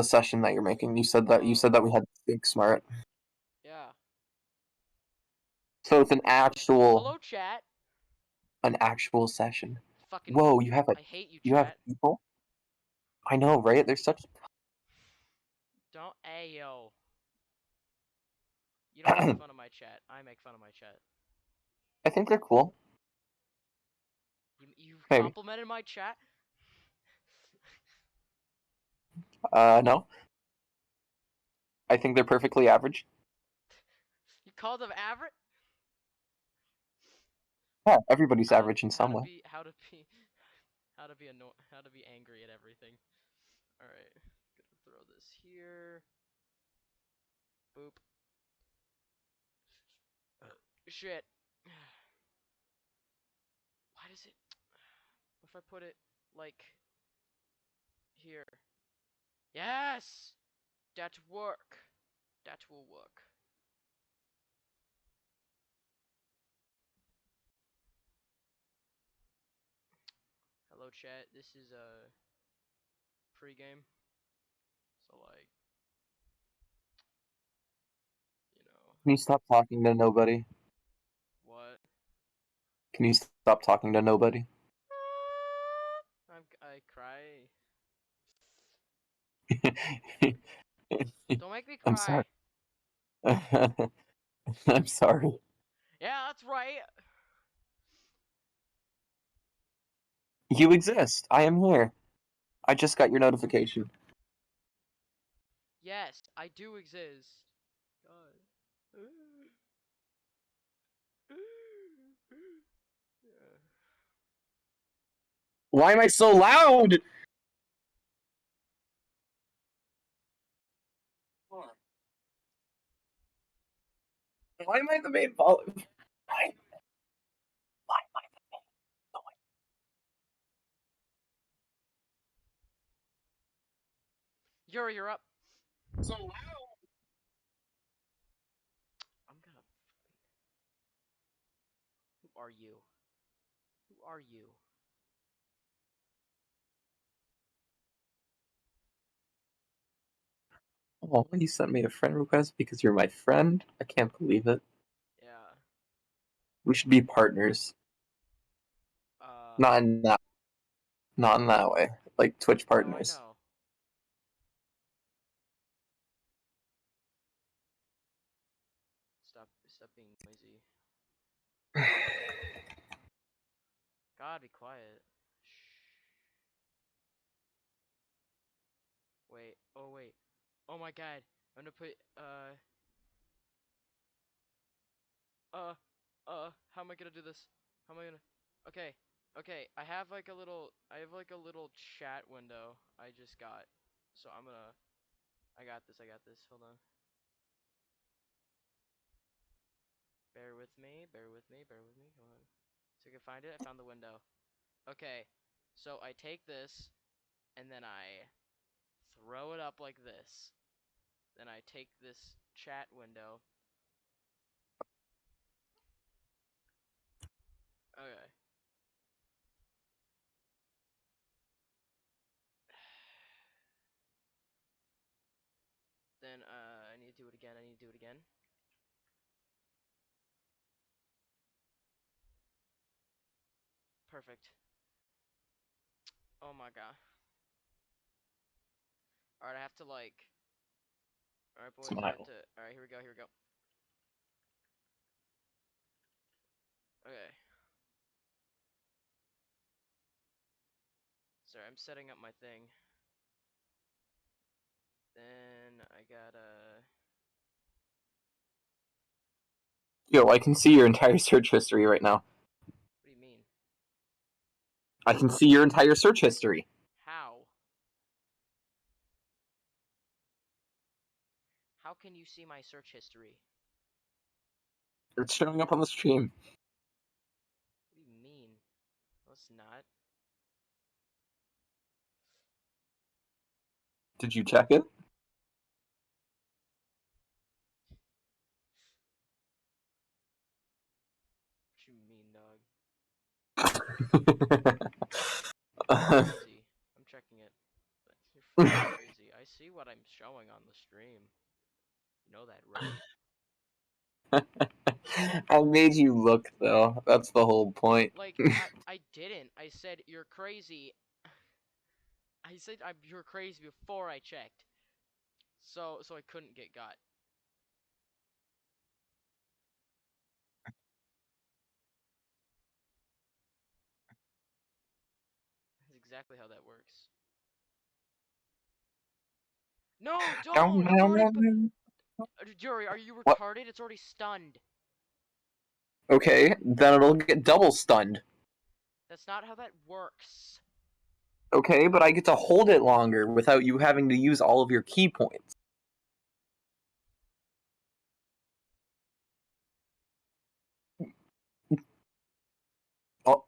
the session that you're making. You said that we had to think smart. Yeah. So it's an Hello, chat. actual session. Fucking. Whoa, you have I hate you, you have chat. people? I know, right? There's such Don't ayo. You don't make fun of my chat. I make fun of my chat. I think they're cool. You Maybe. complimented my chat? No. I think they're perfectly average. You called them average? Yeah, everybody's average in some way. How to be angry at everything. All right, gonna throw this here. Boop. Shit. Why does it? If I put it like here. Yes, that work. That will work. Hello, chat. This is a pregame. So like, you know. Can you stop talking to nobody? What? Can you stop talking to nobody? I cry. Don't make me I'm cry. sorry. I'm sorry. Yeah, that's right. You exist. I am here. I just got your notification. Yes, I do exist. God. Why am I so loud? Why am I the main volume? Why am I the main volume? Yuri, you're up. So loud. I'm gonna. Who are you? Who are you? Oh, you sent me a friend request because you're my friend? I can't believe it. Yeah. We should be partners. Not in that way. Like Twitch No, I partners. know. Stop being noisy. God, be quiet. Shh. Wait. Oh wait. Oh my God. I'm gonna put how am I gonna do this? How am I gonna? Okay. Okay. I have like a little chat window I just got. So I got this. Hold on. Bear with me. Come on. So you can find it. I found the window. Okay. So I take this and then I throw it up like this. Then I take this chat window. Okay. Then I need to do it again. Perfect. Oh my God. Alright, I have to like. Alright, boys, I have to. Alright, here we go. Okay. Sorry, I'm setting up my thing. Then I gotta. Yo, I can see your entire search history right now. What do you mean? I can see your entire search history. How? How can you see my search history? It's showing up on the stream. What do you mean? No, it's not. Did you check it? What you mean, dog? Crazy. I'm checking it. You're fucking crazy. I see what I'm showing on the stream. You know that, right? I made you look, though. That's the whole point. Like, I didn't. I said you're crazy. I said you're crazy before I checked. So I couldn't get got. That's exactly how that works. No, don't! It's already. Yuri, are you What? retarded? It's already stunned. Okay, then it'll get double stunned. That's not how that works. Okay, but I get to hold it longer without you having to use all of your key points. Oh,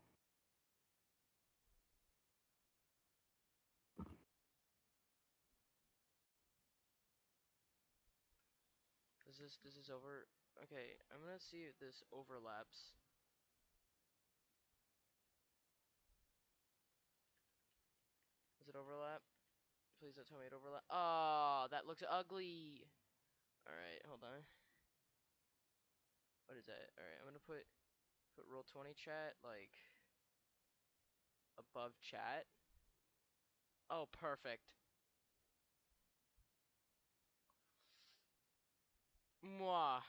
This is over. Okay, I'm gonna see if this overlaps. Does it overlap? Please don't tell me it overlap. Oh, that looks ugly. Alright, hold on. What is that? Alright, I'm gonna put Roll20 chat, like, above chat. Oh, perfect. Mwah.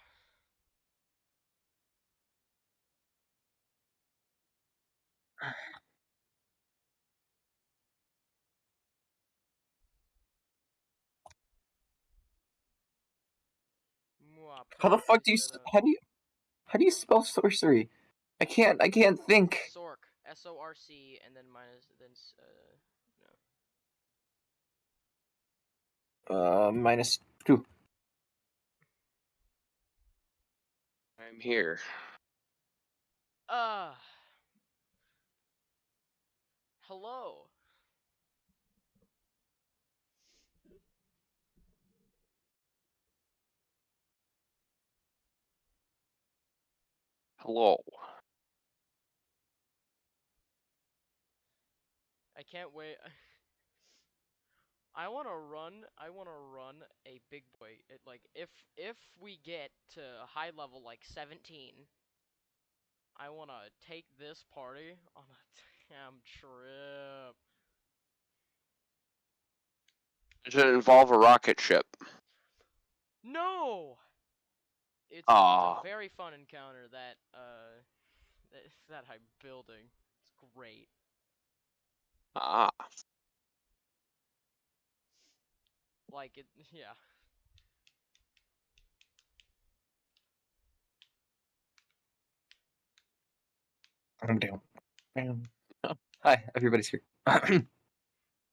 Mwah. how the fuck Perfectly do you set up. how do you spell sorcery? I can't think. Sorc. SORC, and then minus, then, no. -2. I'm here. Hello. Hello. I can't wait. I wanna run a big boy. Like, if we get to a high level like 17, I wanna take this party on a damn trip. Does it involve a rocket ship? No! It's Aw. a very fun encounter that that I'm building. It's great. Ah. Like it, yeah. I'm down. Oh, hi, everybody's here.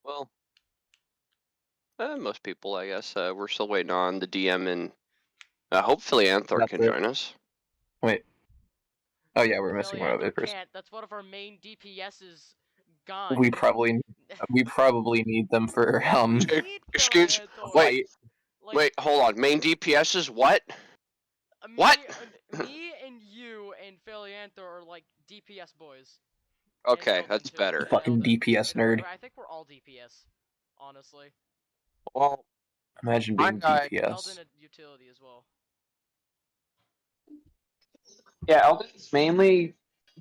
Well, most people, I guess. We're still waiting on the DM, and hopefully Anthor That's can it. join us. Wait. Oh yeah, we're missing one Philianther other person. can't. That's one of our main DPS's gone. We probably need them for Excuse. Philianther. Wait. Like, Wait. Hold on. Main DPS is what? me, What? me and you and Philianther are like DPS boys. Okay, And Eldon that's too. better. fucking Eldon. DPS nerd. I think we're all DPS, honestly. Well, Imagine my being guy. Eldon DPS. a utility as well. Yeah, Eldon's mainly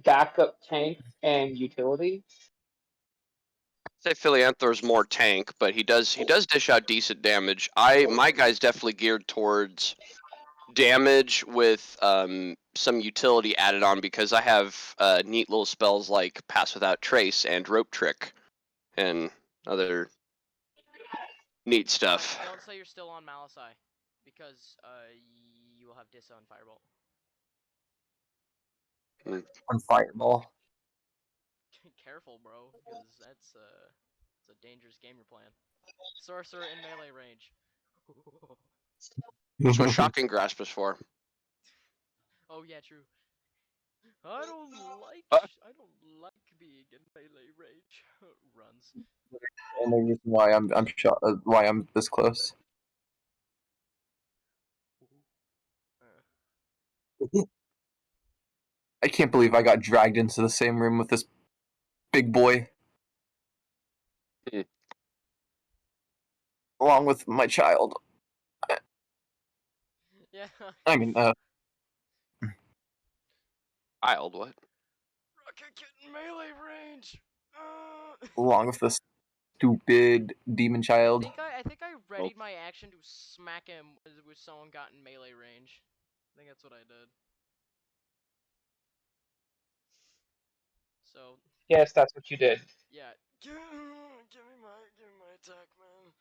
backup tank and utility. Say Philianthor's more tank, but he does dish out decent damage. My guy's definitely geared towards damage with some utility added on because I have neat little spells like Pass Without Trace and Rope Trick and other neat stuff. Don't say you're still on Malisi, because you will have Dis on Firebolt. On Fireball. Careful, bro, because that's it's a dangerous game you're playing. Sorcerer in melee range. That's what Shocking Grasp is for. Oh yeah, true. I don't like being in melee range. Runs. Only reason why why I'm this close. I can't believe I got dragged into the same room with this big boy. along with my child. Yeah. I mean, Wild, what? Rocket getting melee range. along with this stupid demon child. I think I readied my action to smack him with someone got in melee range. I think that's what I did. So Yes, that's what you did. yeah, give me my attack, man.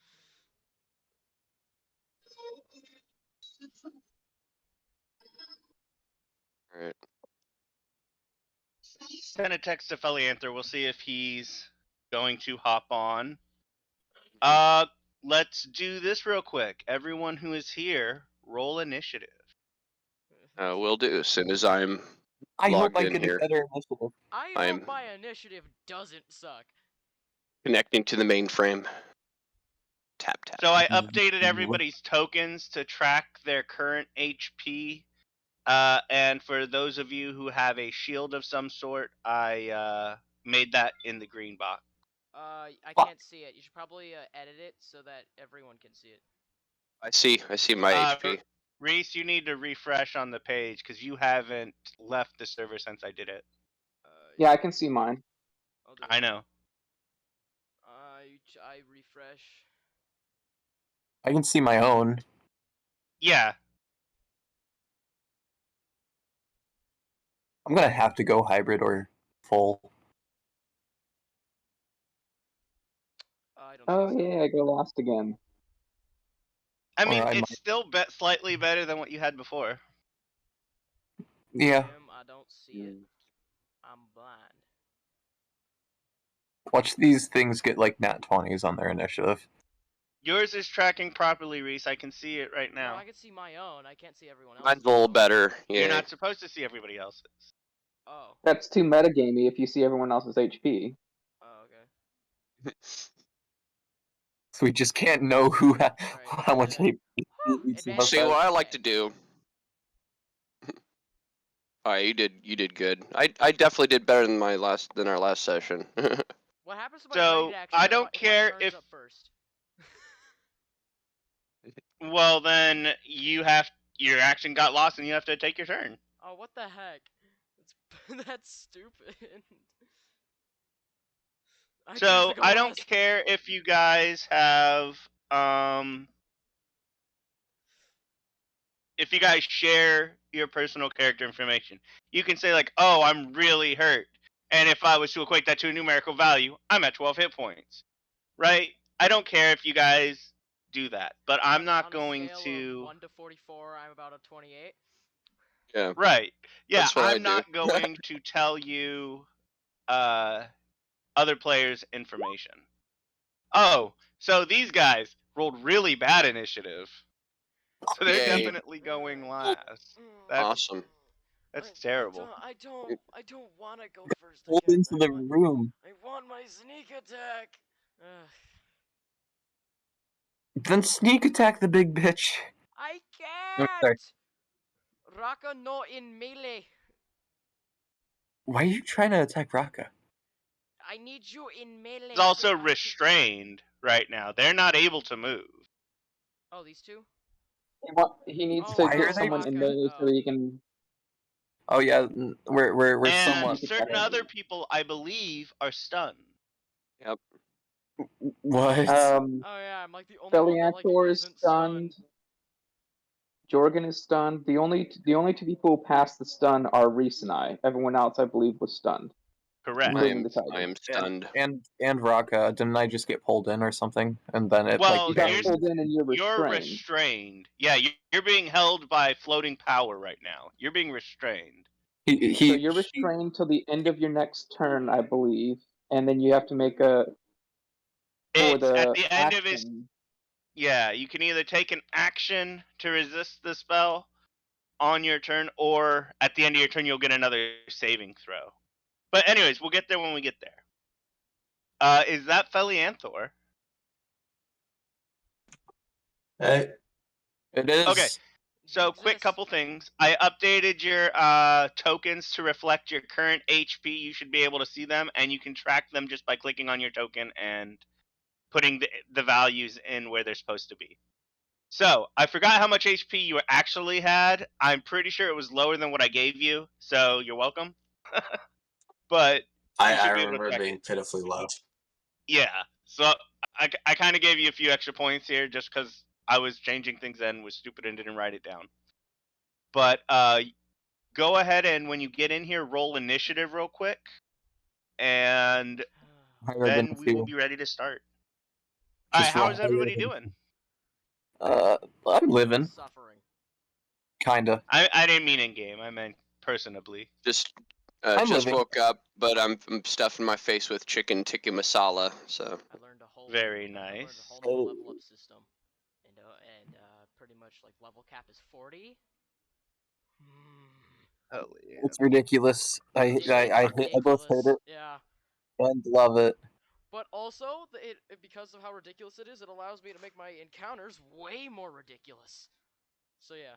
Alright. Send a text to Felianther. We'll see if he's going to hop on. Let's do this real quick. Everyone who is here, roll initiative. Will do, as soon as I'm I hope logged I in get a here. better initiative. I I'm- hope my initiative doesn't suck. connecting to the mainframe. Tap, tap. So I updated everybody's tokens to track their current HP. And for those of you who have a shield of some sort, I made that in the green box. I Fuck. can't see it. You should probably edit it so that everyone can see it. I see my HP. Reese, you need to refresh on the page because you haven't left the server since I did it. Yeah, I can see mine. I'll do it. I know. I refresh. I can see my own. Yeah. I'm gonna have to go hybrid or full. I don't Oh think so. yeah, I got lost again. I mean, Or I it's still slightly better than what you had before. Yeah. I don't see it. I'm blind. Watch these things get like nat 20s on their initiative. Yours is tracking properly, Reese. I can see it right No, now. I can see my own. I can't see everyone else's. Mine's a little better. You're Yeah. not supposed to see everybody else's. Oh. That's too metagamey if you see everyone else's HP. Oh, okay. So we just can't know who how much yeah. HP each of us See has. what I like to do. Alright, you did good. I definitely did better than our last session. What happens to my So, ready action I if don't my care turn's if- up first? Well, then your action got lost and you have to take your turn. Oh, what the heck? That's stupid. I choose So to go I don't last. care if you guys have if you guys share your personal character information. You can say like, "Oh, I'm really hurt," and if I was to equate that to a numerical value, I'm at 12 hit points, right? I don't care if you guys do that, but I'm not on going a scale to. Of 1 to 44, I'm about a 28. Yeah. Right. Yeah, That's what I I'm not do. going to tell you other players' information. Oh, so these guys rolled really bad initiative. So they're Yay. definitely going last. That's Awesome. that's terrible. I don't want to go first. Hold again. into the room. I want my sneak attack. Ugh. Then sneak attack the big bitch. I Oh, sorry. can't. Raka no in melee. Why are you trying to attack Raka? I need you in melee. He's also so I can- restrained right now. They're not able to move. Oh, these two? He needs Oh, to why are get they- someone in Raka- melee so that he can. Oh yeah, we're And somewhat. certain other people, I believe, are stunned. What? Oh yeah, I'm like the only one that like Feliantor is isn't stunned. Jorgen is stunned. The only two people who passed the stun are Reese and I. Everyone else, I believe, was stunned. Correct. Including the Titan. I am stunned. and Raka, didn't I just get pulled in or something? And then it Well, You got like pulled in and you're You're restrained. restrained. Yeah, you're being held by floating power right now. You're being restrained. So you're restrained till the end of your next turn, I believe, and then you have to make a. For It's at the the end of his. action, Yeah, you can either take an action to resist the spell on your turn, or at the end of your turn, you'll get another saving throw. But anyways, we'll get there when we get there. Is that Felianthor? It is. Okay. So, quick Exist. couple things. I updated your tokens to reflect your current HP. You should be able to see them, and you can track them just by clicking on your token and putting the values in where they're supposed to be. So I forgot how much HP you actually had. I'm pretty sure it was lower than what I gave you. So you're welcome. But you I should be able to remember it track being it. pitifully low. Yeah. So I kind of gave you a few extra points here just because I was changing things then, was stupid and didn't write it down. But go ahead and when you get in here, roll initiative real quick, and Higher than then we will 2. be ready to start. All right, Just how roll is higher everybody than doing? 2. I'm living, Suffering. kinda. I didn't mean in game. I meant personably. Just I'm just living. woke up, but I'm stuffing my face with chicken tikka masala. So I learned a whole Very new, I learned a nice. whole new level up system, and pretty much like level cap is 40. Holy yeah. It's ridiculous. I both hate Ridiculous. it Yeah, and love it. but also because of how ridiculous it is, it allows me to make my encounters way more ridiculous. So yeah.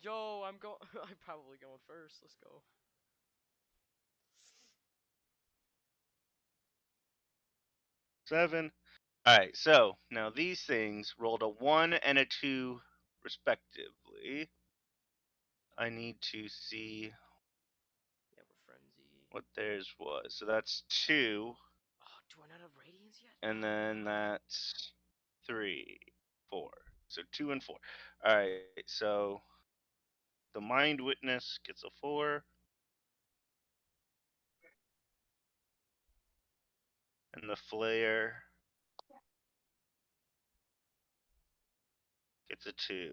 Yo, I'm probably going first. Let's go. Seven. All right, so now these things rolled a 1 and a 2 respectively. I need to see Yeah, we're frenzy. what theirs was. So that's 2, Oh, do I not have radiance yet? and then that's 3, 4. So 2 and 4. All right, so the Mind Witness gets a 4. And the Flayer gets a 2.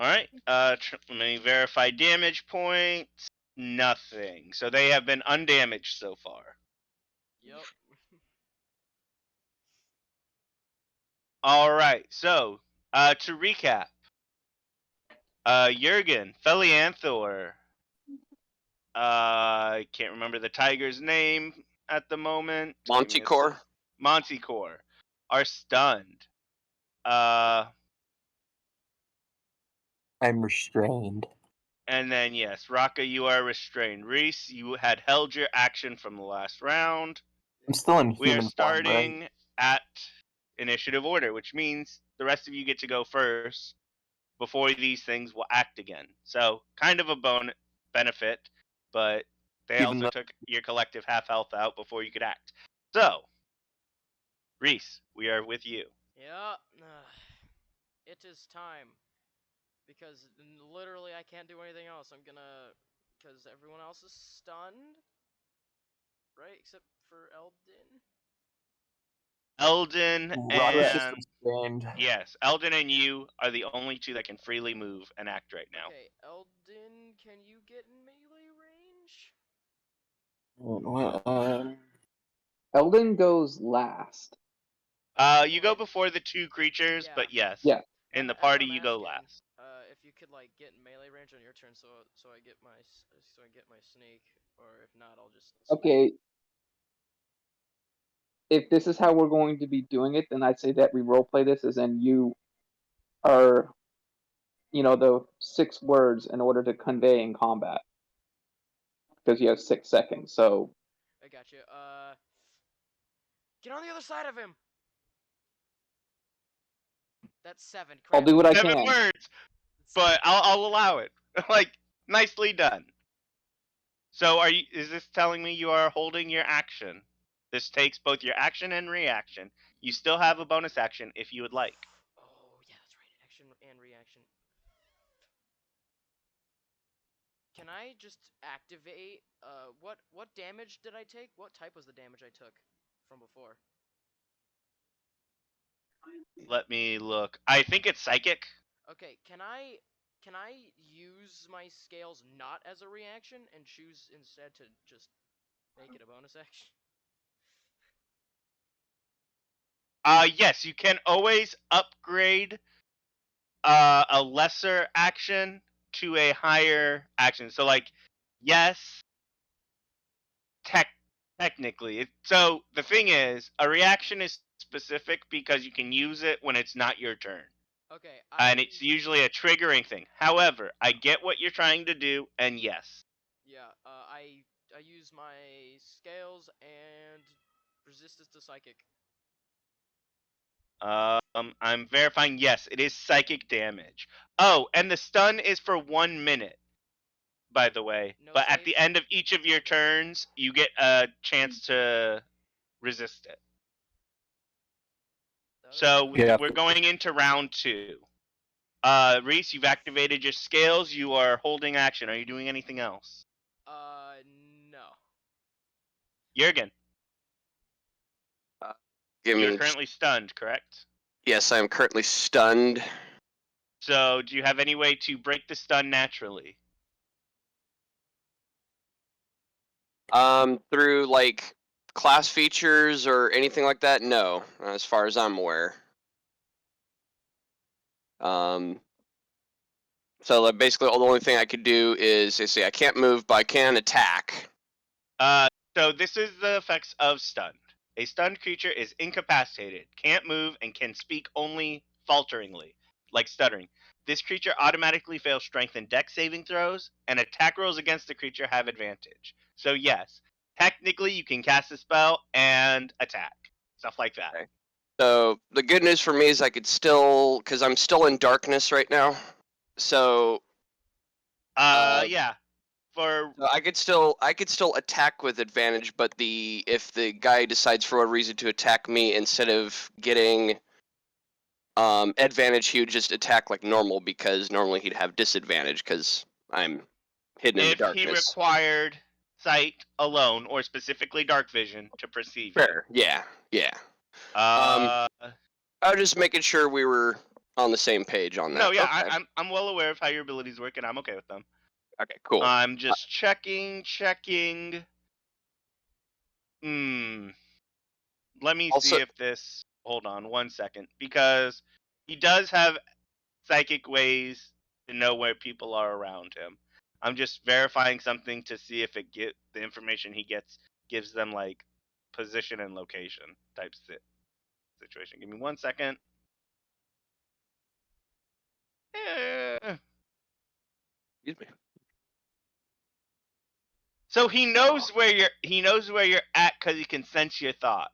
Alright, let me verify damage points. Nothing. So they have been undamaged so far. Yep. Alright, so, to recap. Jurgen, Felianthor, I can't remember the tiger's name at the moment. Give me a Manticore. sec. Manticore are stunned. I'm restrained. And then yes, Raka, you are restrained. Reese, you had held your action from the last round. I'm still in We are human form, right? starting at initiative order, which means the rest of you get to go first before these things will act again. So kind of a benefit, but they Even also though- took your collective half health out before you could act. So, Reese, we are with you. Yeah. It is time. Because literally I can't do anything else. I'm gonna... Because everyone else is stunned. Right? Except for Eldin. Eldin Raka's just and restrained. yes, Eldin and you are the only two that can freely move and act right now. Okay, Eldin, can you get in melee range? Well, Eldon goes last. You go before the two creatures, Yeah. but yes. Yeah. In the That's what party, I'm you go asking. last. If you could like get in melee range on your turn, so I get my sneak, or if not, I'll just. Okay. If this is how we're going to be doing it, then I'd say that we roleplay this as in you are, the 6 words in order to convey in combat. Because you have 6 seconds, so. I got you. Get on the other side of him. That's 7. I'll Crap. do what I 7 can. words, but I'll allow it. Like, nicely done. So is this telling me you are holding your action? This takes both your action and reaction. You still have a bonus action if you would like. Oh yeah, that's right. Action and reaction. Can I just activate? What damage did I take? What type was the damage I took from before? Let me look. I think it's psychic. Okay, can I use my scales not as a reaction and choose instead to just make it a bonus action? Yes, you can always upgrade a lesser action to a higher action. So like, yes, technically. So the thing is, a reaction is specific because you can use it when it's not your turn. Okay, and it's usually a triggering thing. However, I get what you're trying to do, and yes. Yeah, I use my scales and resistance to psychic. I'm verifying. Yes, it is psychic damage. Oh, and the stun is for 1 minute, by the way. No But at save? the end of each of your turns, you get a chance to resist it. So Yeah. we're going into round 2. Reese, you've activated your scales. You are holding action. Are you doing anything else? No. Jurgen, Give you're me. currently stunned, correct? Yes, I am currently stunned. So do you have any way to break the stun naturally? Through like class features or anything like that? No, as far as I'm aware. So like, basically, the only thing I could do is they say I can't move, but I can attack. So this is the effects of stunned. A stunned creature is incapacitated, can't move, and can speak only falteringly, like stuttering. This creature automatically fails strength and dex saving throws, and attack rolls against the creature have advantage. So yes, technically you can cast a spell and attack. Stuff like that. Okay. So the good news for me is I could still, because I'm still in darkness right now. So Yeah. For so I could still attack with advantage, but if the guy decides for a reason to attack me instead of getting advantage, he would just attack like normal because normally he'd have disadvantage because I'm hidden in the if he darkness. required sight alone or specifically dark vision to perceive you. Fair, yeah. Uh, I was just making sure we were on the same page on that. no, yeah, Okay. I'm well aware of how your abilities work, and I'm okay with them. Okay, cool. I'm just checking. Let me Also- see if this. Hold on 1 second, because he does have psychic ways to know where people are around him. I'm just verifying something to see if it get the information he gets gives them like position and location type situation. Give me 1 second. Excuse me. So he knows where you're at because he can sense your thought.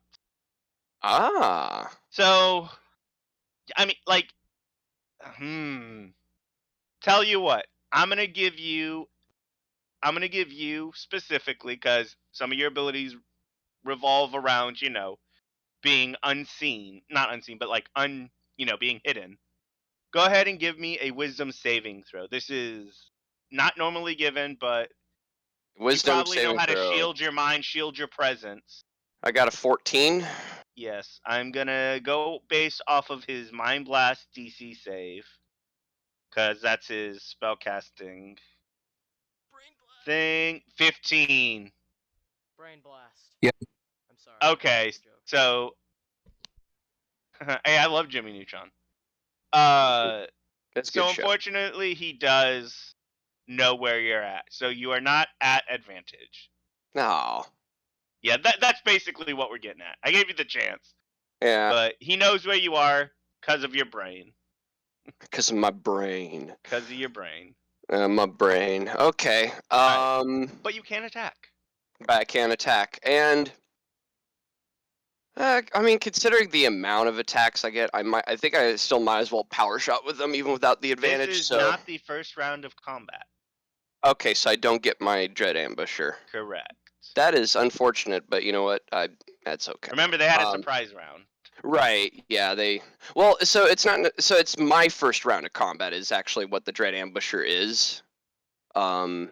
Ah. So I mean, like, tell you what, I'm gonna give you specifically because some of your abilities revolve around being unseen, not unseen, but like being hidden. Go ahead and give me a wisdom saving throw. This is not normally given, but Wisdom you probably know saving how to throw. shield your mind, shield your presence. I got a 14. Yes, I'm gonna go based off of his Mind Blast DC save, because that's his spellcasting Brain blast. thing. 15. Brain blast. Yeah. I'm sorry. Okay, Joke. so hey, I love Jimmy Neutron. That's a So good show. unfortunately, he does know where you're at, so you are not at advantage. No. Yeah, that's basically what we're getting at. I gave you the chance, Yeah, but he knows where you are because of your brain. because of my brain. Because of your brain. My brain. Okay. But you can attack. But I can attack, and I mean, considering the amount of attacks I get, I think I still might as well power shot with them even without the advantage. This is So not the first round of combat. okay, so I don't get my Dread Ambusher. Correct. That is unfortunate, but you know what? That's okay. Remember, they had a surprise round. Right? Yeah, so it's not. So it's my first round of combat is actually what the Dread Ambusher is. Let's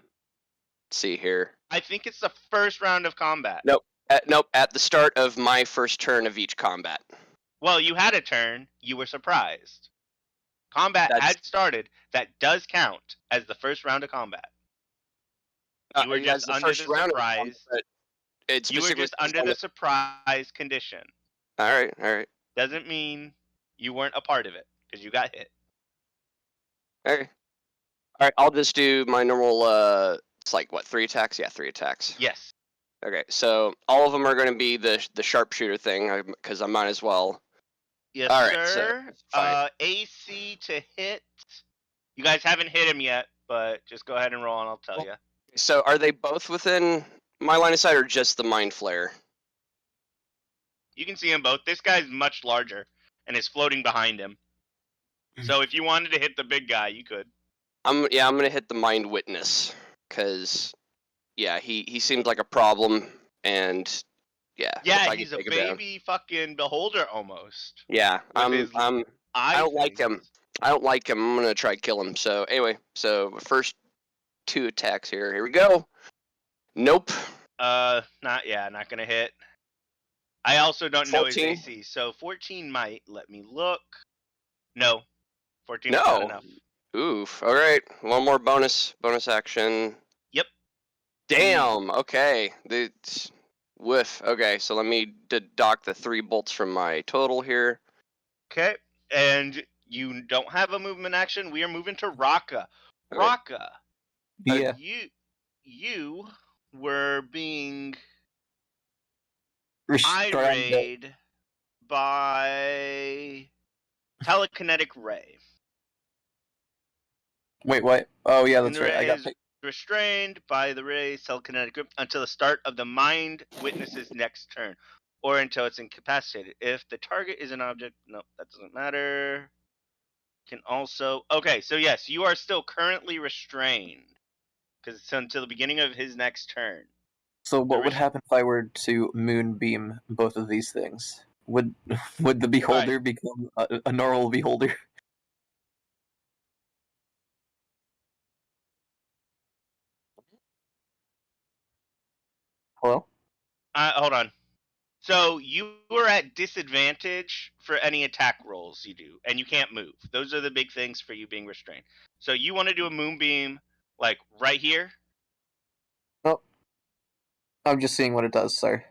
see here. I think it's the first round of combat. Nope. At the start of my first turn of each combat. Well, you had a turn. You were surprised. Combat had started. That does count as the first round of combat. You were just under the surprise. You were just under the surprise condition. All right. Doesn't mean you weren't a part of it because you got hit. Okay. All right. I'll just do my normal. It's like what, 3 attacks? Yeah, 3 attacks. Yes. Okay, so all of them are going to be the sharpshooter thing because I might as well. Yes, All right, so sir. fine. AC to hit. You guys haven't hit him yet, but just go ahead and roll, and I'll tell you. So are they both within my line of sight, or just the mind flare? You can see them both. This guy's much larger and is floating behind him. So if you wanted to hit the big guy, you could. I'm gonna hit the mind witness, cause he seemed like a problem, and if Yeah, I can he's a take him down. baby fucking beholder almost. Yeah, With his I eye don't like things. him. I don't like him. I'm gonna try to kill him. So anyway, first 2 attacks here. Here we go. Nope. Not gonna hit. I also don't know his 14? AC, so 14 might. Let me look. No, 14 is not No. enough. Oof. All right. One more bonus action. Yep. Damn. Okay. Whiff. Okay. So let me deduct the 3 bolts from my total here. Okay, and you don't have a movement action. We are moving to Raka. Okay. Raka, Yeah. you were being Restrained. irate by telekinetic ray. Wait, what? Oh yeah, And that's the right. I ray got is restrained by the ray's telekinetic grip until the start of the mind witness's next turn, or until it's incapacitated. If the target is an object, nope, that doesn't matter. Can also so yes, you are still currently restrained because it's until the beginning of his next turn. So what The would happen if I were to moonbeam both of these things? Would the beholder become a normal beholder? Hello? Hold on. So you are at disadvantage for any attack rolls you do, and you can't move. Those are the big things for you being restrained. So you want to do a moonbeam like right here? Oh, I'm just seeing what it does. Sorry.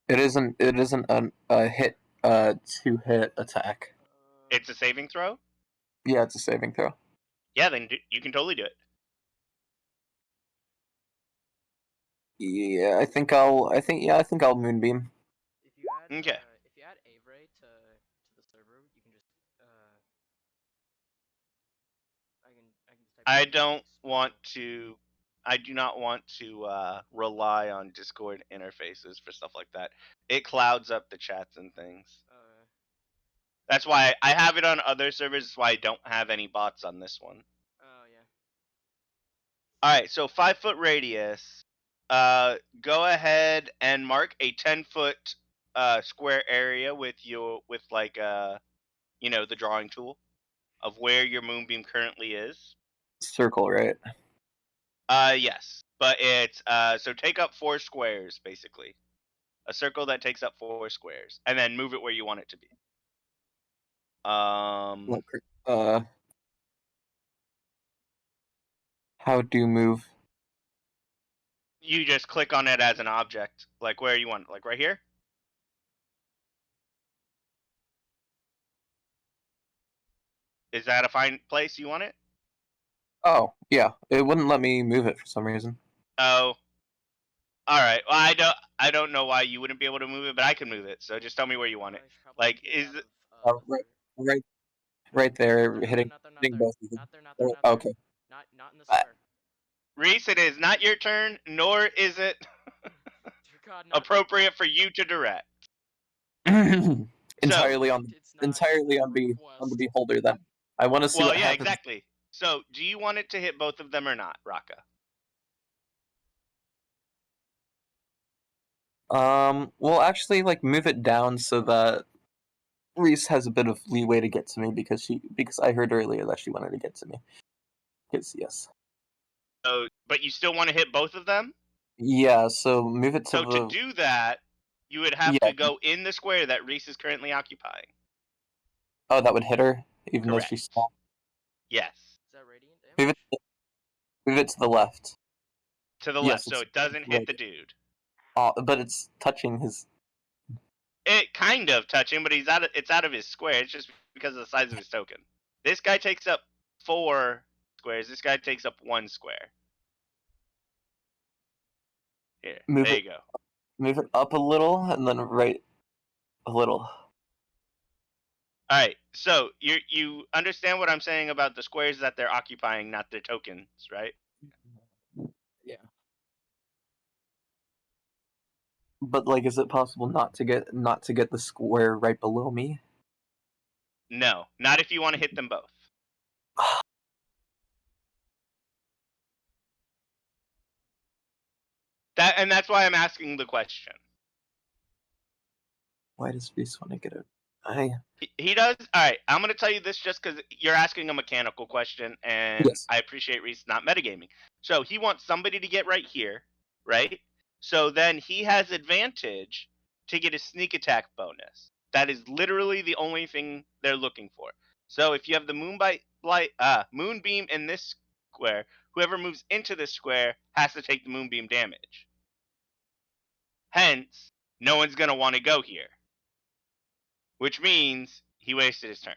It isn't. It isn't a hit. 2-hit attack. It's a saving throw. Yeah, it's a saving throw. Yeah, then you can totally do it. Yeah, I think I'll. I think I'll moonbeam. If you add Okay. if you add Avray to the server, you can just I can just type I in don't spell. want to. I do not want to rely on Discord interfaces for stuff like that. It clouds up the chats and things. That's why I have it on other servers. That's why I don't have any bots on this one. Oh yeah. All right, so 5-foot radius. Go ahead and mark a 10-foot square area with the drawing tool of where your moonbeam currently is. Circle, right? Yes, but it's so take up 4 squares basically. A circle that takes up 4 squares, and then move it where you want it to be. Look, how do move? You just click on it as an object, like where you want it, like right here. Is that a fine place you want it? Oh, yeah. It wouldn't let me move it for some reason. Oh, all right. Well, I don't know why you wouldn't be able to move it, but I can move it. So just tell me where you want it. I should probably Like, get is out it? of Right there, not there, hitting not there, not hitting there, both of them. not there, not there, Oh, not there. okay. Not in the I- square. Reese, it is not your turn, nor is it Dear God, not appropriate for you to direct. entirely on It's not. It's on a the request. beholder then. I want to see Well, what yeah, happens. exactly. So, do you want it to hit both of them or not, Raka? Well, actually, like move it down so that Reese has a bit of leeway to get to me because I heard earlier that she wanted to get to me. Because yes, So, but you still want to hit both of them? yeah. So move it to So to the do that, you would have yeah. to go in the square that Reese is currently occupying. Oh, that would hit her even though Correct. she's small. Yes. Is that radiant damage? Move it to the left. To the Yes, left, so it's it doesn't hit the dude. but it's touching his. It kind of touching, but it's out of his square. It's just because of the size of his token. This guy takes up 4 squares. This guy takes up 1 square. Here, Move there it. you go. Move it up a little and then right a little. All right. So you understand what I'm saying about the squares that they're occupying, not their tokens, right? Yeah. But like, is it possible not to get the square right below me? No, not if you want to hit them both. That's why I'm asking the question. Why does Reese want to get it? He does. All right. I'm gonna tell you this just because you're asking a mechanical question, and Yes. I appreciate Reese not metagaming. So he wants somebody to get right here, right? So then he has advantage to get a sneak attack bonus. That is literally the only thing they're looking for. So if you have the moonbeam in this square, whoever moves into this square has to take the moonbeam damage. Hence, no one's gonna want to go here, which means he wasted his turn.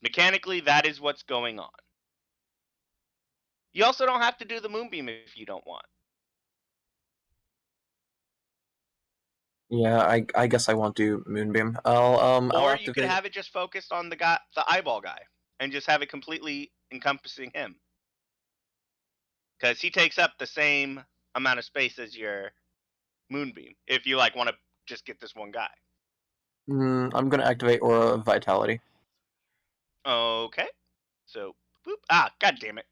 Mechanically, that is what's going on. You also don't have to do the moonbeam if you don't want. Yeah, I guess I won't do Moonbeam. I'll Or you activate. could have it just focused on the eyeball guy, and just have it completely encompassing him, because he takes up the same amount of space as your moonbeam. If you like want to just get this one guy. I'm gonna activate Aura of Vitality. Okay. So, boop. Ah, god damn it!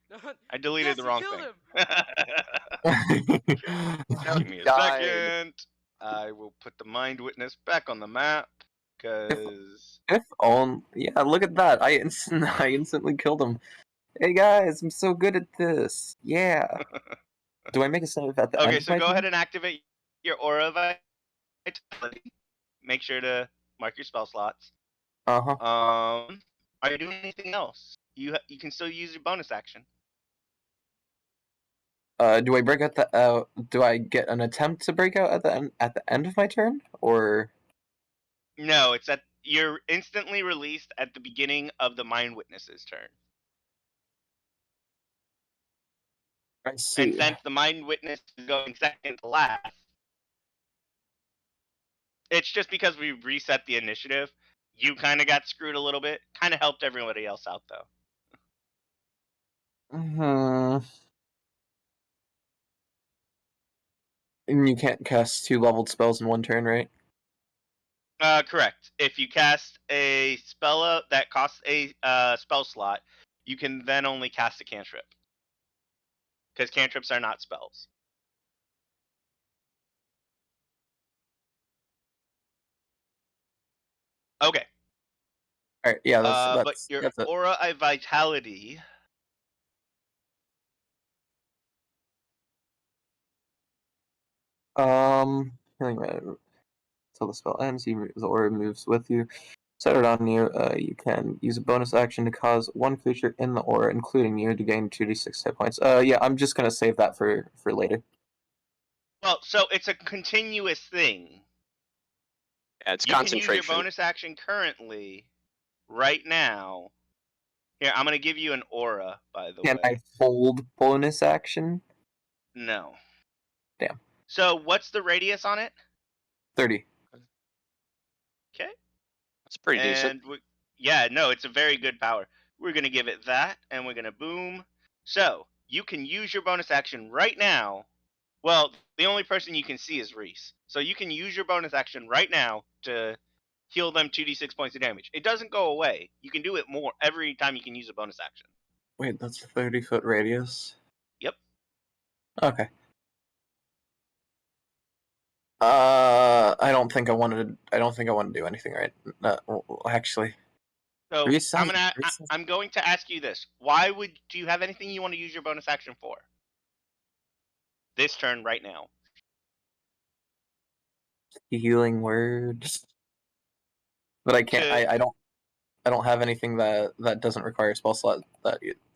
I deleted Yes, the he wrong killed thing. him. Give me a Died. second. I will put the mind witness back on the map, because If only, yeah, look at that! I instantly killed him. Hey guys, I'm so good at this. Yeah. Do I make a save at the end okay. of So my go turn? ahead and activate your aura of vitality. Make sure to mark your spell slots. Uh-huh. Are you doing anything else? You can still use your bonus action. Do I break out the? Do I get an attempt to break out at the end of my turn, or? No, it's at you're instantly released at the beginning of the mind witness's turn. I And see. since the mind witness is going second to last, it's just because we reset the initiative. You kind of got screwed a little bit. Kind of helped everybody else out though. Hmm. And you can't cast 2 leveled spells in one turn, right? Correct. If you cast a spell that costs a spell slot, you can then only cast a cantrip, because cantrips are not spells. Okay. All right. Yeah, But your that's it. aura of vitality. Healing until the spell ends, the aura moves with you. Set it on you. You can use a bonus action to cause one creature in the aura, including you, to gain 2d6 hit points. Yeah, I'm just gonna save that for later. Well, so it's a continuous thing. Yeah, it's You can use your concentration. bonus action currently, right now. Here, I'm gonna give you an aura, by the Can way. I hold bonus action? No. Damn. So what's the radius on it? 30. Okay. That's pretty decent. Yeah, no, it's a very good power. We're gonna give it that, and we're gonna boom. So you can use your bonus action right now. Well, the only person you can see is Reese, so you can use your bonus action right now to heal them 2d6 points of damage. It doesn't go away. You can do it more every time you can use a bonus action. Wait, that's a 30-foot radius. Yep. Okay. I don't think I wanted to do anything right. Actually, So Reese I'm says- going to ask you this: do you have anything you want to use your bonus action for? This turn, right now. healing words, but I can't. I don't have anything that doesn't require a spell slot.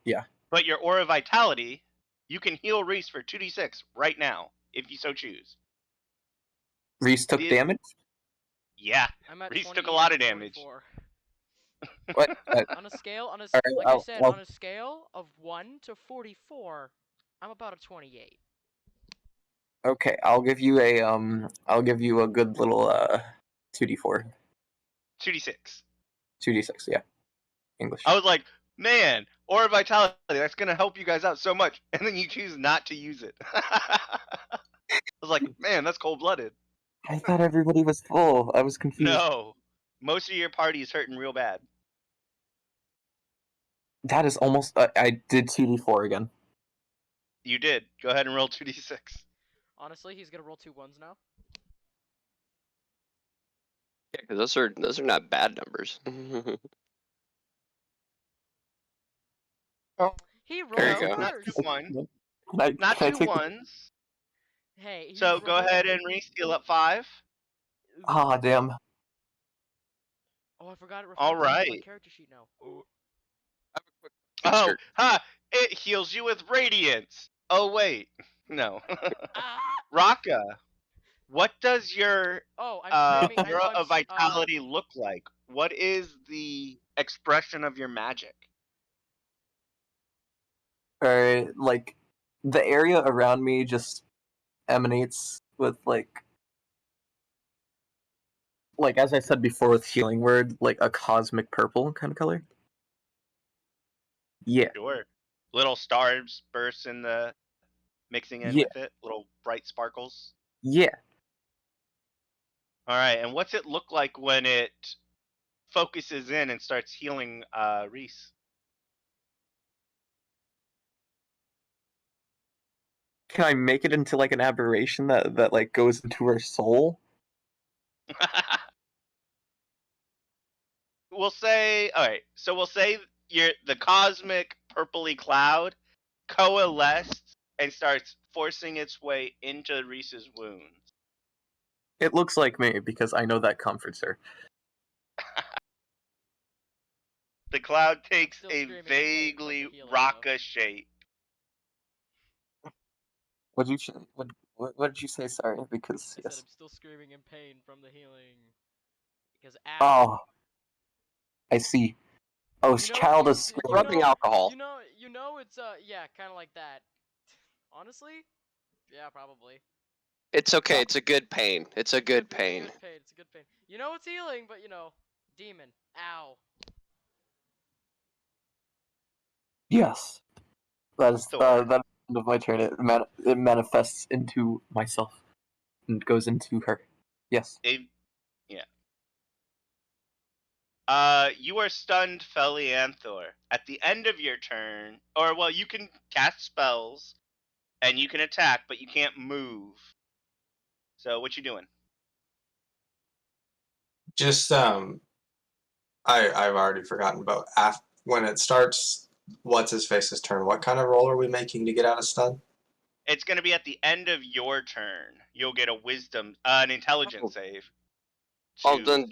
Yeah. But your aura vitality, you can heal Reese for 2d6 right now if you so choose. Reese took damage. Yeah, I'm at Reese 20 took a lot and of damage. 44. What? On a scale, right, like I said, I'll- on a scale of 1 to 44, I'm about a 28. Okay, I'll give you a good little 2d4, 2d6. 2d6. Yeah, English. I was like, man, Aura Vitality, that's gonna help you guys out so much, and then you choose not to use it. I was like, man, that's cold blooded. I thought everybody was full. I was confused. No, most of your party is hurting real bad. That is almost. I did 2d4 again. You did. Go ahead and roll 2d6. Honestly, he's gonna roll 2 1s now. Yeah, because those are not bad numbers. He There you rolled go. Not first. 2 1, Can not I 2 take? 1s. Hey, he So go rolled- ahead and re-steal up 5. Ah, damn. Oh, I forgot it reflects All into my right. character sheet now. Oh, ha! It heals you with radiance. Oh wait, no. Ah! Raka, what does your Oh, I'm screaming. aura I'm of vitality look like? What is the expression of your magic? Or like, the area around me just emanates with like as I said before with healing word, like a cosmic purple kind of color. Yeah, Sure. Little stars burst in the mixing in yeah, with it. Little bright sparkles. yeah. All right. And what's it look like when it focuses in and starts healing Reese? Can I make it into like an aberration that like goes into her soul? We'll say, all right. So we'll say the cosmic purpley cloud coalesced and starts forcing its way into Reese's wounds. It looks like me because I know that comforts her. The cloud takes Still a screaming in pain from the vaguely healing, though. Raka shape. What did you what did you say? Sorry, because I said yes. I'm still screaming in pain from the healing. Because ow. Oh, I see. Oh, You know, child you, is you screaming. Rubbing know, alcohol. you know, it's yeah, kind of like that. Honestly, yeah, probably. It's okay. It's a good pain. It's a good pain. It's a good pain. It's a good pain. You know it's healing, but you know, demon. Ow. Yes, that is Thor. that end of my turn. It manifests into myself and goes into her. Yes. Yeah. You are stunned, Felianthor. At the end of your turn, or well, you can cast spells and you can attack, but you can't move. So what you doing? Just I've already forgotten about when it starts. What's his face's turn? What kind of roll are we making to get out of stun? It's going to be at the end of your turn. You'll get a wisdom, an intelligence save. Oh, To then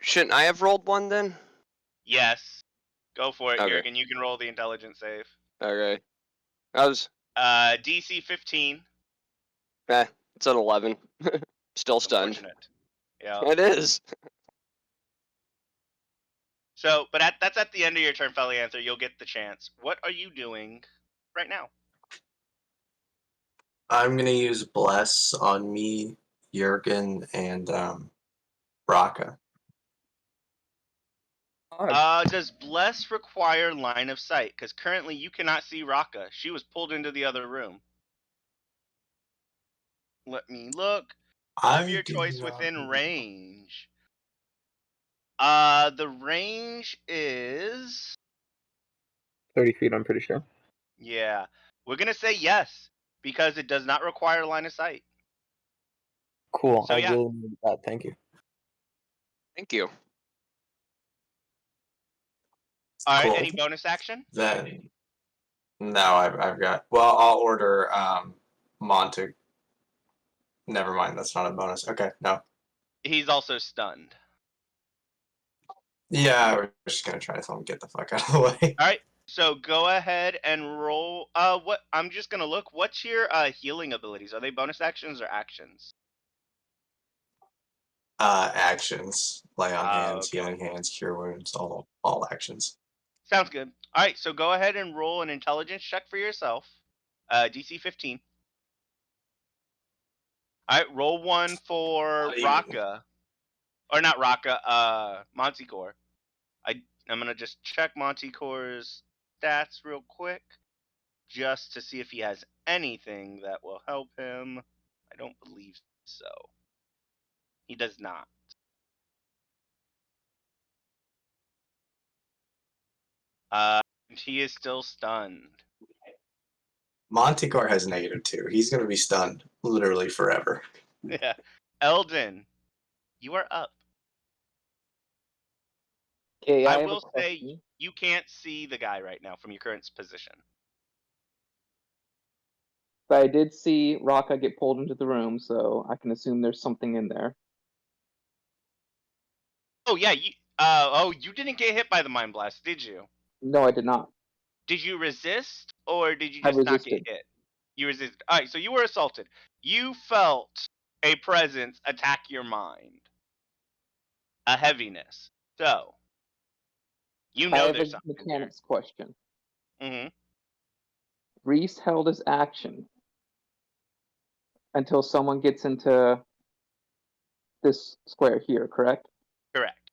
shouldn't I have rolled one then? yes, go for it, Okay. Jurgen. You can roll the intelligence save. Okay. I was DC 15. it's an 11. Still stunned. Unfortunate. Yeah. It is. So, but that's at the end of your turn, Felianther. You'll get the chance. What are you doing right now? I'm gonna use bless on me, Jurgen, and Raka. Does bless require line of sight? Because currently you cannot see Raka. She was pulled into the other room. Let me look. Of your choice within range. The range is 30 feet, I'm pretty sure. yeah. We're gonna say yes because it does not require line of sight. Cool. So I yeah. really needed that. Thank you. Thank you. All right. Cool. Any bonus action? Then no, I've got. Well, I'll order Monte. Never mind. That's not a bonus. Okay, no. He's also stunned. Yeah, we're just gonna try to tell him get the fuck out of the way. All right. So go ahead and roll. What? I'm just gonna look. What's your healing abilities? Are they bonus actions or actions? Actions: lay on hands, Okay. healing hands, cure wounds, all actions. Sounds good. All right. So go ahead and roll an intelligence check for yourself. DC 15. All right, roll one for Not even. Raka, or not Raka. Manticore. I'm gonna just check Manticore's stats real quick, just to see if he has anything that will help him. I don't believe so. He does not. He is still stunned. Monticore has -2. He's gonna be stunned literally forever. Yeah. Eldon, you are up. Okay, I I have a will say question. you can't see the guy right now from your current position. But I did see Raka get pulled into the room, so I can assume there's something in there. Oh yeah, you you didn't get hit by the mind blast, did you? No, I did not. Did you resist or did you I just not get resisted. hit? You resisted. Alright, so you were assaulted. You felt a presence attack your mind. A heaviness. So you I know have a there's something there. mechanics question. Mm-hmm. Reese held his action until someone gets into this square here, correct? Correct.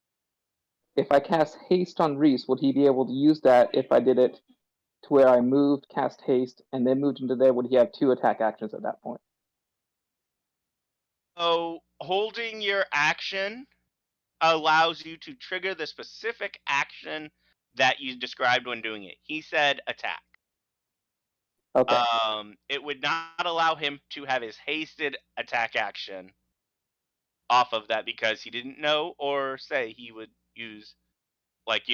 If I cast haste on Reese, would he be able to use that if I did it to where I moved, cast haste, and then moved into there? Would he have 2 attack actions at that point? So holding your action allows you to trigger the specific action that you described when doing it. He said attack. Okay. It would not allow him to have his hasted attack action off of that because he didn't know or say he would use, like,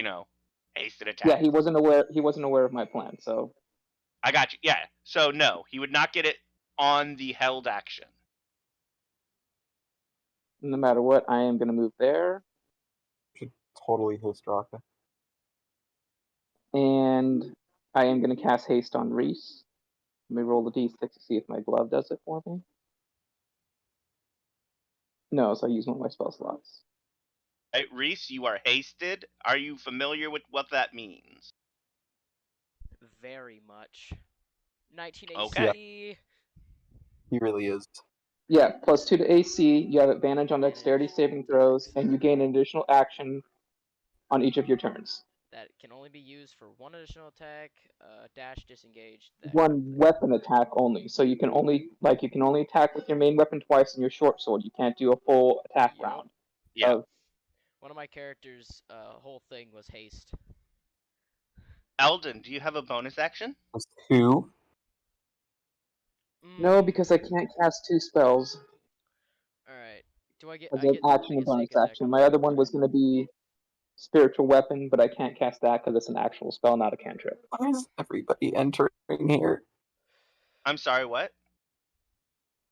hasted attack. Yeah, he wasn't aware. He wasn't aware of my plan. So I got you. Yeah. So no, he would not get it on the held action. no matter what, I am going to move there, Should totally host Raka. and I am going to cast haste on Reese. Let me roll the d6 to see if my glove does it for me. No, so I use one of my spell slots. Right, Reese, you are hasted. Are you familiar with what that means? Very much. 19 Okay. AC. He really is. Yeah, +2 to AC. You have advantage on dexterity saving throws, and you gain an additional action on each of your turns. That can only be used for one additional attack, dash, disengage. That One kind of thing. weapon attack only. So you can only attack with your main weapon twice and your short sword. You can't do a full attack Yup. round. Yeah. One of my characters' whole thing was haste. Eldon, do you have a bonus action? That's 2. No, because I can't cast 2 spells Alright. Do I get as I an get action I and get bonus sneak attack action. on My the other first one was turn. going to be spiritual weapon, but I can't cast that because it's an actual spell, not a cantrip. Why is everybody entering here? I'm sorry, what?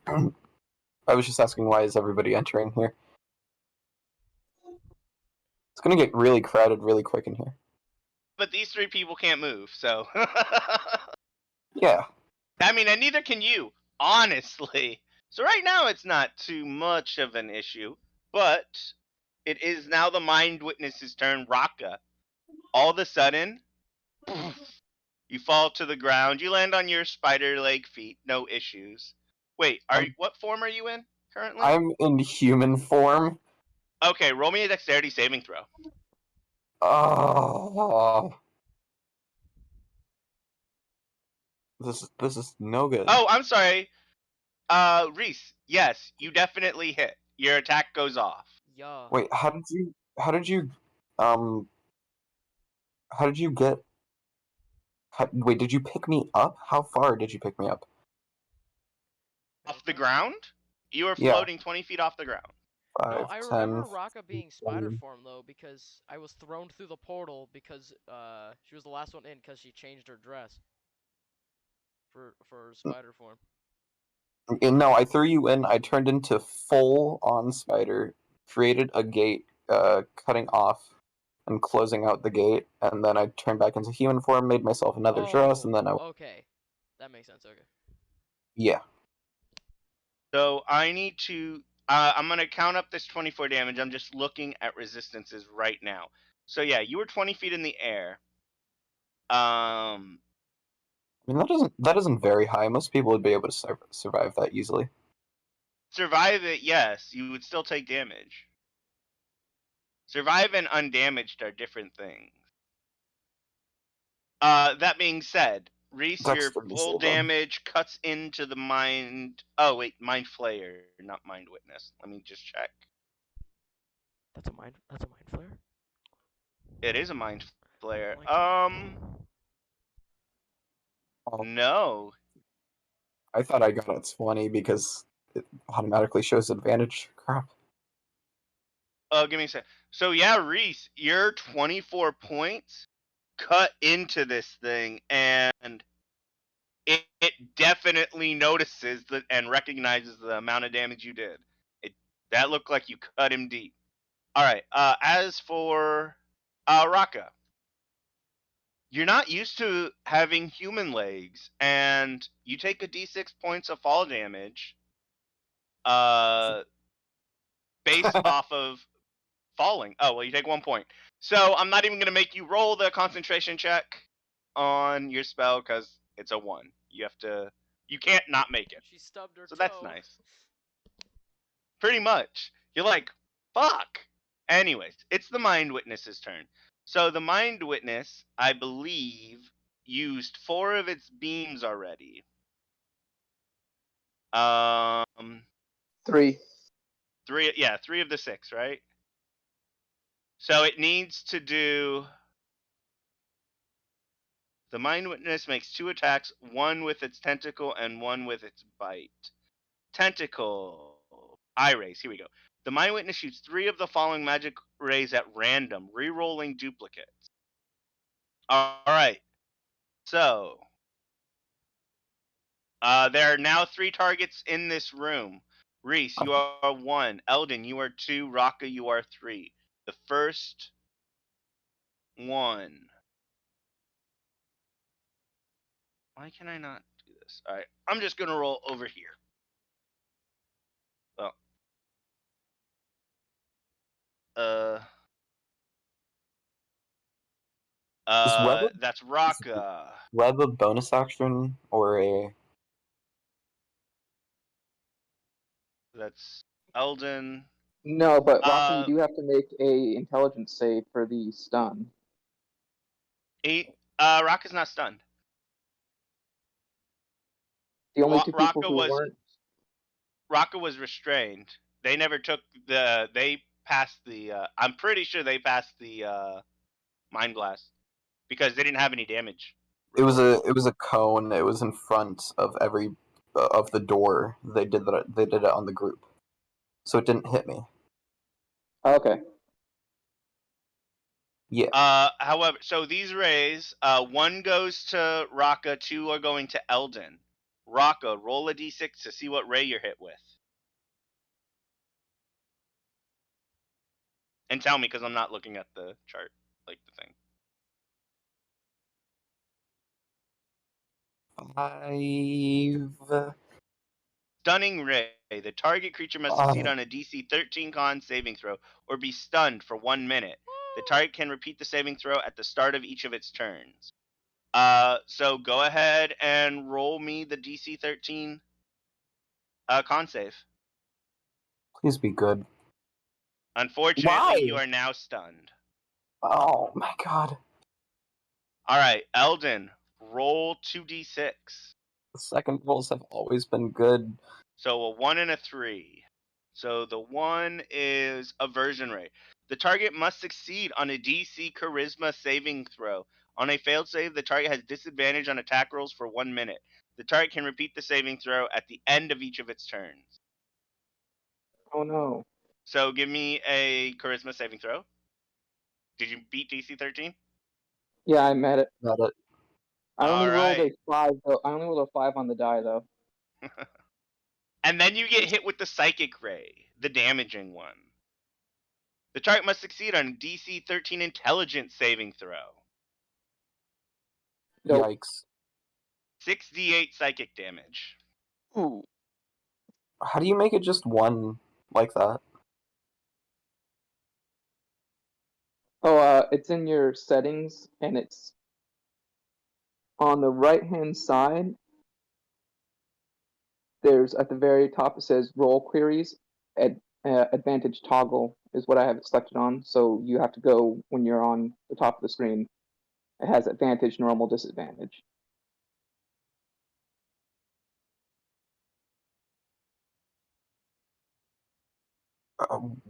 I was just asking why is everybody entering here? It's gonna get really crowded really quick in here. But these 3 people can't move, so. Yeah. I mean, and neither can you, honestly. So right now it's not too much of an issue, but it is now the Mind Witness's turn, Raka. All of a sudden, poof, you fall to the ground. You land on your spider leg feet, no issues. Wait, what form are you in currently? I'm in human form. Okay, roll me a dexterity saving throw. Oh. This is no good. Oh, I'm sorry. Reese, yes, you definitely hit. Your attack goes off. Yeah. Wait, how did you get wait, did you pick me up? How far did you pick me up? Off the ground? You are Yeah. floating 20 feet off the ground. 5, No, I 10, remember Raka being spider 15. form though because I was thrown through the portal because she was the last one in because she changed her dress for spider form. No, I threw you in. I turned into full on spider, created a gate, cutting off and closing out the gate, and then I turned back into human form, made myself another dress, and then Okay, that makes sense. Okay. yeah. So I need to. I'm gonna count up this 24 damage. I'm just looking at resistances right now. So yeah, you were 20 feet in the air. I mean that isn't very high. Most people would be able to survive that easily. survive it, yes, you would still take damage. Survive and undamaged are different things. That being said, Reese, your Dexterity full save, then. damage cuts into the mind. Oh wait, mind flayer, not mind witness. Let me just check. That's a mind flare. It is a mind I flayer. don't like it. Oh, No. I thought I got a 20 because it automatically shows advantage. Crap. Oh, give me a sec. So yeah, Reese, your 24 points cut into this thing, and it definitely notices and recognizes the amount of damage you did. That looked like you cut him deep. All right. As for Raka, you're not used to having human legs, and you take a d6 points of fall damage. Based off of falling. Oh well, you take 1 point. So I'm not even gonna make you roll the concentration check on your spell because it's a 1. You have to. You can't not make it. She stubbed her So toe. that's nice. Pretty much. You're like, fuck. Anyways, it's the Mind Witness's turn. So the Mind Witness, I believe, used 4 of its beams already. 3. 3, yeah, 3 of the 6, right? So it needs to do. The Mind Witness makes 2 attacks, one with its tentacle and one with its bite. Tentacle. Eye rays. Here we go. The Mind Witness shoots 3 of the following magic rays at random, re-rolling duplicates. Alright. So, there are now 3 targets in this room. Reese, you are 1. Eldon, you are 2. Raka, you are 3. The first one. Why can I not do this? Alright, I'm just gonna roll over here. Well. That's Raka. Web a bonus action or a. That's Eldon. No, but Rocky, you do have to make a intelligence save for the stun. Raka's not stunned. The only 2 people Raka who was weren't. Raka was restrained. They never took the. They passed the. I'm pretty sure they passed the mind blast because they didn't have any damage. It was a cone. It was in front of every of the door. They did that. They did it on the group, so it didn't hit me. Oh, okay. Yeah. However, so these rays, 1 goes to Raka, 2 are going to Eldon. Raka, roll a d6 to see what ray you're hit with. And tell me, because I'm not looking at the chart, like the thing. 5. Stunning Ray. The target creature must succeed on a DC 13 con saving throw or be stunned for 1 minute. The target can repeat the saving throw at the start of each of its turns. So go ahead and roll me the DC 13 con save. Please be good. Unfortunately, Why? you are now stunned. Oh my god. Alright, Eldon, roll 2d6. The second rolls have always been good. So a 1 and a 3. So the 1 is aversion ray. The target must succeed on a DC charisma saving throw. On a failed save, the target has disadvantage on attack rolls for 1 minute. The target can repeat the saving throw at the end of each of its turns. Oh no. So give me a charisma saving throw. Did you beat DC 13? Yeah, I met it. Got it. I only rolled a Alright. 5 though. I only rolled a 5 on the die though. And then you get hit with the psychic ray, the damaging one. The target must succeed on a DC 13 intelligence saving throw. Nope. Yikes. 6d8 psychic damage. Ooh. How do you make it just 1 like that? Oh, it's in your settings, and it's on the right-hand side. there's at the very top it says roll queries. Advantage toggle is what I have it selected on. So you have to go when you're on the top of the screen. It has advantage, normal, disadvantage.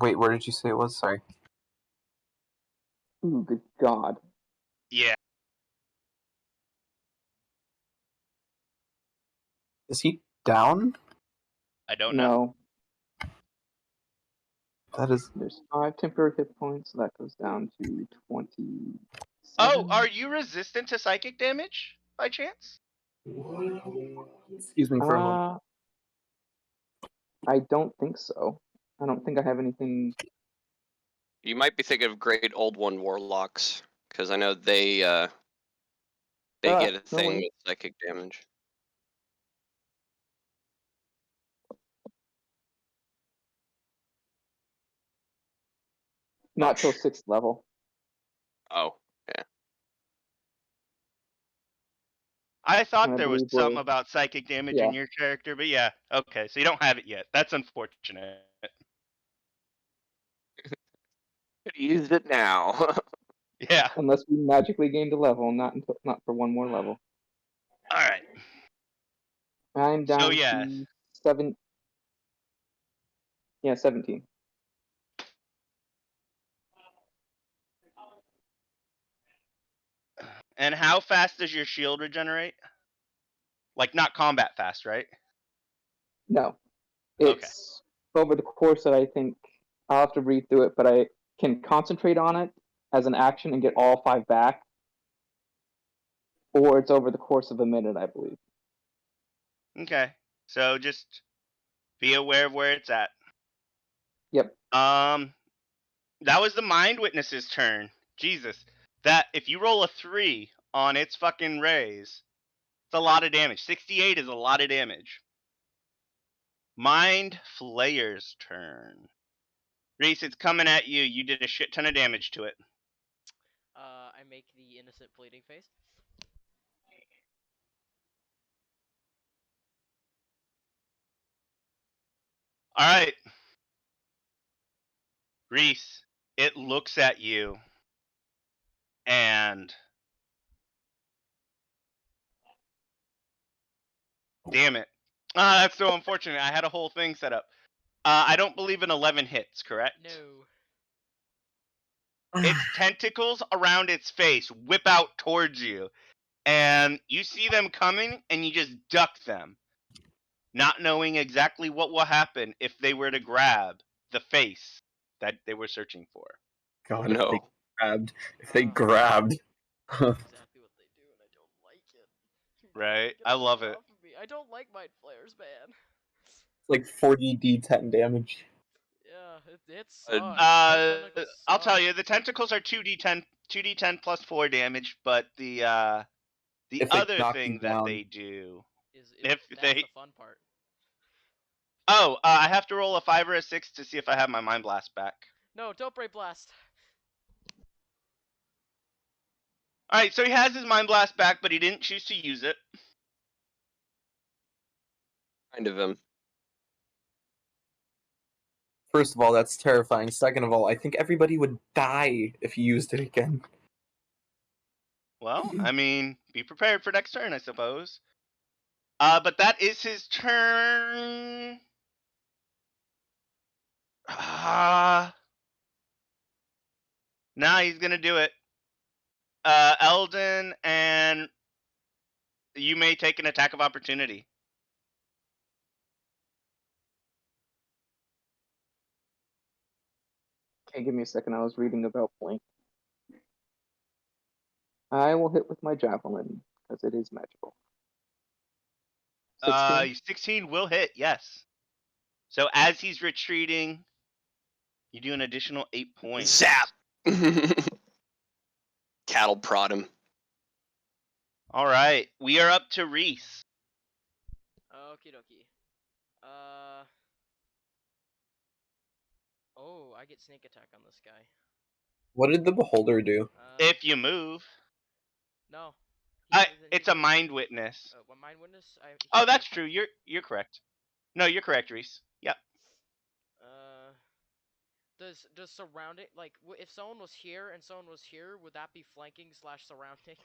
Wait, where did you say it was? Sorry. Ooh, good God. Yeah. Is he down? I don't know. No, That is. there's 5 temporary hit points, so that goes down to 20. Oh, are you resistant to psychic damage by chance? Excuse me for a moment. I don't think so. I don't think I have anything. You might be thinking of Great Old One Warlocks, because I know they get a No thing way. with psychic damage. Not till Gosh. 6th level. Oh, yeah. I thought I there was believe something we're- about psychic damage yeah. in your character, but yeah, okay, so you don't have it yet. That's unfortunate. Could have used it now. Yeah. Unless we magically gained a level, not for one more level. All right. I'm down yes. to 7. Yeah, 17. And how fast does your shield regenerate? Like not combat fast, right? No, Okay. it's over the course that I think I'll have to read through it, but I can concentrate on it as an action and get all 5 back, or it's over the course of a minute, I believe. Okay. So just be aware of where it's at. Yep. That was the Mind Witness's turn. Jesus. That if you roll a 3 on its fucking raise, it's a lot of damage. 68 is a lot of damage. Mind Flayer's turn. Reese, it's coming at you. You did a shit ton of damage to it. I make the innocent pleading face. All right. Reese, it looks at you and damn it. That's so unfortunate. I had a whole thing set up. I don't believe an 11 hits, correct? No. Its tentacles around its face whip out towards you, and you see them coming, and you just duck them, not knowing exactly what will happen if they were to grab the face that they were searching for. God, No. if they grabbed. If they grabbed. Exactly what they do, and I don't like it. Right? Get I the love fuck it. off of me. I don't like Mind Flayers, man. Like 40 D10 damage. Yeah, it sucks. I'll tell you, the tentacles are 2d10 plus 4 damage, but the If they other knock you thing that down. they do, Is if that's they the fun part. I have to roll a 5 or a 6 to see if I have my Mind Blast back. No, don't break blast. All right, so he has his Mind Blast back, but he didn't choose to use it. Kind of him. First of all, that's terrifying. Second of all, I think everybody would die if you used it again. Well, I mean, be prepared for next turn, I suppose. But that is his turn. Nah, he's gonna do it. Eldon, and you may take an attack of opportunity. Okay, give me a second. I was reading about Blink. I will hit with my javelin because it is magical. 16. 16 will hit, yes. So as he's retreating, you do an additional 8 points. Zap! Cattle prod him. All right, we are up to Reese. Okie dokie. Oh, I get sneak attack on this guy. What did the beholder do? If you move, No. it's a Mind Witness. What Mind Witness? Oh, that's true. You're correct. No, you're correct, Reese. Yep. Does surrounding if someone was here and someone was here, would that be flanking / surrounding?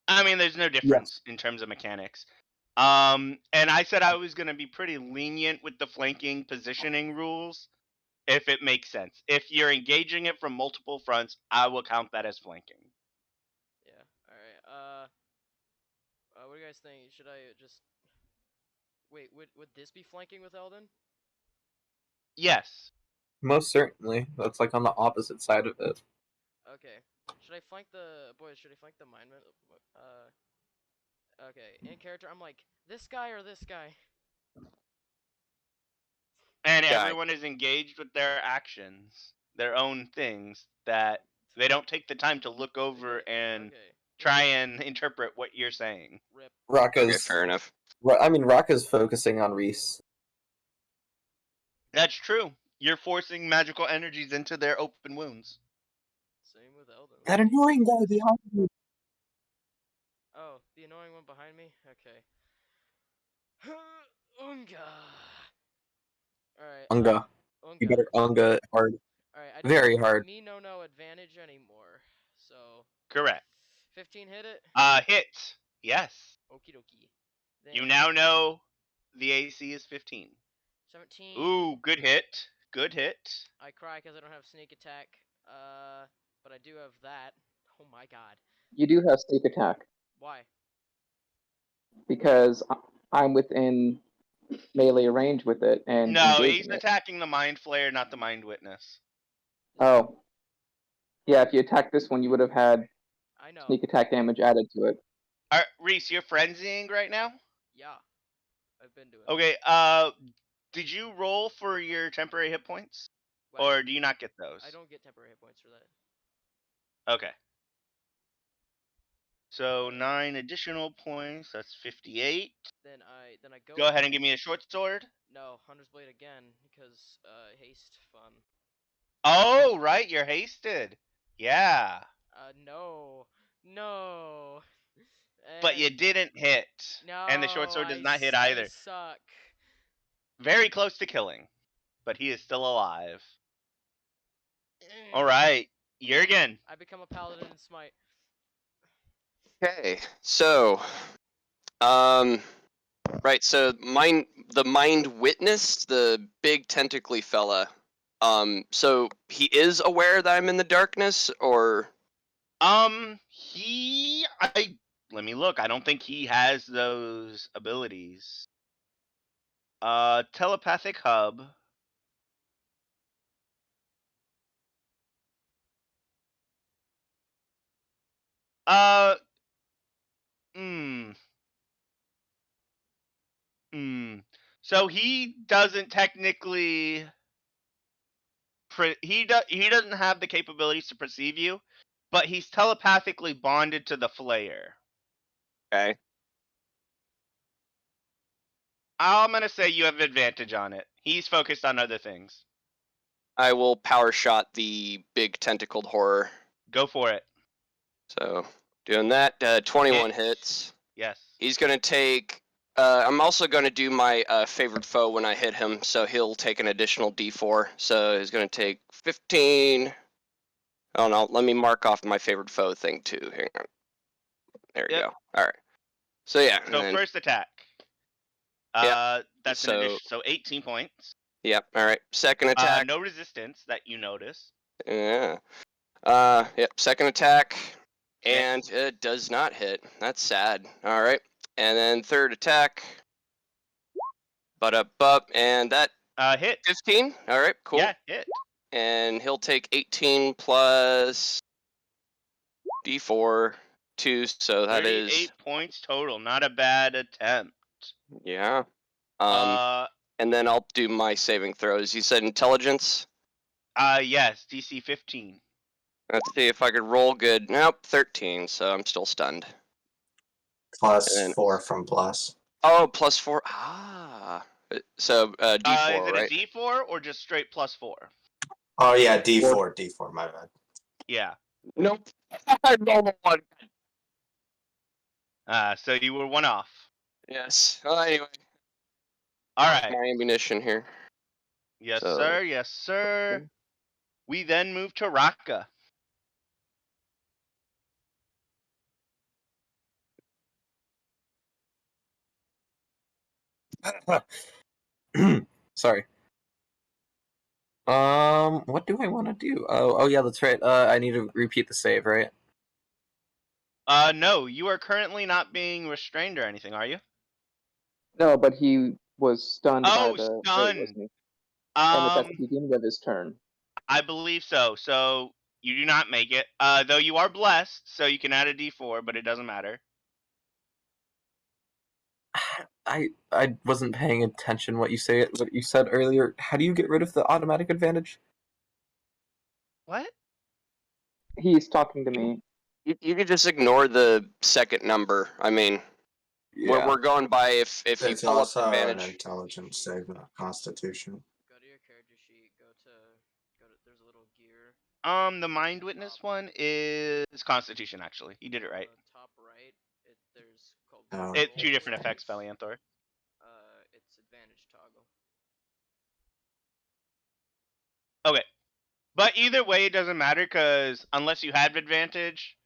I mean, there's no difference in terms of mechanics. And I said I was gonna be pretty lenient with the flanking positioning rules, if it makes sense. If you're engaging it from multiple fronts, I will count that as flanking. Yeah. All right. What do you guys think? Should I just wait? Would this be flanking with Eldon? Yes. Most certainly. That's like on the opposite side of it. Okay. Should I flank the boys? Should I flank the mine? Okay. In character, I'm like this guy or this guy. And Yeah. everyone is engaged with their actions, their own things, that they don't take the time to look over and Okay. try and interpret what you're saying. Rip. Okay, Raka's. fair enough. I mean, Raka's focusing on Reese. That's true. You're forcing magical energies into their open wounds. Same with Eldon. That annoying guy behind you. Oh, the annoying one behind me? Okay. Unga. Alright. Unga. You better Unga hard. Alright, I Very don't hard. have no advantage anymore. So Correct. 15 hit it? Hit. Yes. Okie dokie. You Then now know the AC is 15. 17. Ooh, good hit. Good hit. I cry because I don't have sneak attack. But I do have that. Oh my god. You do have sneak attack Why? because I'm within melee range with it and No, engaging he's it. attacking the Mind Flayer, not the Mind Witness. Oh. Yeah, if you attack this one, you would have had I know. sneak attack damage added to it. Reese, you're frenzying right now? Yeah. I've been doing Okay, did you roll for your temporary hit points? Well, Or do you not get those? I don't get temporary hit points for that. Okay. So 9 additional points, that's 58. Then I go. Go ahead and give me a short sword. No, Hunter's Blade again because haste fun. Oh, right, you're hasted. Yeah. No. No. But you didn't hit. No. And the short sword does not hit either. I suck. Very close to killing. But he is still alive. Alright, Jurgen. I become a paladin in Smite. Okay, so, right. So the Mind Witness, the big tentacly fella. So he is aware that I'm in the darkness, or Let me look. I don't think he has those abilities. Telepathic hub. So he doesn't technically. He doesn't have the capabilities to perceive you, but he's telepathically bonded to the Flayer. okay. I'm gonna say you have advantage on it. He's focused on other things. I will power shot the big tentacled horror. Go for it. So doing that, 21 hits. Yes. He's gonna take. I'm also gonna do my favorite foe when I hit him, so he'll take an additional D4. So he's gonna take 15. Oh no, let me mark off my favorite foe thing too. Hang on. There we Yep. go. All right. So yeah. So and then, first attack. That's an addition. So 18 points. yep. All right. Second attack. No resistance that you notice. Yeah. Yep. Second attack, and it does not hit. That's sad. All right. And then third attack. Up, and that Hit. 15. All right. Cool. Yeah, hit. And he'll take 18 plus D4, 2. So that 38 is points total. Not a bad attempt. yeah. And then I'll do my saving throws. You said intelligence. Yes, DC 15. Let's see if I could roll good. Nope, 13. So I'm still stunned. Plus And- 4 from plus. Oh, plus 4. Ah. So D4, Is it right? a D4 or just straight plus 4? Oh yeah, D4, my bad. Yeah. Nope. I rolled a 1. So you were one off. Yes. Well, anyway. All right. My ammunition here. Yes, So- sir. Yes, sir. We then move to Raka. Sorry. What do I want to do? Oh yeah, that's right. I need to repeat the save, right? No, you are currently not being restrained or anything, are you? No, but he was stunned by Oh, the raid, stunned. wasn't he? And it's at the Um, beginning of his turn. I believe so. So you do not make it. Though you are blessed, so you can add a D4, but it doesn't matter. I wasn't paying attention what you said earlier. How do you get rid of the automatic advantage? What? He's talking to me. You could just ignore the second number. I mean, we're going by if you It's pull up also an advantage. intelligence save, not Constitution. Go to your character sheet. Go to. There's a little gear. The Mind Witness one is Constitution. Actually, you did it right. Top right. There's called. Oh. It's roll 2 different points. effects, Valianthor. It's advantage toggle. Okay, but either way, it doesn't matter because unless you have advantage,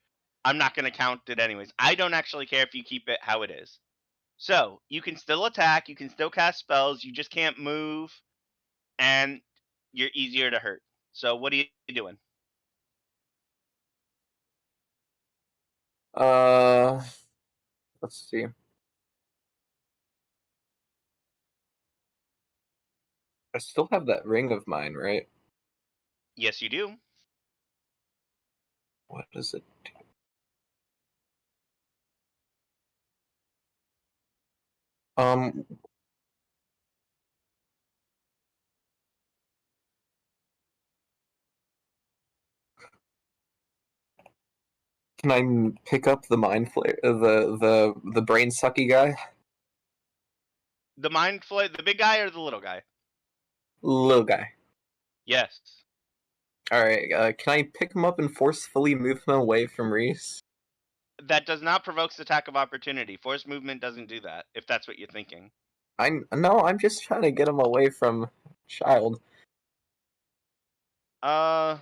I'm not gonna count it anyways. I don't actually care if you keep it how it is. So you can still attack, you can still cast spells, you just can't move, and you're easier to hurt. So what are you doing? Let's see. I still have that ring of mine, right? Yes, you do. What does it do? Can I pick up the mind flare, the brain sucky guy? The Mind Flare, the big guy or the little guy? Little guy. Yes. Alright, can I pick him up and forcefully move him away from Reese? That does not provoke attack of opportunity. Force movement doesn't do that, if that's what you're thinking. No, I'm just trying to get him away from Child. I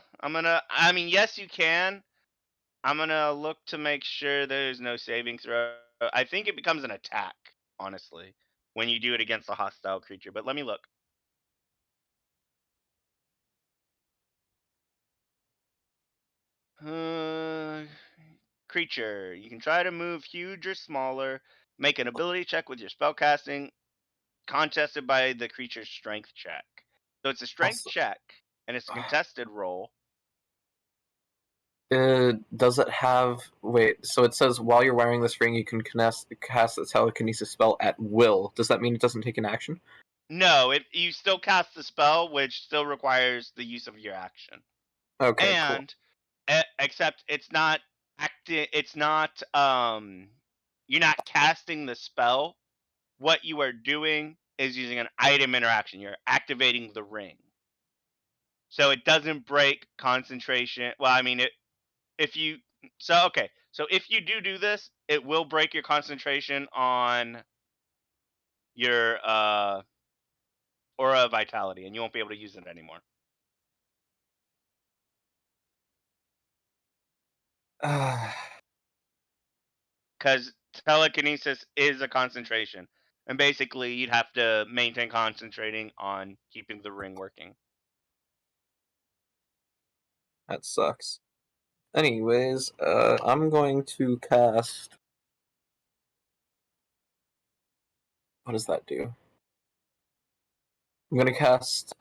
mean, yes, you can. I'm gonna look to make sure there's no saving throw. I think it becomes an attack, honestly, when you do it against a hostile creature. But let me look. Creature. You can try to move huge or smaller. Make an ability check with your spellcasting, contested by the creature's strength check. So it's a strength Also- check, and it's a contested roll. Does it have... Wait, so it says while you're wearing this ring, you can cast a telekinesis spell at will. Does that mean it doesn't take an action? No, you still cast the spell, which still requires the use of your action. Okay, And except it's not acting. It's not. You're not casting the spell. What you are doing is using an item interaction. You're activating the ring. So it doesn't break concentration. Well, I mean, if you so okay. So if you do this, it will break your concentration on your aura vitality, and you won't be able to use it anymore. cool. Because telekinesis is a concentration, and basically you'd have to maintain concentrating on keeping the ring working. That sucks. Anyways, I'm going to cast... What does that do? I'm gonna cast,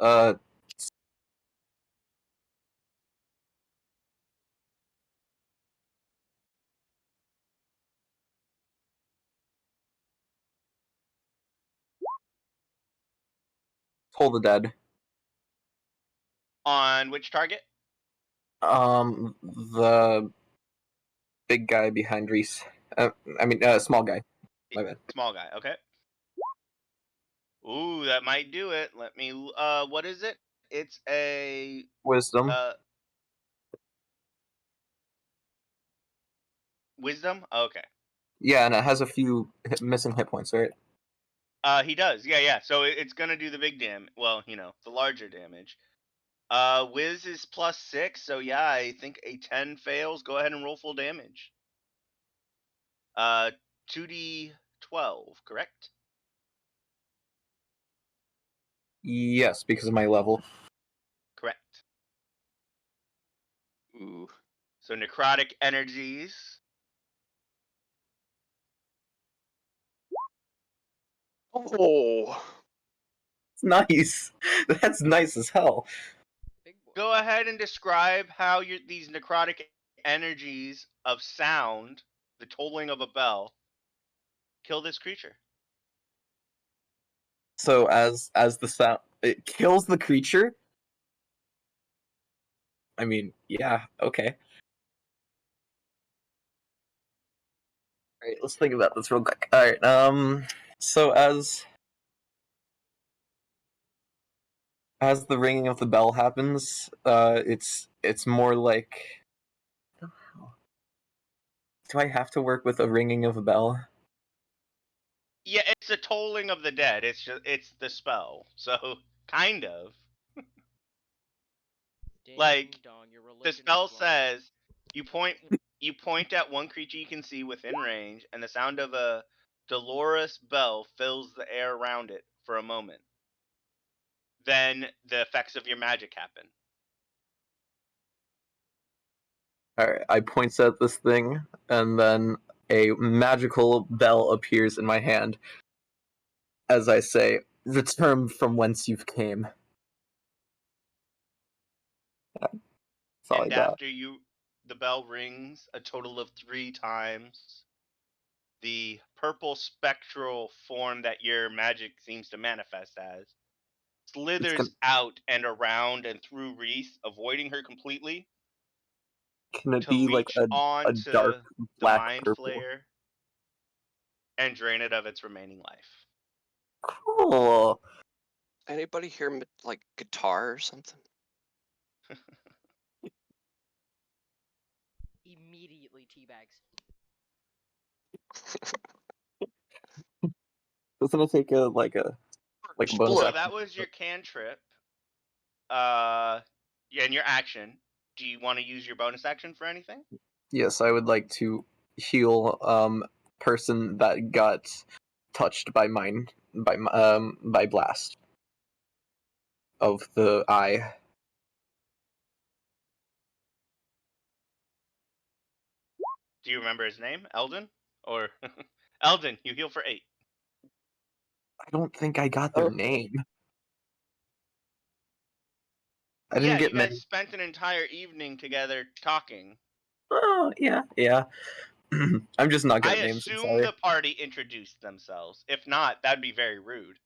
Toll the Dead. On which target? The big guy behind Reese. Small guy. My bad. Small guy. Okay. Ooh, that might do it. Let me. What is it? It's a Wisdom. wisdom. Okay. Yeah, and it has a few missing hit points, right? He does. Yeah. So it's gonna do the big well, the larger damage. Wiz is +6, so yeah, I think a 10 fails. Go ahead and roll full damage. 2d12, correct? Yes, because of my level. Correct. Ooh. So necrotic energies. Oh. It's nice. That's nice as hell. Big boy. Go ahead and describe how these necrotic energies of sound, the tolling of a bell, kill this creature. So as the sound, it kills the creature. I mean, yeah, okay. All right, let's think about this real quick. All right, so as the ringing of the bell happens, it's more like. Do I have to work with a ringing of a bell? Yeah, it's a tolling of the dead. It's the spell. So kind of. Ding Like, dong, your religion the is spell blind. says you point at one creature you can see within range, and the sound of a dolorous bell fills the air around it for a moment. Then the effects of your magic happen. Alright, I points at this thing, and then a magical bell appears in my hand. As I say, return from whence you've came. That's all I And got. after the bell rings a total of 3 times, the purple spectral form that your magic seems to manifest as slithers out and around and through Reese, avoiding her completely, Can it to be like reach a dark onto the black mind purple? flayer and drain it of its remaining life. Cool. Anybody hear like guitar or something? Immediately teabags. Doesn't it take a bonus So Blood. action? that was your cantrip. Yeah, and your action. Do you want to use your bonus action for anything? Yes, I would like to heal person that got touched by by blast of the eye. Do you remember his name? Eldon? Or Eldon, you heal for 8. I don't think I got their Oh. name. I Yeah, didn't you get guys many. spent an entire evening together talking. Oh, yeah. I'm just not good I at names. I'm assume sorry. the party introduced themselves. If not, that'd be very rude,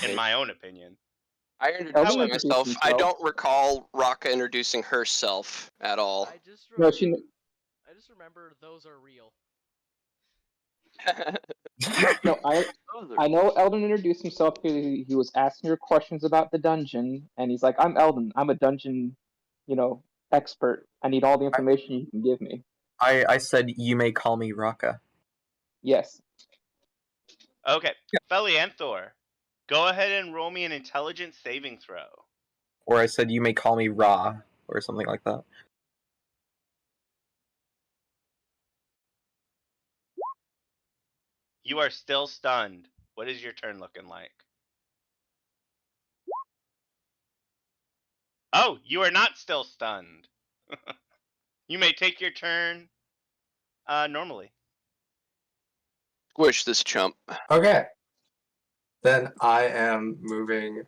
in my own opinion. I Eldon introduced introduced myself. I himself. don't recall Raka introducing herself at all. I just No, remember. I just remember those are real. No, I know Eldon introduced himself because he was asking her questions about the dungeon, and he's like, "I'm Eldon. I'm a dungeon, expert. I need all the information you can give me." I said you may call me Raka. Yes. Okay, Felianthor, go ahead and roll me an intelligence saving throw. Or I said you may call me Ra, or something like that. You are still stunned. What is your turn looking like? Oh, you are not still stunned. You may take your turn normally. Squish this chump. Okay. Then I am moving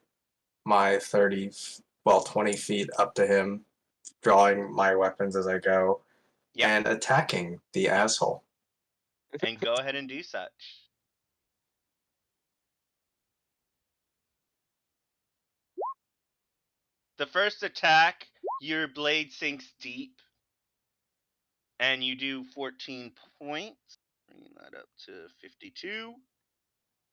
my 20 feet up to him, drawing my weapons as I go, Yep. and attacking the asshole. And go ahead and do such. The first attack, your blade sinks deep, and you do 14 points. Bringing that up to 52.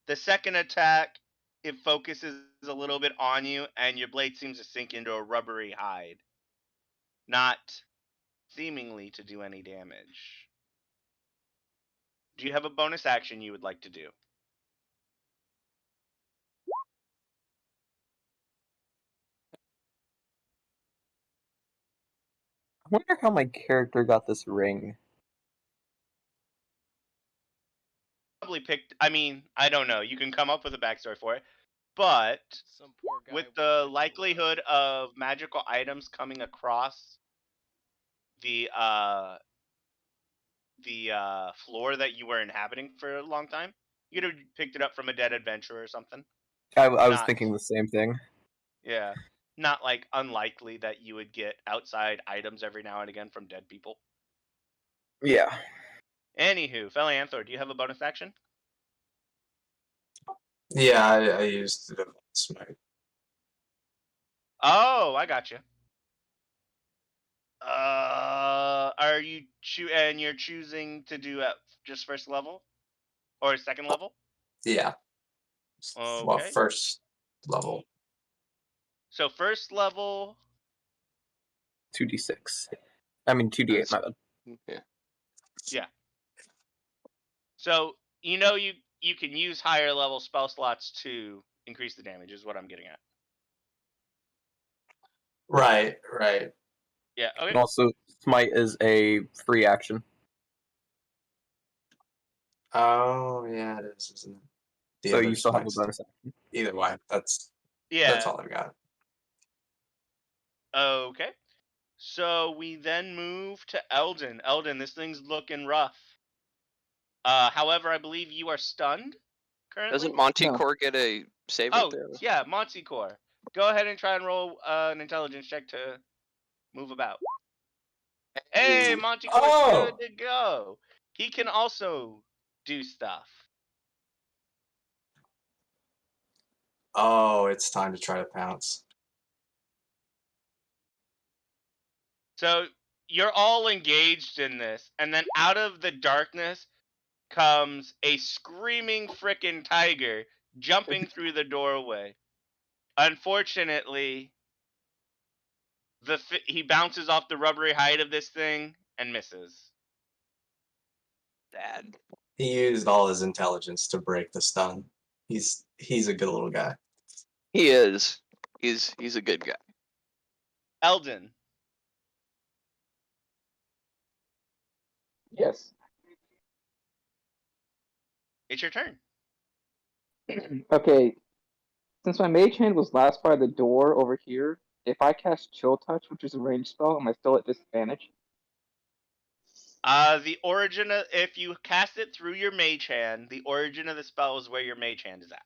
The second attack, it focuses a little bit on you, and your blade seems to sink into a rubbery hide, not seemingly to do any damage. Do you have a bonus action you would like to do? I wonder how my character got this ring. Probably picked. I mean, I don't know. You can come up with a backstory for it, but Some poor guy with wanted the to likelihood of magical items coming across the floor that you were inhabiting for a long time, you'd have picked it up from a dead adventurer or something. I was Not- thinking the same thing. Yeah, not like unlikely that you would get outside items every now and again from dead people. Yeah. Anywho, Felianthor, do you have a bonus action? Yeah, I used the divine smite. Oh, I got you. Are you and you're choosing to do at just first level or second level? Yeah. Well, Okay. first level. So first level, 2d6. I mean 2d8. My bad. Yeah. so you can use higher level spell slots to increase the damage. Is what I'm getting at. Right. Yeah. And Okay. also, smite is a free action. Oh, yeah, it is, isn't it? The So other you still have a smites. bonus action. Either way, that's Yeah. all I've got. Okay. So we then move to Eldon. Eldon, this thing's looking rough. However, I believe you are stunned currently. Doesn't Montecore get a saving Oh, throw? yeah, Montecore. Go ahead and try and roll an intelligence check to move about. Hey, Montecore's Oh! good to go. He can also do stuff. Oh, it's time to try to pounce. So you're all engaged in this, and then out of the darkness comes a screaming frickin' tiger jumping through the doorway. Unfortunately, he bounces off the rubbery hide of this thing and misses. Dad. He used all his intelligence to break the stun. He's a good little guy. He is. He's a good guy. Eldon, Yes. it's your turn. Okay. Since my mage hand was last by the door over here, if I cast Chill Touch, which is a ranged spell, am I still at disadvantage? The origin of, if you cast it through your mage hand, the origin of the spell is where your mage hand is at.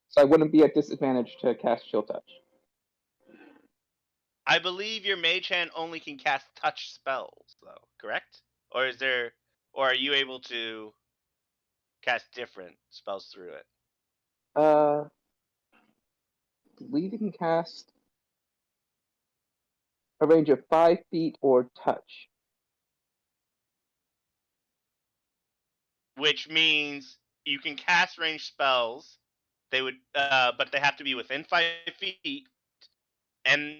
So I wouldn't be at disadvantage to cast Chill Touch. I believe your mage hand only can cast touch spells, though. Correct? Or are you able to cast different spells through it? Believe you can cast a range of 5 feet or touch. Which means you can cast ranged spells. They would, but they have to be within 5 feet, and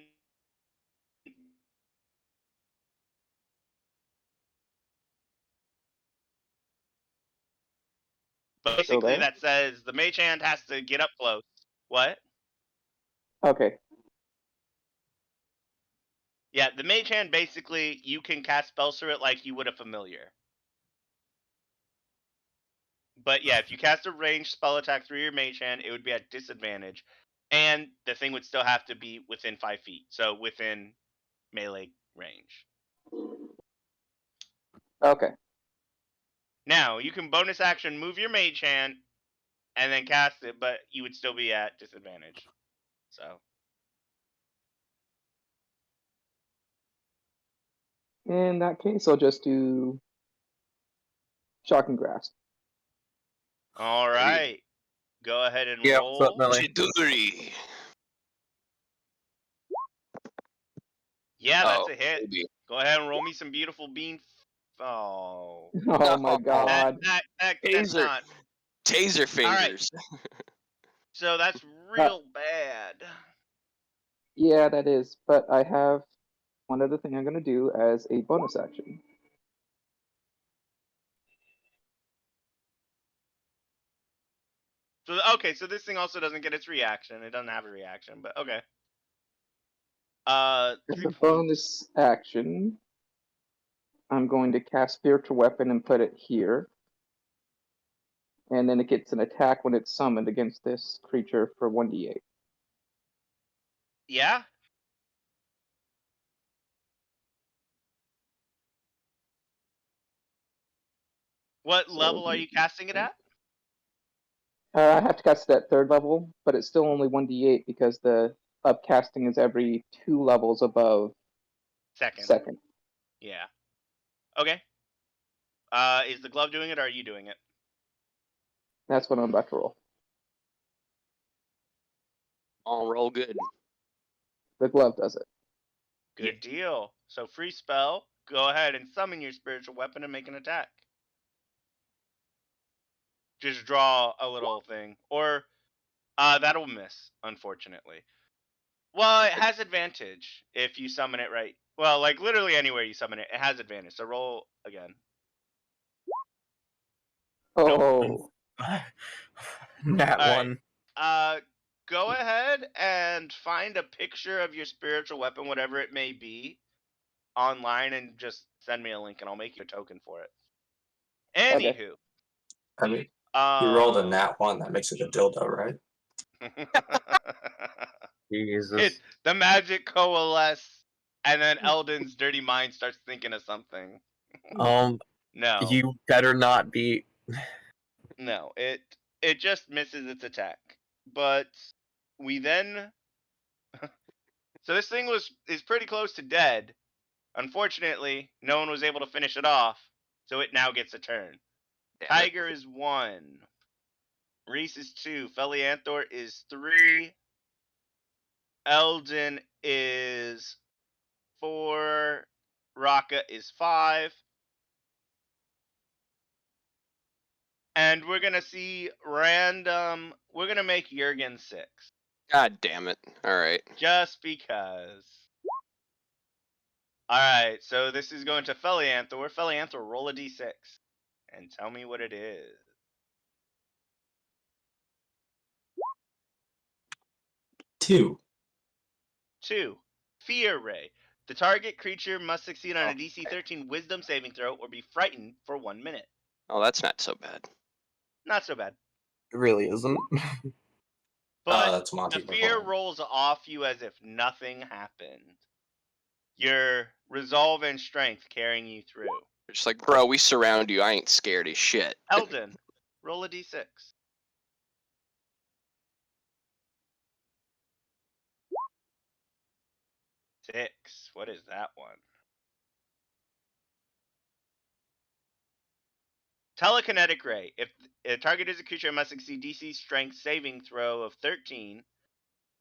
basically that says the mage hand has to get up close. What? Okay. Yeah, the mage hand basically you can cast spells through it like you would a familiar. But yeah, if you cast a ranged spell attack through your mage hand, it would be at disadvantage, and the thing would still have to be within 5 feet, so within melee range. Okay. Now you can bonus action move your mage hand and then cast it, but you would still be at disadvantage. So In that case, I'll just do Shocking Grasp. all right, go ahead and Yeah, what's up, roll. Millie? Chidori. Yeah, that's Oh, a hit. baby. Go ahead and roll me some beautiful bean. Oh, Oh my Oh, god. that's Taser. not. Taser fingers. So that's real bad. Yeah, that is. But I have one other thing I'm going to do as a bonus action. So okay, so this thing also doesn't get its reaction. It doesn't have a reaction, but okay. As 3 a points. bonus action, I'm going to cast Spiritual Weapon and put it here. And then it gets an attack when it's summoned against this creature for 1d8. Yeah. What So level are you casting it at? I have to cast it at 3rd level, but it's still only 1d8 because the upcasting is every 2 levels above Second. 2nd. Yeah. Okay. Is the glove doing it or are you doing it? That's what I'm about to roll. All roll good. The glove does it. Good deal. So free spell. Go ahead and summon your spiritual weapon and make an attack. Just draw a little thing. Or that'll miss, unfortunately. Well, it has advantage if you summon it right. Well, like literally anywhere you summon it, it has advantage. So roll again. Oh, Nat Alright. 1. Go ahead and find a picture of your spiritual weapon, whatever it may be, online and just send me a link and I'll make you a token for it. Okay. Anywho. I mean, you rolled a nat 1. That makes it a dildo, right? Jesus. The magic coalesce, and then Eldon's dirty mind starts thinking of something. No, You better not be. no, it just misses its attack. But we then, so this thing is pretty close to dead. Unfortunately, no one was able to finish it off, so it now gets a turn. Damn it. Tiger is 1. Reese is 2. Felianthor is 3. Eldon is 4. Raka is 5. And we're gonna see random. We're gonna make Jurgen 6. God damn it. All right. Just because. Alright, so this is going to Felianthor. Felianthor, roll a d6. And tell me what it is. 2. 2. Fear Ray. The target creature must succeed on a DC 13 Wisdom saving throw or be frightened for 1 minute. Oh, that's not so bad. Not so bad. It really isn't. But That's Monty. the fear rolls off you as if nothing happened. Your resolve and strength carrying you through. Just like, bro, we surround you. I ain't scared as shit. Eldon, roll a d6. 6. What is that one? Telekinetic Ray. If a target is a creature, it must succeed DC strength saving throw of 13.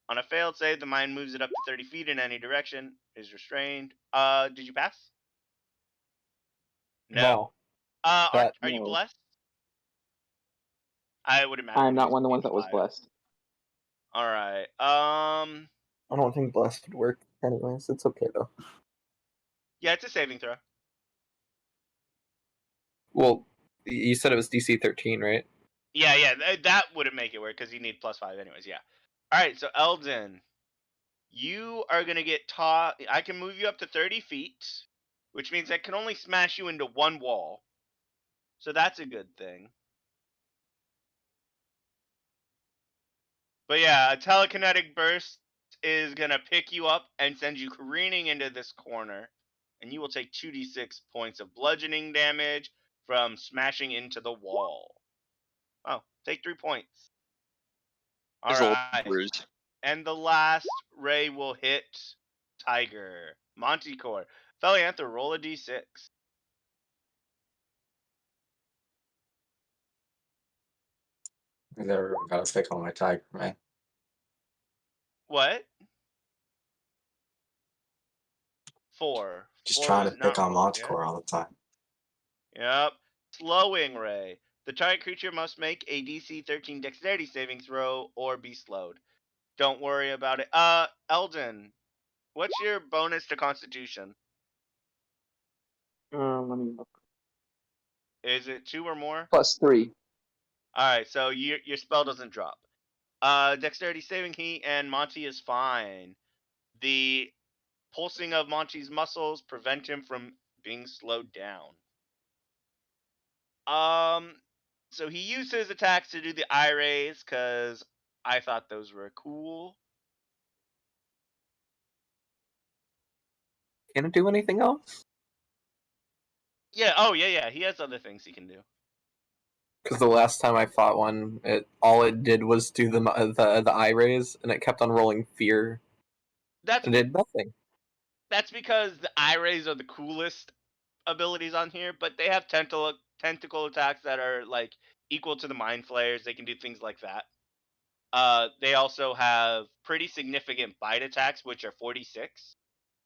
On a failed save, the mind moves it up to 30 feet in any direction. Is restrained. Did you pass? No. Are you No. blessed? I would imagine. I'm not it's one of the ones that was 5. blessed. All right. I don't think blessed would work. Anyways, it's okay though. Yeah, it's a saving throw. Well, you said it was DC 13, right? Yeah, that wouldn't make it work because you need +5 anyways. Yeah. All right. So Eldon, you are gonna get taught. I can move you up to 30 feet, which means I can only smash you into one wall. So that's a good thing. But yeah, a telekinetic burst is gonna pick you up and send you careening into this corner, and you will take 2d6 points of bludgeoning damage from smashing into the wall. Oh, take 3 points. All There's a little right. bruise. And the last ray will hit Tiger. Montecore. Felianthor, roll a d6. I never got a pick on my tiger, man. What? 4. Just 4 trying was to not pick on rolled yet. Montecore all the time. Yep. Slowing ray. The target creature must make a DC 13 dexterity saving throw or be slowed. Don't worry about it. Eldon, what's your bonus to Constitution? Let me look. Is it 2 or more? +3. Alright, so your spell doesn't drop. Dexterity saving key and Monty is fine. The pulsing of Monty's muscles prevent him from being slowed down. So he used his attacks to do the eye rays because I thought those were cool. Can it do anything else? Yeah. Oh yeah. He has other things he can do. Because the last time I fought one, all it did was do the eye rays, and it kept on rolling fear, That's and did nothing. that's because the eye rays are the coolest abilities on here, but they have tentacle attacks that are like equal to the mind flayers. They can do things like that. They also have pretty significant bite attacks, which are 46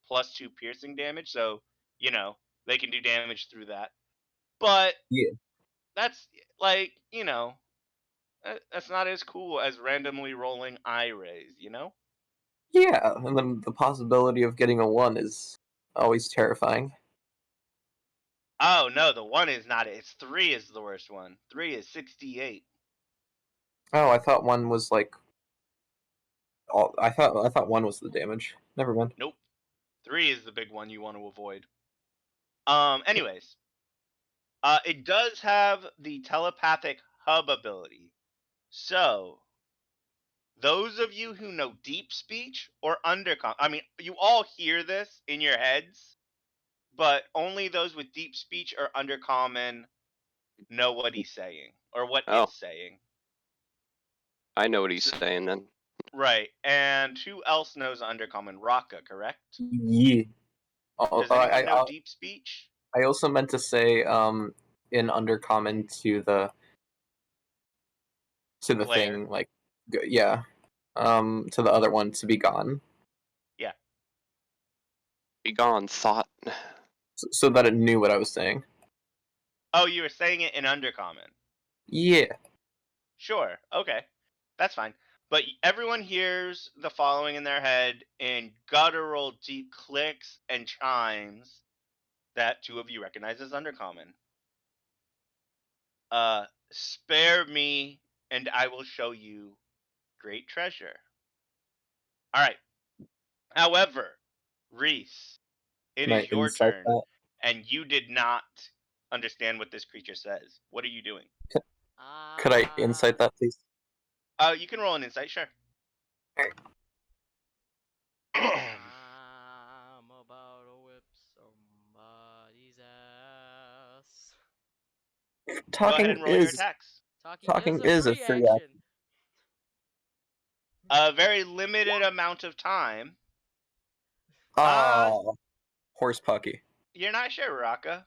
plus 2 piercing damage. So they can do damage through that. But Yeah. that's like that's not as cool as randomly rolling eye rays. Yeah, and then the possibility of getting a 1 is always terrifying. Oh no, the 1 is not. It's 3 is the worst one. 3 is 68. Oh, I thought 1 was like. I thought 1 was the damage. Never mind. Nope. 3 is the big one you want to avoid. Anyways, it does have the telepathic hub ability. So, those of you who know deep speech or undercommon, I mean, you all hear this in your heads, but only those with deep speech or undercommon know what he's saying or what Oh. it's saying. I know what he's saying then. Right. And who else knows undercommon? Raka, correct? Yeah. Does anyone know deep speech? I also meant to say in undercommon to the Player. thing, like, yeah, to the other one, to be gone. Yeah. Be gone, thought. So that it knew what I was saying. Oh, you were saying it in undercommon. Yeah. Sure. Okay. That's fine. But everyone hears the following in their head in guttural deep clicks and chimes that 2 of you recognize as undercommon. Spare me and I will show you great treasure. Alright. However, Reese, it Can I is your insight turn, that? and you did not understand what this creature says. What are you doing? Could I insight that, please? You can roll an insight, sure. I'm about to whip somebody's ass. Go ahead Talking and roll your is attacks. Talking is a free action. A very limited amount of time. oh, horse pucky. You're not sure, Raka.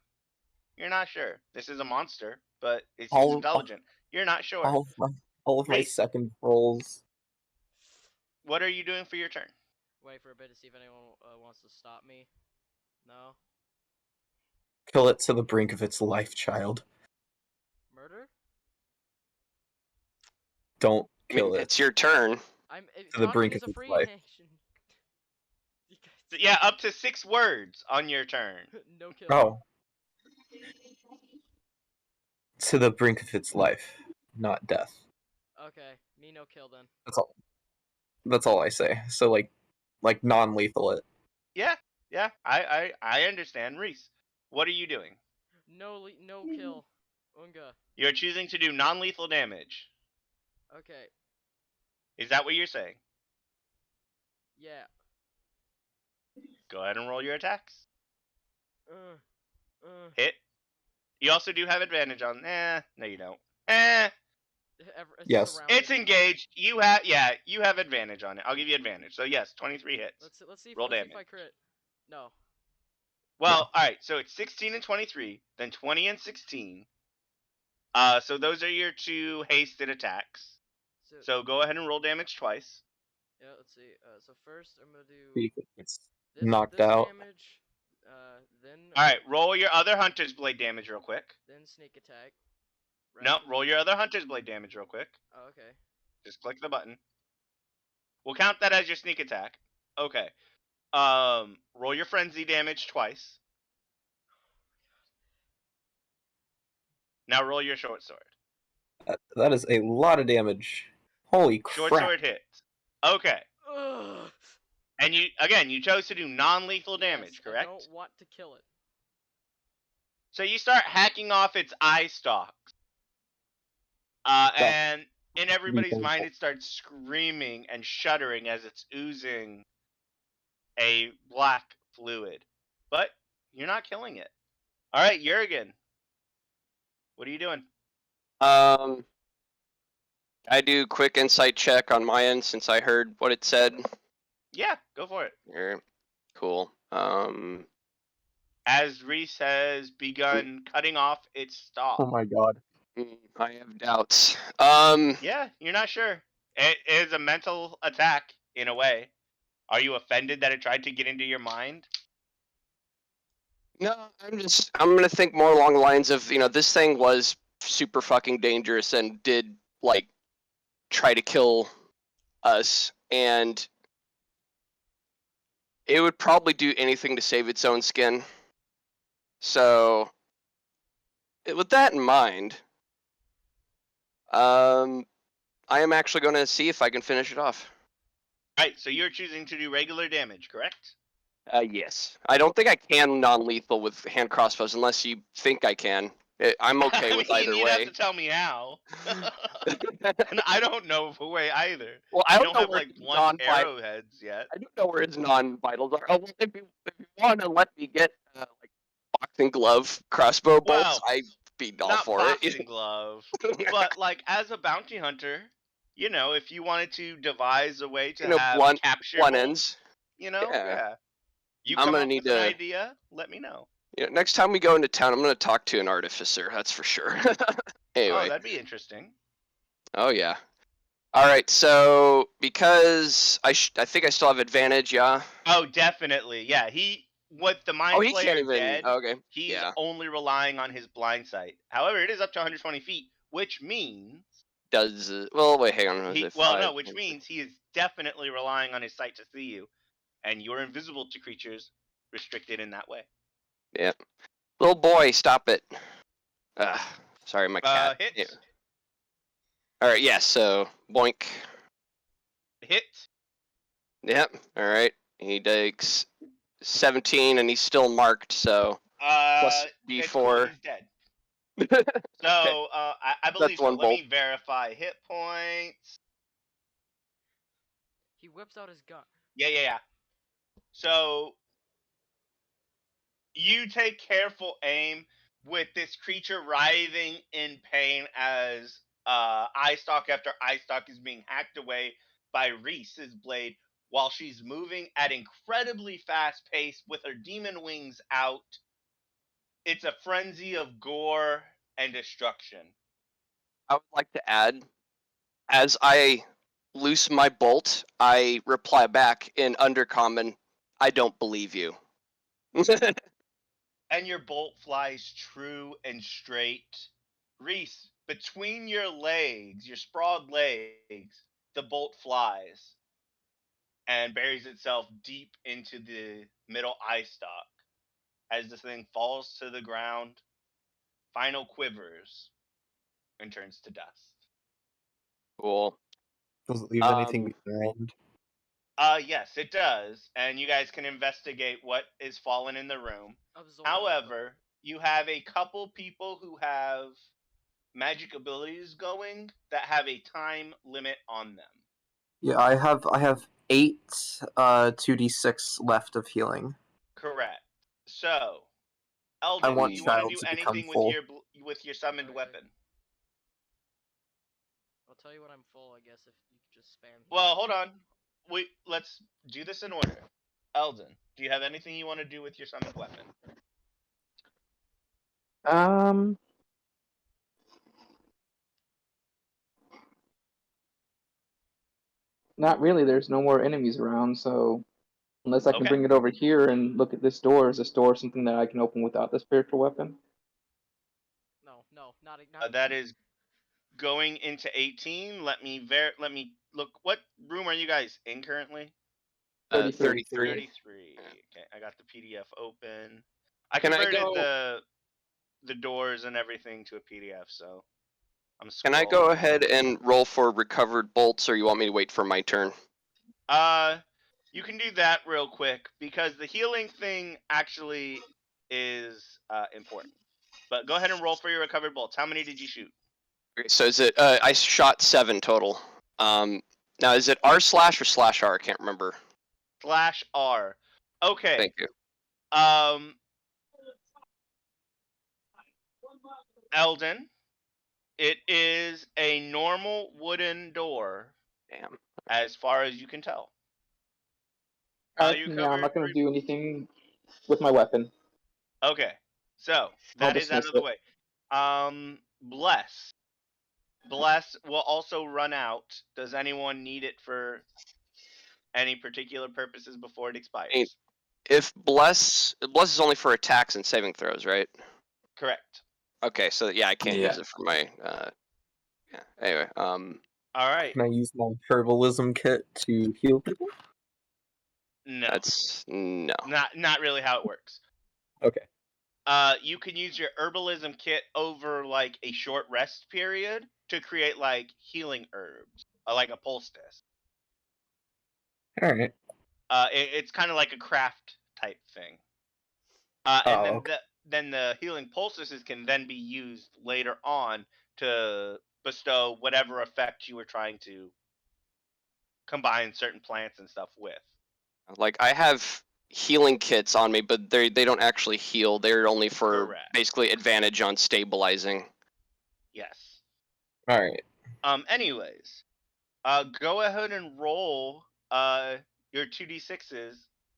You're not sure. This is a monster, but it seems All- intelligent. You're not sure. All of my Hey. second rolls. What are you doing for your turn? Wait for a bit to see if anyone wants to stop me. No? Kill it to the brink of its life, child. Murder? Don't I mean, kill it. it's your turn. To the brink is of a its free life. action. You guys- Yeah, up to 6 words on your turn. no kill. Oh. To the brink of its life, not death. Okay, me no kill then. That's all I say. So like non-lethal it. Yeah, I understand. Reese, what are you doing? No kill. Unga. You're choosing to do non-lethal damage. Okay, Is that what you're saying? yeah. Go ahead and roll your attacks. Uh. Hit. You also do have advantage on. No, you don't. Yes. surrounded. It's engaged. You have advantage on it. I'll give you advantage. So yes, 23 hits. Let's see. Roll Let's see damage. if I crit. No. Well, all right. So it's 16 and 23, then 20 and 16. So those are your 2 hasted attacks. So go ahead and roll damage twice. Yeah, let's see. So first I'm gonna do It's this, knocked this out. damage. Then. All right, roll your other Hunter's Blade damage real quick. Then sneak attack. Right? No, roll your other Hunter's Blade damage real quick. Oh, okay. Just click the button. We'll count that as your sneak attack. Okay. Roll your frenzy damage twice. Now roll your short sword. That is a lot of damage. Holy Short crap. sword hits. Okay. Ugh. And you chose to do non-lethal damage, Yes, correct? I don't want to kill it. So you start hacking off its eye stalks. And in everybody's mind, it starts screaming and shuddering as it's oozing a black fluid. But you're not killing it. All right, Jurgen. What are you doing? I do quick insight check on my end since I heard what it said. Yeah, go for it. Here. Cool. As Reese has begun cutting off its stalk. Oh my god. I have doubts. Yeah, you're not sure. It is a mental attack in a way. Are you offended that it tried to get into your mind? No, I'm gonna think more along the lines of, this thing was super fucking dangerous and did, like, try to kill us, and it would probably do anything to save its own skin. So, with that in mind, I am actually going to see if I can finish it off. Alright, so you're choosing to do regular damage, correct? Yes. I don't think I can non-lethal with hand crossbows unless you think I can. I'm okay with either you'd way. have to tell me how. And I don't know of a way either. Well, I You don't don't know have where like his one non-vital. arrowheads yet. I don't know where his non-vitals are. Oh, well, if you want to let me get like boxing glove crossbow bolts, Well, I'd be all Not for boxing it. glove, but like as a bounty hunter, if you wanted to devise a way to have blunt capture blunt bolts, ends. yeah. Yeah. You I'm come gonna up need with an to- idea, let me know. Next time we go into town, I'm gonna talk to an artificer. That's for sure. Oh, Anyway. that'd be interesting. Oh yeah. All right. So because I think I still have advantage. Yeah. Oh, definitely. Yeah, with the Mind Oh, he can't Flayer even. dead, Okay. he's Yeah. only relying on his blind sight. However, it is up to 120 feet, which means Does well? Wait, hang on. which means he is definitely relying on his sight to see you, and you're invisible to creatures restricted in that way. Yeah. Little boy, stop it. Sorry, my cat. Hit. Yeah. All right. Yeah. So boink. Hit. Yep. All right. He takes 17, and he's still marked. So plus It's cool, D4. he's dead. So, I believe so. one Let bolt. me verify hit points. He whips out his gun. Yeah. So, you take careful aim with this creature writhing in pain as eye stalk after eye stalk is being hacked away by Reese's blade while she's moving at incredibly fast pace with her demon wings out. It's a frenzy of gore and destruction. I would like to add, as I loose my bolt, I reply back in Undercommon, I don't believe you. And your bolt flies true and straight. Reese, between your legs, your sprawled legs, the bolt flies and buries itself deep into the middle eye stalk. As this thing falls to the ground, final quivers, and turns to dust. Cool. Does it leave anything behind? Yes, it does, and you guys can investigate what is fallen in the room. Absorb. However, you have a couple people who have magic abilities going that have a time limit on them. Yeah, I have 8 2d6 left of healing. Correct. So, Eldon, I do want you want to Child do to become anything full. with your summoned Okay. weapon? I'll tell you when I'm full, I guess, if you could just spam. Well, hold on. Let's do this in order. Eldon, do you have anything you want to do with your summoned weapon? Not really. There's no more enemies around, so unless I can Okay. bring it over here and look at this door, is this door something that I can open without the spiritual weapon? No, not That is going into 18. Let me look. What room are you guys in currently? 33. 33. Okay, I got the PDF open. I Can I converted go- the doors and everything to a PDF, so I'm Can I scrolling. go ahead and roll for recovered bolts, or you want me to wait for my turn? You can do that real quick because the healing thing actually is important. But go ahead and roll for your recovered bolts. How many did you shoot? Okay, so is it? I shot 7 total. Now is it R slash or slash R? I can't remember. /R. Okay. Thank you. Eldon, it is a normal wooden door, Damn. as far as you can tell. You Yeah, I'm not covered going to do anything with my weapon. Okay, so I'll that is out dismiss of the it. way. Bless. Bless will also run out. Does anyone need it for any particular purposes before it expires? If bless is only for attacks and saving throws, right? Correct. Okay, so yeah, I can't Yeah. use it for my. Yeah. Anyway, All right. Can I use my herbalism kit to heal people? No, that's no. not really how it works. Okay. You can use your herbalism kit over like a short rest period to create like healing herbs, like a poultice. All right. It's kind of like a craft type thing. And then okay. the healing poultices can then be used later on to bestow whatever effect you were trying to combine certain plants and stuff with. Like I have healing kits on me, but they don't actually heal. They're only for Correct. basically advantage on stabilizing. Yes. All right. Anyways, go ahead and roll your 2d6s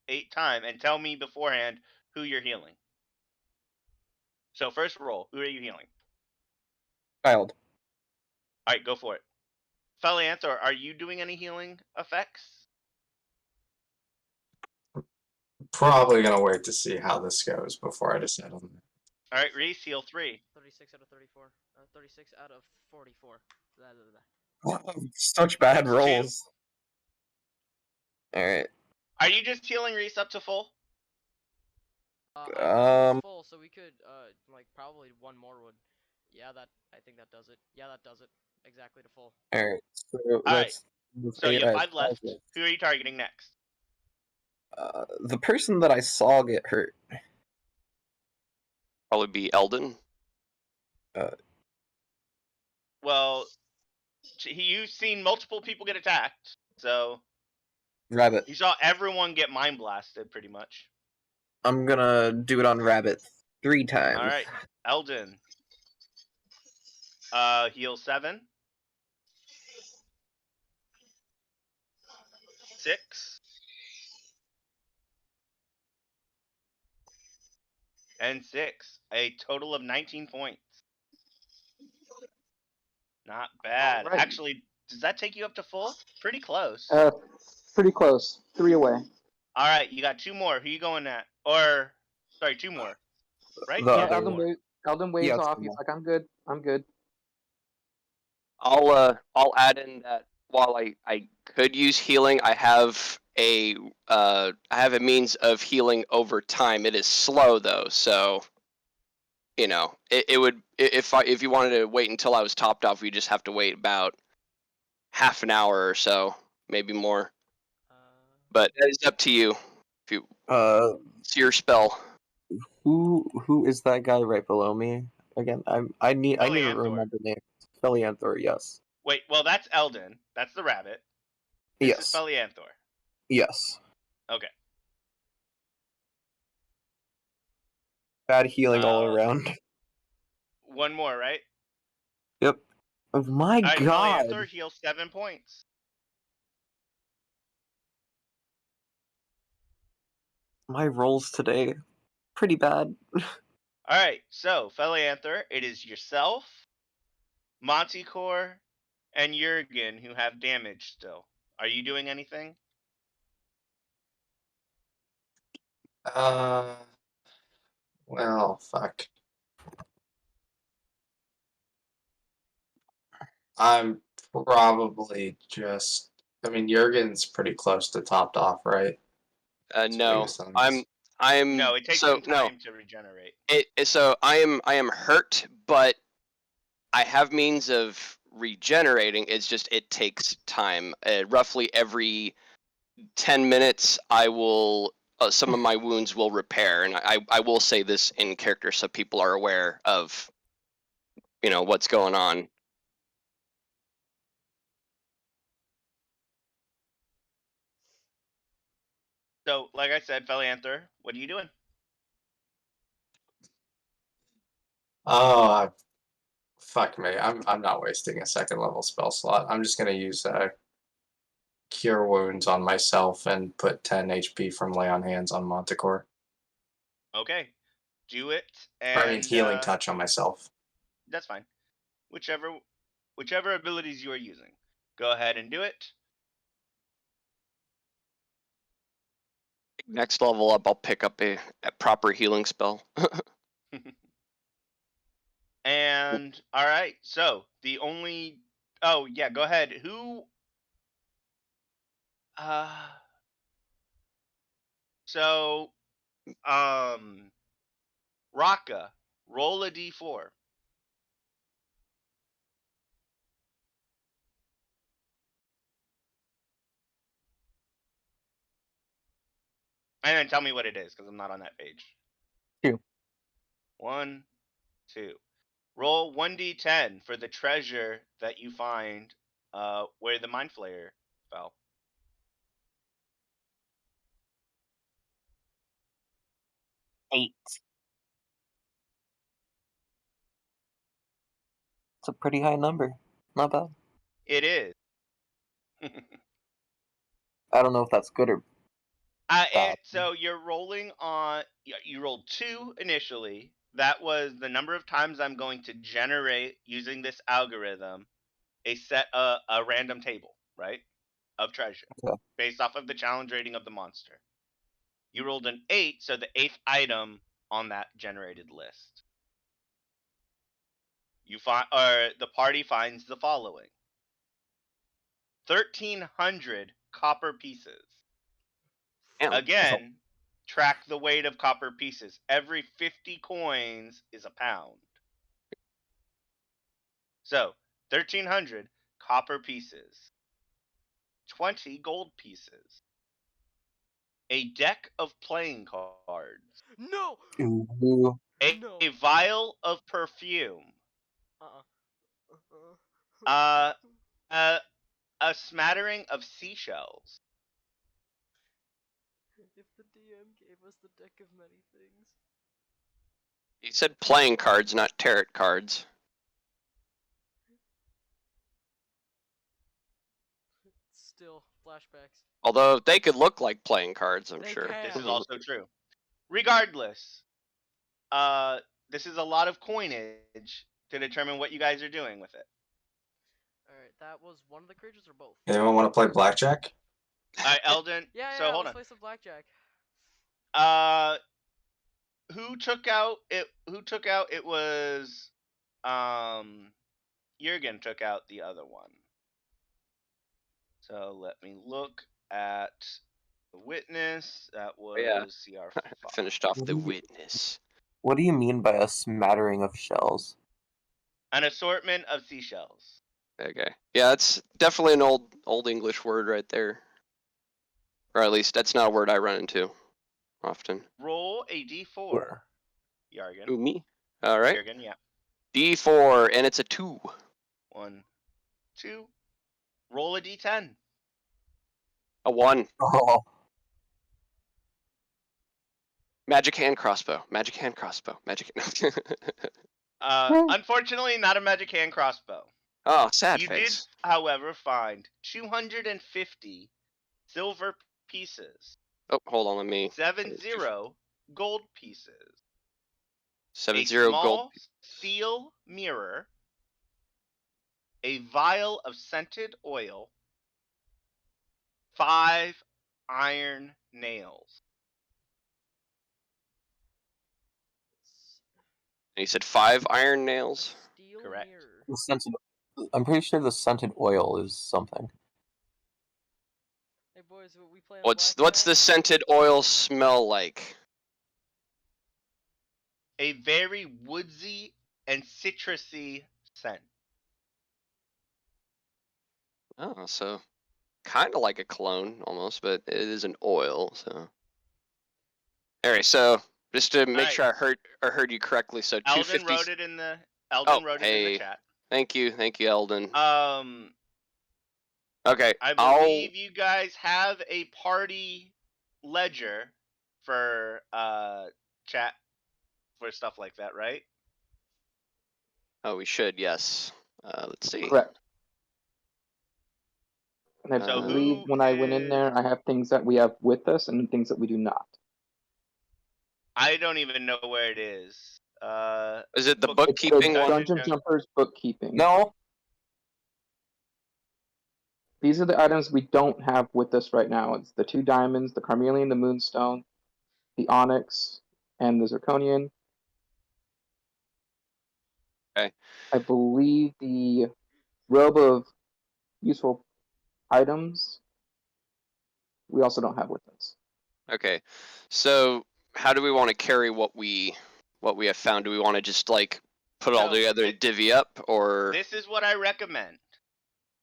8 times and tell me beforehand who you're healing. So first roll, who are you healing? Child. All right, go for it. Felianthor, are you doing any healing effects? Probably gonna wait to see how this goes before I decide on that. All right, Reese, heal 3. 36 out of 34. 36 out of 44. Blah, blah, blah. Such bad That's 2. rolls. All right. Are you just healing Reese up to full? It's full, so we could like probably one more would. Yeah, I think that does it. Yeah, that does it. Exactly to full. All right. So right. that's move So you 8 have as 5 left. positive. Who are you targeting next? The person that I saw get hurt. Probably be Eldon. Well, you've seen multiple people get attacked, so Rabbit. you saw everyone get mind blasted pretty much. I'm gonna do it on Rabbit 3 times. All right, Eldon. Heal 7. 6. And 6. A total of 19 points. Not bad. Alright. Actually, does that take you up to full? Pretty close. Pretty close. 3 away. All right, you got 2 more. Who you going at? Or, sorry, 2 more. Right? The Yeah, other Eldon, one. Eldon waves Yeah, off. two He's more. like, I'm good. I'm good. I'll add in that while I could use healing, I have a means of healing over time. It is slow though, so you know it would if you wanted to wait until I was topped off, you just have to wait about half an hour or so, maybe more. But that is up to you. If you it's your spell. Who is that guy right below me again? I need to Felianthor. remember names. Felianthor, yes. Wait, well, that's Eldon. That's the rabbit. This is Yes. Felianthor. Yes. Okay. Bad healing all around. One more, right? Yep. Oh my All right, god. Felianthor, heal 7 points. My rolls today pretty bad. All right, so Felianthor, it is yourself, Montecore, and Jurgen who have damage still. Are you doing anything? Well, fuck. I'm probably just. I mean, Jurgen's pretty close to topped off, right? No, Based on this. I'm No, it takes so some time to regenerate. So I am hurt, but I have means of regenerating. It's just it takes time. Roughly every 10 minutes, I will. Some of my wounds will repair, and I will say this in character so people are aware of, what's going on. So, like I said, Felianther, what are you doing? Oh, fuck me. I'm not wasting a second level spell slot. I'm just gonna use Cure Wounds on myself and put 10 HP from Lay on Hands on Montecore. Okay, do it. Or I mean, And Healing Touch on myself. that's fine. Whichever abilities you are using, go ahead and do it. Next level up, I'll pick up a proper healing spell. And all right, so the only. Oh yeah, go ahead. Who? So, Raka, roll a d4. And then tell me what it is, because I'm not on that page. 2. 1, 2. Roll 1d10 for the treasure that you find where the Mind Flayer fell. 8. It's a pretty high number. Not bad. It is. I don't know if that's good or bad. So you're rolling on. You rolled 2 initially. That was the number of times I'm going to generate using this algorithm a random table, right, of treasure Okay. based off of the challenge rating of the monster. You rolled an 8, so the 8th item on that generated list. The party finds the following: 1,300 copper pieces. Damn. Again, track the weight of copper pieces. Every 50 coins is a pound. So, 1,300 copper pieces, 20 gold pieces, a deck of playing cards, No. Ooh. a No. vial of perfume, Uh-uh. a smattering of seashells, If the DM gave us the deck of many things. He said playing cards, not tarot cards. Still, flashbacks. Although they could look like playing cards, I'm They sure. can. this is also true. Regardless, this is a lot of coinage to determine what you guys are doing with it. Alright, that was one of the creatures or both? Anyone want to play blackjack? Alright, Eldon. Yeah, So hold let's on. play some blackjack. Who took out it? Who took out it was Jurgen took out the other one. So let me look at the witness. That was yeah. CR5. Finished off the Ooh. witness. What do you mean by a smattering of shells? An assortment of seashells. Okay. Yeah, that's definitely an old English word right there. Or at least that's not a word I run into often. Roll a d4, Jurgen. Ooh, me? Alright. Jurgen, yeah. D4, and it's a 2. 1, 2. Roll a d10. A 1. Oh, Magic hand crossbow. Magic hand crossbow. Magic. Unfortunately, not a magic hand crossbow. Oh, sad You face. did, however, find 250 silver pieces, Oh, hold on, let me. 70 gold pieces, 70 a gold. small steel mirror, a vial of scented oil, 5 iron nails. And you said 5 iron A nails? steel Correct. mirror. the scented. I'm pretty sure the scented oil is something. Hey boys, what we playing What's blackjack? the scented oil smell like? A very woodsy and citrusy scent. Oh, so kind of like a cologne almost, but it is an oil. So, all right. So just to make Alright. sure I heard you correctly. So Eldon 250. wrote it in the Hey, chat. thank you, Eldon. Okay, I I'll. believe you guys have a party ledger for chat for stuff like that, right? Oh, we should. Yes. Let's see. Correct. And I So believe who when I went in is- there, I have things that we have with us and things that we do not. I don't even know where it is. Is it the book- It's the bookkeeping one? Dungeon Jumpers bookkeeping. No. These are the items we don't have with us right now. It's the 2 diamonds, the Carmelian, the Moonstone, the Onyx, and the Zirconian. Okay. I believe the Robe of Useful Items we also don't have with us. Okay. So how do we want to carry what we have found? Do we want to just like put it all So, together and divvy up, or This is what I recommend.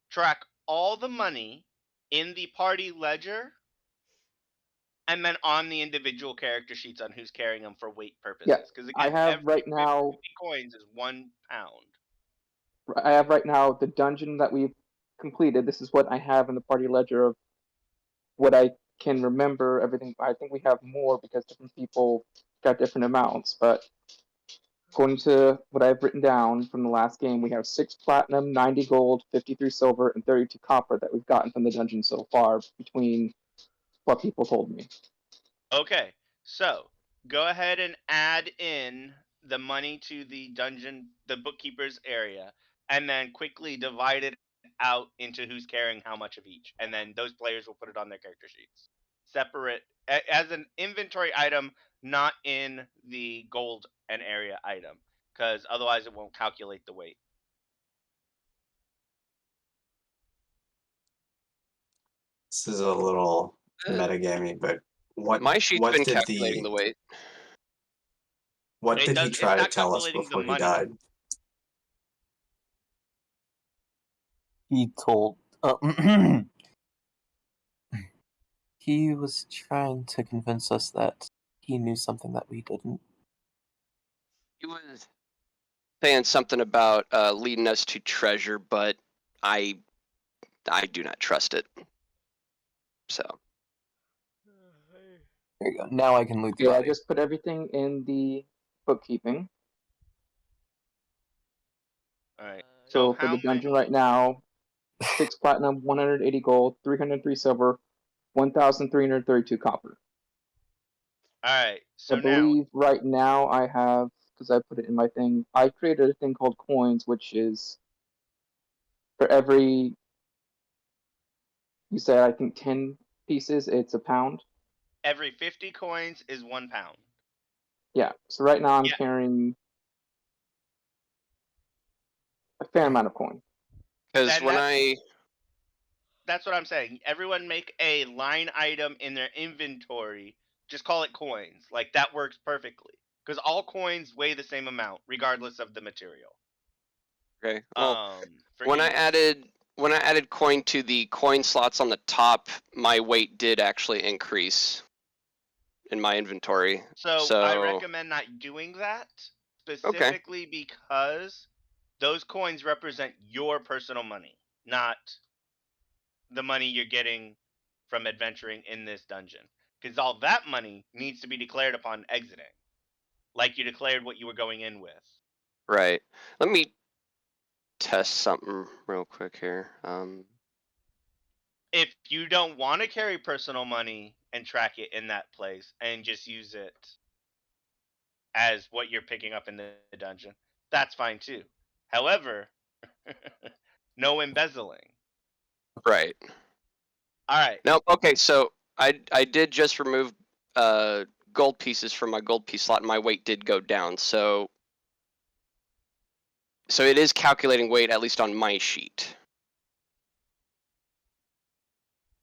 Track all the money in the party ledger and then on the individual character sheets on who's carrying them for weight purposes. Yeah, Because I again, have every right 50 now. coins is 1 pound. I have right now the dungeon that we've completed. This is what I have in the party ledger of what I can remember. Everything. I think we have more because different people got different amounts. But according to what I've written down from the last game, we have 6 platinum, 90 gold, 53 silver, and 32 copper that we've gotten from the dungeon so far between what people told me. Okay, so go ahead and add in the money to the dungeon, the bookkeeper's area, and then quickly divide it out into who's carrying how much of each. And then those players will put it on their character sheets. Separate as an inventory item, not in the gold and area item, because otherwise it won't calculate the weight. This is a little metagamey, but what my sheet's what been did calculating the weight? what It did he does- try it's to not tell us calculating the before he money. died? He told. He was trying to convince us that he knew something that we didn't. He was saying something about leading us to treasure, but I do not trust it. So There you go. Now I can loot the Yeah, I body. just put everything in the bookkeeping. All right. So So for how the dungeon many? right now, 6 platinum, 180 gold, 303 silver, 1,332 copper. All right. So I now believe right now I have, because I put it in my thing, I created a thing called coins, which is for every, you said I think 10 pieces, it's a pound. every 50 coins is 1 pound. Yeah, so right now I'm Yeah. carrying a fair amount of coin. because Then when that's what I'm saying. Everyone make a line item in their inventory. Just call it coins. Like that works perfectly. Because all coins weigh the same amount, regardless of the material. okay, well, For when I ease. added coin to the coin slots on the top, my weight did actually increase in my inventory. So I recommend not doing that specifically because those coins represent your personal money, not the money you're getting from adventuring in this dungeon. Because all that money needs to be declared upon exiting, like you declared what you were going in with. Right. Let me test something real quick here. If you don't want to carry personal money and track it in that place and just use it as what you're picking up in the dungeon, that's fine too. However, no embezzling. Right. All right. Nope. Okay, so I did just remove gold pieces from my gold piece slot, and my weight did go down. So it is calculating weight at least on my sheet.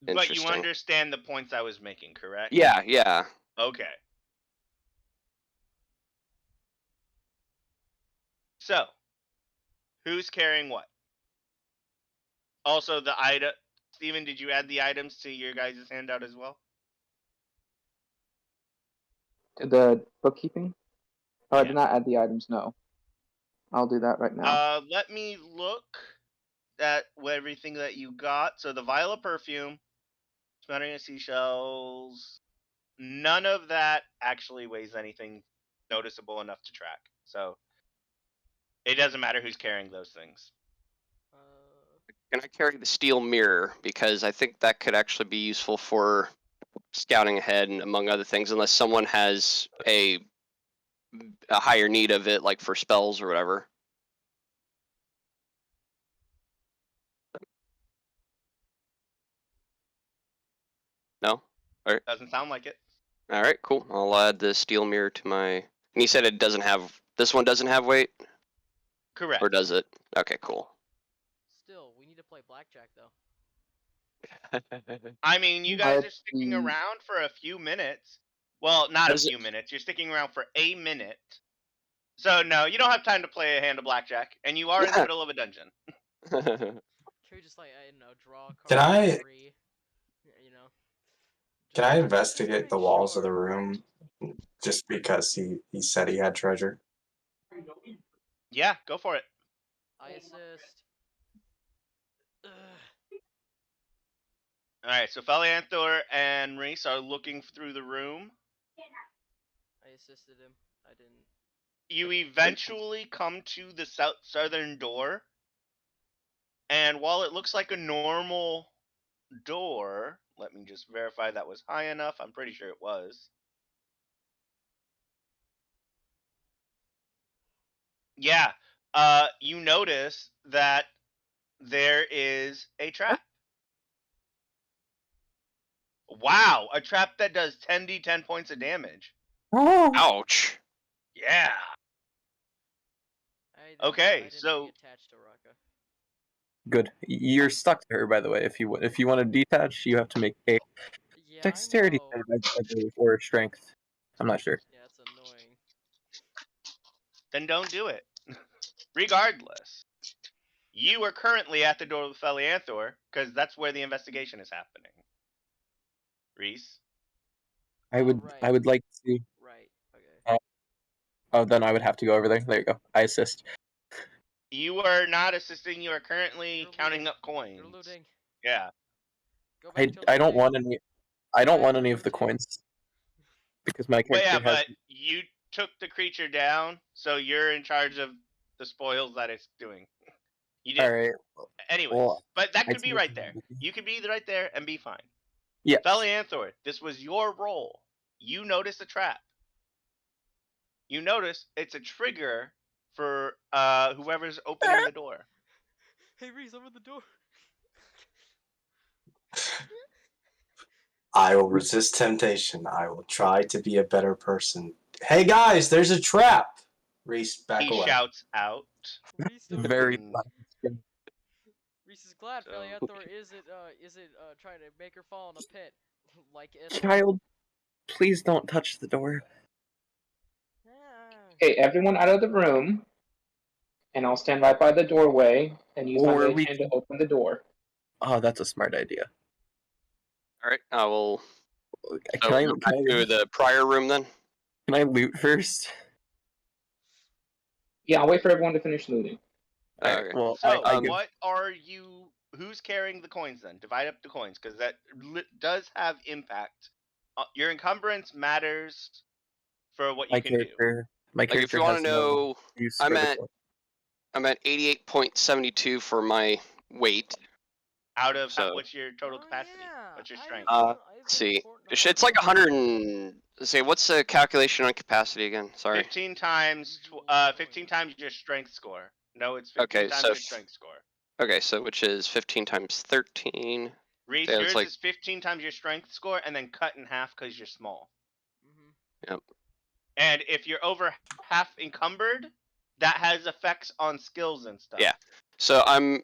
But you Interesting. understand the points I was making, correct? Yeah. Yeah. Okay. So, who's carrying what? Also, the item. Steven, did you add the items to your guys' handout as well? The bookkeeping? Oh, I Yeah. did not add the items, no. I'll do that right now. Let me look at everything that you got. So the vial of perfume, smattering of seashells, none of that actually weighs anything noticeable enough to track. So it doesn't matter who's carrying those things. Can I carry the steel mirror? Because I think that could actually be useful for scouting ahead and among other things, unless someone has a higher need of it, like for spells or whatever. No? Doesn't sound like it. Alright, cool. I'll add the steel mirror to my... And you said it doesn't have... This one doesn't have weight? Correct. Or does it? Okay, cool. Still, we need to play blackjack though. I mean, you guys are Let's sticking see. around for a few minutes. Well, not a Does it- few minutes. You're sticking around for a minute. So no, you don't have time to play a hand of blackjack, and you are in the middle of a dungeon. Can we just like I don't know, draw a card? Can I- Three, you know. Can I investigate the Hey, walls of the sure. room just because he said he had treasure? Yeah, go for it. I assist. Ugh. All right, so Felianthor and Reese are looking through the room. I assisted him. I didn't. You eventually come to the southern door, and while it looks like a normal door, let me just verify that was high enough. I'm pretty sure it was. Yeah, you notice that there is a trap. Wow, a trap that does 10d10 points of damage. Oh. Ouch. Yeah. Okay, I didn't so- attach to Raka. Good. You're stuck to her, by the way. If you want to detach, you have to make a Yeah, dexterity I know. check, I believe, or strength. I'm not sure. Yeah, it's annoying. Then don't do it. Regardless, you are currently at the door of Felianthor, because that's where the investigation is happening. Reese? I would right. like to. Right. Okay. Oh, then I would have to go over there. There you go. I assist. You are not assisting, you are currently You're counting looting. up coins. You're looting. Yeah. Go back to I don't looting. want any. I don't Back want to any of the looting. coins because my But character yeah, has. but you took the creature down, so you're in charge of the spoils that it's doing. You did. All right. Anyways, well, but that I could be take right it there. easy. You could be right there and be fine. Yes. Felianthor, this was your role. You notice a trap. You notice it's a trigger for whoever's opening the door. Hey Reese, open the door. I will resist temptation. I will try to be a better person. Hey guys, there's a trap! Reese, back He away. shouts out. Reese, don't Very. Mm. Reese is glad So- Felianthor isn't trying to make her fall in a pit like Ithel. Child, please don't touch the door. Ah. Okay, everyone out of the room, and I'll stand right by the doorway and use my Or mage we hand to open the door. Oh, that's a smart idea. Alright, I will... Can I, go back to the prior room then? can I loot first? Yeah, I'll wait for everyone to finish looting. Alright, Okay. well, So, I give. what are you? Who's carrying the coins then? Divide up the coins because that does have impact. Your encumbrance matters for what you My can do. character. My Like, if character you want has to no know, use I'm for the at- coin. I'm at 88.72 for my weight. Out of So- what's your total Oh, capacity? yeah. What's your I strength? have Let's see. It's like 100 and... Say, what's the calculation on capacity again? Sorry. 15 times 15 times your strength score. No, it's 15 Okay, times so your strength score. Okay, so which is 15 times 13. Reese, Yeah, it's yours like- is 15 times your strength score and then cut in half because you're small. Mhm. And if you're over half encumbered, that has effects on skills and stuff. Yeah. So my I'm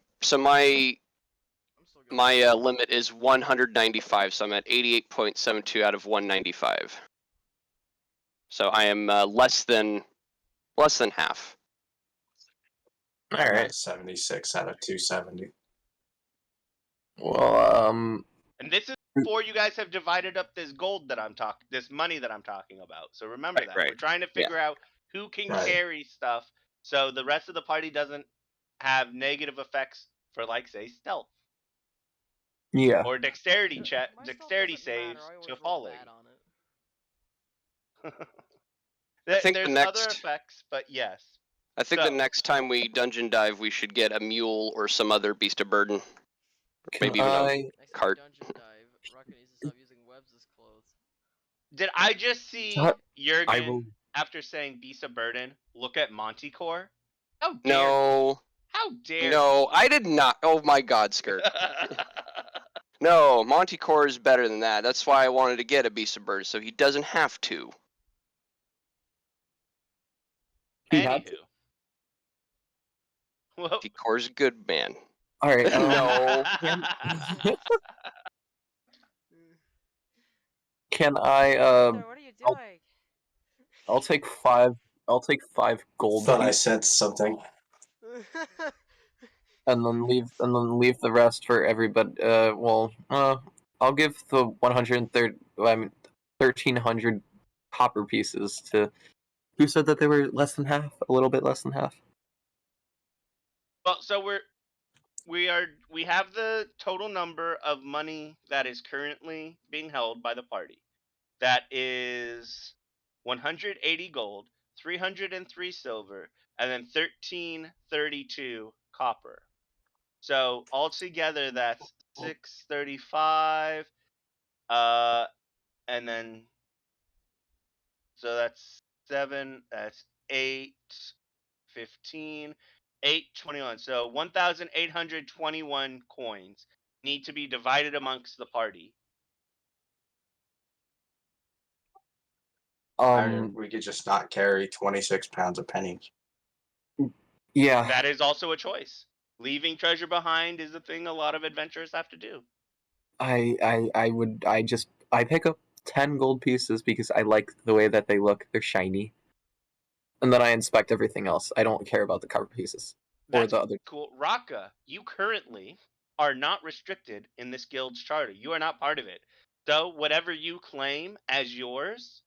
still good. my limit is 195, so I'm at 88.72 out of 195. So I am less than half. I'm Alright. at 76 out of 270. Well, And this is before you guys have divided up this gold that this money that I'm talking about. So remember Right, that. right. We're trying to figure out who can Right. carry stuff so the rest of the party doesn't have negative effects for, like, say, stealth yeah. or dexterity My stealth dexterity doesn't matter, saves I always to roll falling. bad on it. think the There's other next- effects, but yes. I think the So- next time we dungeon dive, we should get a mule or some other beast of burden. Can Maybe even a I? Next time cart. we dungeon dive, Rocket needs to stop using webs as clothes. Did I just see I Jurgen, will. after saying Beast of Burden, look at Monty Core? How dare he? No, How dare no, he? I did not. Oh my God, Skirt. No, Monty Core is better than that. That's why I wanted to get a beast of burden, so he doesn't have to. He had Anywho. Well, Monty Core's a good man. All right. No. Can I? Ethan, what are you I'll- doing? I'll take 5. I'll take 5 gold Thought I pieces said something. and then leave the rest for everybody. I'll give the 130. I mean, 1,300 copper pieces to. Who said that they were less than half? A little bit less than half. well, so we have the total number of money that is currently being held by the party. That is 180 gold, 303 silver, and then 1332 copper. So altogether, that's 635. And then so that's 7. That's 8, 15, 821. So 1,821 coins need to be divided amongst the party. We could just not carry 26 pounds of pennies. Yeah. That is also a choice. Leaving treasure behind is a thing a lot of adventurers have to do. I pick up 10 gold pieces because I like the way that they look. They're shiny. And then I inspect everything else. I don't care about the copper pieces. Or That's the other. cool. Raka, you currently are not restricted in this guild's charter. You are not part of it. So whatever you claim as yours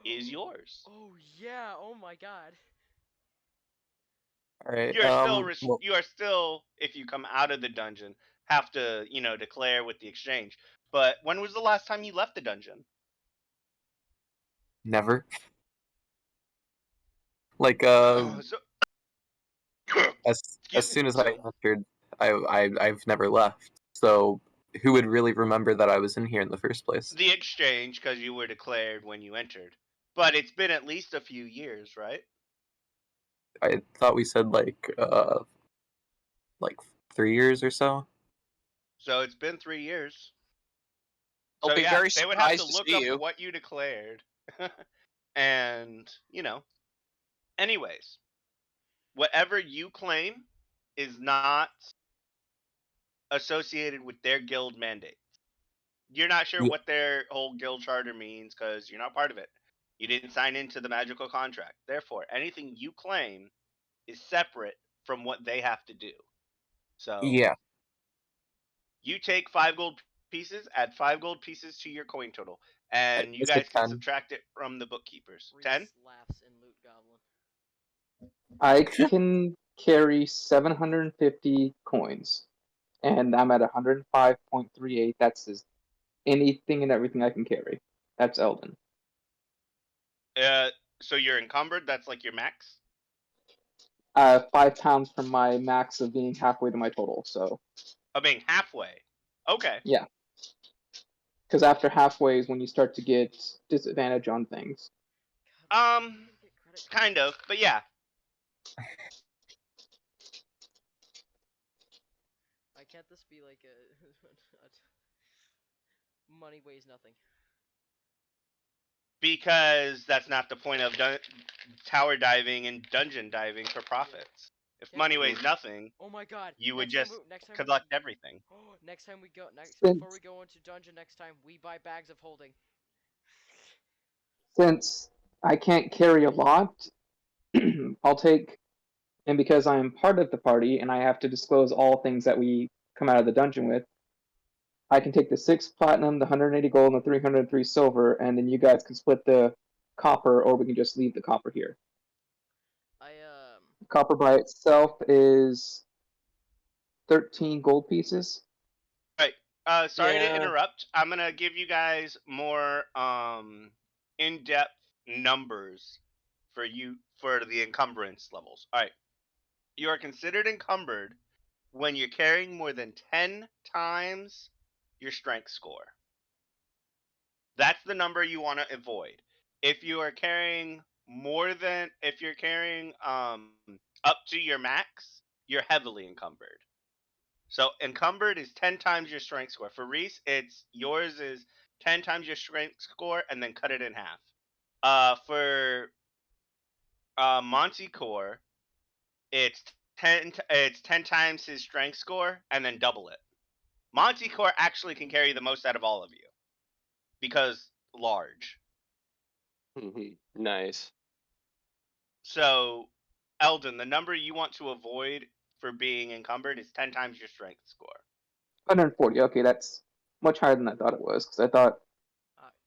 is yours. Oh yeah! Oh my god! Alright. You are still, if you come out of the dungeon, have to, declare with the exchange. But when was the last time you left the dungeon? Never. Like So, as excuse soon me. as I entered, I've never left. So who would really remember that I was in here in the first place? The exchange, because you were declared when you entered. But it's been at least a few years, right? I thought we said like 3 years or so. So it's been 3 years. I'll So be yeah, very they would have to surprised to look see up you. what you declared. And, anyways, whatever you claim is not associated with their guild mandate. You're not sure Yeah. what their whole guild charter means because you're not part of it. You didn't sign into the magical contract. Therefore, anything you claim is separate from what they have to do. So Yeah. you take 5 gold pieces, add 5 gold pieces to your coin total, and you I said guys can 10. subtract it from the bookkeepers. Reese 10? laughs in Loot Goblin. I can carry 750 coins, and I'm at 105.38. That's anything and everything I can carry. That's Eldon. So you're encumbered? That's like your max? 5 pounds from my max of being halfway to my total. So Of being halfway. Okay. yeah, because after halfway is when you start to get disadvantage on things. God, I didn't get credit Kind of, but yeah. Why can't this be like a money weighs nothing? Because that's not the point of tower diving and dungeon diving for profits. If Yeah, money but- weighs nothing, Oh my god! you would next time just next time collect everything. next time we go Since- before we go into dungeon next time, we buy bags of holding. Since I can't carry a lot, I'll take, and because I am part of the party and I have to disclose all things that we come out of the dungeon with, I can take the 6 platinum, the 180 gold, and the 303 silver, and then you guys can split the copper, or we can just leave the copper here. Copper by itself is 13 gold pieces. Sorry to Yeah. interrupt. I'm gonna give you guys more in-depth numbers for the encumbrance levels. All right, you are considered encumbered when you're carrying more than 10 times your strength score. That's the number you want to avoid. If you are carrying up to your max, you're heavily encumbered. So encumbered is 10 times your strength score. For Reese, yours is 10 times your strength score and then cut it in half. For Manticore, it's 10 times his strength score and then double it. Manticore actually can carry the most out of all of you because large. Nice. So, Eldon, the number you want to avoid for being encumbered is 10 times your strength score. 140. Okay, that's much higher than I thought it was, because I thought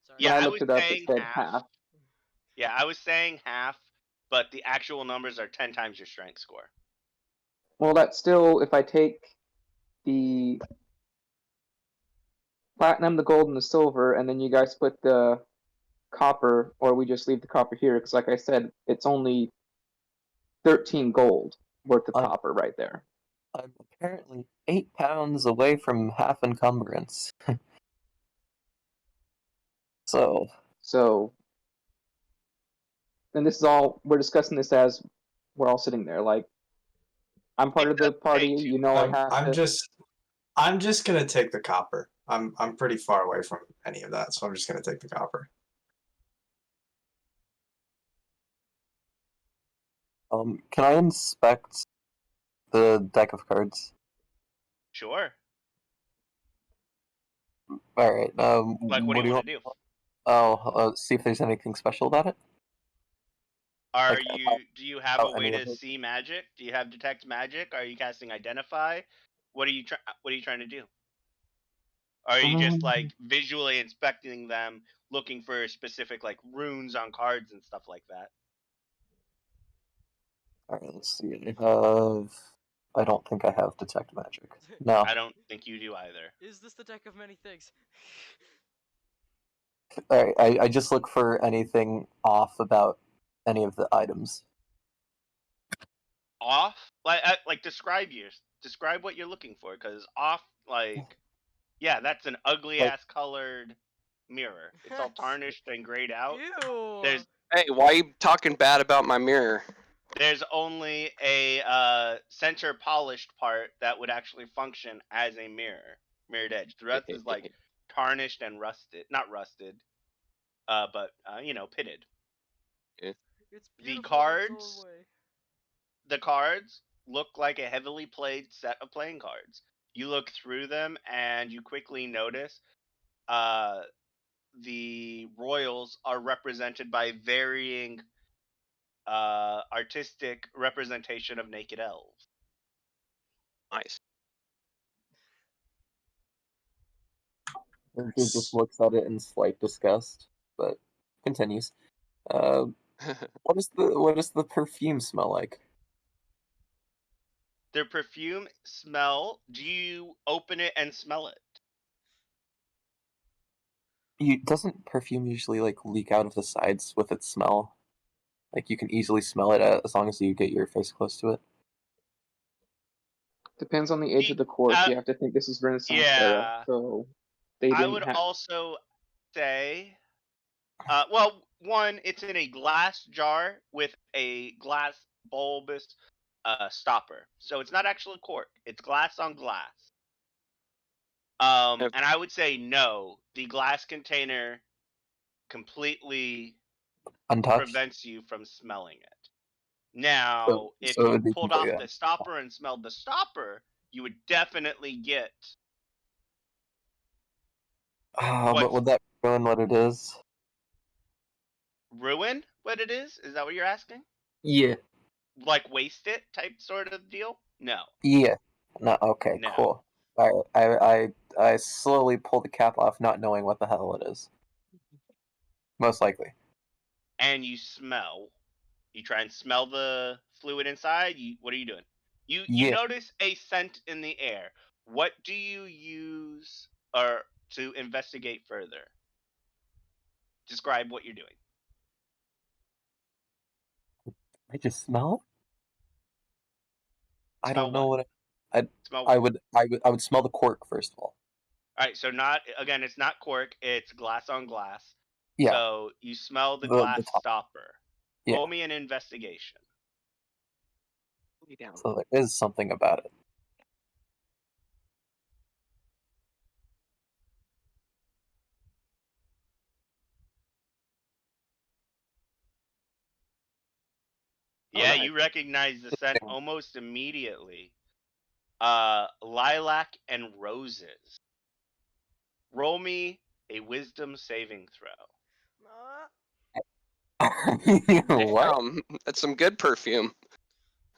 Sorry. when Yeah, I I looked was it up, it saying said half. half. Yeah, I was saying half, but the actual numbers are 10 times your strength score. Well, that's still, if I take the platinum, the gold, and the silver, and then you guys split the copper, or we just leave the copper here, because like I said, it's only 13 gold worth of I'm- copper right there. I'm apparently 8 pounds away from half encumbrance. So, and this is all, we're discussing this as we're all sitting there. Like, I'm part of the party, you know, I have I'm to. just gonna take the copper. I'm pretty far away from any of that, so I'm just gonna take the copper. can I inspect the deck of cards? Sure. All right. Like, what do you want to do? Oh, see if there's anything special about it. Do you have a way any of to it? see magic? Do you have detect magic? Are you casting identify? What are you trying to do? Are you just like visually inspecting them, looking for specific like runes on cards and stuff like that? All right. Let's see. I don't think I have detect magic. No. I don't think you do either. Is this the deck of many things? All right. I just look for anything off about any of the items. Off? Like describe what you're looking for, because off, like, yeah, that's an ugly ass colored mirror. It's all tarnished and grayed out. Ew. Hey, why are you talking bad about my mirror? There's only a center polished part that would actually function as a mirrored edge. The rest is like tarnished and rusted, not rusted, but pitted. It's beautiful in its cards- own way. The cards look like a heavily played set of playing cards. You look through them and you quickly notice the royals are represented by varying artistic representation of naked elves. Nice. He just looks at it in slight disgust, but continues. What does the perfume smell like? Their perfume smell. Do you open it and smell it? Doesn't perfume usually like leak out of the sides with its smell? Like you can easily smell it as long as you get your face close to it. Depends on the age of the corpse. You have to think this is Renaissance era, so they I didn't would have. also say, well, one, it's in a glass jar with a glass bulbous stopper, so it's not actually cork. It's glass on glass. And I would say no. The glass container completely Untouched. prevents you from smelling it. Now, So if it you would be pulled off completely the stopper and smelled the stopper, you would definitely get. But would that ruin what it is? Ruin what it is? Is that what you're asking? Yeah. Like waste it type sort of deal? No. Yeah. No. Okay. No. Cool. I slowly pull the cap off, not knowing what the hell it is. Most likely. And you smell. You try and smell the fluid inside. What are you doing? You Yeah. notice a scent in the air. What do you use or to investigate further? Describe what you're doing. I just smell. I Smell don't know what? what Smell I what? would smell the cork first of all. All right, so it's not cork, it's glass on glass. Yeah. So you smell the The glass top. stopper. Yeah. Roll me an investigation. So there is something about it. Yeah, nice. you recognize the scent almost immediately. Lilac and roses. Roll me a wisdom saving throw. What? That's some good perfume.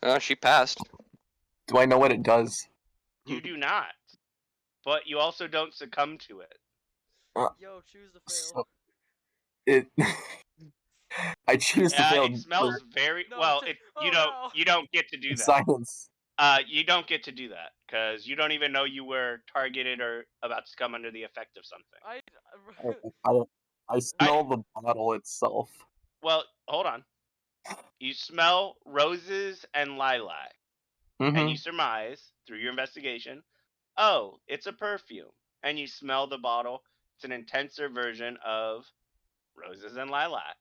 Oh, she passed. Do I know what it does? You do not, but you also don't succumb to it. Yo, choose the fail. So it. I choose to fail It smells for very No, well. oh, no. You don't get to do that. science. You don't get to do that because you don't even know you were targeted or about to come under the effect of something. I smell the bottle itself. Well, hold on. You smell roses and lilac, and you surmise through your investigation, oh, it's a perfume. And you smell the bottle. It's an intenser version of roses and lilac.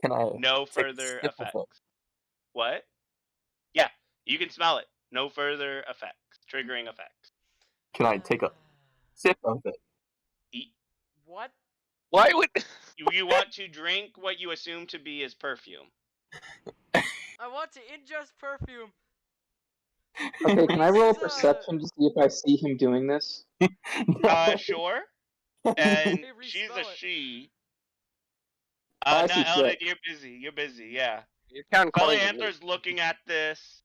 Can I No take a further sip of it? effects. What? Yeah, you can smell it. No further effects. Triggering effects. Can I take a sip of it? What? Why would? You want to drink what you assume to be his perfume? I want to ingest perfume. Okay, can I roll Reese's, perception to see if I see him doing this? No. Sure. And Hey, Reese, she's a smell it. she. I No, see Eldon, shit. you're busy. You're busy. Yeah. You count coins. Felianthor's looking at this.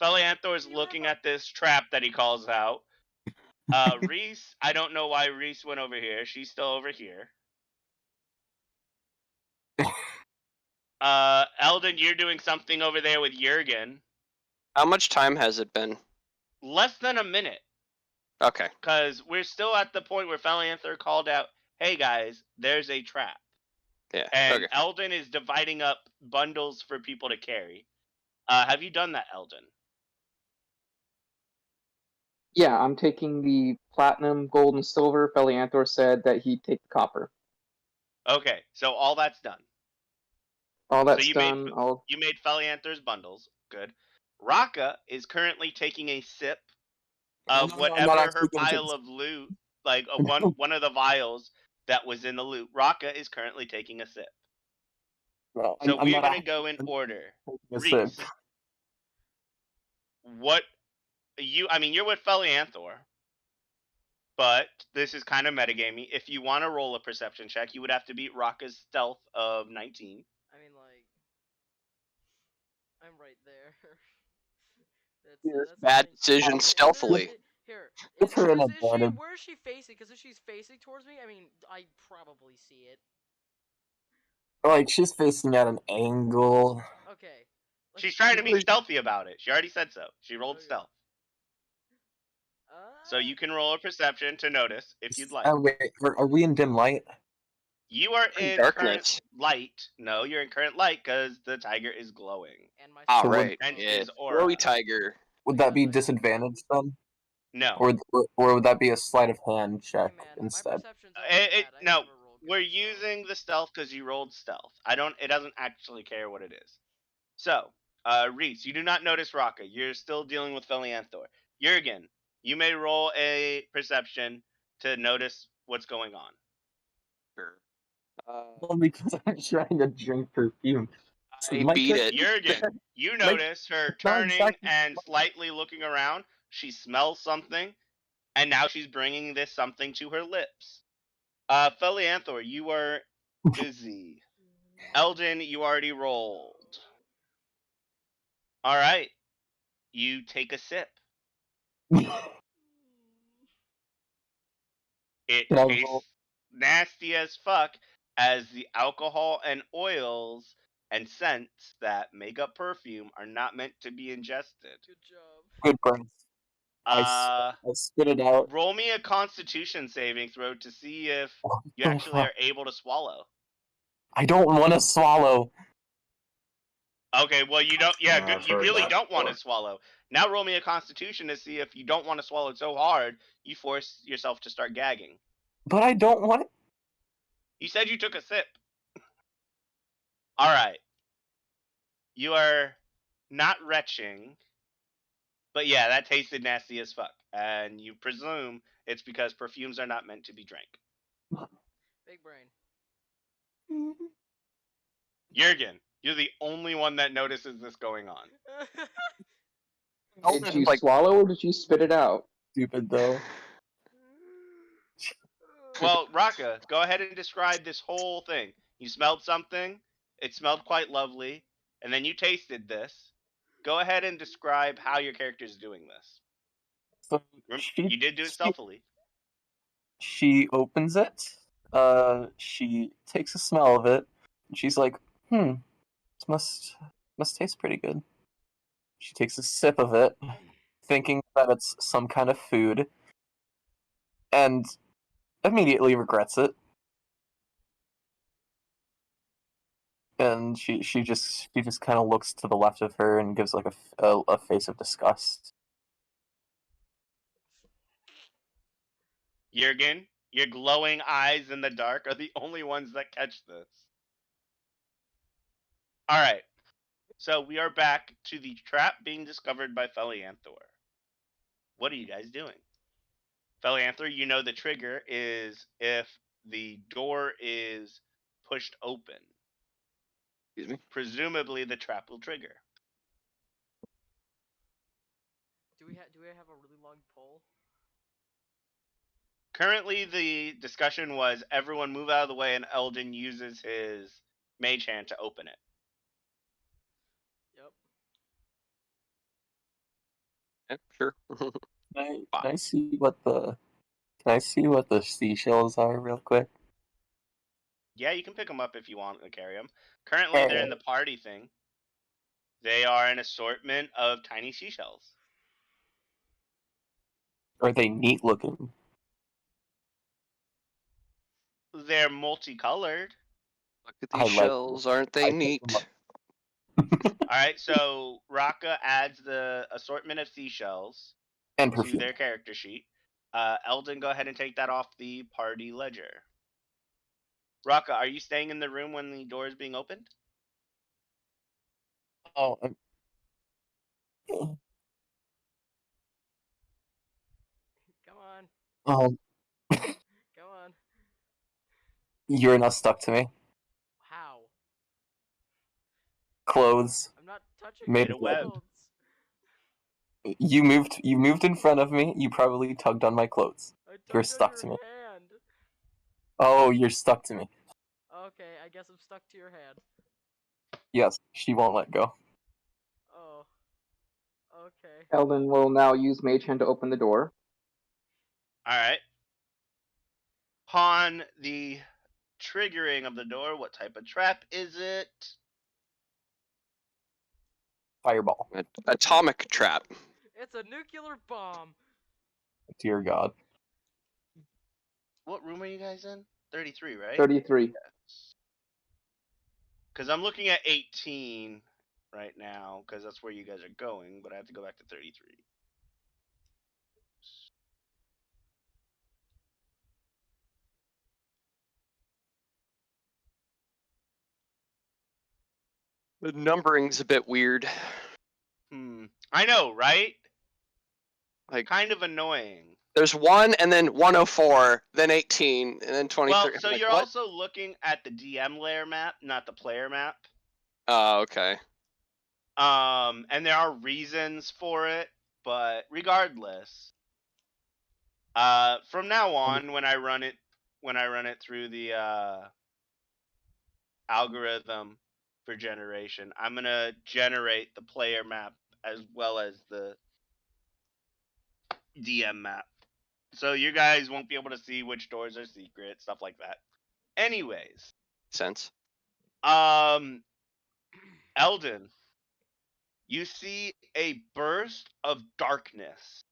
Felianthor's looking at this trap that he calls out. Reese, I don't know why Reese went over here. She's still over here. Eldon, you're doing something over there with Jurgen. How much time has it been? Less than a minute. Okay. Because we're still at the point where Felianthor called out, hey guys, there's a trap. Yeah. And Okay. Eldon is dividing up bundles for people to carry. Have you done that, Eldon? Yeah, I'm taking the platinum, gold, and silver. Felianthor said that he'd take the copper. Okay, so all that's done. All that's you done. You made Felianthor's bundles. Good. Raka is currently taking a sip of No, I'm not whatever actually her gonna take pile of loot, like one of the vials that was in the loot. Raka is currently taking a sip. No, So I'm we're not gonna go in actually order. taking a sip. Reese, what you're with Felianthor, but this is kind of metagamey. If you want to roll a perception check, you would have to beat Raka's stealth of 19. I mean, like, I'm right there. that's Bad fine. decision Is it- stealthily. Here, Give her an where advantage. is she facing? Because if she's facing towards me, I mean, I probably see it. Like she's facing at an angle. Okay. She's trying to be stealthy about it. She already said so. She rolled Okay. stealth. So you can roll a perception to notice if you'd like. Wait, are we in dim light? You are In in darkness. current light. No, you're in current light because the tiger is glowing. And my All So right. And Yeah. his aura. Glowy tiger. Would that be disadvantage then? No. Or would that be a sleight of hand check Hey man, instead? my perception's always bad. I No, never roll good, we're so- using the stealth because you rolled stealth. It doesn't actually care what it is. So, Reese, you do not notice Raka. You're still dealing with Felianthor. Jurgen, you may roll a perception to notice what's going on. Sure. Well, because I'm trying to drink perfume. So I my beat character- it. Jurgen, you Like, notice her not turning exactly- and slightly looking around. She smells something, and now she's bringing this something to her lips. Felianthor, you are busy. Eldon, you already rolled. All right. You take a sip. It Can I tastes roll? nasty as fuck, as the alcohol and oils and scents that make up perfume are not meant to be ingested. Good job. Good brain. I spit it out. Roll me a Constitution saving throw to see if What you the actually fuck? are able to swallow. I don't want to swallow. Okay, well you don't. Yeah, good. I've You heard really that don't want to before. swallow. Now roll me a Constitution to see if you don't want to swallow so hard you force yourself to start gagging. But I don't want. You said you took a sip. All right. You are not retching, but yeah, that tasted nasty as fuck, and you presume it's because perfumes are not meant to be drank. Big brain. Jurgen, you're the only one that notices this going on. Did you Like swallow or did you spit it out? stupid though. Well, Raka, go ahead and describe this whole thing. You smelled something, it smelled quite lovely, and then you tasted this. Go ahead and describe how your character is doing this. So You did do it stealthily. she opens it. She takes a smell of it. And she's like, "This must taste pretty good." She takes a sip of it, thinking that it's some kind of food, and immediately regrets it. And she just kind of looks to the left of her and gives like a face of disgust. Jurgen, your glowing eyes in the dark are the only ones that catch this. Alright, so we are back to the trap being discovered by Felianthor. What are you guys doing? Felianthor, you know the trigger is if the door is pushed open. Excuse me. Presumably the trap will trigger. Do we have a really long pole? Currently, the discussion was everyone move out of the way and Eldon uses his mage hand to open it. Yep. Yeah, sure. Can I see what the seashells are real quick? Yeah, you can pick them up if you want to carry them. Currently, they're in the party thing. They are an assortment of tiny seashells. Are they neat looking? They're multicolored. Look at I these like shells, aren't they I pick them neat? All right, so Raka adds the assortment of seashells and to perfume. their character sheet. Eldon, go ahead and take that off the party ledger. Raka, are you staying in the room when the door is being opened? Oh, Come on. oh, Come on. you're not stuck to me. How? Clothes. I'm not touching Made my of web. clothes. You moved in front of me. You probably tugged on my clothes. I You're tugged on stuck your to me. hand. Oh, you're stuck to me. Okay, I guess I'm stuck to your hand. Yes, she won't let go. Oh. Okay. Eldon will now use Mage Hand to open the door. Alright. Upon the triggering of the door, what type of trap is it? Fireball. Atomic trap. It's a nuclear bomb. Dear God. What room are you guys in? 33, right? 33. Because I'm looking at 18 right now, because that's where you guys are going, but I have to go back to 33. The numbering's a bit weird. I know, right? Like, Kind of annoying. there's 1 and then 104, then 18, and then 23. Well, so I'm like, you're what? also looking at the DM layer map, not the player map. Oh, okay. And there are reasons for it, but regardless, from now on, when I run it through the algorithm for generation, I'm gonna generate the player map as well as the DM map. So you guys won't be able to see which doors are secret, stuff like that. Anyways, Sense. Eldon, you see a burst of darkness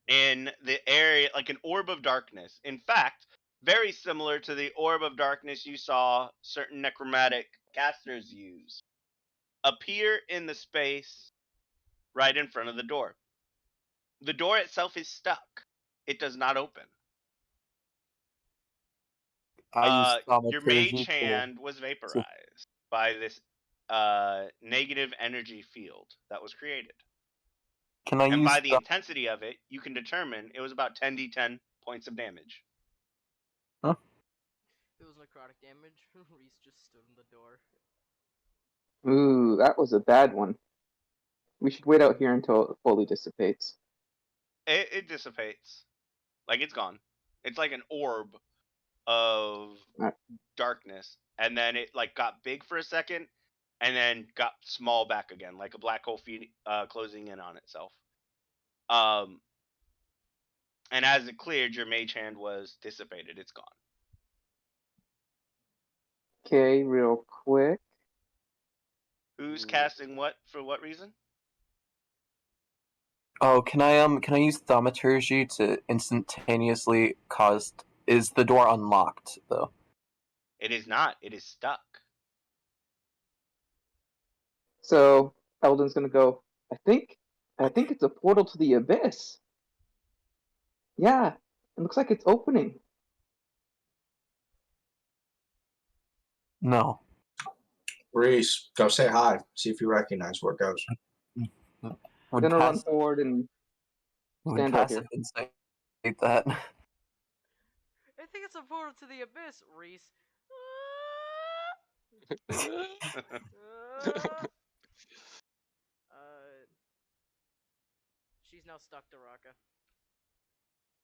in the area, like an orb of darkness. In fact, very similar to the orb of darkness you saw certain necromantic casters use, appear in the space right in front of the door. The door itself is stuck. It does not open. I use Your mage hand was vaporized by this negative energy field that was created. Can I And use by the intensity of it, you can determine it was about 10d10 points of damage. If it was necrotic damage, Reese just stood in the door. Ooh, that was a bad one. We should wait out here until it fully dissipates. It dissipates. Like, it's gone. It's like an orb of Alright. darkness. And then it, like, got big for a second, and then got small back again, like a black hole closing in on itself. And as it cleared, your mage hand was dissipated. It's gone. Okay, real quick. Who's casting what for what reason? Oh, can I use thaumaturgy to instantaneously cause? Is the door unlocked though? It is not. It is stuck. So Eldon's gonna go. I think it's a portal to the abyss. Yeah, it looks like it's opening. No. Reese, go say hi. See if you recognize where it goes. I'm Would gonna run passive, forward and would stand right passive here. insight that? I think it's a portal to the abyss, Reese. She's now stuck to Raka.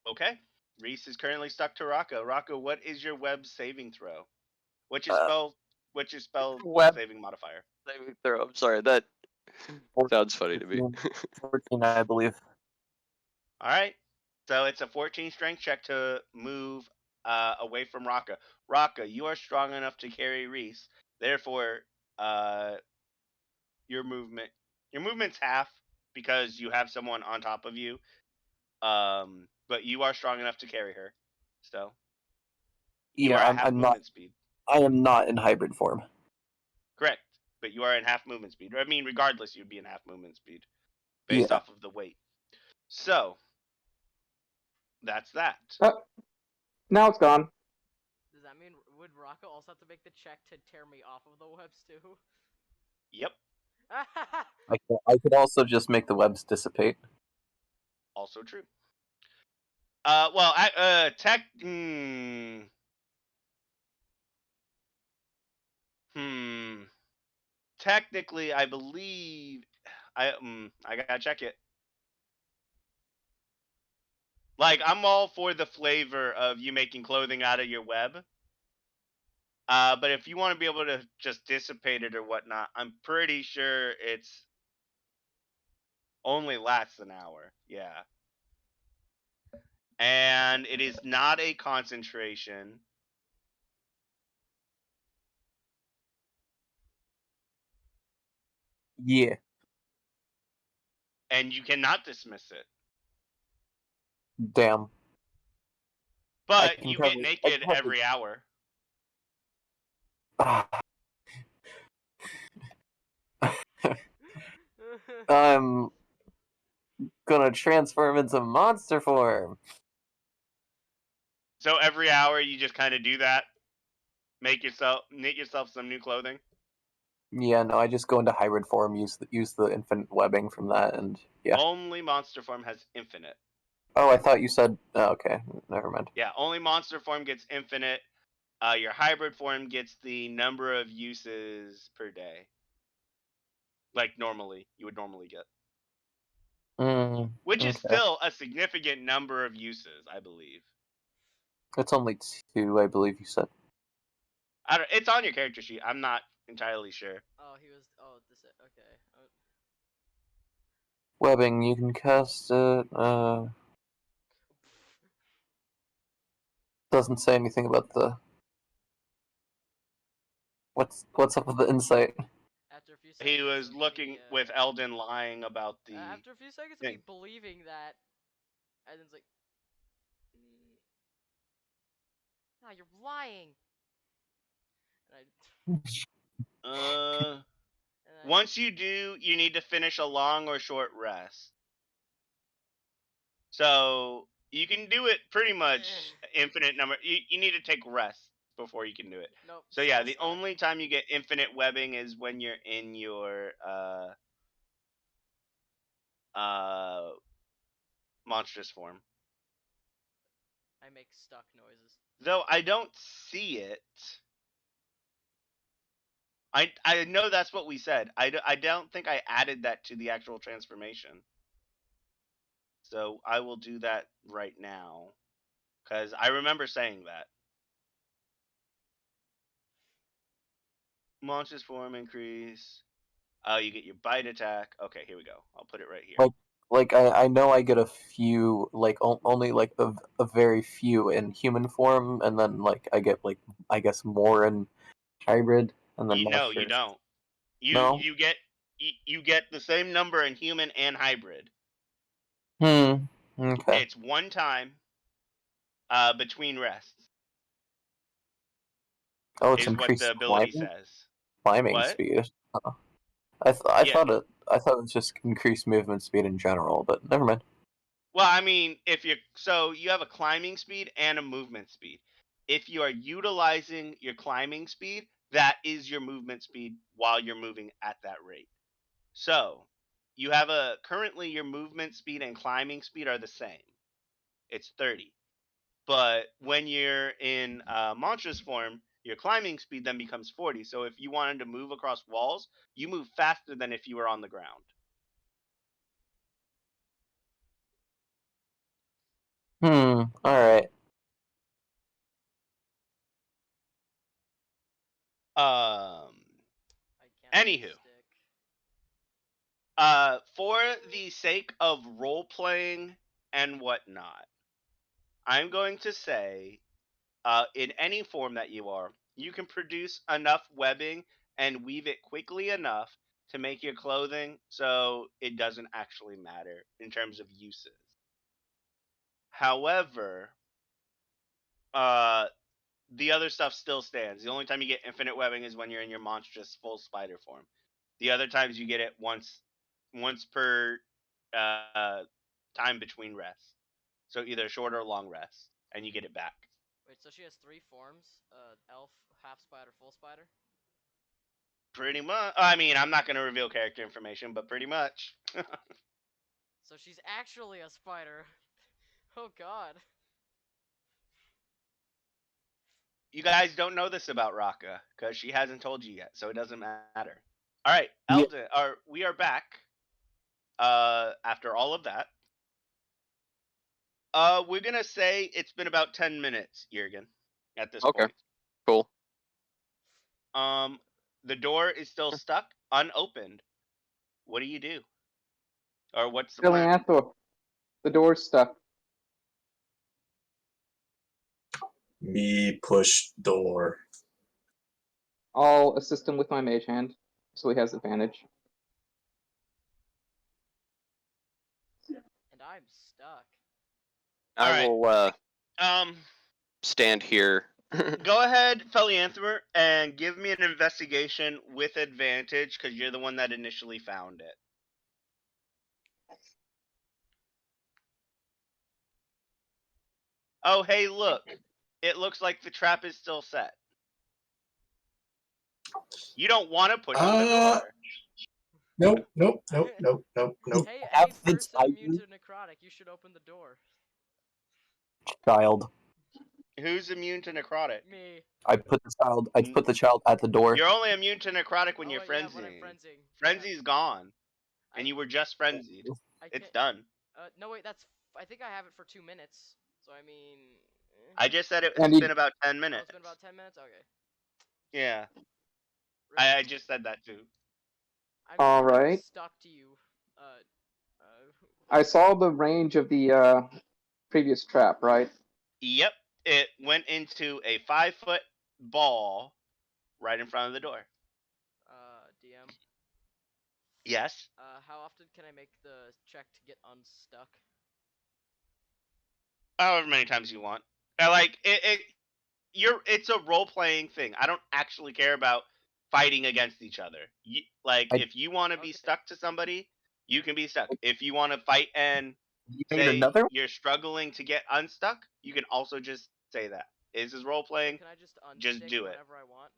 Okay. Reese is currently stuck to Rocco. Rocco, what is your web saving throw? What's your spell Web. saving modifier? Saving throw. I'm sorry. That sounds funny to me. 14, I believe. All right. So it's a 14 strength check to move away from Raka. Raka, you are strong enough to carry Reese. Therefore, your movement's half because you have someone on top of you. But you are strong enough to carry her. So you are Yeah, at half I'm movement not. speed. I am not in hybrid form. Correct. But you are in half movement speed. I mean, regardless, you'd be in half movement speed based Yeah. off of the weight. So that's that. Now it's gone. Does that mean would Raka also have to make the check to tear me off of the webs too? Yep. I could also just make the webs dissipate. Also true. Technically, I believe I gotta check it. Like, I'm all for the flavor of you making clothing out of your web. But if you want to be able to just dissipate it or whatnot, I'm pretty sure it's only lasts an hour. Yeah. And it is not a concentration. Yeah. And you cannot dismiss it. Damn. But can you probably- get I naked can probably- every hour. I'm gonna transform into monster form. So every hour you just kind of do that. Knit yourself some new clothing. Yeah, no, I just go into hybrid form, use the infinite webbing from that, and yeah. Only monster form has infinite. Oh, I thought you said. Oh, okay, never mind. Yeah, only monster form gets infinite. Your hybrid form gets the number of uses per day. Like you would normally get. Which is Okay. still a significant number of uses, I believe. It's only 2, I believe you said. It's on your character sheet. I'm not entirely sure. Oh, he was. Oh, this. Okay. Webbing, you can cast it. Doesn't say anything about the. What's up with the insight? After a few seconds. He was of looking me, with Eldon lying about the. After a few seconds of me thing. believing that, Eldon's like, "No, you're lying." And I, Once you do, you need to finish a long or short rest. So you can do it pretty much infinite number. You need to take rest before you can do it. nope. So yeah, still the stuck. only time you get infinite webbing is when you're in your monstrous form. I make stuck noises. Though I don't see it. I know that's what we said. I don't think I added that to the actual transformation. So I will do that right now. Because I remember saying that. Monstrous form increase. Oh, you get your bite attack. Okay, here we go. I'll put it right here. Like I know I get a few, like only like a very few in human form, and then like I get like I guess more in hybrid, and then No, you monsters. don't. No? You get the same number in human and hybrid. Okay. It's one time between rests. Oh, it's Is what increased the ability climbing, says. climbing What? speed. I thought Yeah. it was just increased movement speed in general, but never mind. Well, I mean, so you have a climbing speed and a movement speed. If you are utilizing your climbing speed, that is your movement speed while you're moving at that rate. So you have currently your movement speed and climbing speed are the same. It's 30. But when you're in monstrous form, your climbing speed then becomes 40. So if you wanted to move across walls, you move faster than if you were on the ground. Alright. I can't Anywho. stick. For the sake of role playing and whatnot, I'm going to say, in any form that you are, you can produce enough webbing and weave it quickly enough to make your clothing so it doesn't actually matter in terms of uses. However, the other stuff still stands. The only time you get infinite webbing is when you're in your monstrous full spider form. The other times you get it once per time between rests. So either short or long rest, and you get it back. Wait, so she has 3 forms? Elf, half spider, full spider? Pretty much. I mean, I'm not going to reveal character information, but pretty much. So she's actually a spider. Oh god. You guys don't know this about Raka, because she hasn't told you yet, so it doesn't matter. Alright, Yeah. Eldon, we are back. After all of that. We're gonna say it's been about 10 minutes, Jurgen, at this Okay. point. Cool. The door is still stuck, unopened. What do you do? Or what's the plan? Philianthro, the door's stuck. Me push door. I'll assist him with my mage hand, so he has advantage. And I'm stuck. I Alright. will stand here. Go ahead, Philianthropor, and give me an investigation with advantage, because you're the one that initially found it. Oh, hey, look. It looks like the trap is still set. You don't want to push the door. Nope. Hey, Have the person immune Titan to necrotic, you should open the door. child. Who's immune to necrotic? Me. I put the child at the door. You're only immune to necrotic when you're yeah, frenzying. when I'm frenzying. Frenzy's gone. I- And you were just frenzied. I It's can't- done. No wait, I think I have it for 2 minutes. So I mean... I just said it's And been about 10 Oh, minutes. it's been about 10 minutes? Okay. Yeah. Rip. I just said that too. I'm Alright. stuck to you. I saw the range of the previous trap, right? Yep, it went into a 5-foot ball right in front of the door. DM. Yes. How often can I make the check to get unstuck? However many times you want. Like it's a role playing thing. I don't actually care about fighting against each other. If you want to be Okay. stuck to somebody, you can be stuck. If you want to fight and You need say another one? you're struggling to get unstuck, you can also just say that. This is role So playing. can I just Just unstick do it. whenever I want?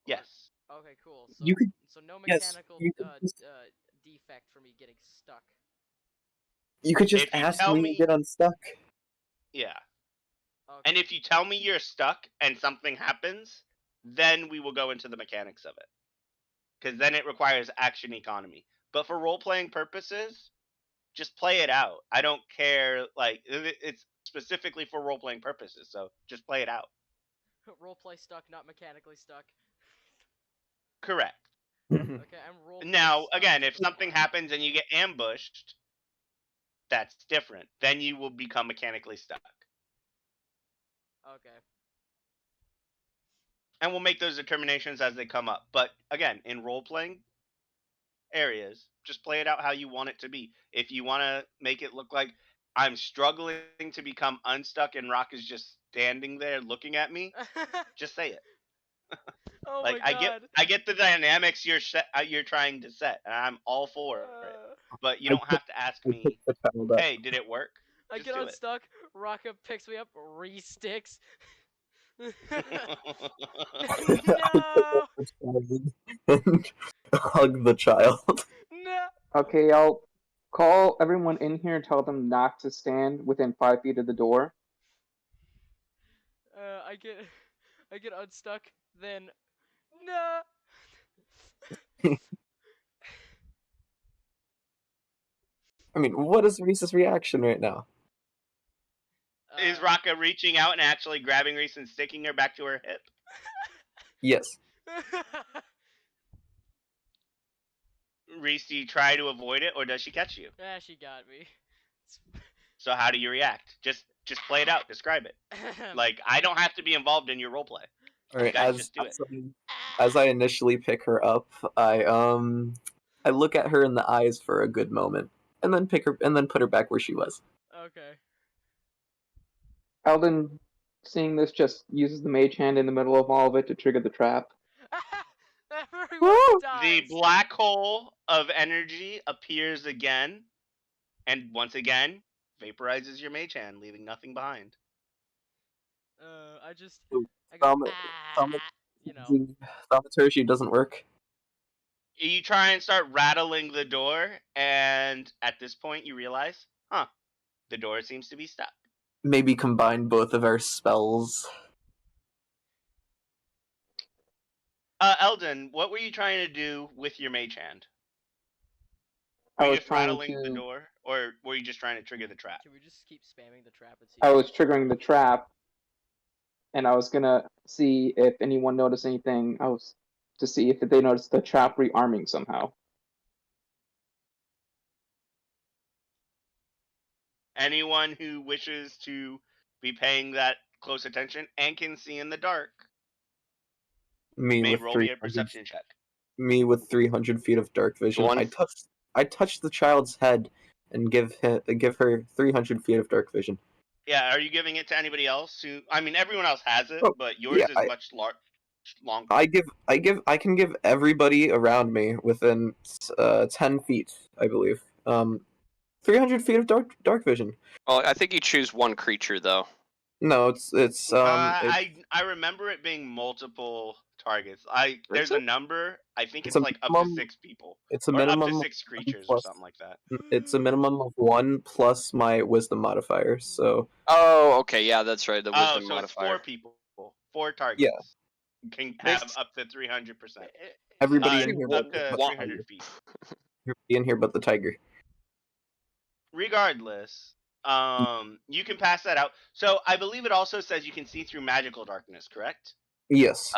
Yes. Okay, cool. So You could- so no yes, mechanical you could just- defect for me getting stuck. You could just If you ask tell me me- to get unstuck. Yeah. Okay. And if you tell me you're stuck and something happens, then we will go into the mechanics of it. Because then it requires action economy. But for role playing purposes, just play it out. I don't care. Like it's specifically for role playing purposes, so just play it out. Roleplay stuck, not mechanically stuck. Correct. Okay, I'm roleplay Now, stuck. again, if something happens and you get ambushed, that's different. Then you will become mechanically stuck. Okay. And we'll make those determinations as they come up. But again, in role playing areas, just play it out how you want it to be. If you want to make it look like I'm struggling to become unstuck and Rock is just standing there looking at me, just say it. Oh Like my god. I get the dynamics you're trying to set, and I'm all for it. But you don't have to ask I picked me, the child up. "Hey, did it work?" I Just get do it. unstuck, Rocka picks me up, re-sticks. No! And hug the child. No! Okay, I'll call everyone in here and tell them not to stand within 5 feet of the door. I get unstuck, then no. I mean, what is Reese's reaction right now? Is Rocka reaching out and actually grabbing Reese and sticking her back to her hip? Yes. Reese, do you try to avoid it, or does she catch you? She got me. So how do you react? Just play it out. Describe it. Like I don't have to be involved in your roleplay. All right. guys As just do it. as I initially pick her up, I look at her in the eyes for a good moment, and then put her back where she was. Okay. Eldon, seeing this, just uses the mage hand in the middle of all of it to trigger the trap. Everyone The dies. black hole of energy appears again, and once again vaporizes your mage hand, leaving nothing behind. I go, Thaumaturgy- you know. Thaumaturgy doesn't work. You try and start rattling the door, and at this point you realize, the door seems to be stuck. Maybe combine both of our spells. Eldon, what were you trying to do with your mage hand? I Were you was just trying rattling the to. door, or were you just trying to trigger the trap? Can we just keep spamming the trap and see? I was triggering the trap, and I was gonna see if anyone noticed anything. To see if they noticed the trap rearming somehow. Anyone who wishes to be paying that close attention and can see in the dark Me may with roll me a 300 perception check. Me with 300 feet of dark vision. One. I touch the child's head and give her 300 feet of dark vision. Yeah, are you giving it to anybody else? I mean, everyone else has it, Oh, but yours yeah, is much longer. I can give everybody around me within 10 feet, I believe. 300 feet of dark vision. Well, I think you choose one creature though. No, it's I remember it being multiple targets. There's a it? number. I think It's it's a like up to minimum- 6 people, it's a or up to minimum of 6 creatures, or plus- something like that. It's a minimum of 1 plus my wisdom modifier. So Oh, okay, yeah, that's right. The Oh, wisdom so it's modifier. 4 people, 4 targets. Can have up to 300%. everybody in here up but to the 300 tiger. feet. Everybody in here but the tiger. Regardless, you can pass that out. So I believe it also says you can see through magical darkness, correct? Yes.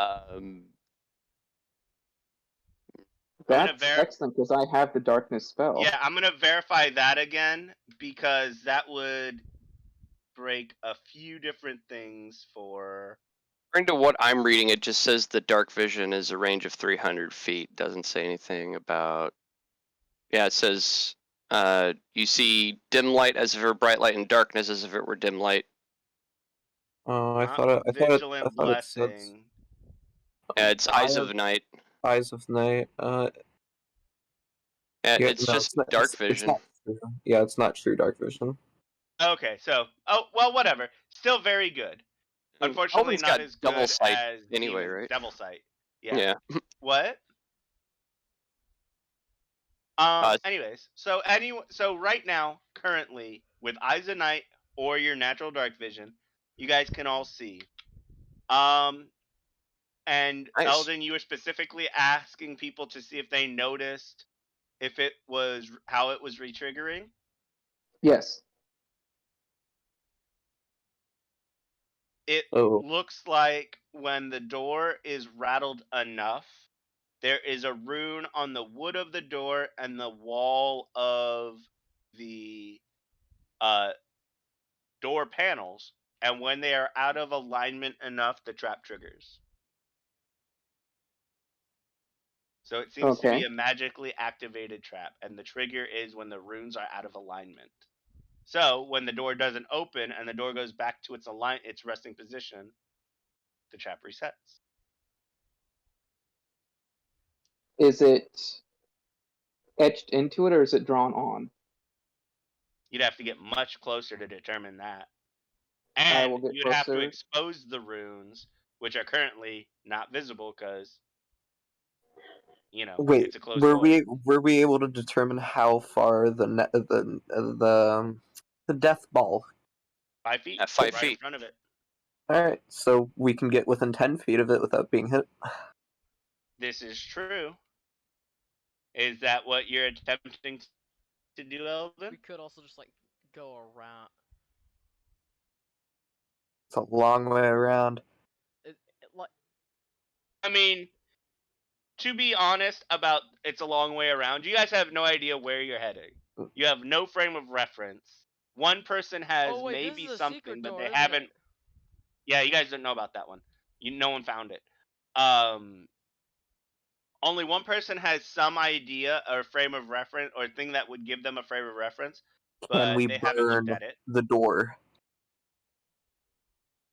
gonna That's excellent because I have the darkness spell. Yeah, I'm gonna verify that again because that would break a few different things for. According to what I'm reading, it just says the dark vision is a range of 300 feet. Doesn't say anything about. Yeah, it says you see dim light as if it were bright light, and darkness as if it were dim light. Oh, I Not thought it vigilant said blessing. Yeah, it's I eyes have of night. Eyes of Night. Yeah, Yeah, it's no, just not, dark it's vision. not true. Yeah, it's not true dark vision. Okay, so well, whatever. Still very good. Unfortunately, Elden's not got as double good sight as anyway, Demon right? Devil Sight. Yeah. Yeah. What? Anyways, so right now, currently, with Eyes of Night or your natural dark vision, you guys can all see. And Nice. Eldon, you were specifically asking people to see if they noticed if it was how it was retriggering. Yes. It Oh. looks like when the door is rattled enough, there is a rune on the wood of the door and the wall of the door panels, and when they are out of alignment enough, the trap triggers. So it seems to be a magically activated trap, and the trigger is when the runes are out of alignment. So when the door doesn't open and the door goes back to its resting position, the trap resets. Is it etched into it or is it drawn on? You'd have to get much closer to determine that. I And will get you'd have to closer. expose the runes, which are currently not visible because, Wait, it's a closed were door. were we able to determine how far the death ball? 5 feet. At 5 right in feet. front of it. All right, so we can get within 10 feet of it without being hit. This is true. Is that what you're attempting to do, Eldon? We could also just like go around. It's a long way around. Like I mean, to be honest about it's a long way around, you guys have no idea where you're heading. You have no frame of reference. One person has oh wait, maybe this is a something, secret but door, they isn't haven't. it? Yeah, you guys don't know about that one. No one found it. Only one person has some idea or frame of reference or thing that would give them a frame of reference, Can but we they haven't looked burn at it. the door?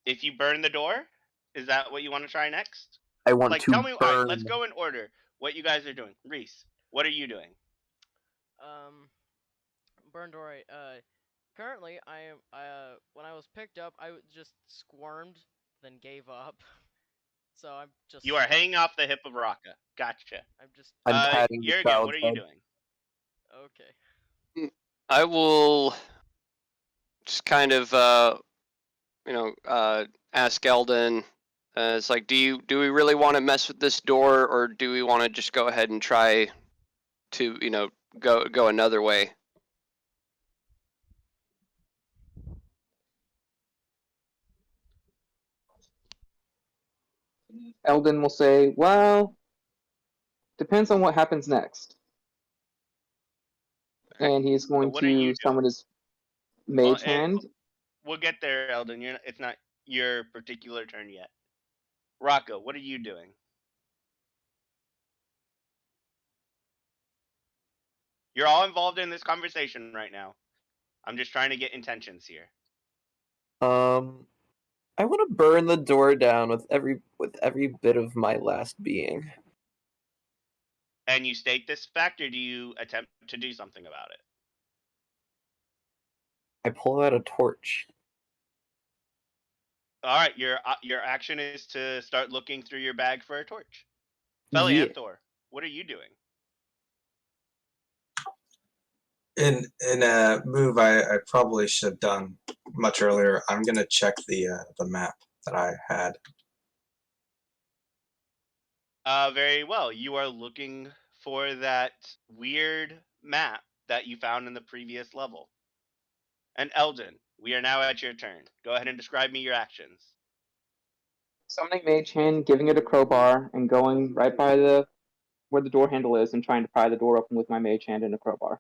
If you burn the door, is that what you want to try next? I want Like, to tell me. burn. All right, let's go in order. What you guys are doing, Reese? What are you doing? Burn door. Currently, I am. When I was picked up, I just squirmed, then gave up. So I'm just. You are hanging off the hip of Raka. Gotcha. I'm just. I'm patting the Jurgen, child's what are you head. doing? Okay. I will just kind of ask Eldon. It's like, do we really want to mess with this door, or do we want to just go ahead and try to go another way? Eldon will say, well, depends on what happens next. And he's going what are you to summon his mage hand. We'll get there, Eldon. It's not your particular turn yet. Raka, what are you doing? You're all involved in this conversation right now. I'm just trying to get intentions here. I want to burn the door down with every bit of my last being. And you state this fact, or do you attempt to do something about it? I pull out a torch. All right, your action is to start looking through your bag for a torch. Yeah. Felianthor, what are you doing? In a move I probably should have done much earlier, I'm gonna check the map that I had. Very well. You are looking for that weird map that you found in the previous level. And Eldon, we are now at your turn. Go ahead and describe me your actions. Summoning mage hand, giving it a crowbar, and going right by the where the door handle is and trying to pry the door open with my mage hand and a crowbar.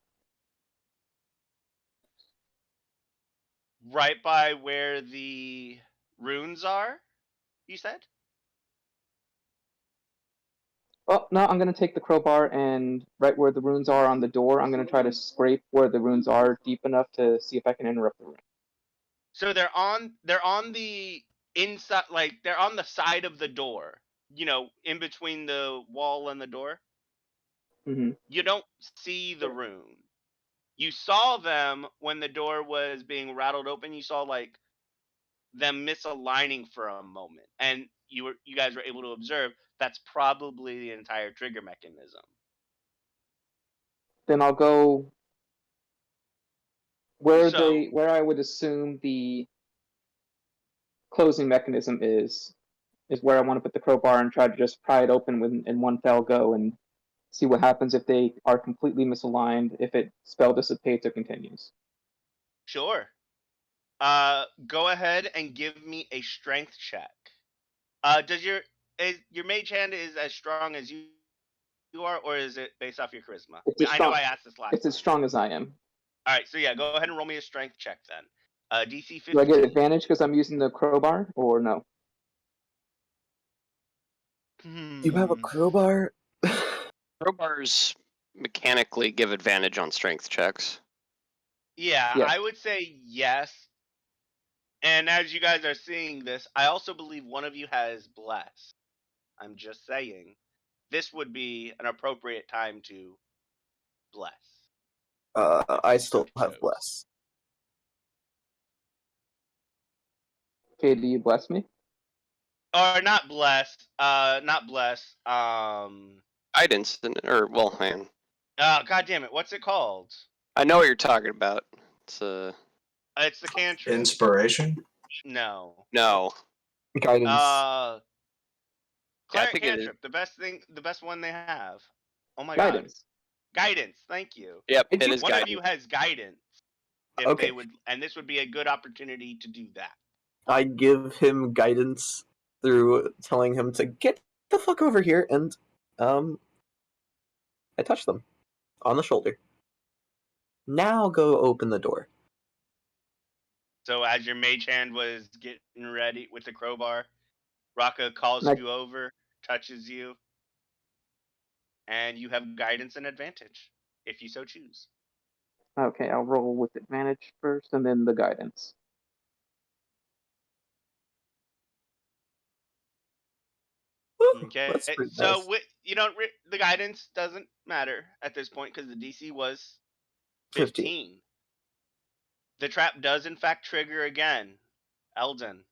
Right by where the runes are, you said? Oh, no, I'm going to take the crowbar and right where the runes are on the door, I'm going to try to scrape where the runes are deep enough to see if I can interrupt the rune. So they're on the inside, like they're on the side of the door, you know, in between the wall and the door. Hmm. You don't see the rune. You saw them when the door was being rattled open. You saw like them misaligning for a moment, and you guys were able to observe that's probably the entire trigger mechanism. Then I'll go where So where I would assume the closing mechanism is where I want to put the crowbar and try to just pry it open in one fell go and see what happens if they are completely misaligned, if it spell dissipates or continues. sure. Go ahead and give me a strength check. Does your mage hand is as strong as you are, or is it based off your charisma? It's as I know strong. I asked this last It's time. as strong as I am. All right, so yeah, go ahead and roll me a strength check then. DC 15. Do I get advantage because I'm using the crowbar, or no? You have a crowbar? Crowbars mechanically give advantage on strength checks. Yeah, Yes. I would say yes. And as you guys are seeing this, I also believe one of you has bless. I'm just saying, this would be an appropriate time to bless. I still So have chose. bless. Okay, do you bless me? Or not bless. Not bless. Guidance, or well, man, God damn it! What's it called? I know what you're talking about. It's It's the cantrip. Inspiration? No. no. Guidance. Cleric think it is. cantrip. The best one they have. Oh my Guidance. god. Guidance. Thank you. Yep, Did it you- is One guidance. of you has guidance. If Okay. they would, and this would be a good opportunity to do that. I give him guidance through telling him to get the fuck over here, and I touch them on the shoulder. Now go open the door. So as your mage hand was getting ready with the crowbar, Raka calls Like- you over, touches you, and you have guidance and advantage if you so choose. Okay, I'll roll with advantage first, and then the guidance. Whew, Okay, that's pretty so nice. you don't the guidance doesn't matter at this point because the DC was 15. 15. The trap does in fact trigger again. Eldon,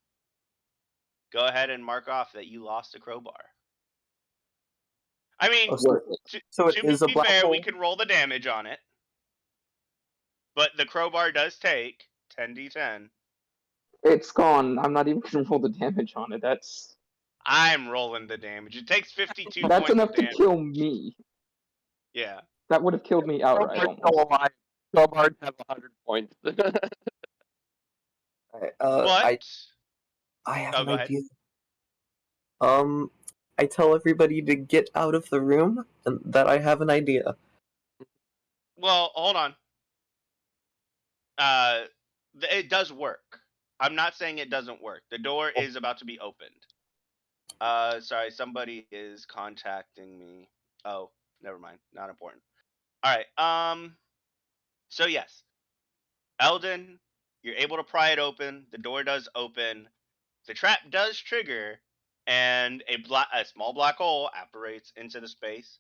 go ahead and mark off that you lost a crowbar. I mean, Oh, so, Worth it. so it to is a be black fair, hole. we can roll the damage on it, but the crowbar does take 10d10. It's gone. I'm not even gonna roll the damage on it. That's I'm rolling the damage. It takes 52 that's points enough of to damage. kill me. Yeah. That would have killed me outright Crowbars almost. still alive. Crowbars have 100 points. Alright, But I have oh, an go ahead. idea. I tell everybody to get out of the room, and that I have an idea. Well, hold on. It does work. I'm not saying it doesn't work. The door is about to be opened. Sorry, somebody is contacting me. Oh, never mind. Not important. All right. So yes, Eldon, you're able to pry it open. The door does open. The trap does trigger, and a small black hole apparates into the space.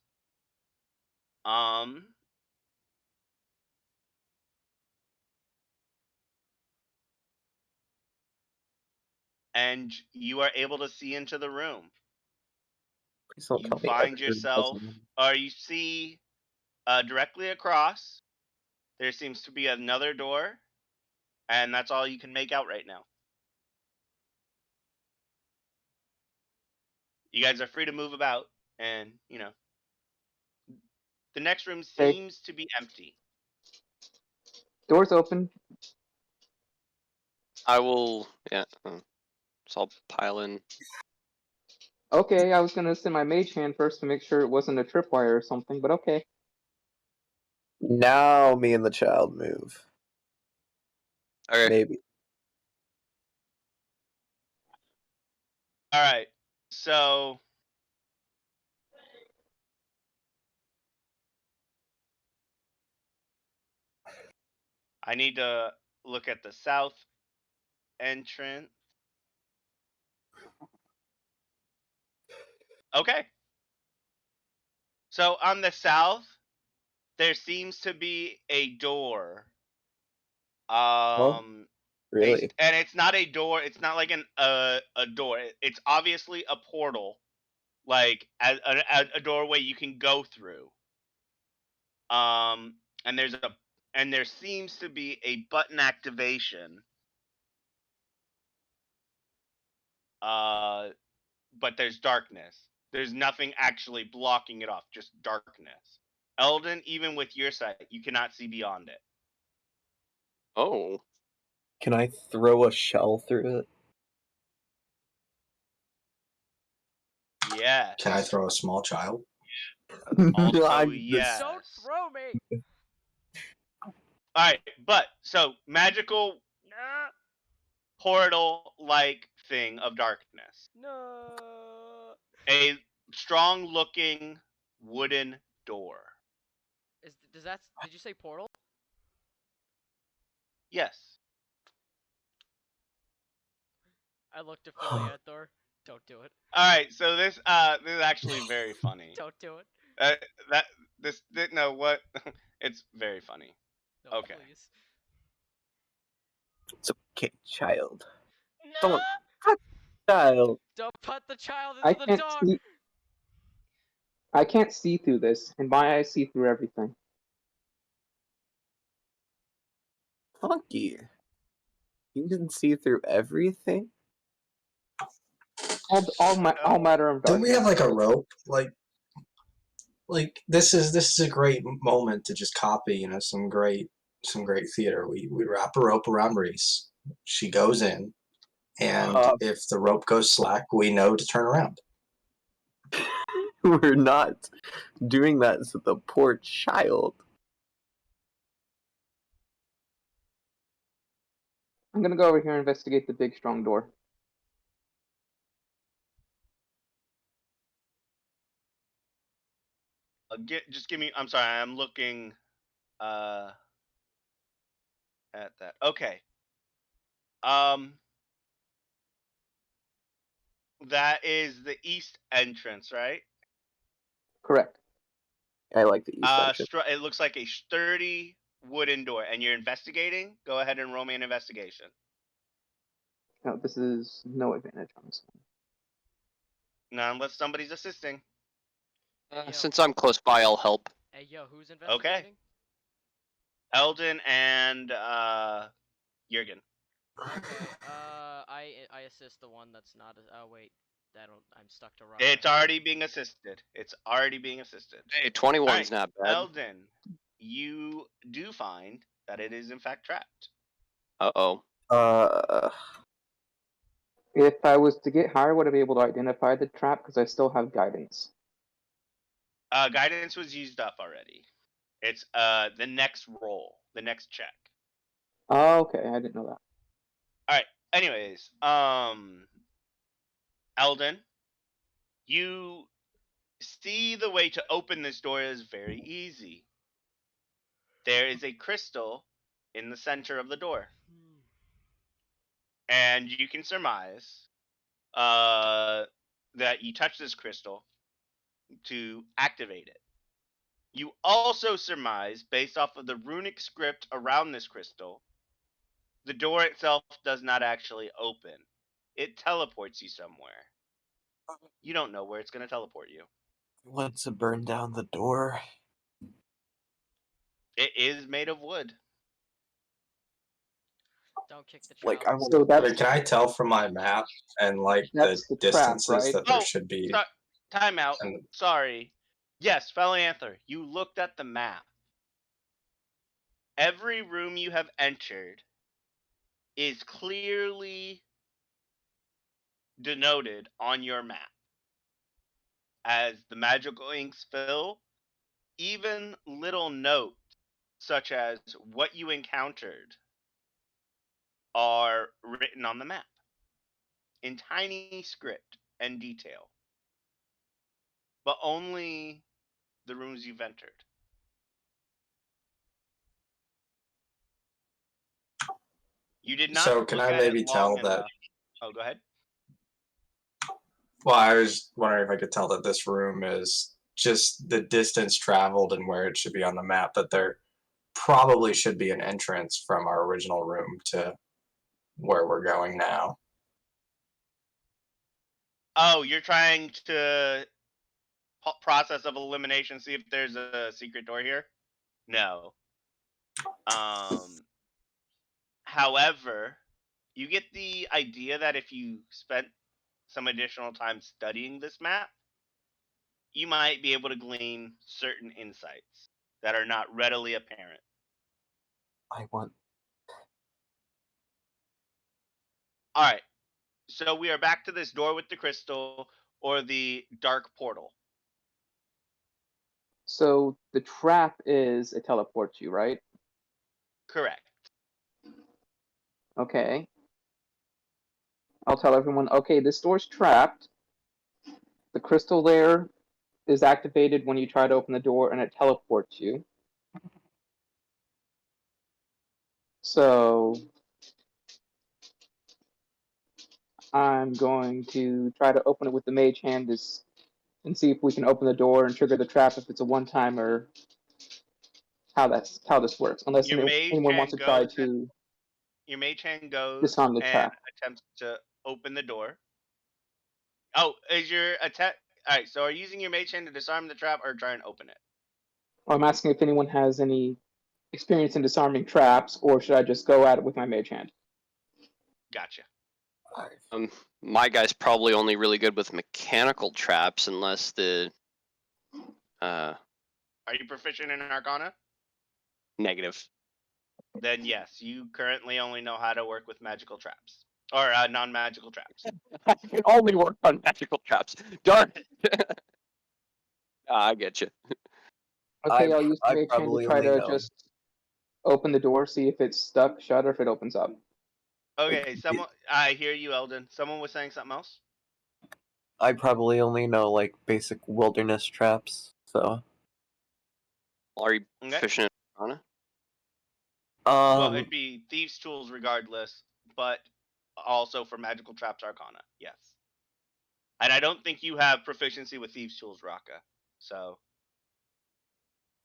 And you are able to see into the room. Please don't You tell me find everything yourself, doesn't- or you see directly across, there seems to be another door, and that's all you can make out right now. You guys are free to move about, and, you know, the next room Okay. seems to be empty. Doors open. I will, yeah. So I'll pile in. Okay, I was gonna send my mage hand first to make sure it wasn't a tripwire or something, but okay. Now me and the child move. Okay. Maybe. All right. So I need to look at the south entrance. Okay. So on the south, there seems to be a door. Really? And it's not a door. It's not like a door. It's obviously a portal, like a doorway you can go through. And there seems to be a button activation. But there's darkness. There's nothing actually blocking it off, just darkness. Eldon, even with your sight, you cannot see beyond it. Oh. Can I throw a shell through it? Yes. Can I throw a small child? Also, I'm yes. Don't throw me. Alright, but so magical No. portal like thing of darkness. No. A strong looking wooden door. Did you say portal? Yes. I looked at Philianthor. Don't do it. Alright, so this is actually very funny. Don't do it. No, what? It's very funny. No, Okay. please. It's okay, child. No. Don't touch child. Don't put the child I into the can't door. see. I can't see through this, and my eyes see through everything. Funky. You can see through everything? All matter of Don't we darkness. have like a rope? Like this is a great moment to just copy, some great theater. We wrap a rope around Reese. She goes in, and if the rope goes slack, we know to turn around. We're not doing that to the poor child. I'm gonna go over here and investigate the big strong door. Just give me. I'm sorry. I'm looking at that. Okay. That is the east entrance, right? Correct. I like the east entrance. It looks like a sturdy wooden door, and you're investigating. Go ahead and roll me an investigation. No, this is no advantage on this one. Now, unless somebody's assisting. Yo. Since I'm close by, I'll help. Hey, yo, who's investigating? Eldon and Jurgen. Okay. I assist the one that's not. Oh wait, I'm stuck to run. It's already being assisted. Hey, 21's Alright, not bad. Eldon, you do find that it is in fact trapped. Uh-oh. If I was to get higher, would I be able to identify the trap? Because I still have guidance. Guidance was used up already. It's the next roll, the next check. Oh, okay, I didn't know that. Alright, anyways, Eldon, you see the way to open this door is very easy. There is a crystal in the center of the door. And you can surmise that you touch this crystal to activate it. You also surmise, based off of the runic script around this crystal, the door itself does not actually open. It teleports you somewhere. You don't know where it's going to teleport you. I want to burn down the door. It is made of wood. Don't kick the child. Like, I want So that's Can I tell from my map and like the That's the trap, distances right? that there should be? Time out. And Sorry. Yes, Felanther, you looked at the map. Every room you have entered is clearly denoted on your map. as the magical inks fill, even little notes such as what you encountered are written on the map in tiny script and detail, but only the rooms you've entered. You did not So can look I at maybe it long tell that? enough. Oh, go ahead. Well, I was wondering if I could tell that this room is just the distance traveled and where it should be on the map. That there probably should be an entrance from our original room to where we're going now. Oh, you're trying to process of elimination, see if there's a secret door here? No. However, you get the idea that if you spent some additional time studying this map, you might be able to glean certain insights that are not readily apparent. I want. All right. So we are back to this door with the crystal or the dark portal. So the trap is it teleports you, right? Correct. Okay. I'll tell everyone, okay, this door's trapped. The crystal there is activated when you try to open the door and it teleports you. So I'm going to try to open it with the mage hand and see if we can open the door and trigger the trap if it's a one-time or how this works. Unless Your mage anyone wants hand to try goes. to Your mage hand goes disarm the and trap. attempts to open the door. Oh, is your attack? All right. So are you using your mage hand to disarm the trap or try and open it? I'm asking if anyone has any experience in disarming traps, or should I just go at it with my mage hand? Gotcha. My guy's probably only really good with mechanical traps unless the Are you proficient in Arcana? negative. Then yes, you currently only know how to work with magical traps or non-magical traps. I can only work on magical traps. Darn it. I get you. Okay, I'll use the I mage hand to probably try only to know. just open the door, see if it's stuck shut or if it opens up. Okay, someone. I hear you, Eldon. Someone was saying something else. I probably only know like basic wilderness traps. So. Are you Okay. proficient in Arcana? Well, it'd be thieves' tools regardless, but also for magical traps, Arcana. Yes. And I don't think you have proficiency with thieves' tools, Raka. So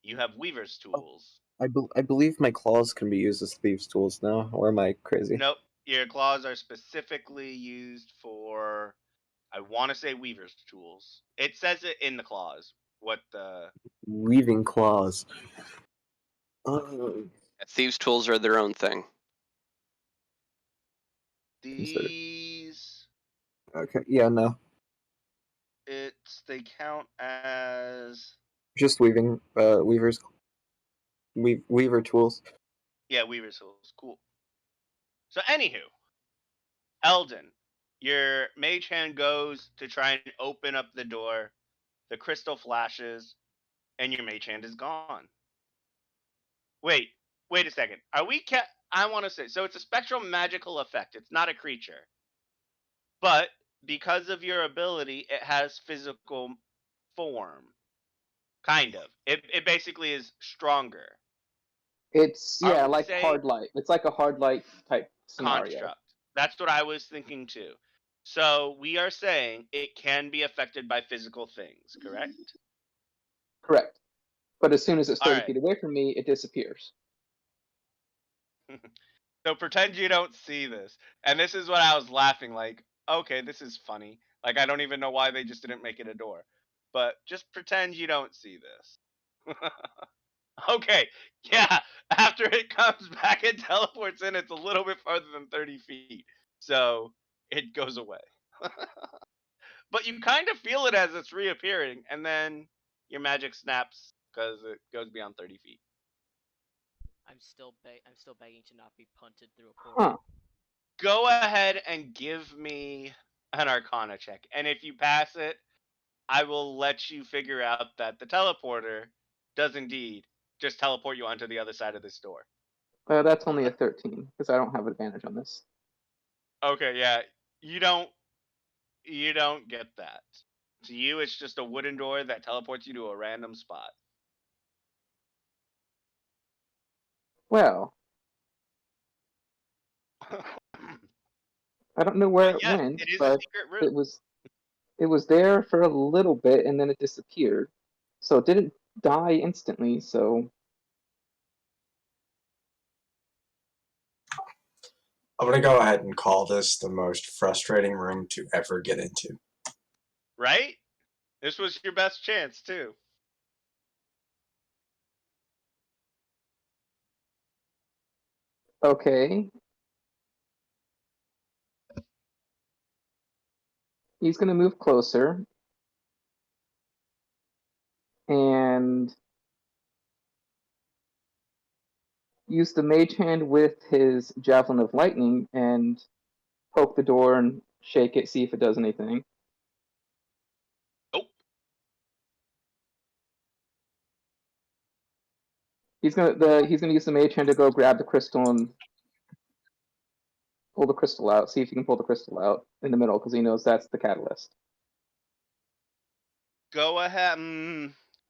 you have weaver's tools. I believe my claws can be used as thieves' tools now, or am I crazy? Nope. Your claws are specifically used for, I want to say, weaver's tools. It says it in the clause. What the? Weaving claws. Thieves' tools are their own thing. These. Okay, yeah, no. They count as. Just weaving, weaver tools. Yeah, weaver's tools. Cool. So, anywho, Eldon, your mage hand goes to try and open up the door. The crystal flashes, and your mage hand is gone. Wait a second. Are we? I want to say so. It's a spectral magical effect. It's not a creature, but because of your ability, it has physical form. Kind of. It basically is stronger. It's I would like say hard light. It's like a hard light type scenario. construct. That's what I was thinking too. So we are saying it can be affected by physical things, correct? Correct. But as soon as it's 30 Alright. feet away from me, it disappears. So pretend you don't see this. And this is what I was laughing like, okay, this is funny. Like I don't even know why they just didn't make it a door. But just pretend you don't see this. Okay, yeah. After it comes back and teleports in, it's a little bit farther than 30 feet. So it goes away. But you kind of feel it as it's reappearing, and then your magic snaps because it goes beyond 30 feet. I'm still begging to not be punted through a portal. Huh. Go ahead and give me an Arcana check, and if you pass it, I will let you figure out that the teleporter does indeed just teleport you onto the other side of this door. That's only a 13 because I don't have advantage on this. Okay, yeah, you don't get that. To you, it's just a wooden door that teleports you to a random spot. Well, I don't know where But it yes, went, it is a but secret room. it was there for a little bit and then it disappeared. So it didn't die instantly. So I'm gonna go ahead and call this the most frustrating room to ever get into. Right? This was your best chance too. okay, he's gonna move closer and use the mage hand with his javelin of lightning and poke the door and shake it, see if it does anything. Nope. He's gonna use the mage hand to go grab the crystal and pull the crystal out. See if he can pull the crystal out in the middle because he knows that's the catalyst. Go ahead.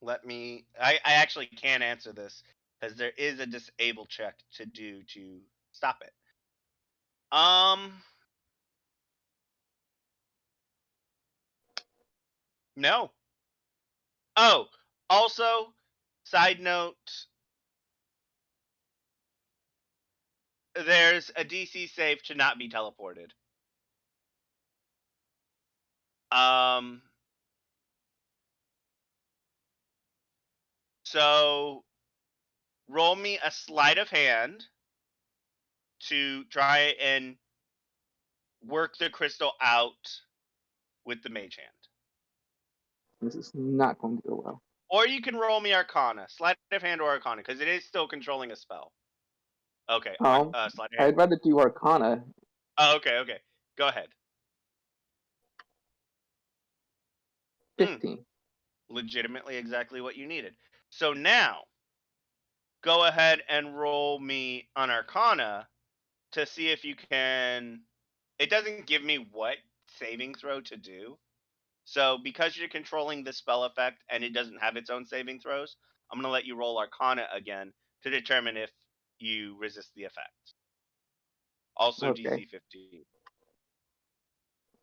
Let me. I actually can't answer this because there is a disable check to do to stop it. No. Oh, also, side note, there's a DC save to not be teleported. So roll me a sleight of hand to try and work the crystal out with the mage hand. This is not going to go well. Or you can roll me Arcana, sleight of hand or Arcana, because it is still controlling a spell. Okay, Oh, sleight of hand. I'd rather do Arcana. Oh, okay. Go ahead. 15. Legitimately exactly what you needed. So now, go ahead and roll me an Arcana to see if you can. It doesn't give me what saving throw to do. So because you're controlling the spell effect and it doesn't have its own saving throws, I'm going to let you roll Arcana again to determine if you resist the effect. Also Okay. DC 15.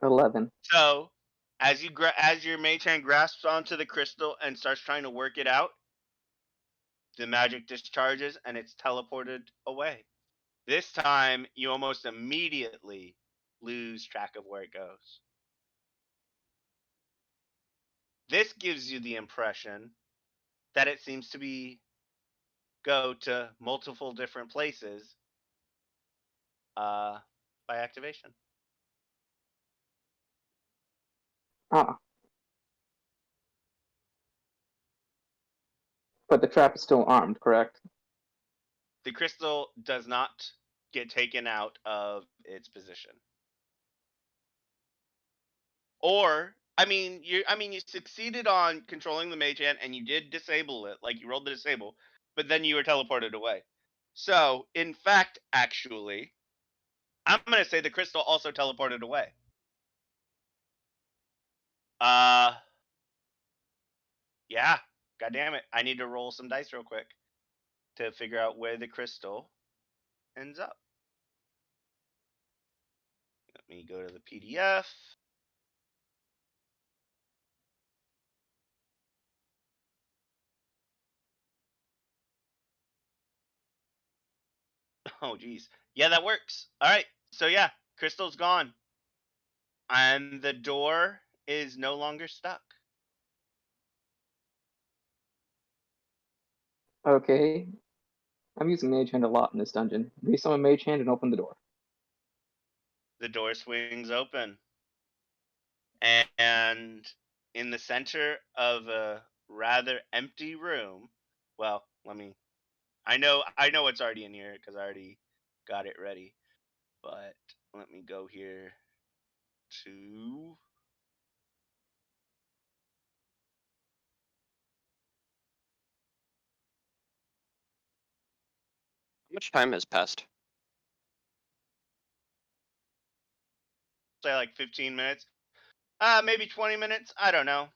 11. So as your mage hand grasps onto the crystal and starts trying to work it out, the magic discharges and it's teleported away. This time, you almost immediately lose track of where it goes. This gives you the impression that it seems to go to multiple different places by activation. Ah. But the trap is still armed, correct? The crystal does not get taken out of its position. Or you succeeded on controlling the mage hand and you did disable it, like you rolled the disable, but then you were teleported away. So, in fact, actually, I'm gonna say the crystal also teleported away. Yeah. God damn it. I need to roll some dice real quick to figure out where the crystal ends up. Let me go to the PDF. Oh, geez. Yeah, that works. All right. So, yeah, crystal's gone. And the door is no longer stuck. Okay. I'm using Mage Hand a lot in this dungeon. Maybe summon Mage Hand and open the door. The door swings open. And in the center of a rather empty room, well, I know what's already in here because I already got it ready. But let me go here to much time has passed? Say like 15 minutes. Maybe 20 minutes. I don't know.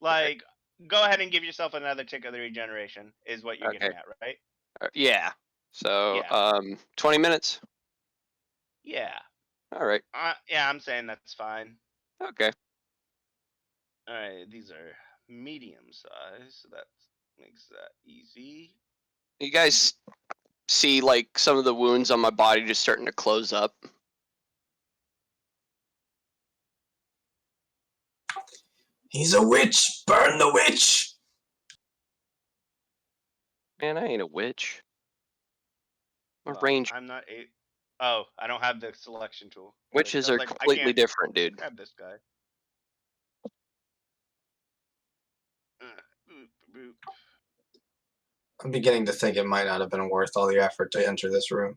Like, go ahead and give yourself another tick of the regeneration. Is what you're getting at, right? Yeah. So, Yeah. 20 minutes. Yeah. All right. Yeah, I'm saying that's fine. Okay. All right, these are medium size, so that makes that easy. You guys see like some of the wounds on my body just starting to close up. He's a witch! Burn the witch! Man, I ain't a witch. I'm a Hold on, ranger. I'm not a. Oh, I don't have the selection tool. Witches I was are like, I completely can't different, dude. grab this guy. Boop, boop. I'm beginning to think it might not have been worth all the effort to enter this room.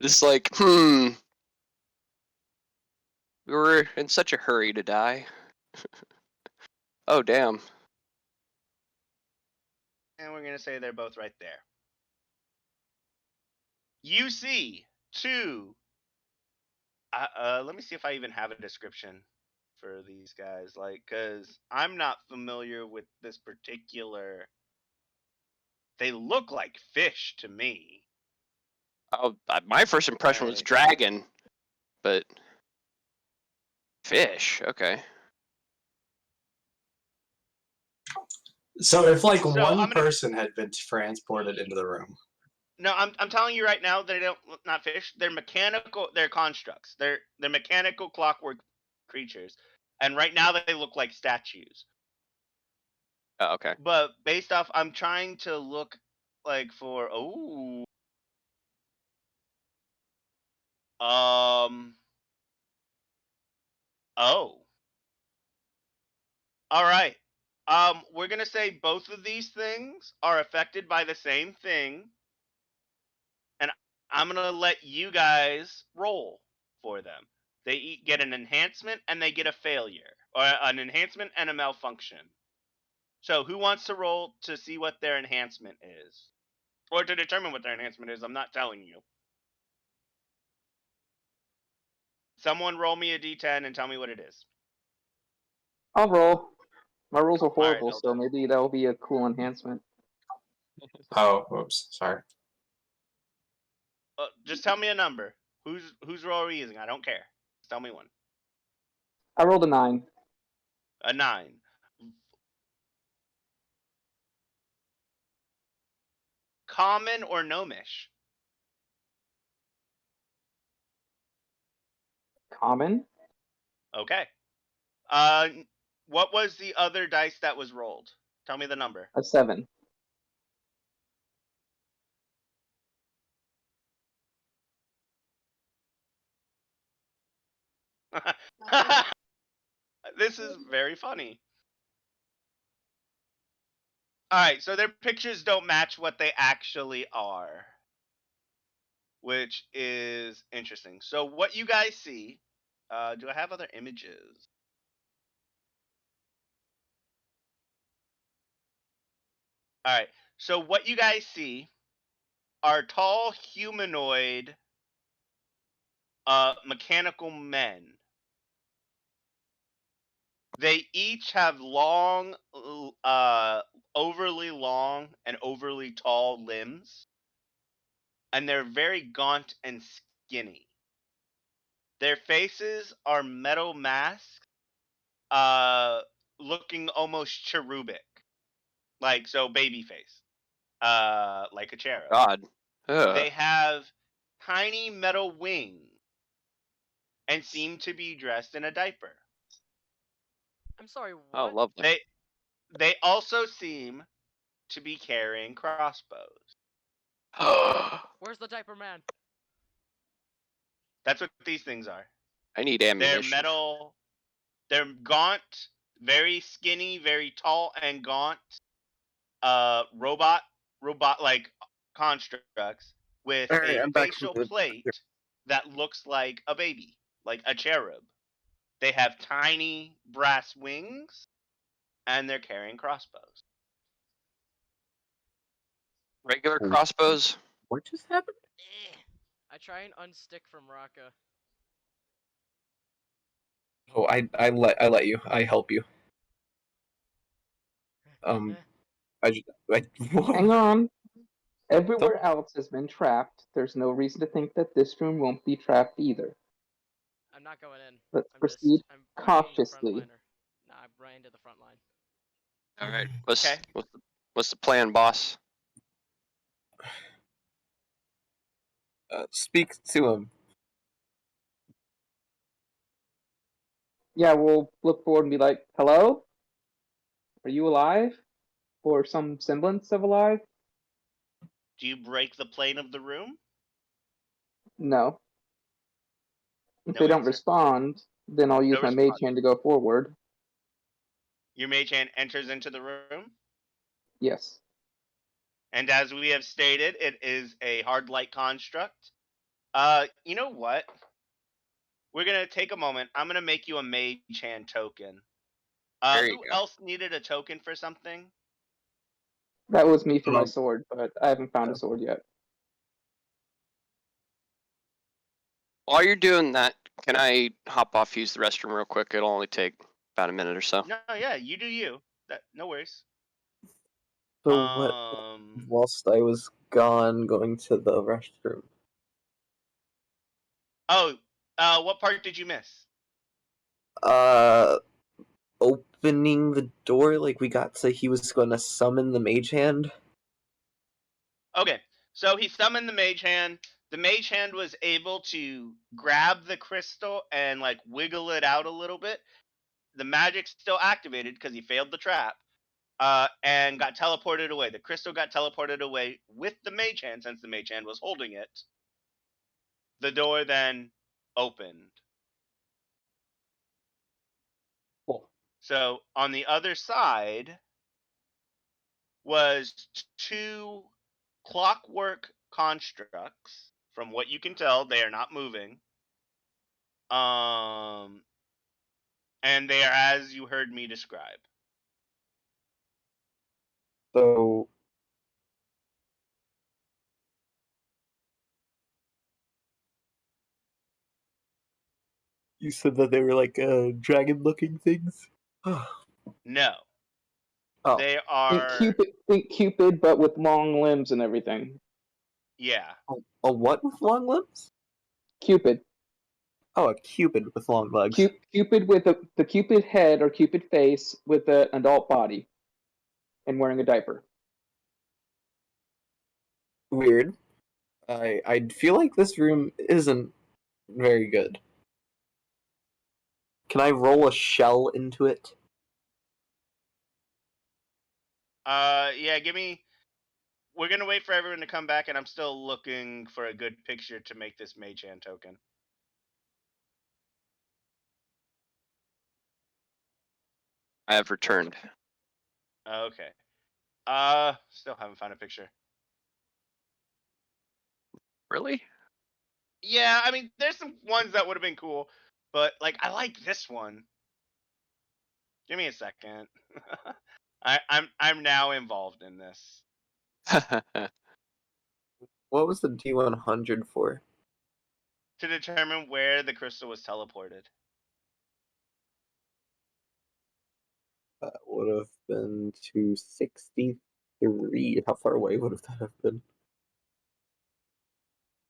Just like, we were in such a hurry to die. Oh, damn. And we're gonna say they're both right there. You see two. Let me see if I even have a description for these guys, like, cause I'm not familiar with this particular. They look like fish to me. Oh, my first impression was Right. dragon, but fish. Okay. So if like So, one I'm gonna- person had been transported into the room, No, I'm telling you right now, they don't not fish. They're mechanical. They're constructs. They're mechanical clockwork creatures, and right now they look like statues. Oh, okay. But based off, I'm trying to look like for oh. All right. We're gonna say both of these things are affected by the same thing, and I'm gonna let you guys roll for them. They get an enhancement and they get a failure, or an enhancement and a malfunction. So, who wants to roll to see what their enhancement is, or to determine what their enhancement is? I'm not telling you. Someone roll me a d10 and tell me what it is. I'll roll. My rolls are All right, horrible, so maybe that'll be a cool enhancement. oh, whoops, sorry. Just tell me a number. Whose roll are we using? I don't care. Just tell me one. I rolled a 9. A 9. Common or gnomish? Common? Okay. What was the other dice that was rolled? Tell me the number. A 7. This is very funny. Alright, so their pictures don't match what they actually are, which is interesting. So what you guys see, do I have other images? Alright, so what you guys see are tall humanoid mechanical men. They each have long, overly long and overly tall limbs, and they're very gaunt and skinny. Their faces are metal masks, looking almost cherubic, like so baby face, like a cherub. God. They have tiny metal wings and seem to be dressed in a diaper. I'm sorry, what? Oh, lovely. They also seem to be carrying crossbows. Where's the diaper man? That's what these things are. I need They're ammunition. metal. They're gaunt, very skinny, very tall and gaunt. Robot like constructs with Alright, a I'm back facial from the- plate that looks like a baby, like a cherub. They have tiny brass wings, and they're carrying crossbows. Regular Ooh. crossbows. What just happened? I try and unstick from Raka. Oh, I let you. I help you. I just Hang on. Everywhere else has been trapped. There's no reason to think that this room won't be trapped either. I'm not going in. Let's I'm proceed I'm running cautiously. frontliner. Nah, I'm running to the front line. All right. Okay. What's the plan, boss? speak to him. Yeah, we'll look forward and be like, hello? Are you alive? Or some semblance of alive? Do you break the plane of the room? No. If No they don't answer. respond, then I'll use No my mage response. hand to go forward. Your mage hand enters into the room, Yes. and as we have stated, it is a hard light construct. You know what? We're gonna take a moment. I'm gonna make you a mage hand token. There you Who go. else needed a token for something? That was me for my Um, sword, but I haven't found a sword yet. While you're doing that, can I hop off, use the restroom real quick? It'll only take about a minute or so. No, yeah, you do you. That no worries. So what? Whilst I was gone, going to the restroom. Oh, what part did you miss? Uh, opening the door. Like we got to, he was going to summon the mage hand. Okay, so he summoned the mage hand. The mage hand was able to grab the crystal and like wiggle it out a little bit. The magic's still activated because he failed the trap. And got teleported away. The crystal got teleported away with the mage hand since the mage hand was holding it. The door then opened. Cool. So on the other side was two clockwork constructs. From what you can tell, they are not moving. And they are as you heard me describe. So you said that they were like dragon-looking things. No. Oh. They Think are Cupid, but with long limbs and everything. yeah. A what with long limbs? Cupid. Oh, a cupid with long legs. Cupid with the Cupid head or Cupid face with an adult body and wearing a diaper. Weird. I feel like this room isn't very good. Can I roll a shell into it? Yeah, give me. We're gonna wait for everyone to come back, and I'm still looking for a good picture to make this mage hand token. I have returned. Okay. Still haven't found a picture. Really? Yeah, I mean, there's some ones that would have been cool, but like, I like this one. Give me a second. I'm now involved in this What was the D100 for? to determine where the crystal was teleported. That would have been 263. How far away would that have been?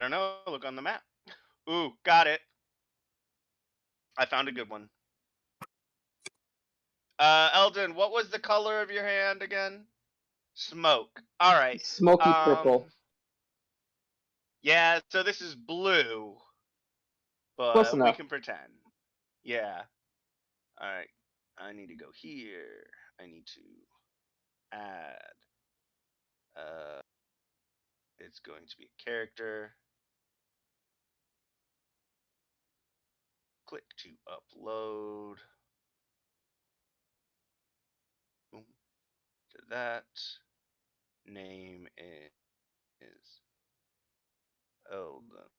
I don't know. Look on the map. Ooh, got it. I found a good one. Eldon, what was the color of your hand again? Smoke. All right. Smoky purple. Yeah, so this is blue, Close but we enough. can pretend. Yeah. All right. I need to go here. I need to add. It's going to be a character. Click to upload. Boom. To that. Name is Eldon.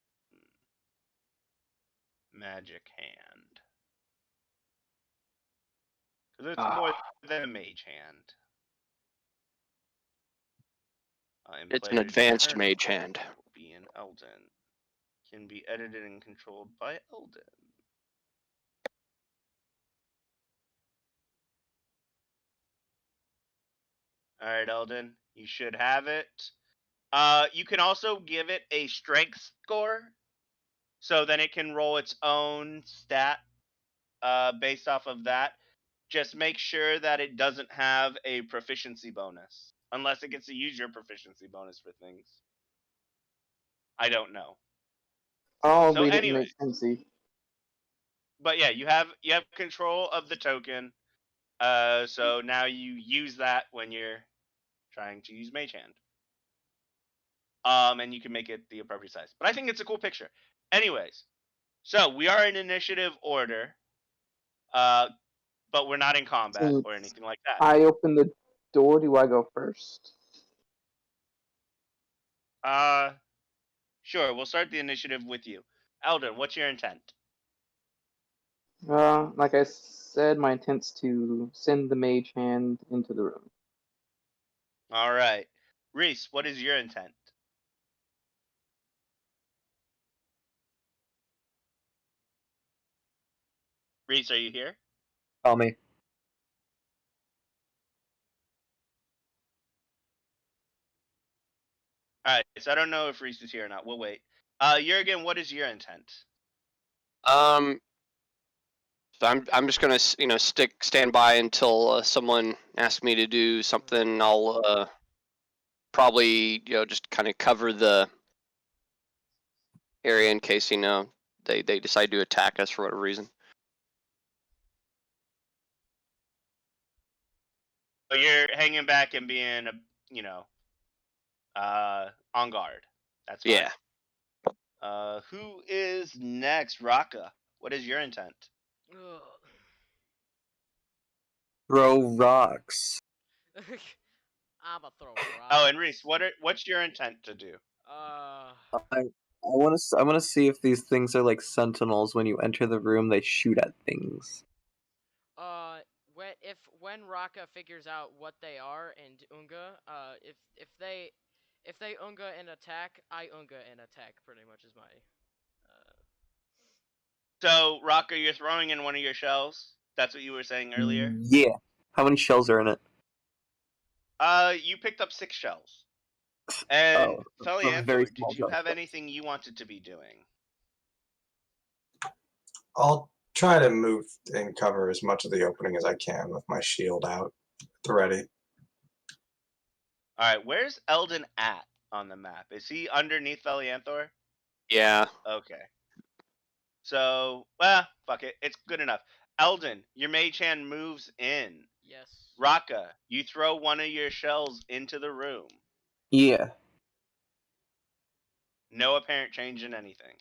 Magic hand. Because it's more than a mage hand. It's an player's advanced turn mage hand. will be in Eldon. Can be edited and controlled by Eldon. All right, Eldon, you should have it. You can also give it a strength score, so then it can roll its own stat based off of that. Just make sure that it doesn't have a proficiency bonus, unless it gets to use your proficiency bonus for things. I don't know. I'll So read it anyway, and see. but yeah, you have control of the token. So now you use that when you're trying to use Mage Hand. And you can make it the appropriate size. But I think it's a cool picture. Anyways, so we are in initiative order, but we're not in combat Since or anything like that. I open the door, do I go first? Sure. We'll start the initiative with you, Eldon. What's your intent? Like I said, my intent's to send the mage hand into the room. All right, Reese. What is your intent? Reese, are you here? Tell me. All right. So I don't know if Reese is here or not. We'll wait. Jurgen, what is your intent? So I'm just gonna stand by until someone asks me to do something. I'll probably just kind of cover the area in case they decide to attack us for whatever reason. So you're hanging back and being, on guard. That's fine. Yeah. Who is next? Raka. What is your intent? Ugh. Throw rocks. I'ma throw Oh, rocks. and Reese, what's your intent to do? I want to see if these things are like sentinels. When you enter the room, they shoot at things. When Raka figures out what they are and Unga, if they Unga and attack, I Unga and attack. Pretty much is my. So, Raka, you're throwing in one of your shells. That's what you were saying earlier. Yeah. How many shells are in it? You picked up 6 shells. And a very Felianthor, small did you have jump. anything you wanted to be doing? I'll try to move and cover as much of the opening as I can with my shield out at the ready. All right, where's Eldon at on the map? Is he underneath Felianthor? Yeah. Okay. So, fuck it. It's good enough. Eldon, your mage hand moves in. Yes. Raka, you throw one of your shells into the room. Yeah. No apparent change in anything.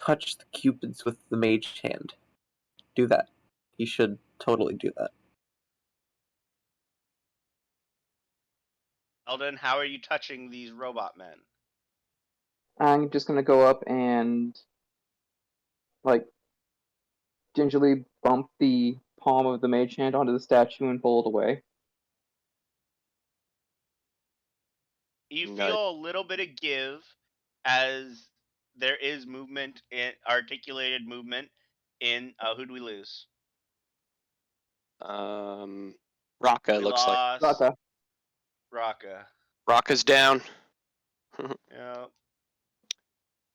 Touch the cupids with the mage hand. Do that. You should totally do that. Eldon, how are you touching these robot men? I'm just gonna go up and, like, gingerly bump the palm of the mage hand onto the statue and pull it away. You No. feel a little bit of give as there is movement, articulated movement in, who do we lose? Raka We looks like. lost Raka. Raka. Raka's down. Yeah.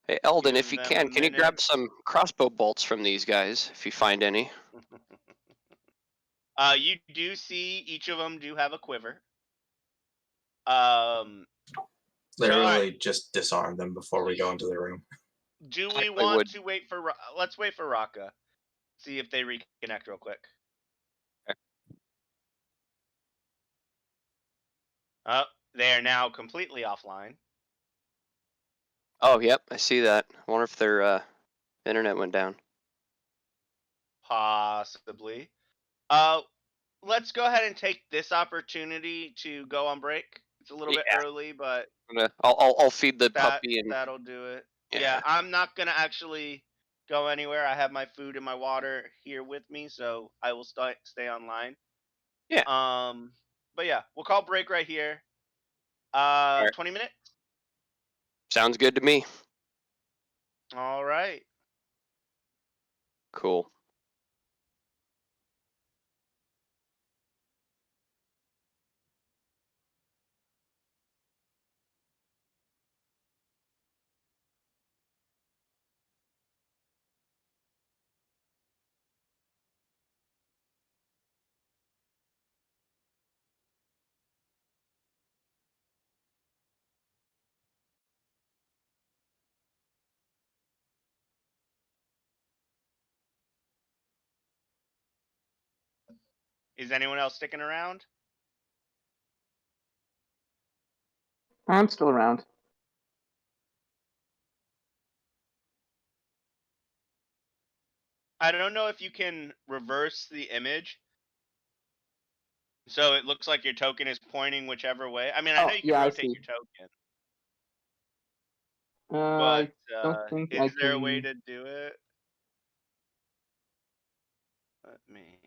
Hey, Eldon, Give if you them can a you grab minute. some crossbow bolts from these guys if you find any? You do see each of them do have a quiver. Alright. Literally just disarm them before we go into the room. Do we Typically want would. to wait for? Let's wait for Raka. See if they reconnect real quick. Okay. They are now completely offline. Oh, yep, I see that. I wonder if their internet went down. Possibly. Let's go ahead and take this opportunity to go on break. It's a little bit Yeah. early, but I'll feed the puppy and that'll do it. Yeah. Yeah, I'm not gonna actually go anywhere. I have my food and my water here with me, so I will stay online. Yeah. but yeah, we'll call break right here. Alright. 20 minutes. Sounds good to me. All right. Cool. Is anyone else sticking around? I'm still around. I don't know if you can reverse the image. So it looks like your token is pointing whichever way. I mean, I Oh, know you can yeah, I rotate see. your token, I but don't think I is there a way can. to do it? Let me.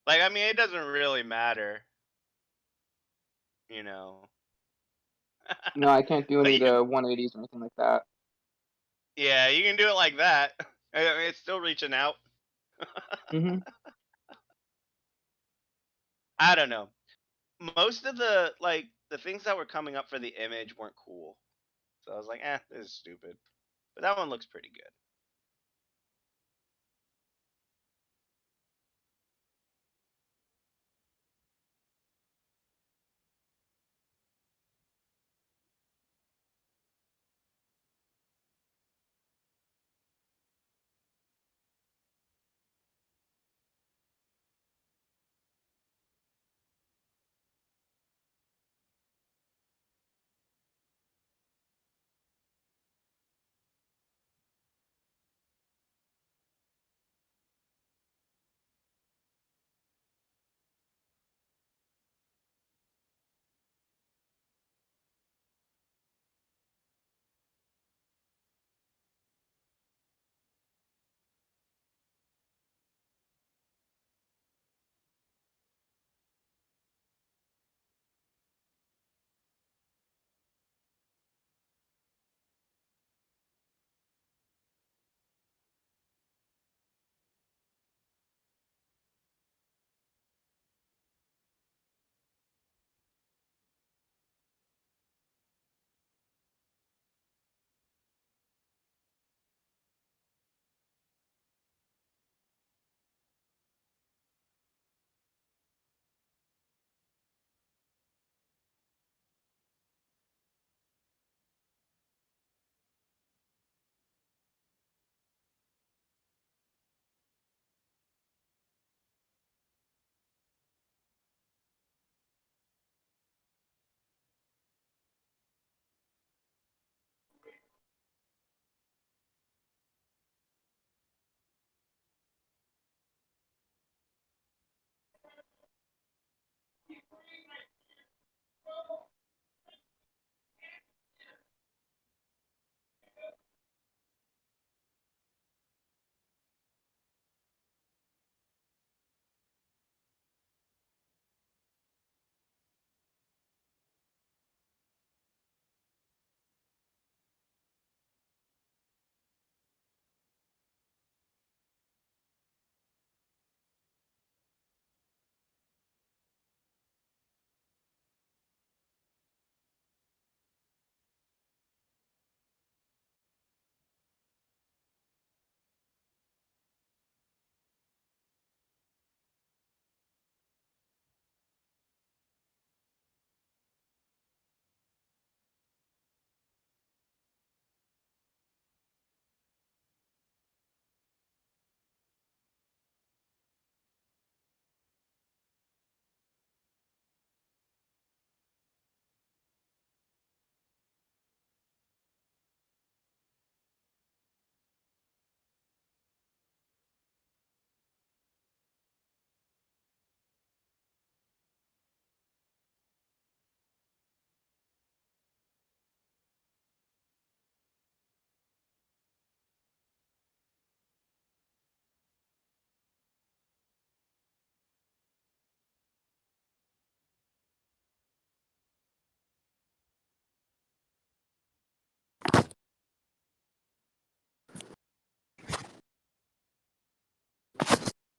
Like, I mean, it doesn't really matter. You know. No, I can't do But any you of can, the 180s or anything like that. yeah, you can do it like that. I mean, it's still reaching out. Hmm. I don't know. Most of the the things that were coming up for the image weren't cool. So I was like, this is stupid. But that one looks pretty good.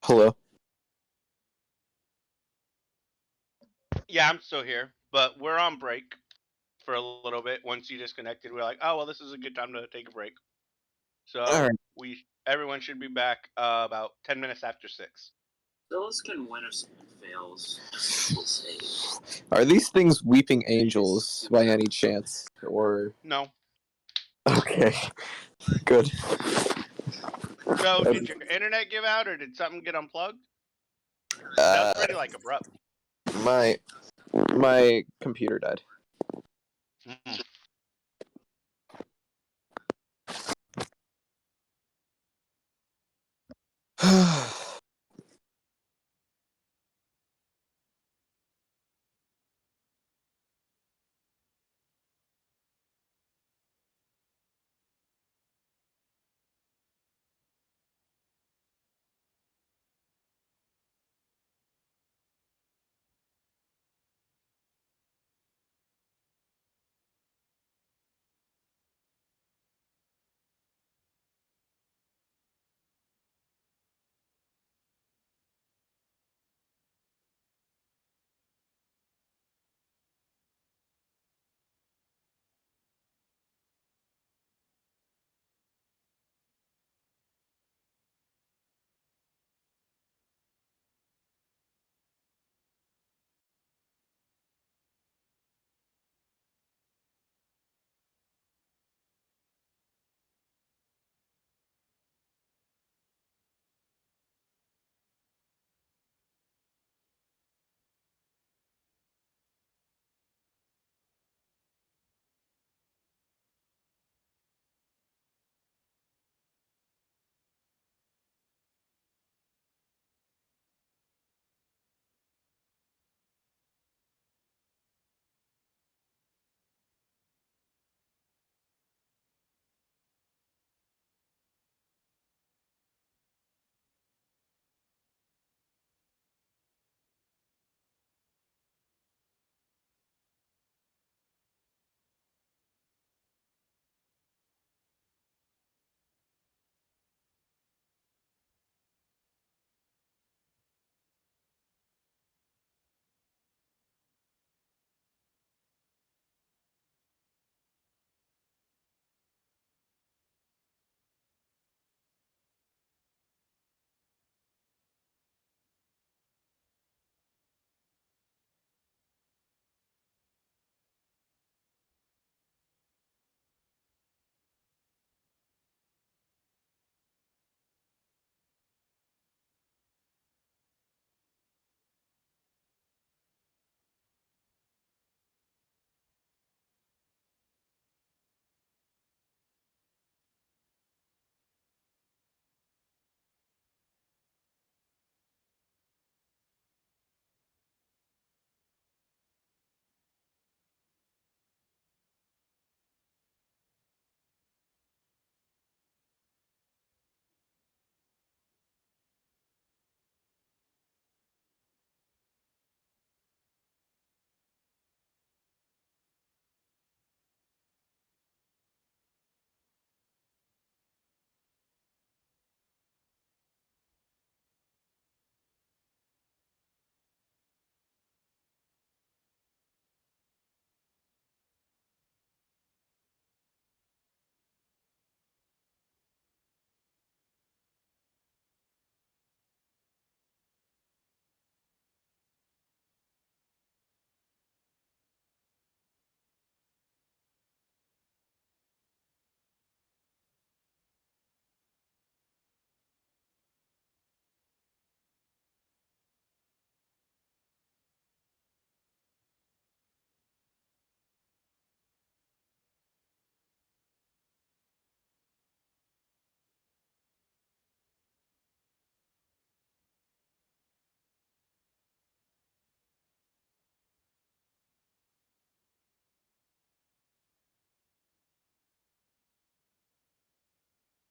Hello. Yeah, I'm still here, but we're on break for a little bit. Once you disconnected, we're like, oh well, this is a good time to take a break. So Alright. everyone should be back about 10 minutes after 6. Phyllis can win if someone fails. We'll save. Are these things weeping angels by any chance? Or No. okay. Good. So did your internet give out, or did something get unplugged? That Uh, was pretty like abrupt. my computer died. Mhm.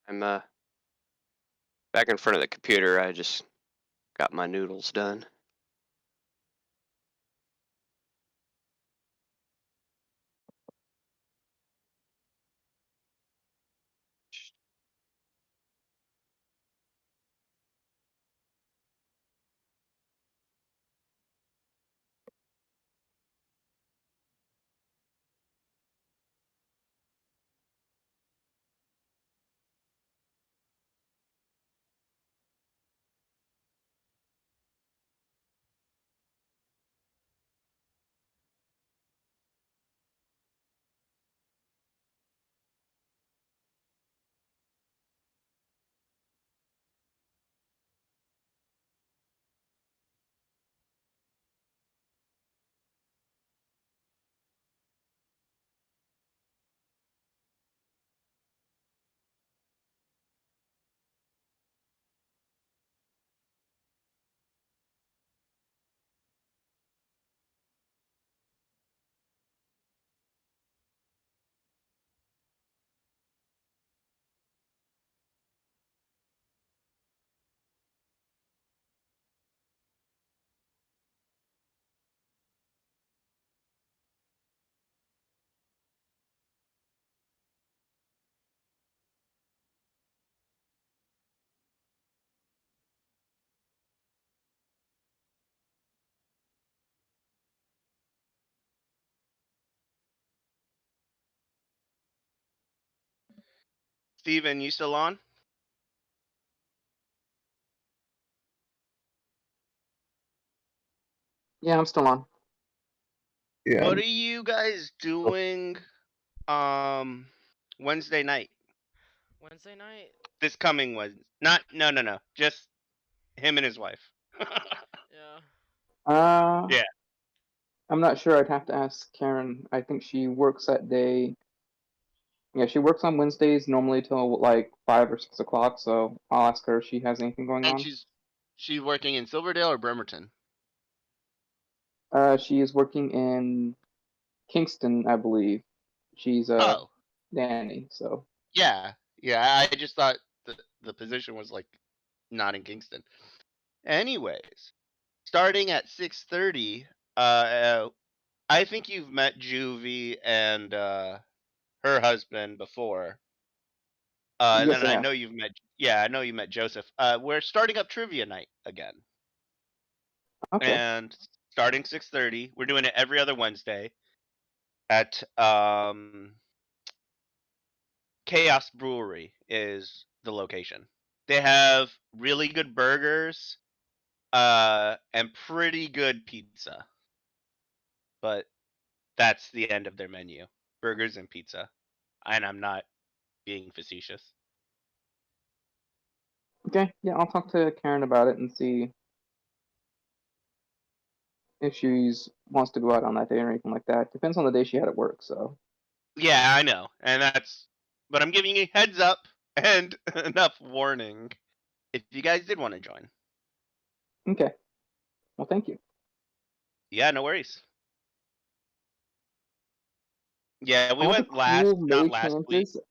I'm back in front of the computer. I just got my noodles done. Steven, you still on? Yeah, I'm still on. Yeah. What are you guys doing Wednesday night? Wednesday night. This coming Wednesday. No. Just him and his wife. Yeah. Yeah. I'm not sure. I'd have to ask Karen. I think she works that day. Yeah, she works on Wednesdays normally till like 5 or 6 o'clock. So I'll ask her if she has anything going And on. she's working in Silverdale or Bremerton? She is working in Kingston, I believe. She's Oh, nanny. So yeah. I just thought the position was like not in Kingston. Anyways, starting at 6:30, I think you've met Juvie and her husband before. And yes, then I I have. know you've met I know you met Joseph. We're starting up trivia night again. Okay. And starting 6:30, we're doing it every other Wednesday at Chaos Brewery is the location. They have really good burgers and pretty good pizza. But that's the end of their menu. Burgers and pizza. And I'm not being facetious. Okay. Yeah, I'll talk to Karen about it and see if she's wants to go out on that day or anything like that. Depends on the day she had at work. So Yeah, I know. And but I'm giving you heads up and enough warning if you guys did want to join. okay. Well, thank you. Yeah, no worries. Yeah, we All the went not cool last mage week. hands, all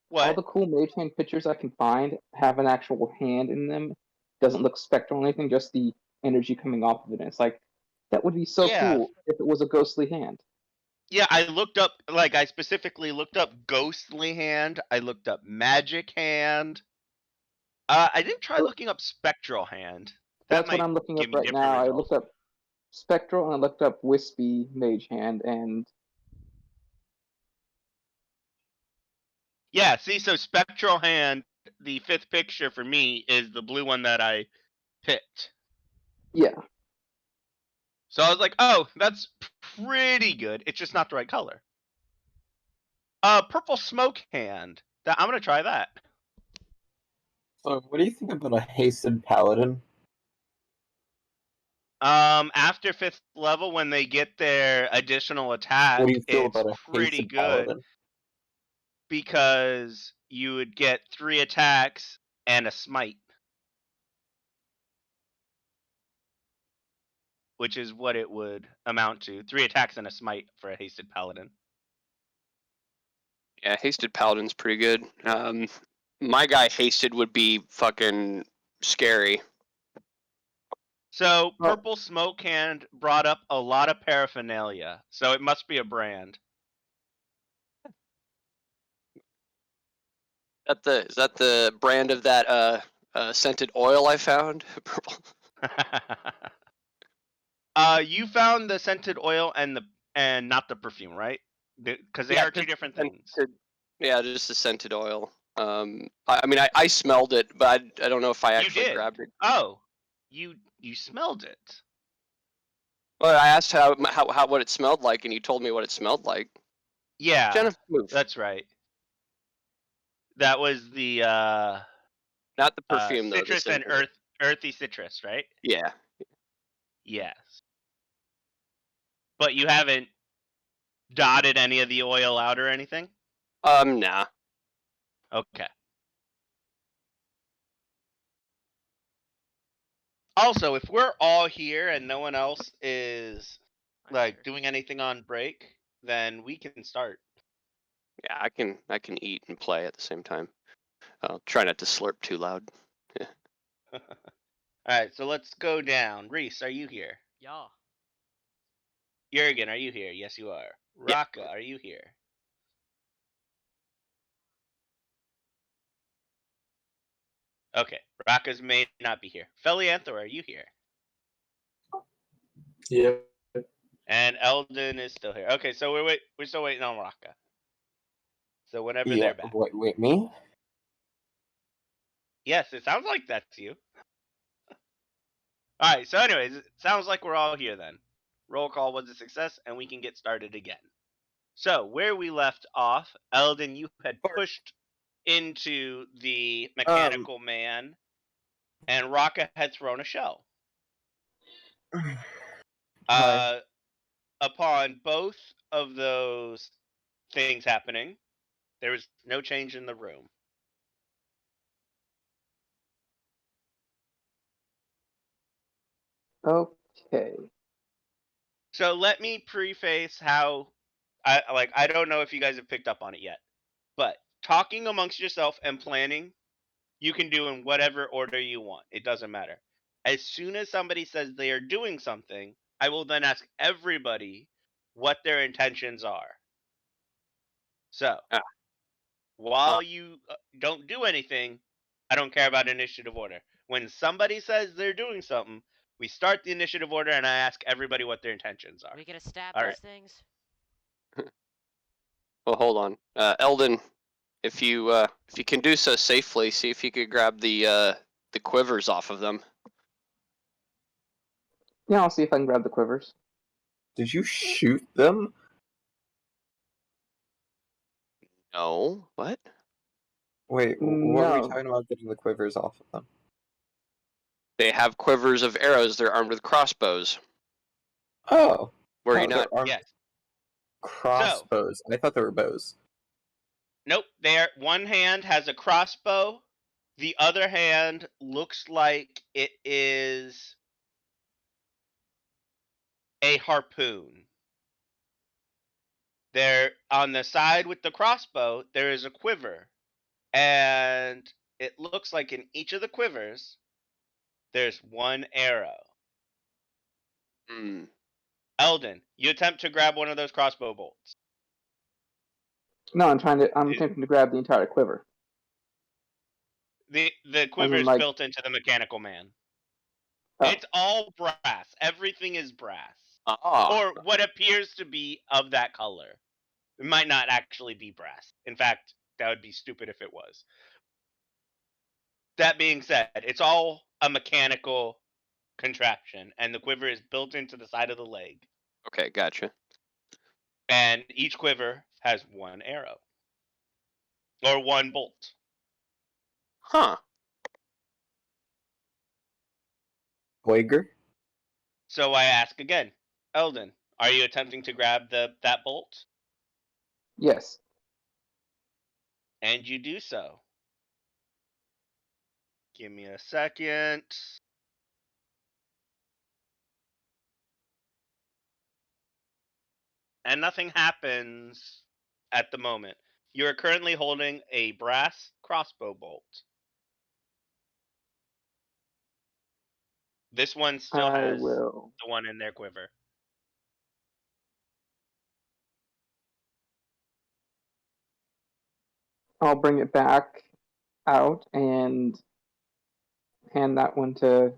What? the cool mage hand pictures I can find have an actual hand in them. Doesn't look spectral or anything, just the energy coming off of it. And it's like that would be so Yeah. cool if it was a ghostly hand. Yeah, I looked up I specifically looked up ghostly hand. I looked up magic hand. I didn't try looking up spectral hand. That That's what might I'm looking give up me right different now. I results. looked up spectral and I looked up wispy mage hand, and Yeah, see, so spectral hand, the 5th picture for me is the blue one that I picked. yeah. So I was like, oh, that's pretty good. It's just not the right color. Purple smoke hand. I'm gonna try that. So, what do you think about a hasted paladin? After 5th level, when they get their additional attack, What do you feel it's about a pretty hasted good paladin? because you would get 3 attacks and a smite, which is what it would amount to. 3 attacks and a smite for a hasted paladin. Yeah, hasted paladin's pretty good. My guy hasted would be fucking scary. So purple smoke hand brought up a lot of paraphernalia, so it must be a brand. Is that the brand of that scented oil I found? Purple. You found the scented oil and not the perfume, right? Because they are two just different the things. Yeah, just the scented oil. I mean, I smelled it, but I don't know if I actually You did. grabbed it. Oh, you smelled it. Well, I asked how what it smelled like, and you told me what it smelled like. Yeah, Jennifer, move. that's right. That was the Not the perfume though. citrus and earthy citrus, right? Yeah. Yes. But you haven't dotted any of the oil out or anything? Nah. Okay. Also, if we're all here and no one else is doing anything on break, then we can start. Yeah, I can eat and play at the same time. I'll try not to slurp too loud. Yeah. All right, so let's go down. Reese, are you here? Yeah. Jurgen, are you here? Yes, you are. Raka, are you here? Okay, Raka's may not be here. Felianther, are you here? Yeah. And Eldon is still here. Okay, so we're still waiting on Raka. So whenever Yeah. they're back. Wait, me? Yes, it sounds like that's you. Alright, so anyways, it sounds like we're all here then. Roll call was a success, and we can get started again. So, where we left off, Eldon, you had pushed into the mechanical man, and Raka had thrown a shell. Hi. Upon both of those things happening, there was no change in the room. Okay. So let me preface how I don't know if you guys have picked up on it yet, but talking amongst yourself and planning, you can do in whatever order you want. It doesn't matter. As soon as somebody says they are doing something, I will then ask everybody what their intentions are. So, while you don't do anything, I don't care about initiative order. When somebody says they're doing something, we start the initiative order and I ask everybody what their intentions are. Are we gonna stab All these right. things? Well, hold on, Eldon. If you can do so safely, see if you could grab the quivers off of them. Yeah, I'll see if I can grab the quivers. Did you shoot them? No, what? Wait, what were we No. talking about getting the quivers off of them? They have quivers of arrows. They're armed with crossbows. Oh. Were Oh, you they're not? armed Yes. crossbows. I thought they were bows. Nope. One hand has a crossbow. The other hand looks like it is a harpoon. There on the side with the crossbow, there is a quiver. And it looks like in each of the quivers, there's one arrow. Hmm. Eldon, you attempt to grab one of those crossbow bolts. No, I'm attempting to grab the entire quiver. The quiver is like- built into the mechanical man. Oh. It's all brass. Everything is brass. Ah. Or what appears to be of that color. It might not actually be brass. In fact, that would be stupid if it was. That being said, it's all a mechanical contraption, and the quiver is built into the side of the leg. Okay, gotcha. And each quiver has one arrow. Or one bolt. Huh. Voiger? So I ask again, Eldon, are you attempting to grab that bolt? Yes. And you do so. Give me a second. And nothing happens at the moment. You are currently holding a brass crossbow bolt. This one still I has will. the one in their quiver. I'll bring it back out and hand that one to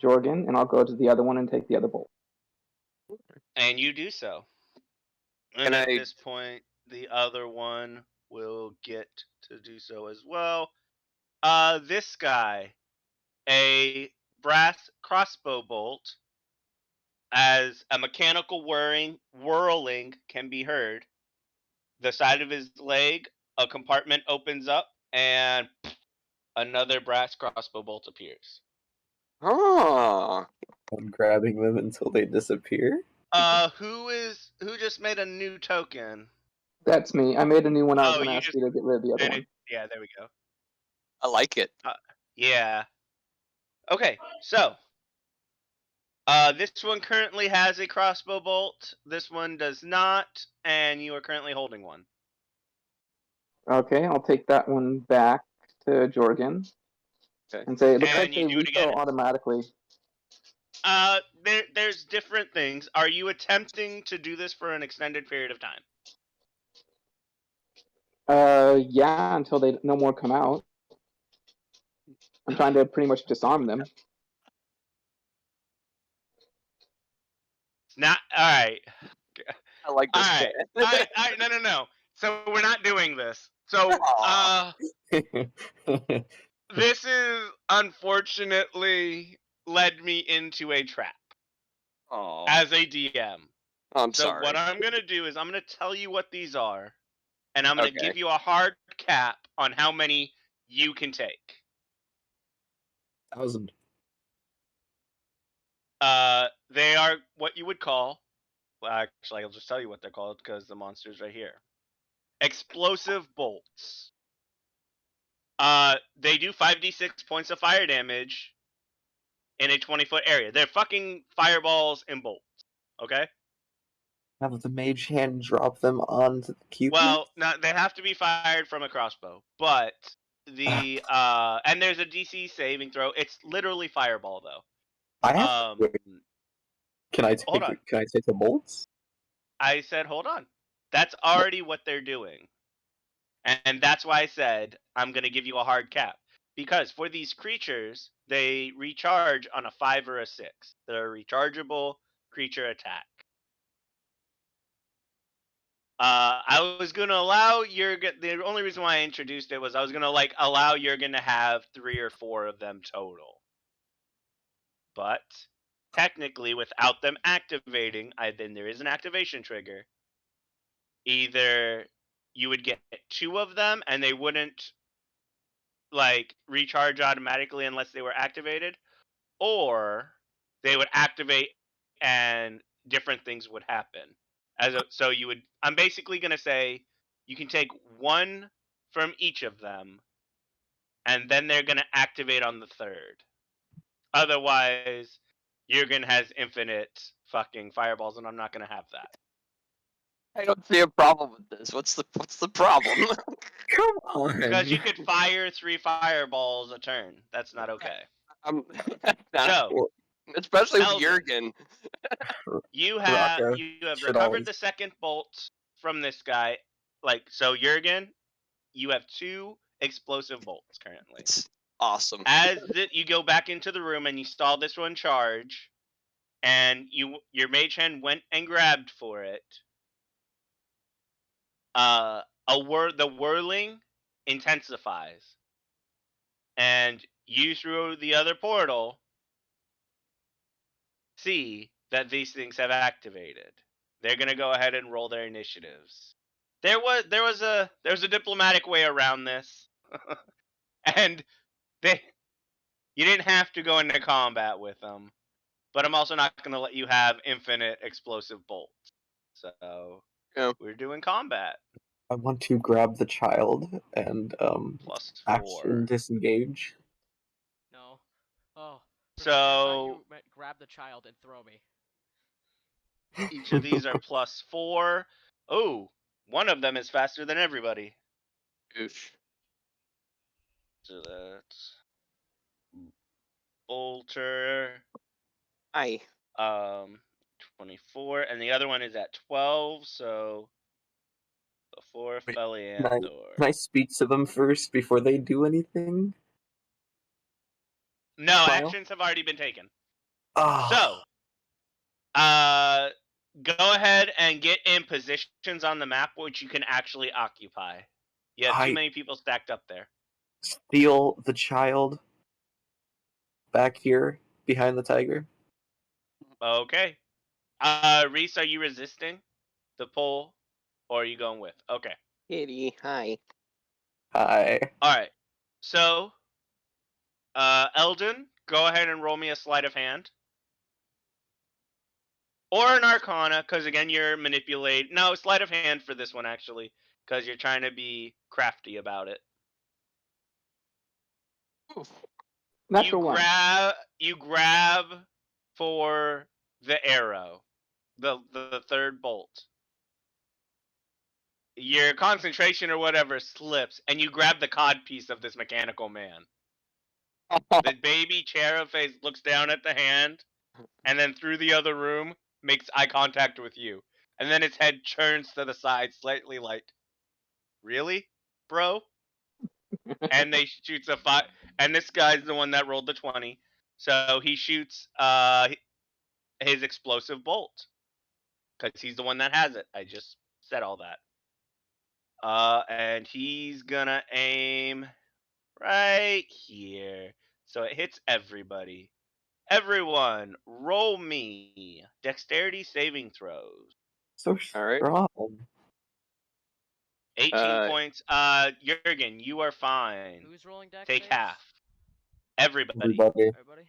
Jorgen, and I'll go to the other one and take the other bolt. And you do so. And Can at I- this point, the other one will get to do so as well. This guy, a brass crossbow bolt, as a mechanical whirling can be heard. The side of his leg, a compartment opens up, and another brass crossbow bolt appears. Oh. I'm grabbing them until they disappear? Who just made a new token? That's me. I made a new one. I was Oh, going to you ask just you to get rid of the other did one. it. Yeah, there we go. I like it. Yeah. Okay, so this one currently has a crossbow bolt. This one does not, and you are currently holding one. Okay, I'll take that one back to Jorgen. Okay. And say it looks And like you they do it again. refill automatically. There's different things. Are you attempting to do this for an extended period of time? Yeah, until they no more come out. I'm trying to pretty much disarm them. Not all right. I like this All right. plan. No. So we're not doing this. So this is unfortunately led me into a trap Oh, as a DM. I'm So sorry. what I'm gonna do is I'm gonna tell you what these are, and I'm gonna Okay. give you a hard cap on how many you can take. 1,000. They are what you would call. Well, actually, I'll just tell you what they're called because the monster's right here. Explosive bolts. They do 5d6 points of fire damage in a 20-foot area. They're fucking fireballs and bolts. Okay. Have the mage hand drop them onto the cube. Well, now they have to be fired from a crossbow, but the and there's a DC saving throw. It's literally fireball though. I have. Wait, can I Hold take? on. Can I take the bolts? I said hold on. That's already what they're doing. And that's why I said I'm going to give you a hard cap. Because for these creatures, they recharge on a 5 or a 6. They're a rechargeable creature attack. I was going to allow Jurgen... The only reason why I introduced it was I was going to allow Jurgen to have 3 or 4 of them total. But technically, without them activating, then there is an activation trigger. Either you would get 2 of them and they wouldn't recharge automatically unless they were activated, or they would activate and different things would happen. So you would. I'm basically gonna say you can take 1 from each of them, and then they're gonna activate on the 3rd. Otherwise, Jurgen has infinite fucking fireballs, and I'm not gonna have that. I don't see a problem with this. What's the problem? Come on. Because you could fire 3 fireballs a turn. That's not okay. So, especially with Eldon. Jurgen. You have Rocco recovered always- the second bolt from this guy. So Jurgen, you have 2 explosive bolts currently. It's awesome. As you go back into the room and you saw this one charge, and your mage hand went and grabbed for it. The whirling intensifies, and you through the other portal see that these things have activated. They're gonna go ahead and roll their initiatives. There was a diplomatic way around this, and you didn't have to go into combat with them. But I'm also not gonna let you have infinite explosive bolts. So we're doing combat. I want to grab the child and +4. action disengage. No. Oh. So- I thought you meant grab the child and throw me. Each of these are +4. Oh, one of them is faster than everybody. Oof. So that's Bolter. Hi. 24, and the other one is at 12. So before Wait, Feliandor. Can I speak to them first before they do anything? No, Smile? actions have already been taken. Ah. So, go ahead and get in positions on the map which you can actually occupy. You have too many people stacked up there. Steal the child back here behind the tiger. Okay. Reese, are you resisting the pull, or are you going with? Okay. Kitty, hi. Hi. All right. So, Eldon, go ahead and roll me a sleight of hand. Or an Arcana, because again, you're manipulate. No, sleight of hand for this one, actually, because you're trying to be crafty about it. Natural one. You grab for the arrow, the 3rd bolt. Your concentration or whatever slips, and you grab the codpiece of this mechanical man. The baby cherub face looks down at the hand, and then through the other room makes eye contact with you, and then its head turns to the side slightly, like, really, bro? And they shoots a 5, and this guy's the one that rolled the 20, so he shoots his explosive bolt, because he's the one that has it. I just said all that. And he's gonna aim right here. So it hits everybody. Everyone, roll me dexterity saving throws. So All right. strong. 18 points. Jurgen, you are fine. Who's rolling dex Take saves? half. Everybody. Everybody. Everybody?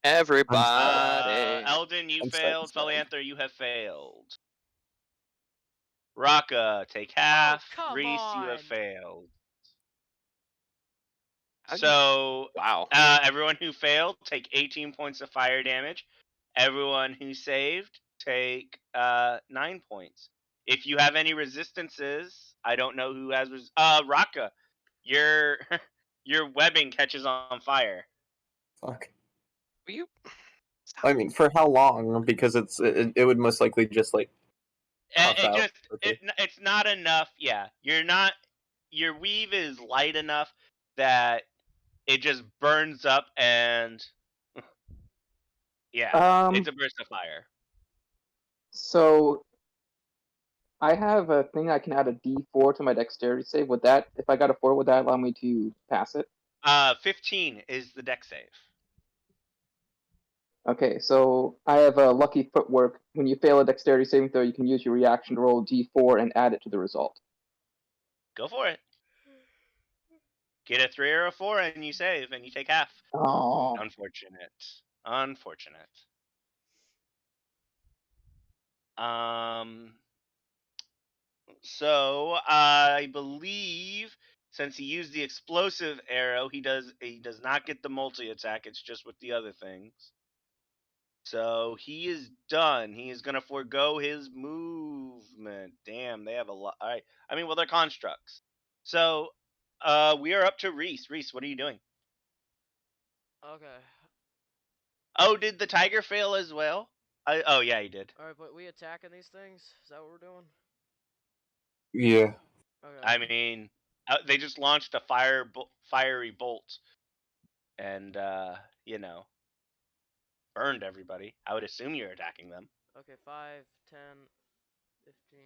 Everybody. Eldon, you I'm failed. sorry. Felianther, you have failed. Raka, take half. come Reese, you have on. failed. How'd you- So, Wow. everyone who failed, take 18 points of fire damage. Everyone who saved, take 9 points. If you have any resistances, I don't know who has Raka, your your webbing catches on fire. Fuck. Will you? I mean, for how long? Because it would most likely just like puff It out just quickly. it's not enough. Yeah, your weave is light enough that it just burns up and yeah, it's a burst of fire. So I have a thing I can add a D4 to my dexterity save. Would that, if I got a 4, would that allow me to pass it? 15 is the dex save. Okay, so I have a lucky footwork. When you fail a dexterity saving throw, you can use your reaction to roll D4 and add it to the result. Go for it. Get a 3 or a 4 and you save and you take half. Oh. Unfortunate. So I believe since he used the explosive arrow, he does not get the multi attack. It's just with the other things. So he is done. He is gonna forego his movement. Damn, they have a lot. All right. I mean, well, they're constructs. So we are up to Reese. Reese, what are you doing? Okay. Oh, did the tiger fail as well? Oh yeah, he did. Alright, but we attacking these things? Is that what we're doing? Yeah. Okay. I mean, they just launched a fiery bolt, and burned everybody. I would assume you're attacking them. Okay, 5, 10, 15,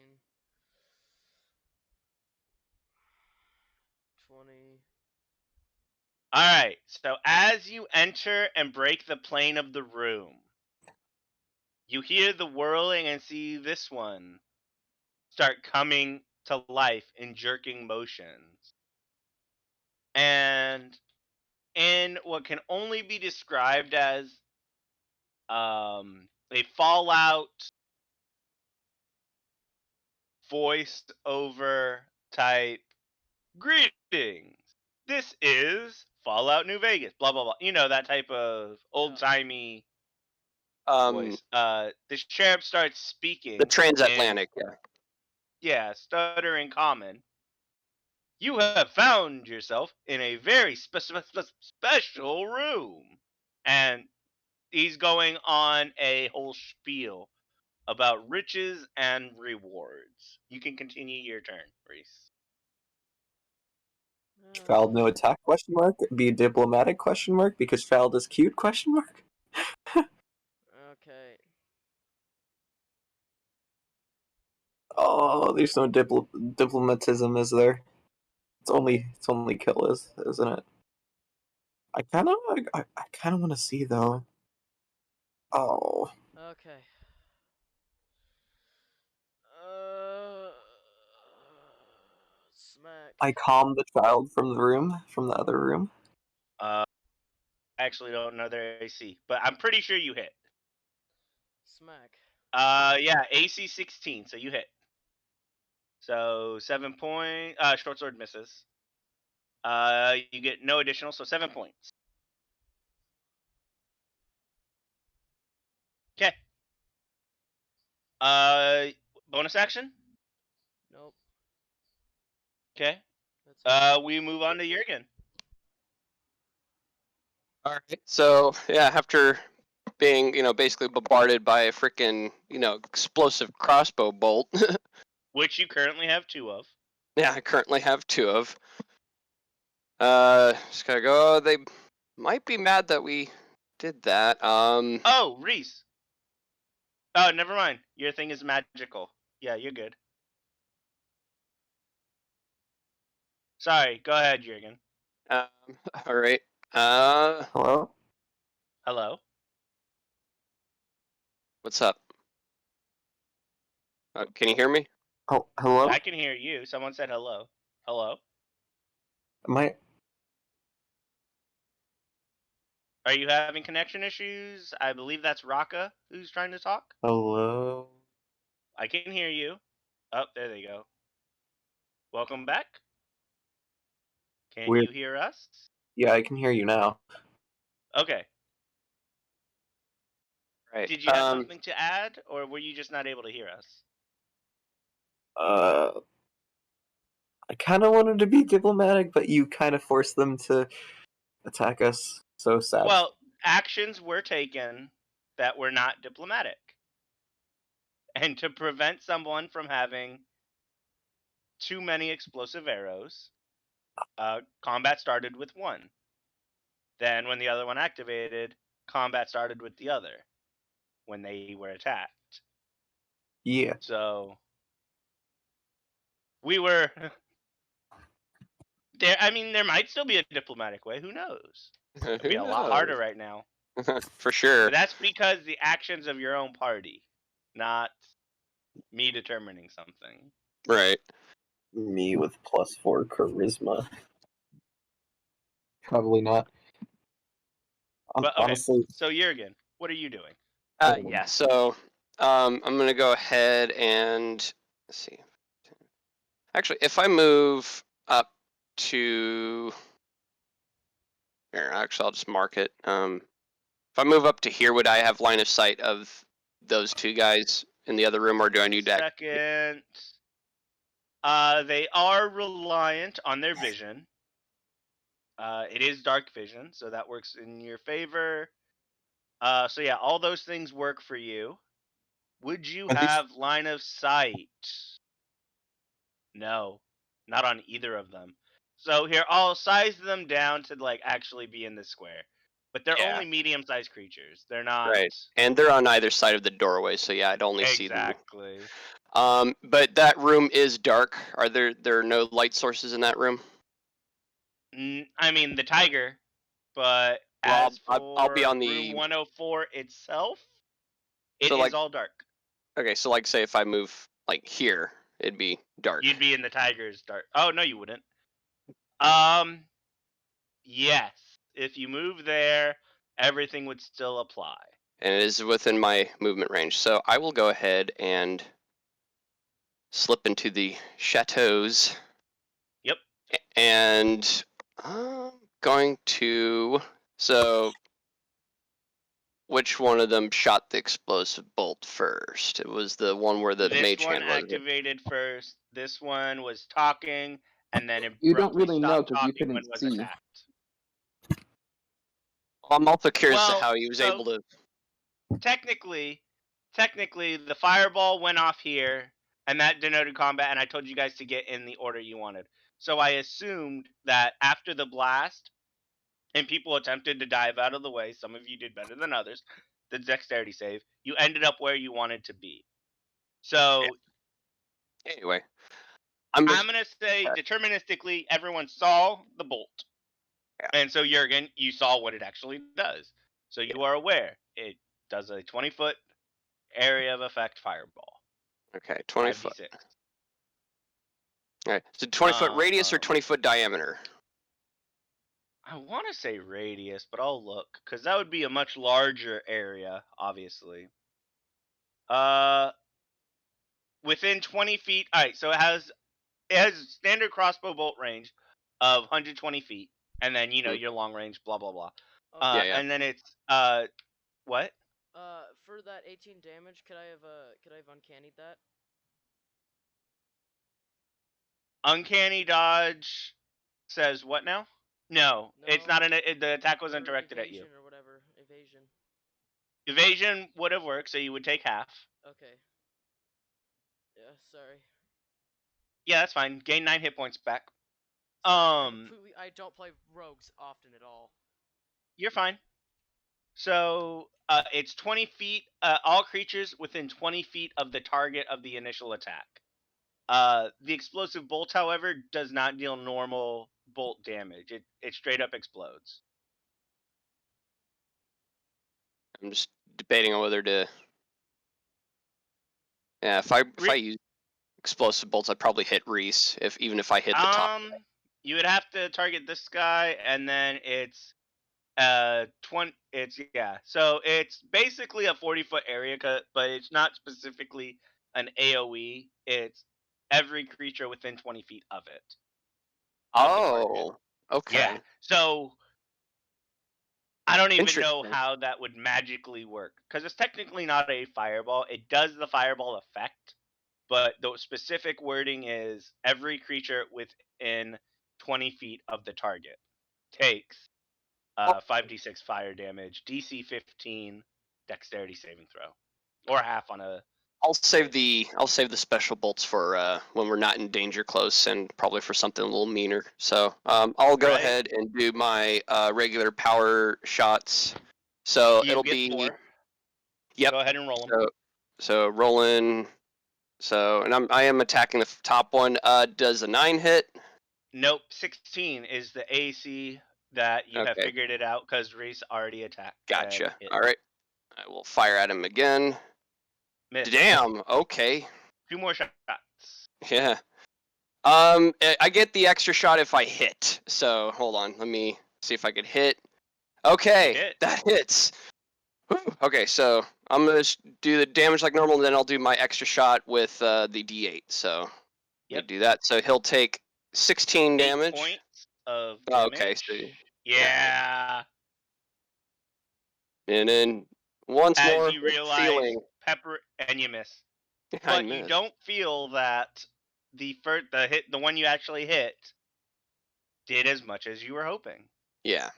20. All right. So as you enter and break the plane of the room, you hear the whirling and see this one start coming to life in jerking motions. And in what can only be described as a Fallout voice over type greetings. This is Fallout New Vegas. Blah blah blah. You know that type of old timey voice. The sheriff starts speaking. The transatlantic. Yeah. Stuttering common. You have found yourself in a very special room, and he's going on a whole spiel about riches and rewards. You can continue your turn, Reese. Child no attack question mark? Be diplomatic question mark? Because child is cute question mark? Okay. Oh, there's no diplomatism, is there? It's only kill, isn't it? I kind of want to see though. Oh, Okay. Smack. I calmed the child from the other room. I actually don't know their AC, but I'm pretty sure you hit. Smack. Yeah, AC 16, so you hit. So 7 point. Short sword misses. You get no additional, so 7 points. Okay. Bonus action. Nope. Okay. That's it. We move on to Jurgen. All right. So yeah, after being basically bombarded by a freaking explosive crossbow bolt, Which you currently have 2 of. yeah, I currently have 2 of. Just gotta go. They might be mad that we did that. Oh, Reese. Oh, never mind. Your thing is magical. Yeah, you're good. Sorry, go ahead, Jürgen. All right. Hello? Hello? What's up? Can you hear me? Oh, hello? I can hear you. Someone said hello. Hello? Am I? Are you having connection issues? I believe that's Raka who's trying to talk. Hello? I can hear you. Oh, there they go. Welcome back. Can Weird. you hear us? Yeah, I can hear you now. Okay. Right. Did you have something to add, or were you just not able to hear us? I kind of wanted to be diplomatic, but you kind of forced them to attack us. So sad. Well, actions were taken that were not diplomatic. And to prevent someone from having too many explosive arrows, combat started with one. Then when the other one activated, combat started with the other when they were attacked. Yeah. So we were there. I mean, there might still be a diplomatic way. Who knows? It'd be a lot harder right now. For sure. But that's because the actions of your own party, not me determining something. Right. Me with +4 charisma. Probably not. But okay, Honestly, so Jürgen, what are you doing? Yeah. So, I'm gonna go ahead and let's see. Actually, if I move up to here, actually, I'll just mark it. If I move up to here, would I have line of sight of those two guys in the other room, or do I need to? Second. They are reliant on their vision. It is dark vision, so that works in your favor. So yeah, all those things work for you. Would you At least- have line of sight? No, not on either of them. So here, I'll size them down to like actually be in the square. But they're Yeah. only medium-sized creatures. They're not Right. And they're on either side of the doorway, so yeah, I'd only see them. exactly. But that room is dark. Are there are no light sources in that room? I mean the tiger, but Well, as for I'll be on room the 104 itself, it So, is like- all dark. okay. So like, say if I move like here, it'd be dark. You'd be in the tiger's dark. Oh no, you wouldn't. Yes. If you move there, everything would still apply. And it is within my movement range. So I will go ahead and slip into the chateaus. Yep. And I'm going to. So, which one of them shot the explosive bolt first? It was the one where the This mage one hand was. activated first. This one was talking, and then it You don't really know stopped because you talking when couldn't was see. attacked. I'm also curious Well, to how he was so- able to. Technically, the fireball went off here, and that denoted combat, and I told you guys to get in the order you wanted. So I assumed that after the blast, and people attempted to dive out of the way, some of you did better than others, the dexterity save, you ended up where you wanted to be. So Anyway, I'm going to say deterministically, everyone saw the bolt. Yeah. And so, Jürgen, you saw what it actually does. So you are aware. It does a 20-foot area of effect fireball. Okay, 20 foot. 5d6. All right, so 20-foot radius or 20-foot diameter? I want to say radius, but I'll look. Because that would be a much larger area, obviously. Within 20 feet. Alright, so it has standard crossbow bolt range of 120 feet. And then, your long range, blah, blah, blah. Oh, Yeah. And then it's, what? For that 18 damage, could I have uncannied that? Uncanny dodge says what now? No, it's No. not the attack wasn't Or directed at you. evasion or whatever. Evasion. Evasion would have worked, so you would take half. Okay. Yeah, sorry. Yeah, that's fine. Gain 9 hit points back. I don't play rogues often at all. You're fine. So, it's 20 feet, all creatures within 20 feet of the target of the initial attack. The explosive bolt, however, does not deal normal bolt damage. It straight up explodes. I'm just debating on whether to. Yeah, if I use explosive bolts, I'd probably hit Reese. Even if I hit the top. You would have to target this guy, and then it's 20. So it's basically a 40-foot area cut, but it's not specifically an AOE. It's every creature within 20 feet of it. Of the target. Oh, okay. Yeah. So I don't even know Interesting. how that would magically work because it's technically not a fireball. It does the fireball effect, but the specific wording is every creature within 20 feet of the target takes 5d6 fire damage, DC 15, dexterity saving throw, or half on a. I'll save the special bolts for when we're not in danger close, and probably for something a little meaner. So I'll go Right. ahead and do my regular power shots. So You it'll get be 4. Yep. Go ahead and roll them. So rolling. So and I am attacking the top one. Does a 9 hit? Nope. 16 is the AC that you have Okay. figured it out because Reese already attacked. Gotcha. All right. I will fire at him again. Miss. Damn. Okay. 2 more shots. Yeah. I get the extra shot if I hit. So hold on. Let me see if I could hit. Okay, Hit. that hits. Whew. Okay, so I'm gonna do the damage like normal, and then I'll do my extra shot with the D8. So let me Yep. do that. So he'll take 16 8 damage. points of Oh, damage. okay, so Yeah. and then once As more you with realize, feeling. pepper, and you miss. I But you missed. don't feel that the one you actually hit, did as much as you were hoping. Yeah,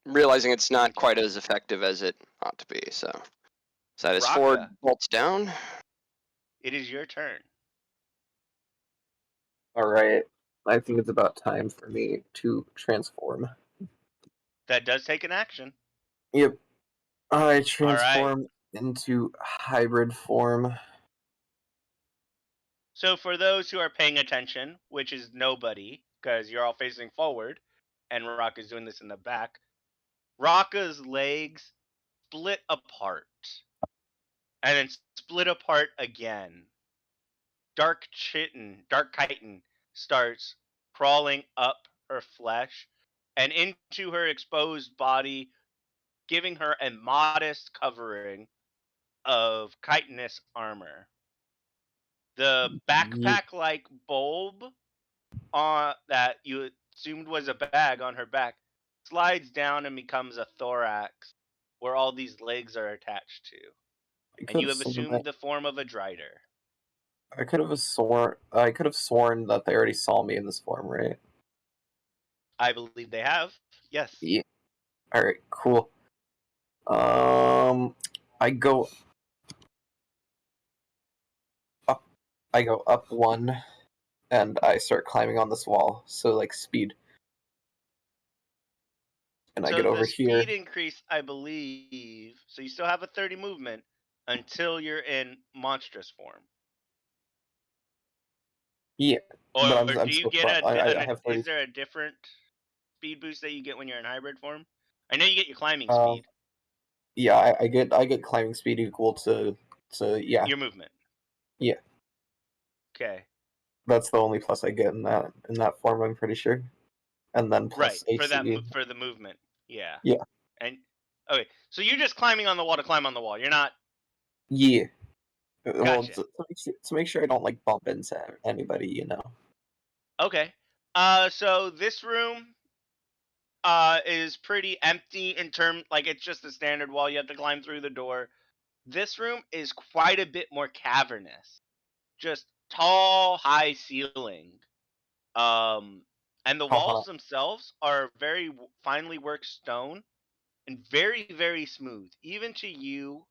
realizing it's not Okay. quite as effective as it ought to be. So that is 4 Raka, bolts down. it is your turn. All right. I think it's about time for me to transform. That does take an action. Yep. I transform into hybrid form. So for those who are paying attention, which is nobody, because you're all facing forward, and Raka's doing this in the back, Raka's legs split apart. And then split apart again. Dark Chitin starts crawling up her flesh and into her exposed body, giving her a modest covering of chitinous armor. The backpack-like bulb that you assumed was a bag on her back slides down and becomes a thorax where all these legs are attached to. And you have assumed the form of a Drider. I could have sworn that they already saw me in this form, right? I believe they have. Yes. Yeah. All right. Cool. I go up. I go up 1, and I start climbing on this wall. So like speed. And so I get over the here. speed increase, I believe. So you still have a 30 movement until you're in monstrous form. Yeah. Or but do you still get I have 30. is there a different speed boost that you get when you're in hybrid form? I know you get your climbing Uh, speed. Yeah, I get climbing speed equal to yeah. Your movement. Yeah. Okay. That's the only plus I get in that form, I'm pretty sure. And then plus Right, AC. for the movement. Yeah. Yeah. And okay, so you're just climbing on the wall to climb on the wall. You're not. Yeah. Well, Gotcha. to make sure I don't like bump into anybody, you know. Okay. So this room is pretty empty in term, like it's just a standard wall. You have to climb through the door. This room is quite a bit more cavernous. Just tall, high ceiling. And the walls themselves are very finely worked stone and very, very smooth. Even to you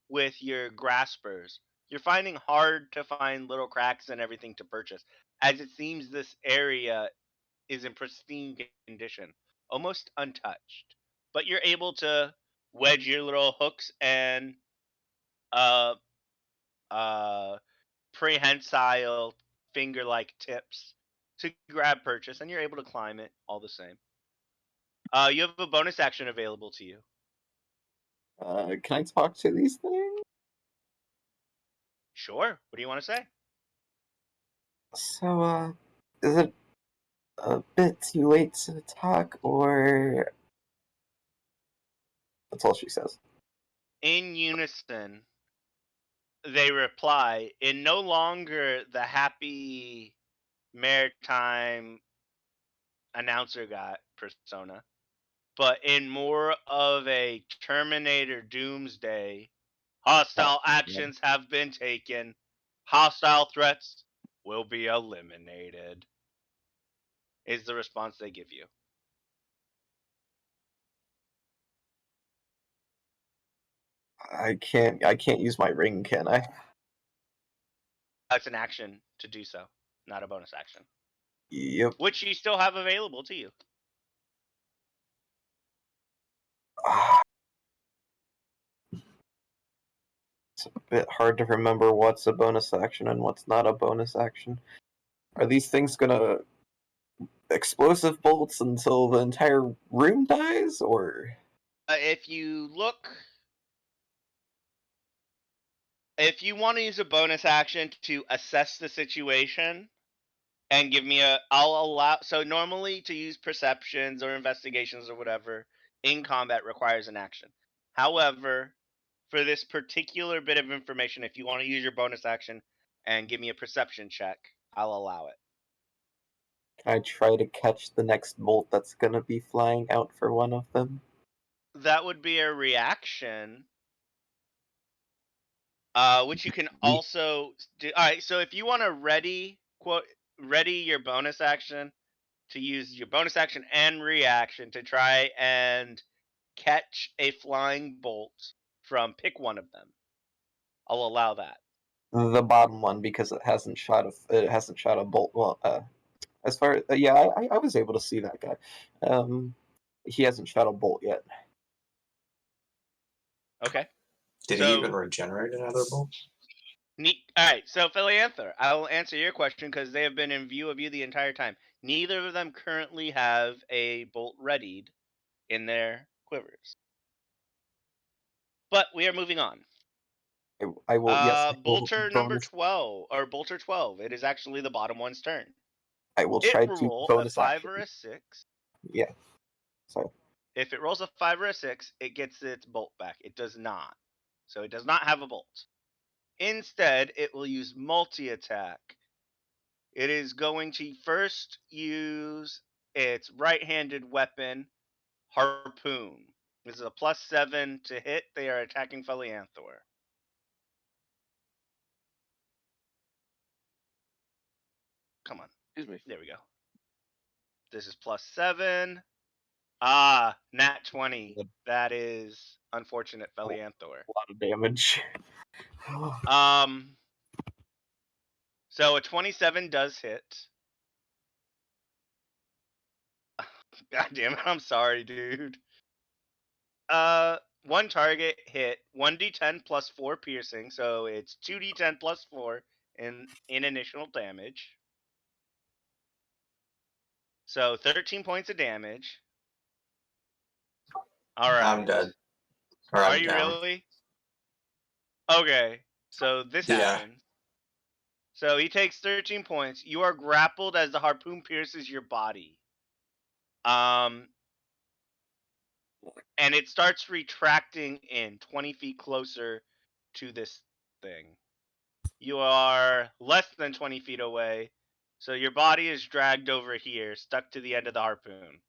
with your graspers, you're finding hard to find little cracks and everything to purchase, as it seems this area is in pristine condition, almost untouched. But you're able to wedge your little hooks and uh prehensile finger-like tips to grab purchase, and you're able to climb it all the same. You have a bonus action available to you. Can I talk to these things? Sure. What do you want to say? So, is it a bit too late to talk, or... That's all she says. In unison, they reply in no longer the happy maritime announcer guy persona, but in more of a Terminator Doomsday. Hostile actions have been taken. Hostile threats will be eliminated. Is the response they give you. I can't use my ring, can I? That's an action to do so, not a bonus action. Yep. Which you still have available to you. It's a bit hard to remember what's a bonus action and what's not a bonus action. Are these things gonna explosive bolts until the entire room dies, or? If you look, if you want to use a bonus action to assess the situation and give me I'll allow, so normally to use perceptions or investigations or whatever in combat requires an action. However, for this particular bit of information, if you want to use your bonus action and give me a perception check, I'll allow it. Can I try to catch the next bolt that's gonna be flying out for one of them? That would be a reaction, which you can also do. All right, so if you want to ready your bonus action to use your bonus action and reaction to try and catch a flying bolt from pick one of them, I'll allow that. The bottom one, because it hasn't shot a bolt. Well, as far yeah, I was able to see that guy. He hasn't shot a bolt yet. Okay. Did he even regenerate another bolt? Neat. All right, so Philianther, I will answer your question because they have been in view of you the entire time. Neither of them currently have a bolt readied in their quivers. But we are moving on. I will. Yes. Bolter number 12, or Bolter 12. It is actually the bottom one's turn. I will It try will to roll bonus a 5 action. or a 6. Yeah. Sorry. If it rolls a 5 or a 6, it gets its bolt back. It does not. So it does not have a bolt. Instead, it will use multi-attack. It is going to first use its right-handed weapon, Harpoon. This is a +7 to hit. They are attacking Philianthor. Come on. Excuse me. There we go. This is +7. Ah, nat 20. That is unfortunate, Philianthor. A lot of damage. So a 27 does hit. God damn it, I'm sorry, dude. One target hit, 1d10 plus 4 piercing, so it's 2d10 plus 4 in initial damage. So 13 points of damage. Alright. I'm dead. Or Are I'm you down. really? Okay, so this Yeah. happens. So he takes 13 points. You are grappled as the harpoon pierces your body. And it starts retracting in 20 feet closer to this thing. You are less than 20 feet away, so your body is dragged over here, stuck to the end of the harpoon.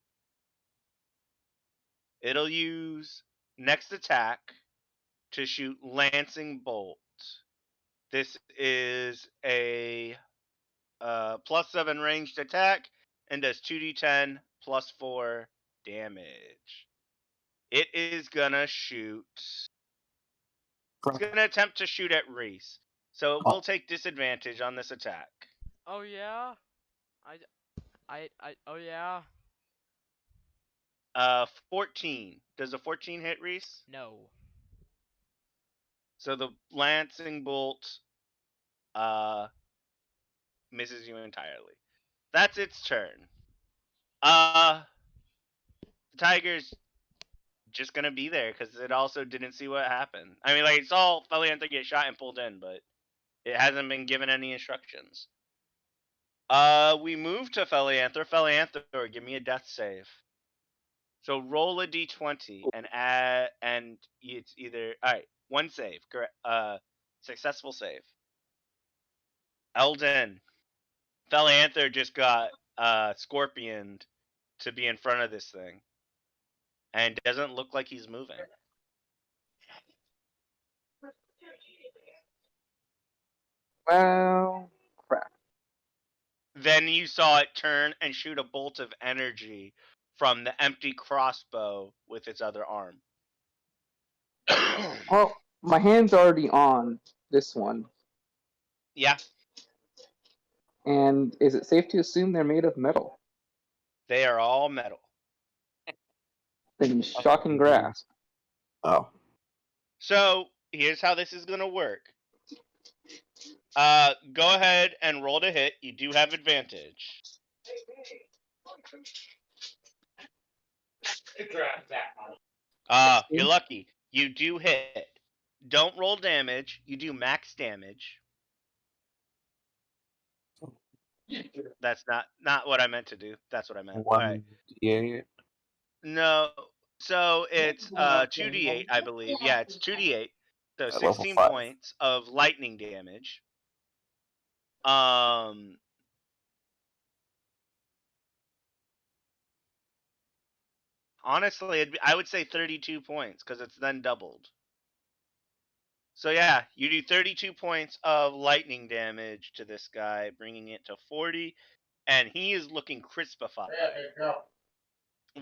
It'll use next attack to shoot Lancing Bolt. This is a +7 ranged attack and does 2d10 plus 4 damage. It is gonna shoot. It's gonna attempt to shoot at Reese, so it will take disadvantage on this attack. Oh yeah? Oh yeah? 14. Does a 14 hit Reese? No. So the Lancing Bolt misses you entirely. That's its turn. The tiger's just gonna be there because it also didn't see what happened. I mean, like, it saw Felianther get shot and pulled in, but it hasn't been given any instructions. We move to Felianther. Felianther, give me a death save. So roll a d20 and add, and it's either one save, correct? Successful save. Eldon, Felianther just got scorpioned to be in front of this thing, and doesn't look like he's moving. Well, crap. Then you saw it turn and shoot a bolt of energy from the empty crossbow with its other arm. Well, my hand's already on this one. Yeah, And is it safe to assume they're made of metal? they are all metal. Then shock and grasp. Oh. So here's how this is gonna work. Go ahead and roll to hit. You do have advantage. You're lucky. You do hit. Don't roll damage. You do max damage. That's not what I meant to do. That's what I meant. All right. 1d8. No. So it's 2d8, I believe. Yeah, it's 2d8. So At level 16 5. points of lightning damage. Honestly, I would say 32 points because it's then doubled. So yeah, you do 32 points of lightning damage to this guy, bringing it to 40, and he is looking crispified.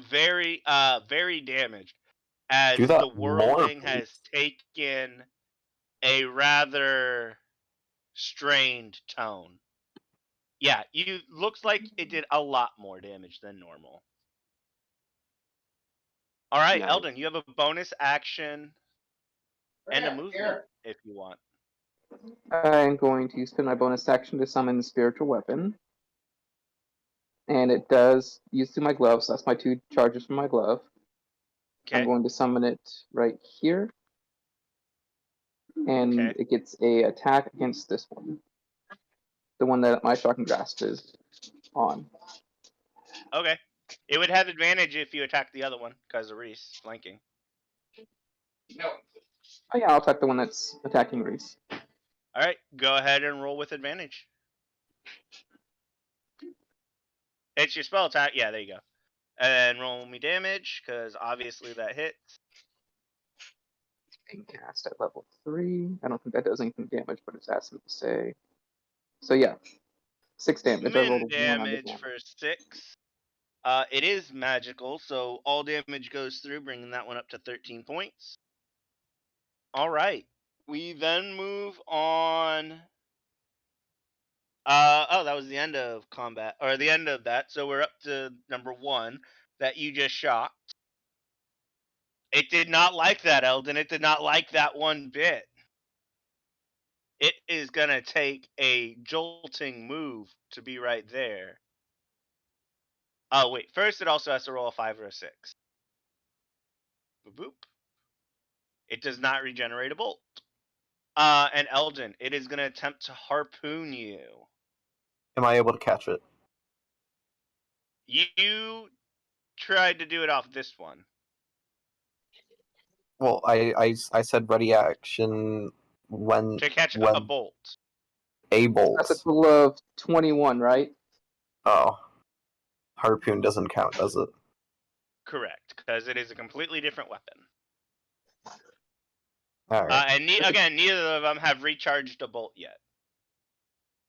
Very, very damaged, as Do that the more, whirling please. has taken a rather strained tone. Yeah, looks like it did a lot more damage than normal. All right, Nice. Eldon, you have a bonus action and a movement if you want. I'm going to spend my bonus action to summon the spiritual weapon. And it does use through my glove, so that's my 2 charges from my glove. Okay. I'm going to summon it right here. And Okay. it gets a attack against this one. The one that my shock and grasp is on. Okay. It would have advantage if you attack the other one, because of Reese flanking. Oh yeah, I'll attack the one that's attacking Reese. Alright, go ahead and roll with advantage. It's your spell attack. Yeah, there you go. And roll me damage, because obviously that hits. Being cast at level 3. I don't think that does anything damage, but it's asking me to say. So yeah, 6 damage. I rolled Min a 1 on this damage one. for 6. It is magical, so all damage goes through, bringing that one up to 13 points. Alright. We then move on. That was the end of combat, or the end of that. So we're up to number 1 that you just shot. It did not like that, Eldon. It did not like that one bit. It is gonna take a jolting move to be right there. Oh wait, first it also has to roll a 5 or a 6. Boop boop. It does not regenerate a bolt. And Eldon, it is gonna attempt to harpoon you. Am I able to catch it? You tried to do it off this one. Well, I said ready action when To catch when a bolt. a bolt. That's a total of 21, right? Oh, harpoon doesn't count, does it? Correct, because it is a completely different weapon. All right. And again, neither of them have recharged a bolt yet.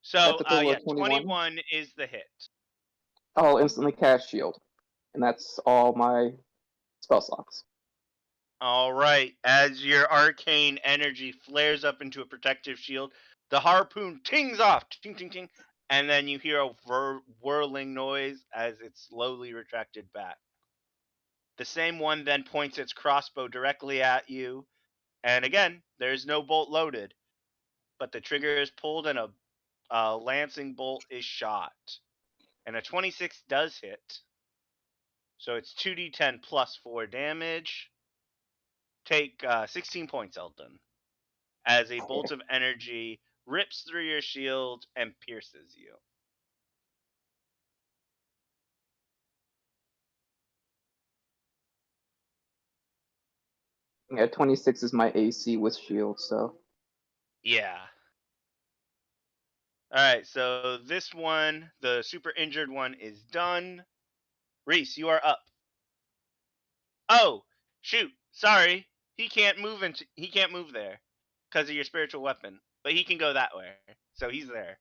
So, That's a total yeah, of 21? 21 is the hit. I'll instantly cast shield. And that's all my spell slots. Alright, as your arcane energy flares up into a protective shield, the harpoon tings off, ting ting ting, and then you hear a whirling noise as it's slowly retracted back. The same one then points its crossbow directly at you, and again, there's no bolt loaded, but the trigger is pulled and a Lancing bolt is shot, and a 26 does hit. So it's 2d10 plus 4 damage. Take 16 points, Eldon, as a bolt of energy rips through your shield and pierces you. Yeah, 26 is my AC with shield, so. Yeah. Alright, so this one, the super injured one, is done. Reese, you are up. Oh, shoot. Sorry. He can't move there because of your spiritual weapon. But he can go that way. So he's there.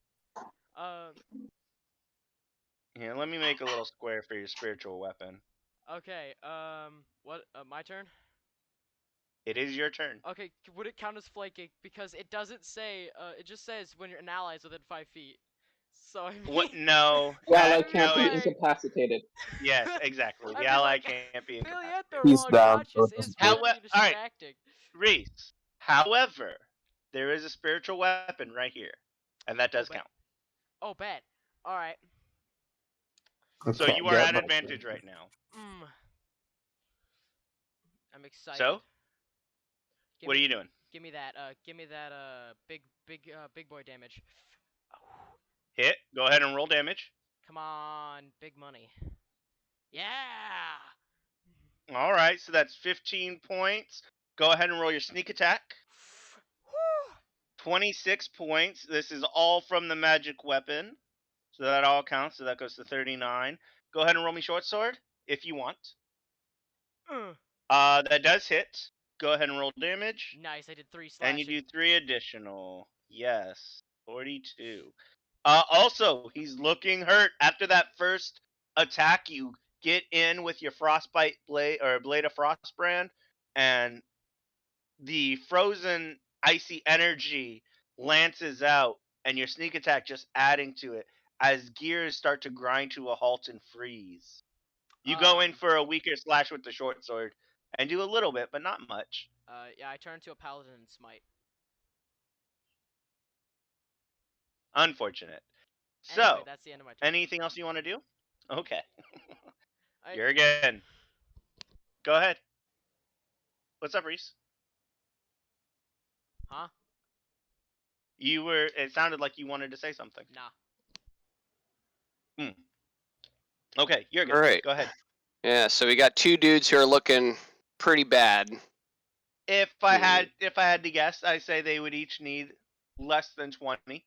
Here, let me make a little square for your spiritual weapon. Okay, what, my turn? It is your turn. Okay, would it count as flanking? Because it doesn't say, it just says when an ally is within 5 feet. So, I mean... What? No. Yeah, that- like can't no, be it's, incapacitated. Yes, exactly. I The mean, ally like, can't be Philianthro, incapacitated. He's while down, so conscious, it is doesn't very Alright, distracting. Reese. However, there is a spiritual weapon right here. And that does bet. count. Oh, bet. Alright. So can't you are get at much. advantage right now. I'm excited. So, Give what me, are you doing? Give me that, big boy damage. Hit. Go ahead and roll damage. Come on, big money. Yeah! All right, so that's 15 points. Go ahead and roll your sneak attack. 26 points. This is all from the magic weapon. So that all counts. So that goes to 39. Go ahead and roll me short sword if you want. That does hit. Go ahead and roll damage. Nice, I did 3 slashing. And you do 3 additional. Yes, 42. Also, he's looking hurt after that first attack. You get in with your frostbite blade or blade of frostbrand, and the frozen icy energy lances out, and your sneak attack just adding to it as gears start to grind to a halt and freeze. You go in for a weaker slash with the short sword and do a little bit, but not much. Yeah, I turn to a paladin and smite. Unfortunate. So, Anyway, that's the end of my turn. anything else you want to do? Okay. You're again. Go ahead. What's up, Reese? Huh? It sounded like you wanted to say something. Nah. Okay, you're good. All right. Go ahead. Yeah, so we got 2 dudes who are looking pretty bad. If I had to guess, I say they would each need less than 20.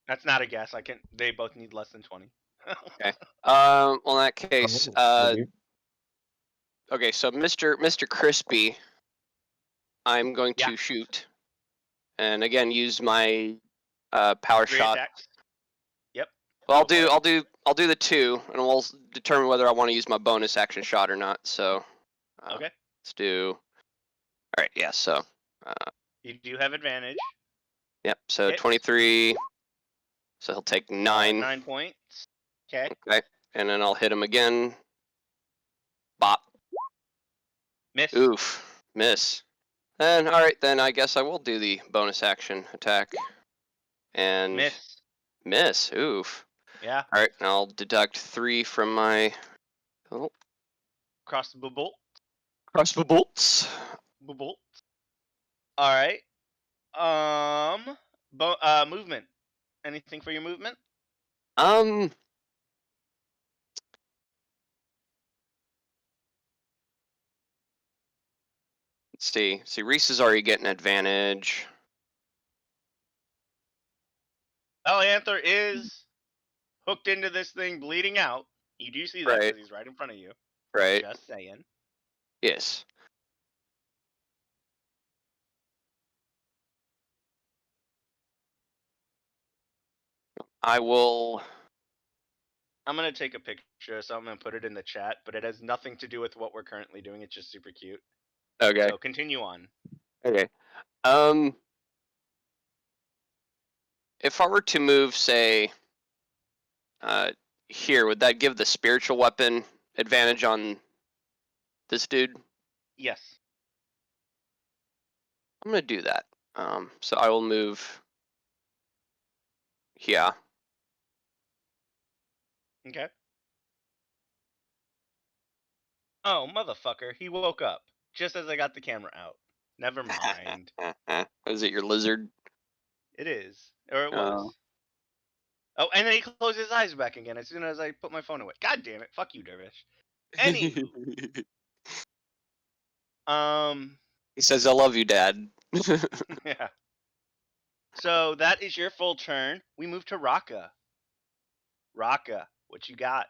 That's not a guess. They both need less than 20. Okay. Well, in that case, maybe. okay, so Mr. Crispy, I'm going to Yeah. shoot, and again use my power 3 shot. attacks. Yep. Well, Go for it. I'll do the 2, and we'll determine whether I want to use my bonus action shot or not. So, Okay. let's do. All right, yeah. So, You do have advantage. yep. So Hit. 23. So he'll take 9. 9 points. Okay. Okay, and then I'll hit him again. Bop. Miss. Oof. Miss. And all right, then I guess I will do the bonus action attack. And Miss. miss. Oof. Yeah. All right, and I'll deduct 3 from my Crossbow bolt. crossbow bolts. Bolt. All right. Movement. Anything for your movement? Let's see. See, Reese is already getting advantage. Philianthro is hooked into this thing, bleeding out. You do see that Right. because he's right in front of you. Right. Just saying. Yes. I will. I'm gonna take a picture, so I'm gonna put it in the chat, but it has nothing to do with what we're currently doing. It's just super cute. Okay. So continue on. Okay. If I were to move, say, here, would that give the spiritual weapon advantage on this dude? Yes. I'm gonna do that. So I will move Yeah. Okay. Oh, motherfucker. He woke up just as I got the camera out. Never mind. Is it your lizard? It is. Or it Oh. was. Oh, and then he closed his eyes back again as soon as I put my phone away. God damn it. Fuck you, Dervish. Anywho. He says, "I love you, Dad." Yeah. So that is your full turn. We move to Raka. Raka, what you got?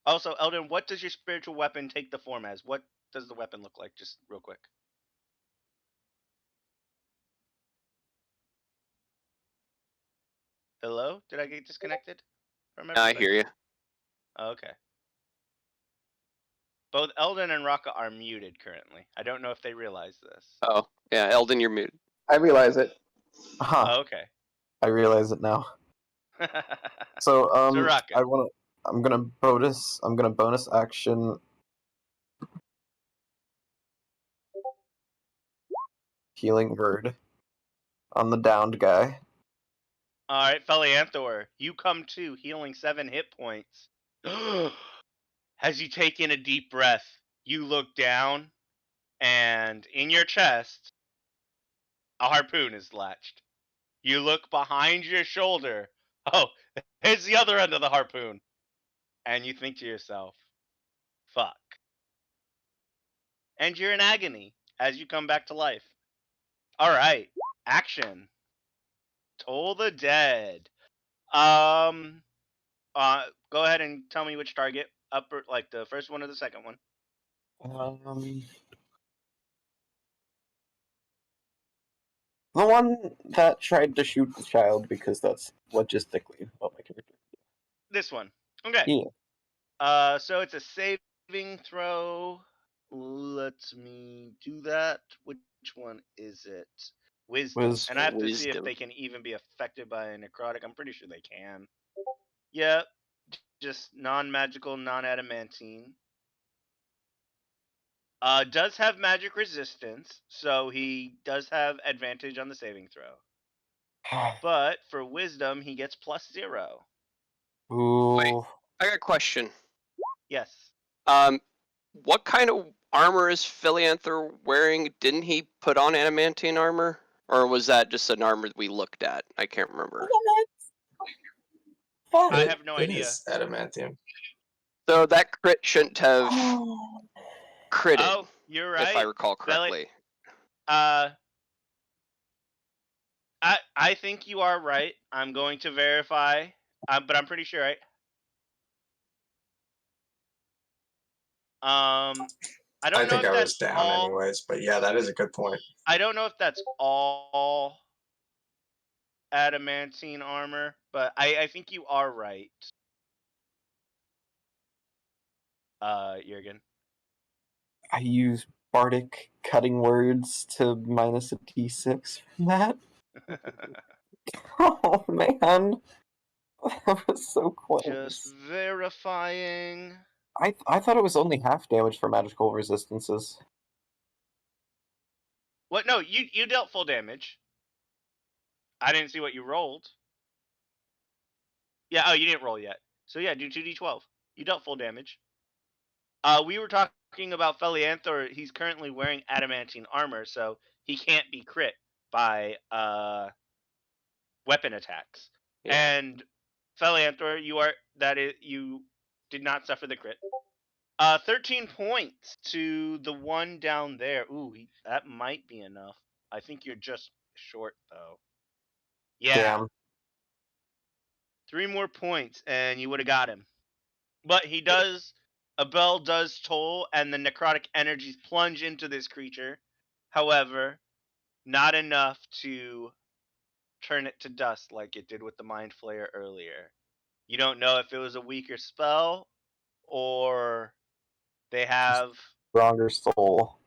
Also, Eldon, what does your spiritual weapon take the form as? What does the weapon look like? Just real quick. Hello? Did I get disconnected from I everybody? hear you. Oh, okay. Both Eldon and Raka are muted currently. I don't know if they realize this. Oh, yeah, Eldon, you're muted. I realize it. Huh. Oh, okay. I realize it now. So So Raka. I'm gonna bonus action healing word on the downed guy. Alright, Felianthor, you come to, healing 7 hit points. As you take in a deep breath, you look down, and in your chest, a harpoon is latched. You look behind your shoulder. Oh, here's the other end of the harpoon. And you think to yourself, fuck. And you're in agony as you come back to life. Alright, action. Toll the Dead. Go ahead and tell me which target. Upper, like the first one or the second one. The one that tried to shoot the child because that's logistically what my character. This one. Okay. Yeah. So it's a saving throw. Let me do that. Which one is it? Wisdom. And I have to see if Wisdom. they can even be affected by a necrotic. I'm pretty sure they can. Yep. Just non-magical, non-adamantine. Does have magic resistance, so he does have advantage on the saving throw. But for wisdom, he gets +0. Ooh. I got a question. Yes. What kind of armor is Philianthor wearing? Didn't he put on adamantine armor? Or was that just an armor that we looked at? I can't remember. I have no It idea. is adamantium. So that crit shouldn't have critted, Oh, you're right. if I recall correctly. I think you are right. I'm going to verify, but I'm pretty sure, right? I don't I know think if I that's was down all. anyways, but yeah, that is a good point. I don't know if that's all adamantine armor, but I think you are right. Jurgen. I use bardic cutting words to minus a d6 from that. Oh man, that was so close. Just verifying. I thought it was only half damage for magical resistances. What? No, you dealt full damage. I didn't see what you rolled. Yeah, oh, you didn't roll yet. So yeah, do 2d12. You dealt full damage. We were talking about Felianthor. He's currently wearing adamantine armor, so he can't be crit by weapon attacks. Yeah. And Felianthor, you did not suffer the crit. 13 points to the one down there. Ooh, that might be enough. I think you're just short though. Yeah. Damn. 3 more points and you would have got him. But a bell does toll and the necrotic energies plunge into this creature. However, not enough to turn it to dust like it did with the Mind Flayer earlier. You don't know if it was a weaker spell or they have. Stronger soul.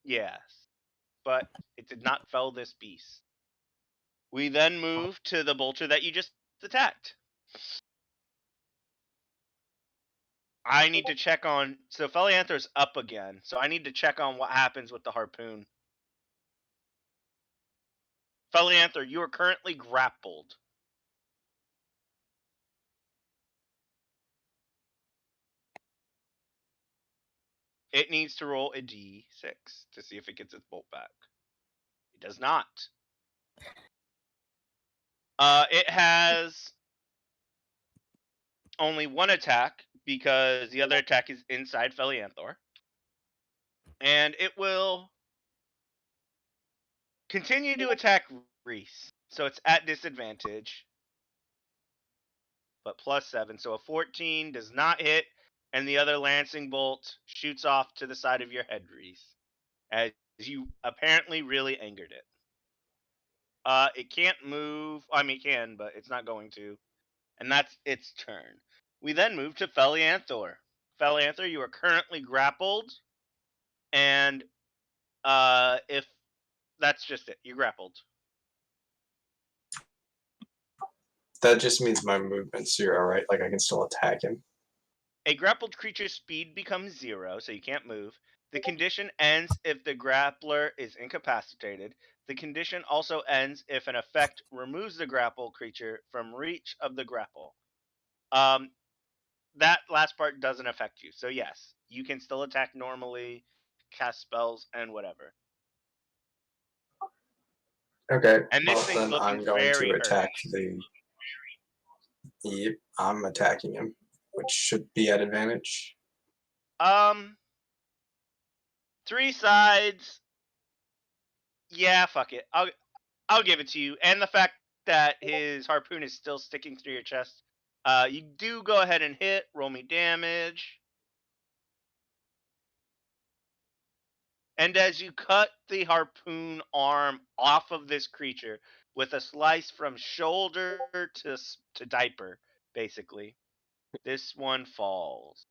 Yes. But it did not fell this beast. We then move to the bolter that you just attacked. I need to check on. So Felianthor's up again. So I need to check on what happens with the harpoon. Felianther, you are currently grappled. It needs to roll a d6 to see if it gets its bolt back. It does not. It has only one attack because the other attack is inside Felianthor. And it will continue to attack Reese. So it's at disadvantage. But +7. So a 14 does not hit. And the other lancing bolt shoots off to the side of your head, Reese. As you apparently really angered it. It can't move. I mean, it can, but it's not going to. And that's its turn. We then move to Felianthor. Felianthor, you are currently grappled. And if that's just it, you're grappled. That just means my movement's 0, right? Like I can still attack him. A grappled creature's speed becomes 0, so you can't move. The condition ends if the grappler is incapacitated. The condition also ends if an effect removes the grapple creature from reach of the grapple. That last part doesn't affect you. So yes, you can still attack normally, cast spells, and whatever. Okay. And this Well, thing's then looking I'm going very to hurt. attack the. Yep, I'm attacking him, which should be at advantage. 3 sides. Yeah, fuck it. I'll give it to you. And the fact that his harpoon is still sticking through your chest. You do go ahead and hit. Roll me damage. And as you cut the harpoon arm off of this creature with a slice from shoulder to diaper, basically, this one falls.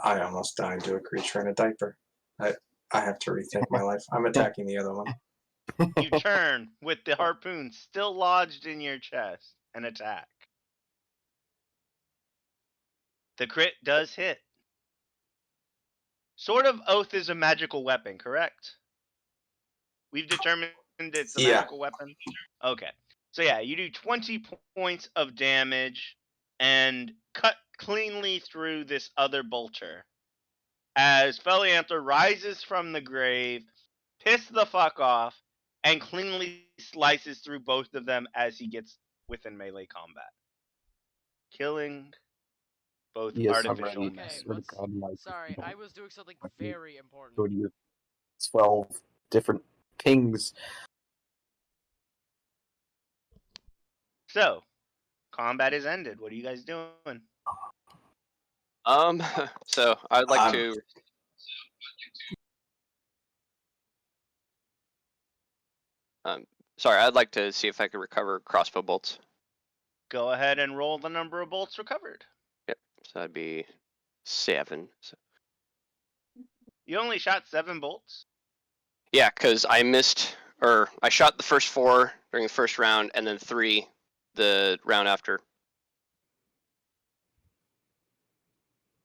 I almost died to a creature in a diaper. I have to rethink my life. I'm attacking the other one. You turn with the harpoon still lodged in your chest and attack. The crit does hit. Sword of Oath is a magical weapon, correct? We've determined it's a magical weapon? Okay. So yeah, you do 20 points of damage and cut cleanly through this other bolter. As Felianther rises from the grave, pissed the fuck off, and cleanly slices through both of them as he gets within melee combat. Killing both Yes, artificial I'm ready. men. Okay, Swear to let's. God, my Sorry, people I was doing something Fuck you. very important. go to your 12 different pings. So, combat is ended. What are you guys doing? So I'd like I'm- to. Sorry, I'd like to see if I could recover crossbow bolts. Go ahead and roll the number of bolts recovered. Yep. So that'd be 7. So, You only shot 7 bolts? yeah, because I missed, or I shot the first 4 during the first round, and then 3 the round after.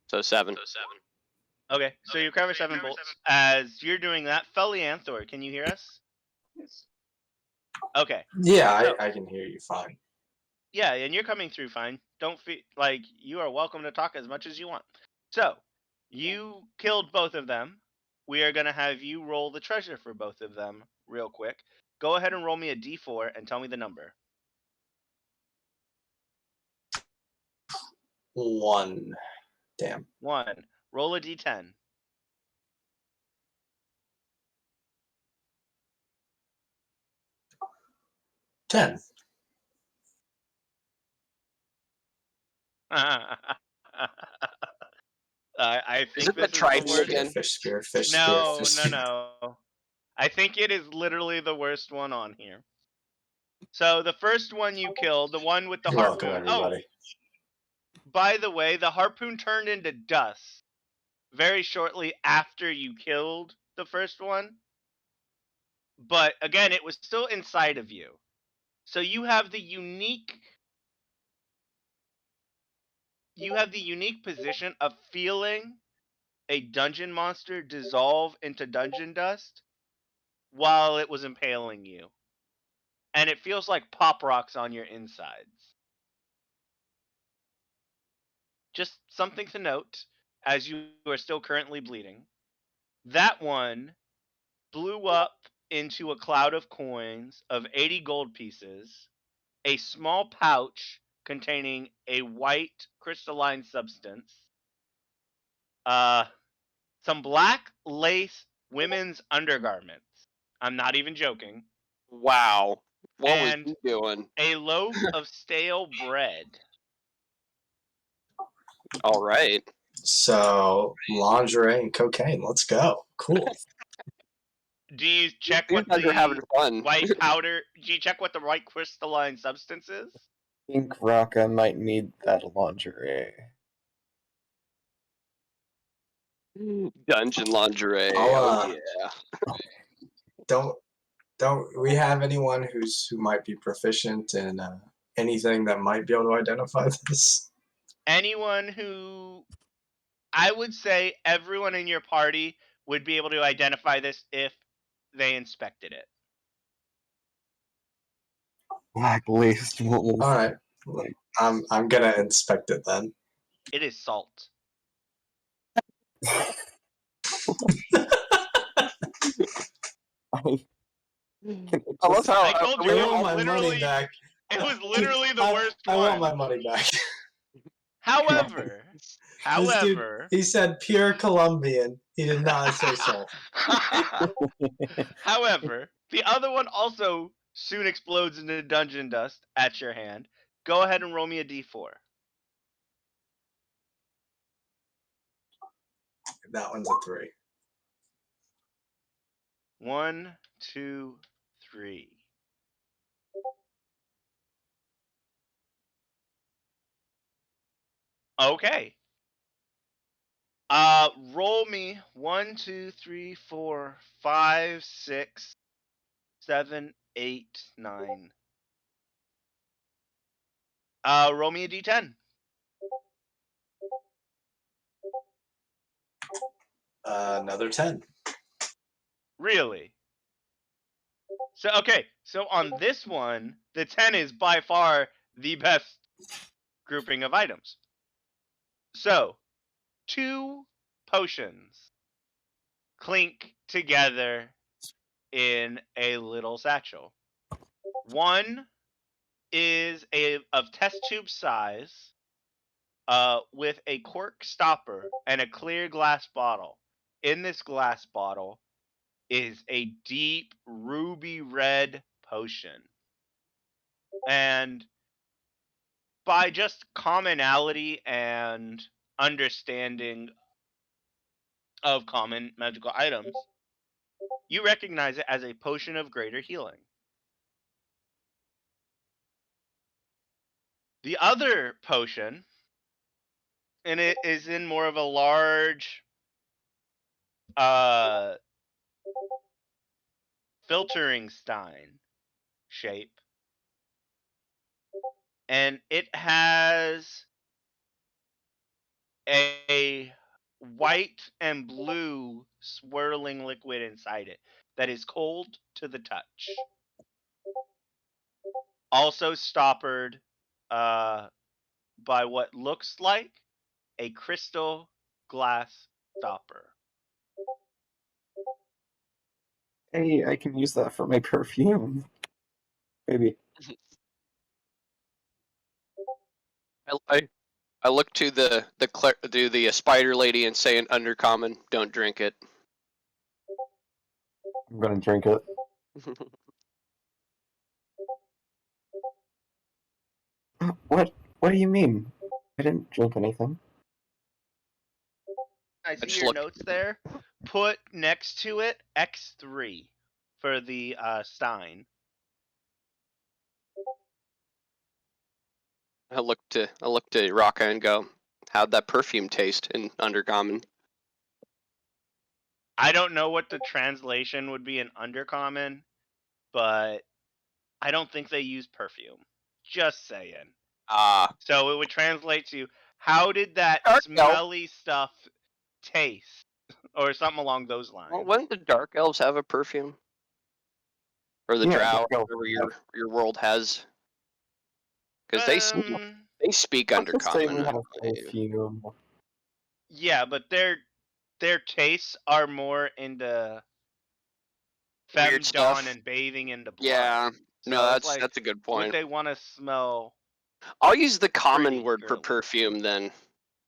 So 7. Okay, so you recover 7 bolts. As you're doing that, Felianthor, can you hear us? Okay. Yeah, So- I can hear you fine. Yeah, and you're coming through fine. Don't feel like you are welcome to talk as much as you want. So, you killed both of them. We are going to have you roll the treasure for both of them real quick. Go ahead and roll me a d4 and tell me the number. 1. Damn. 1. Roll a d10. 10. I think Isn't this that is trident the worst. again? Fish spear, fish No, spear, fish no, spear. no. I think it is literally the worst one on here. So the first one you killed, the one with the Welcome, harpoon. everybody. By the way, the harpoon turned into dust very shortly after you killed the first one. But again, it was still inside of you. So you have the unique position of feeling a dungeon monster dissolve into dungeon dust while it was impaling you. And it feels like pop rocks on your insides. Just something to note as you are still currently bleeding. That one blew up into a cloud of coins of 80 gold pieces, a small pouch containing a white crystalline substance, some black lace women's undergarments. I'm not even joking. Wow. What was And he doing? a loaf of stale bread. All right. So lingerie and cocaine. Let's go. Cool. Do you check You what guys are having the fun. white powder? Do you check what the white crystalline substance is? I think Raka might need that lingerie. Dungeon lingerie. I'll, Oh yeah. don't we have anyone who might be proficient in anything that might be able to identify this? Anyone who, I would say, everyone in your party would be able to identify this if they inspected it. Black laced wool. All right, I'm gonna inspect it then. It is salt. I love how I told you, I it want was my money literally, back. it was literally the worst I one. want my money back. However, This dude, he said pure Colombian. He did not say salt. however, the other one also soon explodes into dungeon dust at your hand. Go ahead and roll me a d4. That one's a 3. 1, 2, 3. Okay. Roll me 1, 2, 3, 4, 5, 6, 7, 8, 9. Roll me a d10. Another 10. Really? So okay, so on this one, the 10 is by far the best grouping of items. So, 2 potions clink together in a little satchel. One is of test tube size, with a cork stopper and a clear glass bottle. In this glass bottle is a deep ruby red potion. And by just commonality and understanding of common magical items, you recognize it as a potion of greater healing. The other potion, and it is in more of a large filtering stein shape, and it has a white and blue swirling liquid inside it that is cold to the touch. Also stoppered by what looks like a crystal glass stopper. Hey, I can use that for my perfume. Maybe. I look to the spider lady and say in undercommon, "Don't drink it." I'm gonna drink it. What? What do you mean? I didn't drink anything. I see just your look- notes there. Put next to it X3 for the stein. I look to Raka and go, "How'd that perfume taste in undercommon?" I don't know what the translation would be in undercommon, but I don't think they use perfume. Just saying. So it would translate to, how did that Dark elf. smelly stuff taste? Or something along those lines. Well, wouldn't the dark elves have a perfume? or the Yeah, drow, go. whatever your world has, because they speak Let's just say Undercommon. we I have believe. perfume. Yeah, but their tastes are more into Weird femdom stuff. and bathing into blood. Yeah, So no, it's like, that's a good would point. they want to smell? I'll use the common pretty word for girly? perfume then.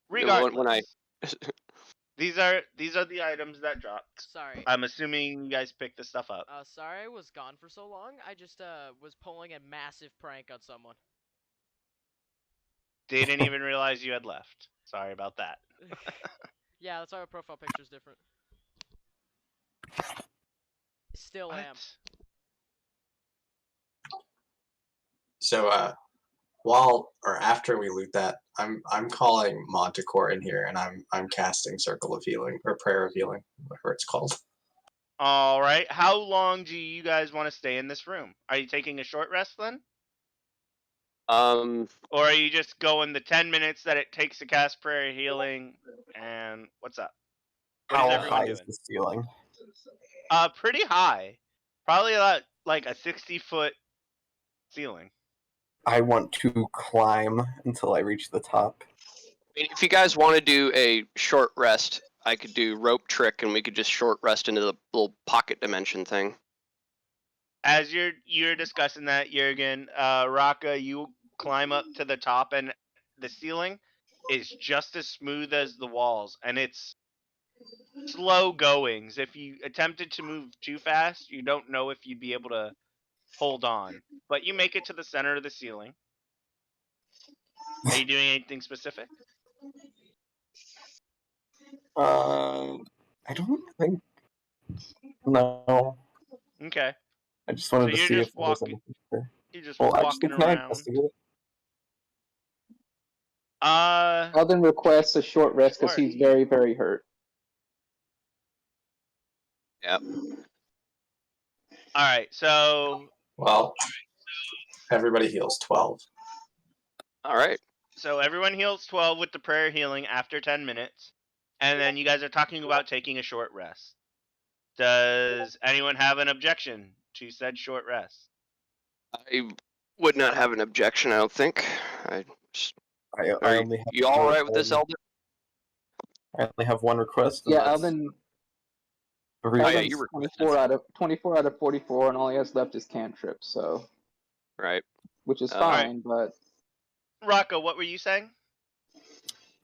Regardless, When I these are the items that dropped. Sorry. I'm assuming you guys picked this stuff up. Sorry I was gone for so long. I just was pulling a massive prank on someone. Didn't even realize you had left. Sorry about that. Yeah, that's why our profile picture's different. Still am. So while or after we loot that, I'm calling Montecore in here, and I'm casting Circle of Healing or Prayer of Healing, whatever it's called. All right. How long do you guys want to stay in this room? Are you taking a short rest then? Or are you just going the 10 minutes that it takes to cast Prayer of Healing? And what's up? What is How everyone high doing? is the ceiling? Pretty high. Probably like a 60-foot ceiling. I want to climb until I reach the top. if you guys want to do a short rest, I could do rope trick, and we could just short rest into the little pocket dimension thing. As you're discussing that, Jurgen, Raka, you climb up to the top, and the ceiling is just as smooth as the walls, and it's slow goings. If you attempted to move too fast, you don't know if you'd be able to hold on. But you make it to the center of the ceiling. Are you doing anything specific? I don't think. No. Okay. I just wanted to you're see just if there was walking- anything there. You're just Well, walking actually, can I around. investigate it? Alden requests a short rest because Sure. he's very, very hurt. Yep. All right. So Well, everybody heals 12. All right. So everyone heals 12 with the prayer healing after 10 minutes. And then you guys are talking about taking a short rest. Does anyone have an objection to said short rest? I would not have an objection. I don't think. I Are only have you all right with this, Eldon? I only have one request. And Yeah, that's Alden. Oh, yeah, Alden's you requested. 24 out of 44, and all he has left is cantrips. So, Right. which is Alright. fine, but Rocco, what were you saying?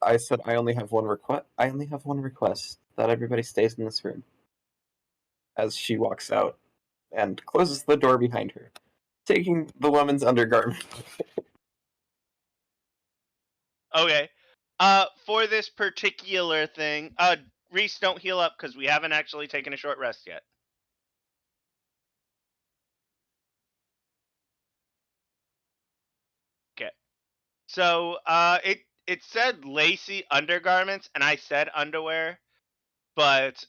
I said I only have one request. I only have one request that everybody stays in this room. As she walks out and closes the door behind her, taking the woman's undergarment. Okay. For this particular thing, Reese, don't heal up because we haven't actually taken a short rest yet. Okay. So, it said lacy undergarments, and I said underwear, but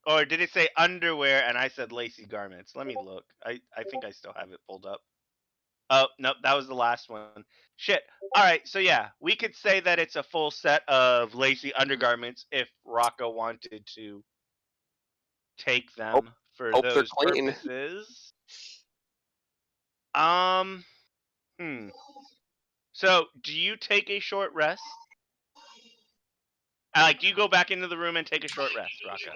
or did it say underwear and I said lacy garments? Let me look. I think I still have it pulled up. Oh, nope, that was the last one. Shit. Alright, so yeah, we could say that it's a full set of lacy undergarments if Rocco wanted to take them for hope they're those clean. purposes. So, do you take a short rest? Do you go back into the room and take a short rest, Rocco?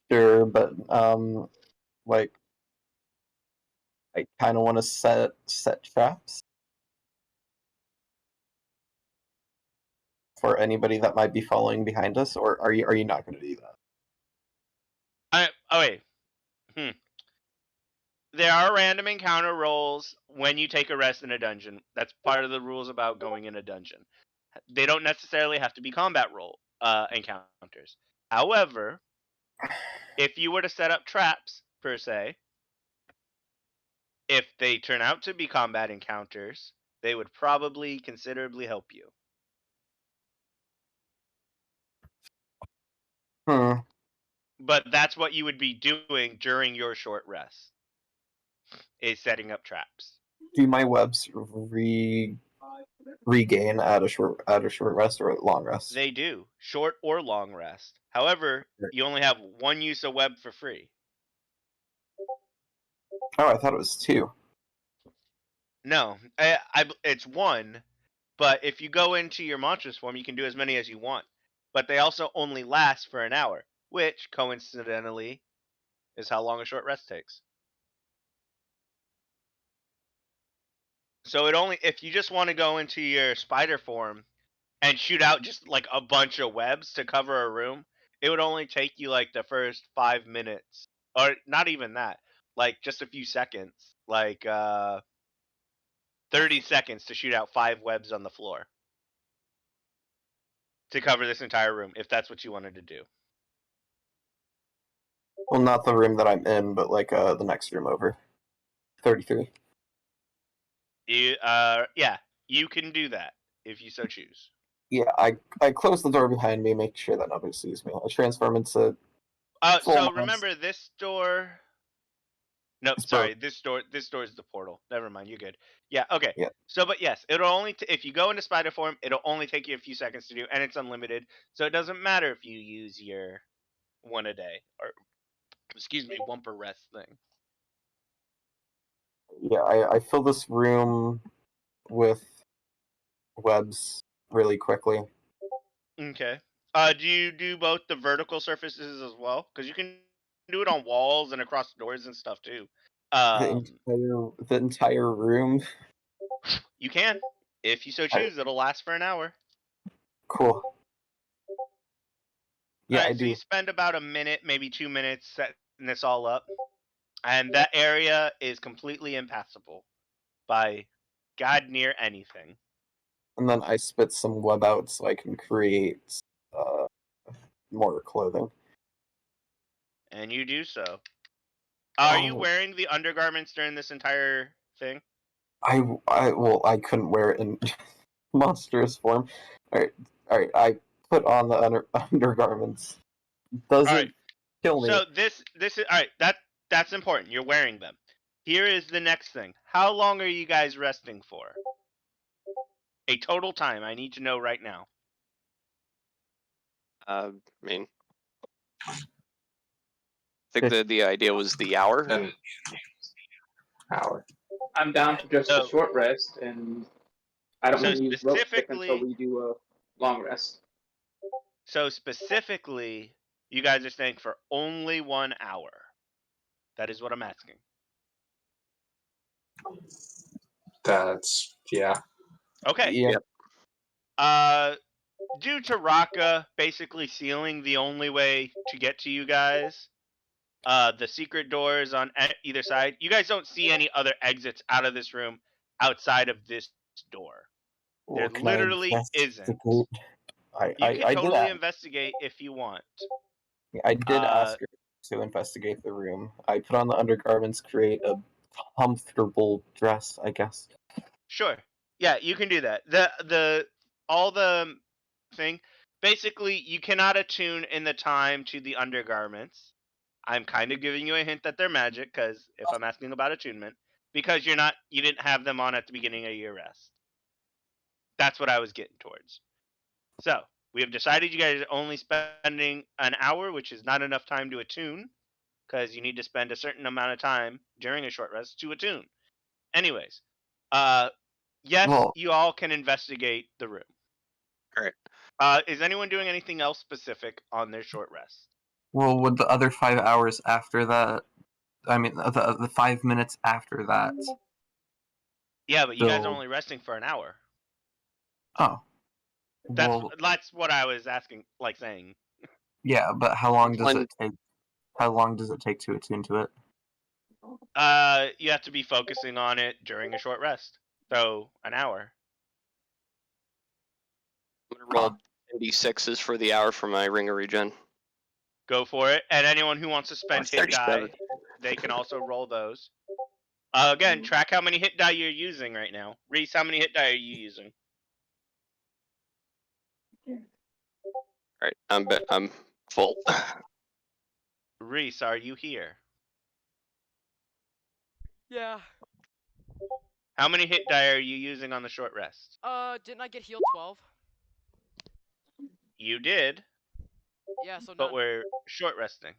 Sure, but like, I kind of want to set traps for anybody that might be following behind us, or are you not going to do that? Wait. There are random encounter rolls when you take a rest in a dungeon. That's part of the rules about going in a dungeon. They don't necessarily have to be combat roll encounters. However, if you were to set up traps, per se, if they turn out to be combat encounters, they would probably considerably help you. But that's what you would be doing during your short rest, is setting up traps. Do my webs regain at a short rest or a long rest? They do. Short or long rest. However, Right. you only have one use of web for free. Oh, I thought it was 2. No, it's one, but if you go into your monstrous form, you can do as many as you want. But they also only last for an hour, which coincidentally is how long a short rest takes. So it only if you just want to go into your spider form and shoot out just like a bunch of webs to cover a room, it would only take you like the first 5 minutes, or not even that, like just a few seconds, like 30 seconds to shoot out 5 webs on the floor to cover this entire room, if that's what you wanted to do. Well, not the room that I'm in, but like the next room over. 33. Yeah, you can do that if you so choose. Yeah, I close the door behind me, make sure that nobody sees me. I transform into full So mask. remember this door. No, It's sorry, this door is the portal. Never mind, you're good. Yeah, okay. Yeah. So, but yes, it'll only if you go into spider form, it'll only take you a few seconds to do, and it's unlimited. So it doesn't matter if you use your one a day or, excuse me, one per rest thing. Yeah, I fill this room with webs really quickly. Okay. Do you do both the vertical surfaces as well? Because you can do it on walls and across doors and stuff too. The entire room. You can, if you so choose. It'll last for an hour. Cool. Yeah, Alright, I so you do. spend about a minute, maybe 2 minutes setting this all up. And that area is completely impassable by god near anything. And then I spit some web out so I can create uh, more clothing. And you do so. Are you Oh. wearing the undergarments during this entire thing? I couldn't wear it in monstrous form. All right. I put on the undergarments. Does Alright. it kill me? So this is alright, that's important. You're wearing them. Here is the next thing. How long are you guys resting for? A total time. I need to know right now. I mean, I think the idea was the hour. An hour. I'm down to just a short rest, and I don't So want to use rope stick until specifically, we do a long rest. so specifically, you guys are staying for only 1 hour. That is what I'm asking. That's yeah. Okay. Yeah. Due to Raka basically sealing the only way to get to you guys, the secret doors on either side, you guys don't see any other exits out of this room outside of this door. There Well, can literally I isn't. investigate? You can I totally did investigate if you want. I did ask her to investigate the room. I put on the undergarments, create a comfortable dress, I guess. Sure. Yeah, you can do that. All the thing, basically you cannot attune in the time to the undergarments. I'm kind of giving you a hint that they're magic, because if I'm asking about attunement, because you didn't have them on at the beginning of your rest. That's what I was getting towards. So we have decided you guys are only spending an hour, which is not enough time to attune, because you need to spend a certain amount of time during a short rest to attune. Anyways, yes, Well, you all can investigate the room. Alright. Is anyone doing anything else specific on their short rest? Well, would the other 5 hours after that? I mean, the 5 minutes after that. Yeah, but you guys are So- only resting for an hour. Oh. That's what I was asking, like saying. Yeah, but how long does When- it take? How long does it take to attune to it? You have to be focusing on it during a short rest. So an hour. I'm gonna roll d6s for the hour for my ring of regen. Go for it. And anyone who wants to spend hit 37. die, they can also roll those. Again, track how many hit die you're using right now. Reese, how many hit die are you using? Alright, I'm full. Reese, are you here? Yeah. How many hit die are you using on the short rest? Didn't I get healed 12? You did, Yeah, so but none. we're short resting.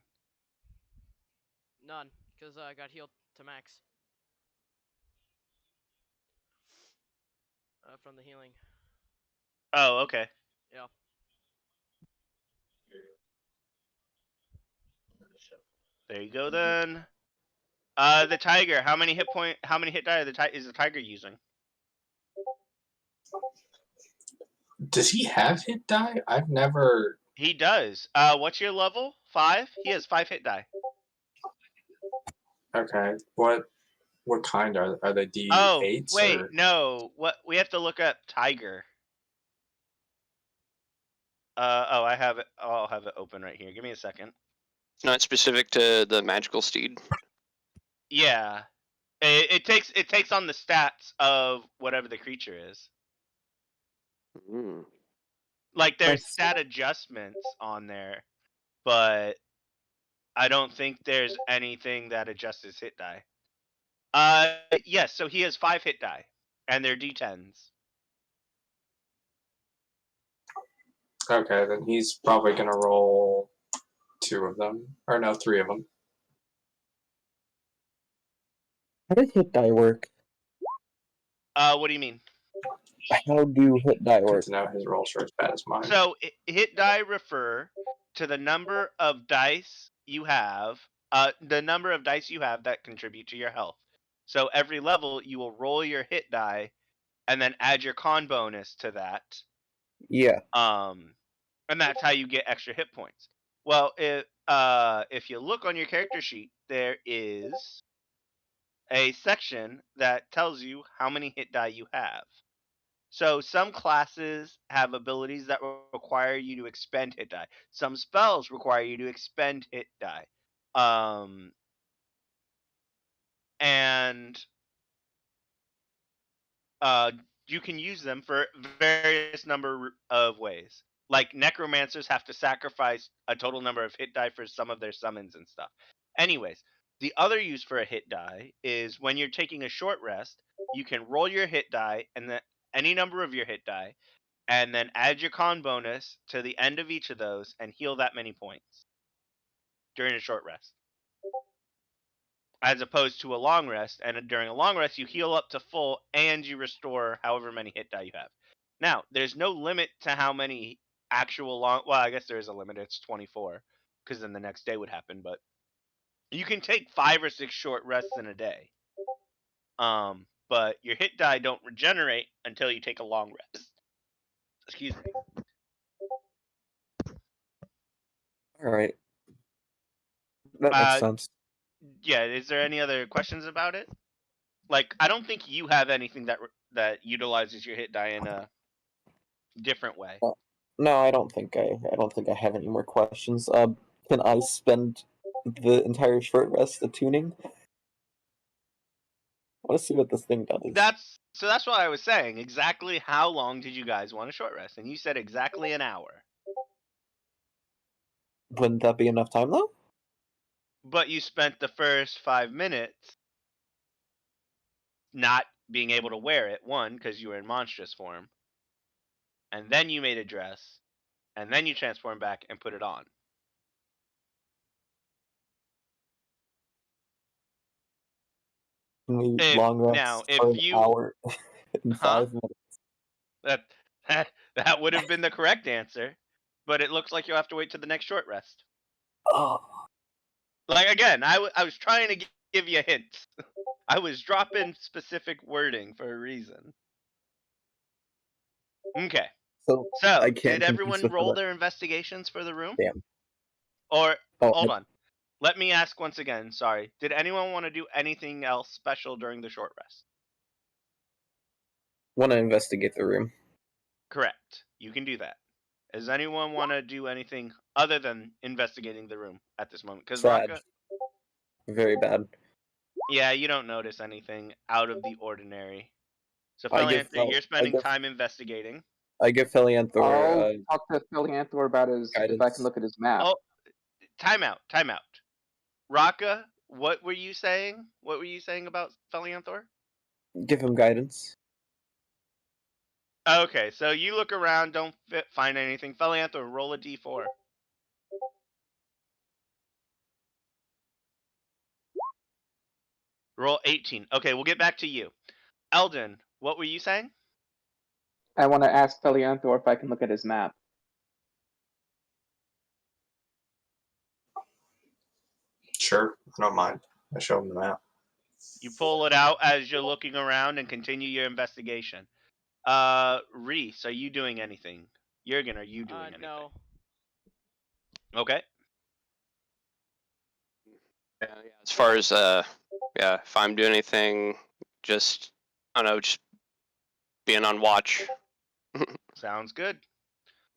None, because I got healed to max. From the healing. Oh, okay. Yeah. There you go then. The tiger. How many hit die is the tiger using? Does he have hit die? I've never. He does. What's your level? 5? He has 5 hit die. Okay. What kind are they? Oh, D8s wait, or? no. What we have to look up tiger. Oh, I have it. I'll have it open right here. Give me a second. It's not specific to the magical steed. Yeah, it takes on the stats of whatever the creature is. Mm. Like there's That's- stat adjustments on there, but I don't think there's anything that adjusts his hit die. Yes. So he has 5 hit die, and they're D10s. Okay, then he's probably gonna roll 2 of them, or no, 3 of them. How does hit die work? What do you mean? How do hit die Good work? to know his rolls are as bad as mine. So hit die refer to the number of dice you have, the number of dice you have that contribute to your health. So every level you will roll your hit die, and then add your con bonus to that. Yeah. And that's how you get extra hit points. Well, if you look on your character sheet, there is a section that tells you how many hit die you have. So some classes have abilities that require you to expend hit die. Some spells require you to expend hit die. And you can use them for various number of ways. Like necromancers have to sacrifice a total number of hit die for some of their summons and stuff. Anyways, the other use for a hit die is when you're taking a short rest, you can roll your hit die and then any number of your hit die, and then add your con bonus to the end of each of those and heal that many points during a short rest. As opposed to a long rest, and during a long rest you heal up to full and you restore however many hit die you have. Now, there's no limit to how many actual long, well, I guess there is a limit, it's 24, because then the next day would happen, but you can take 5 or 6 short rests in a day. But your hit die don't regenerate until you take a long rest. Excuse me. Alright. That makes Uh, sense. Yeah, is there any other questions about it? Like, I don't think you have anything that utilizes your hit die in a different way. No, I don't think I have any more questions. Can I spend the entire short rest attuning? I want to see what this thing does. That's what I was saying. Exactly how long did you guys want a short rest? And you said exactly an hour. Wouldn't that be enough time though? But you spent the first 5 minutes not being able to wear it, one, because you were in monstrous form. And then you made a dress. And then you transformed back and put it on. Can we If long rest now, if for an you hour in Huh? 5 minutes? that would have been the correct answer, but it looks like you'll have to wait till the next short rest. Oh, Like again, I was trying to give you hints. I was dropping specific wording for a reason. Okay. so So, I can't did compete everyone with roll the- their investigations for the room? Damn. Or Oh, hold on. Let me ask once again. Sorry. Did anyone want to do anything else special during the short rest? Want to investigate the room? Correct. You can do that. Does anyone want to do anything other than investigating the room at this moment? Because Sad. Raka, Very bad. yeah, you don't notice anything out of the ordinary. So, I give Philianthropy, you're spending give- time investigating. I give Philianthor I'll talk to Philianthor about his, if I guidance. can look at his map. Oh, time out. Raka, what were you saying? What were you saying about Philianthor? give him guidance. Okay, so you look around, don't find anything. Feliantho, roll a d4. Roll 18. Okay, we'll get back to you. Eldon, what were you saying? I want to ask Felianthor if I can look at his map. Sure, I don't mind. I show him the map. You pull it out as you're looking around and continue your investigation. Reese, are you doing anything? Jurgen, are you doing anything? No. Okay. Yeah, as far as if I'm doing anything, just I don't know, just being on watch. Sounds good.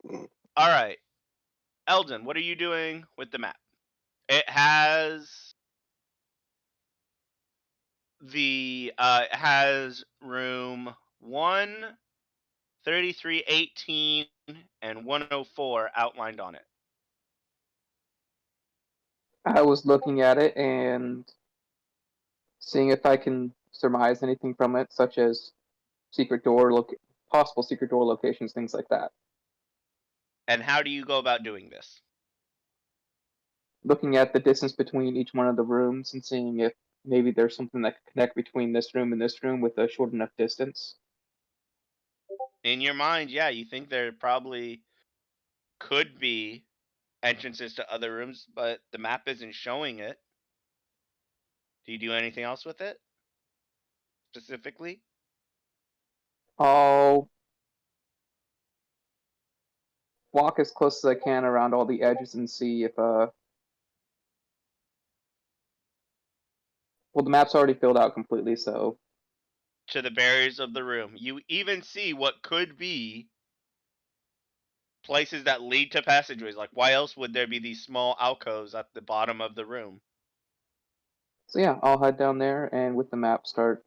All right. Eldon, what are you doing with the map? It has room 1, 3318, and 104 outlined on it. I was looking at it and seeing if I can surmise anything from it, such as possible secret door locations, things like that. And how do you go about doing this? Looking at the distance between each one of the rooms and seeing if maybe there's something that could connect between this room and this room with a short enough distance. In your mind, yeah, you think there probably could be entrances to other rooms, but the map isn't showing it. Do you do anything else with it? Specifically? I'll walk as close as I can around all the edges and see if well, the map's already filled out completely, so To the barriers of the room. You even see what could be places that lead to passageways. Like, why else would there be these small alcoves at the bottom of the room? so yeah, I'll head down there and with the map start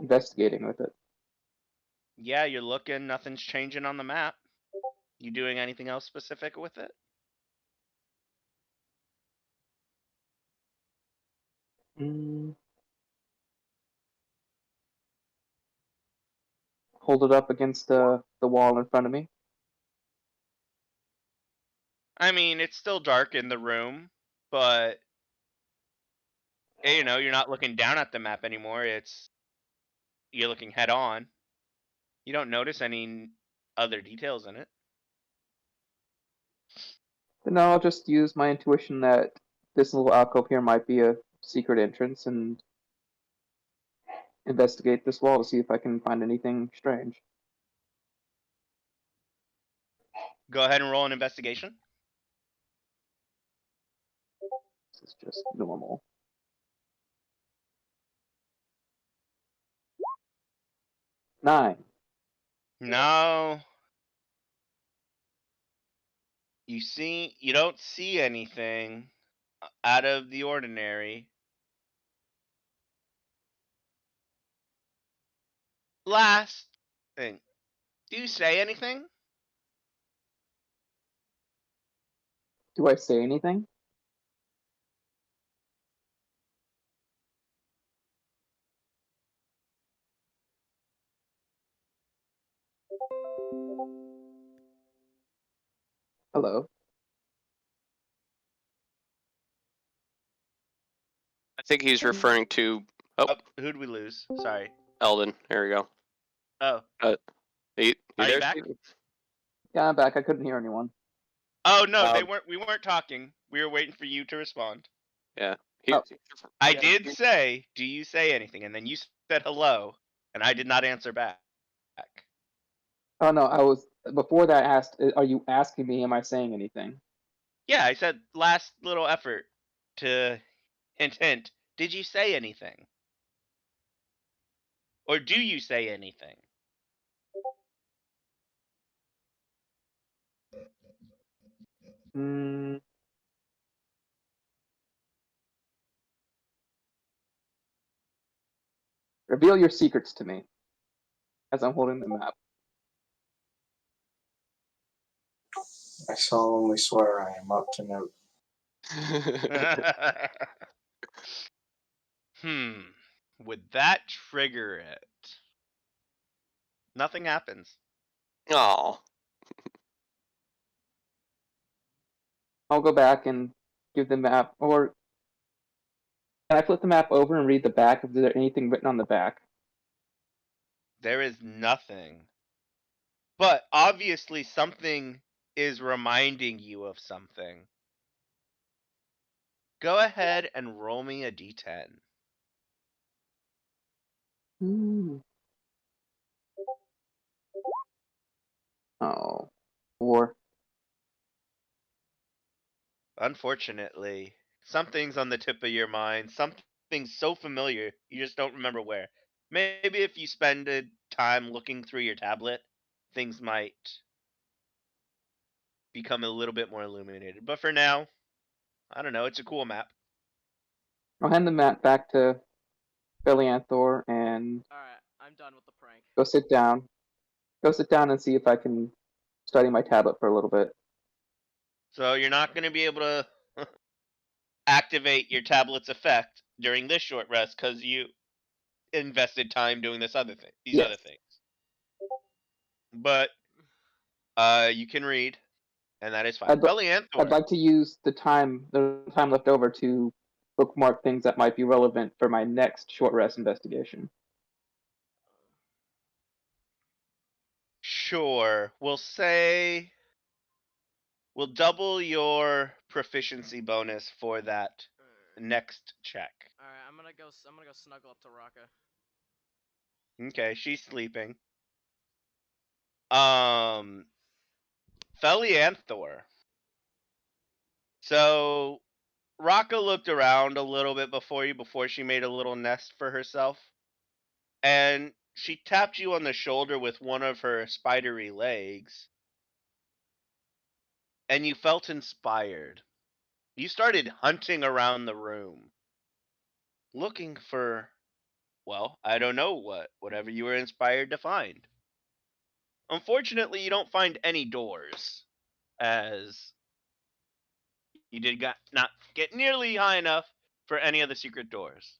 investigating with it. Yeah, you're looking, nothing's changing on the map. You doing anything else specific with it? Hold it up against the wall in front of me. I mean, it's still dark in the room, but you know, you're not looking down at the map anymore. You're looking head on. You don't notice any other details in it. Then I'll just use my intuition that this little alcove here might be a secret entrance and investigate this wall to see if I can find anything strange. Go ahead and roll an investigation. This is just normal. Nine. No. You don't see anything out of the ordinary. Last thing. Do you say anything? Do I say anything? Hello. I think he's referring to Who'd we lose? Sorry. Eldon. There we go. Oh. You Are you there, back? Steven? Yeah, I'm back. I couldn't hear anyone. Oh no, we weren't talking. We were waiting for you to respond. Yeah. I did say, do you say anything? And then you said hello, and I did not answer back. Oh no, before that I asked, are you asking me, am I saying anything? Yeah, I said last little effort to hint. Did you say anything? Or do you say anything? Reveal your secrets to me as I'm holding the map. I solemnly swear I am up to no. Would that trigger it? Nothing happens. Oh. I'll go back and give the map, or can I flip the map over and read the back? Is there anything written on the back? There is nothing. But obviously something is reminding you of something. Go ahead and roll me a d10. Oh, 4. Unfortunately, something's on the tip of your mind. Something so familiar, you just don't remember where. Maybe if you spend time looking through your tablet, things might become a little bit more illuminated. But for now, I don't know. It's a cool map. I'll hand the map back to Belianthor and Alright, I'm done with the prank. go sit down. Go sit down and see if I can study my tablet for a little bit. So you're not going to be able to activate your tablet's effect during this short rest because you invested time doing this other thing, these Yes. other things. But you can read, and that is fine. I'd Belianthor. like to use the time left over to bookmark things that might be relevant for my next short rest investigation. Sure. We'll double your proficiency bonus for that next check. Alright, I'm gonna go snuggle up to Raka. Okay, she's sleeping. Felianthor. So Raka looked around a little bit before she made a little nest for herself. And she tapped you on the shoulder with one of her spidery legs. And you felt inspired. You started hunting around the room. Looking for, well, I don't know whatever you were inspired to find. Unfortunately, you don't find any doors, as you did not get nearly high enough for any of the secret doors.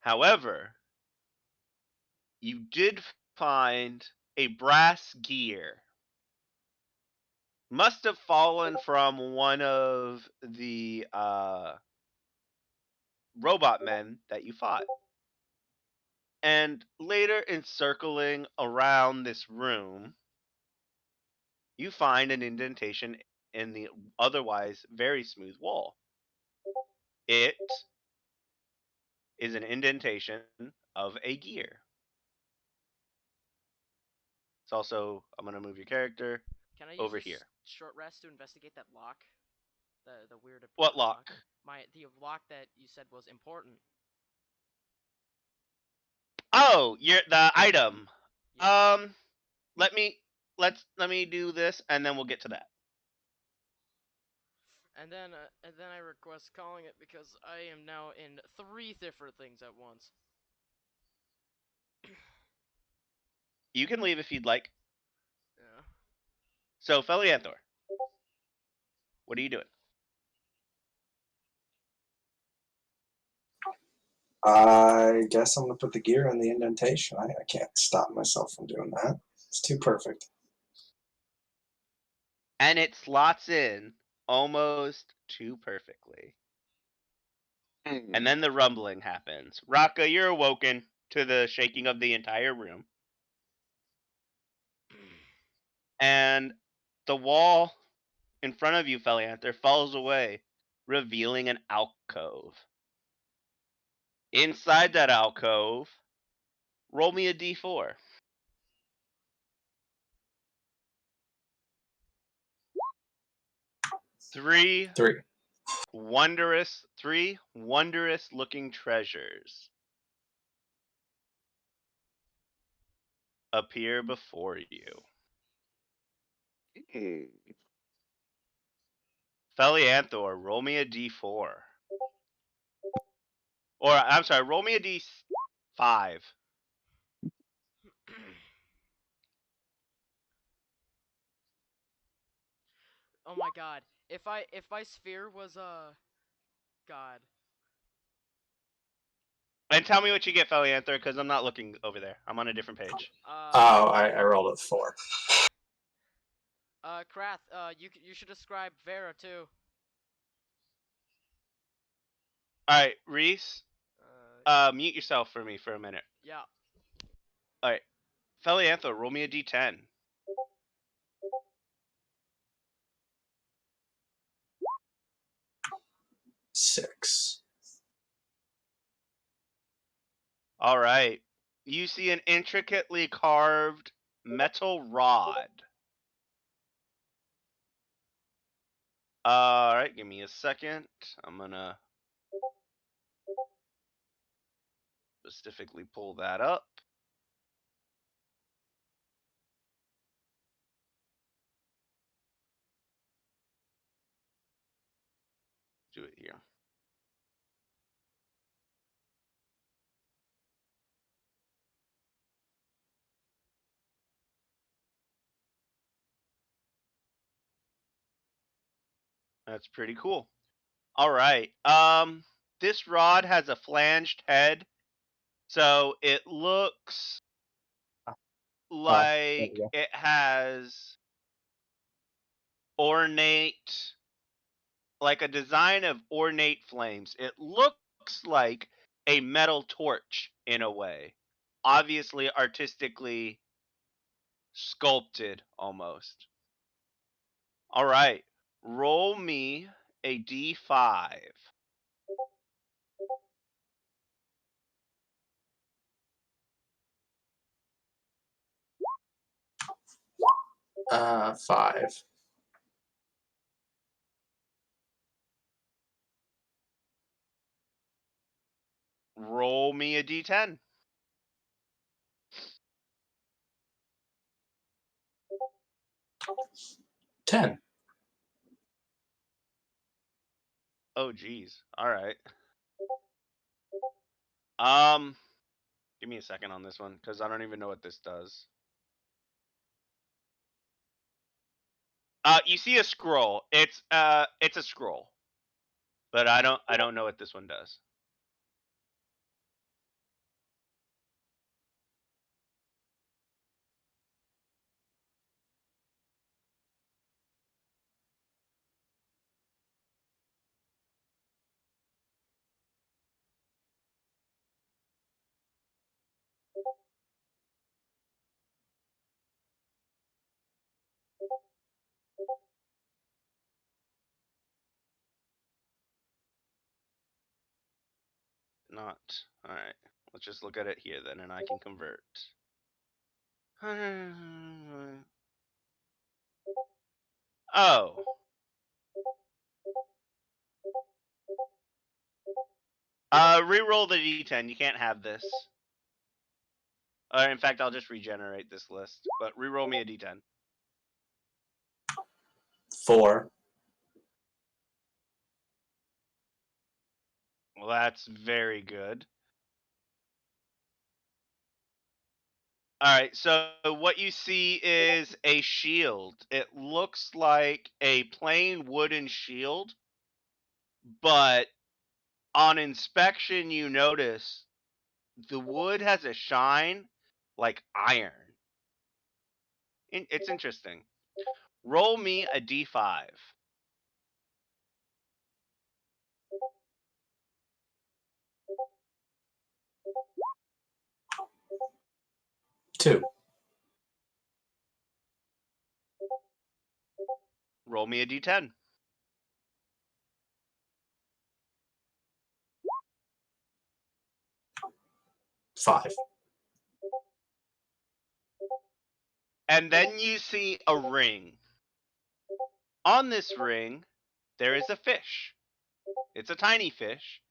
However, you did find a brass gear. Must have fallen from one of the robot men that you fought. And later, encircling around this room, you find an indentation in the otherwise very smooth wall. It is an indentation of a gear. It's also, I'm going to move your character Can I use over this here. short rest to investigate that lock? The weird What important lock? The lock that you said was important. Oh, the item. Yeah. Let me do this and then we'll get to that. And then I request calling it because I am now in 3 different things at once. You can leave if you'd like. Yeah. So, Felianthor, what are you doing? I guess I'm gonna put the gear in the indentation. I can't stop myself from doing that. It's too perfect. And it slots in almost too perfectly. And then the rumbling happens. Raka, you're awoken to the shaking of the entire room. And the wall in front of you, Felianthor, falls away, revealing an alcove. Inside that alcove, roll me a d4. 3 wondrous looking treasures appear before you. Felianthor, roll me a d4. Or, I'm sorry, roll me a d5. Oh my god. If my sphere was God. And tell me what you get, Felianther, because I'm not looking over there. I'm on a different page. Oh, I rolled a 4. Krath, you should describe Vera too. All right, Reese, Uh, mute yourself for me for a minute. yeah. All right, Felianther, roll me a d10. Six. All right, you see an intricately carved metal rod. All right, give me a second. I'm gonna specifically pull that up. Do it here. That's pretty cool. All right. This rod has a flanged head, so it looks there like we go. it has ornate, like a design of ornate flames. It looks like a metal torch in a way, obviously artistically sculpted almost. All right, roll me a d5. 5. Roll me a d10. 10. Oh, geez. All right. Give me a second on this one because I don't even know what this does. You see a scroll. It's a scroll, but I don't know what this one does. Not. All right. Let's just look at it here then, and I can convert. Oh. Reroll the d10. You can't have this. In fact, I'll just regenerate this list. But reroll me a d10. 4. Well, that's very good. All right, so what you see is a shield. It looks like a plain wooden shield, but on inspection, you notice the wood has a shine like iron. It's interesting. Roll me a d5. 2. Roll me a d10. 5. And then you see a ring. On this ring, there is a fish. It's a tiny fish,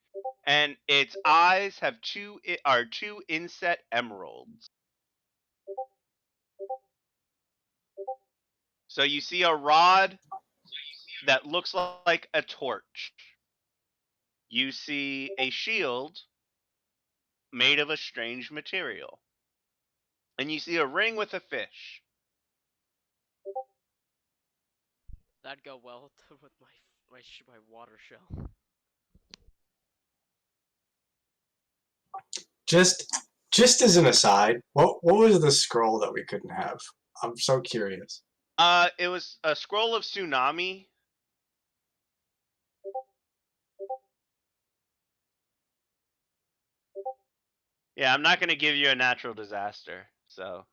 and its eyes have two inset emeralds. So you see a rod that looks like a torch. You see a shield made of a strange material. And you see a ring with a fish. That'd go well with my water shell. Just as an aside, what was the scroll that we couldn't have? I'm so curious. It was a scroll of tsunami. Yeah, I'm not gonna give you a natural disaster. So.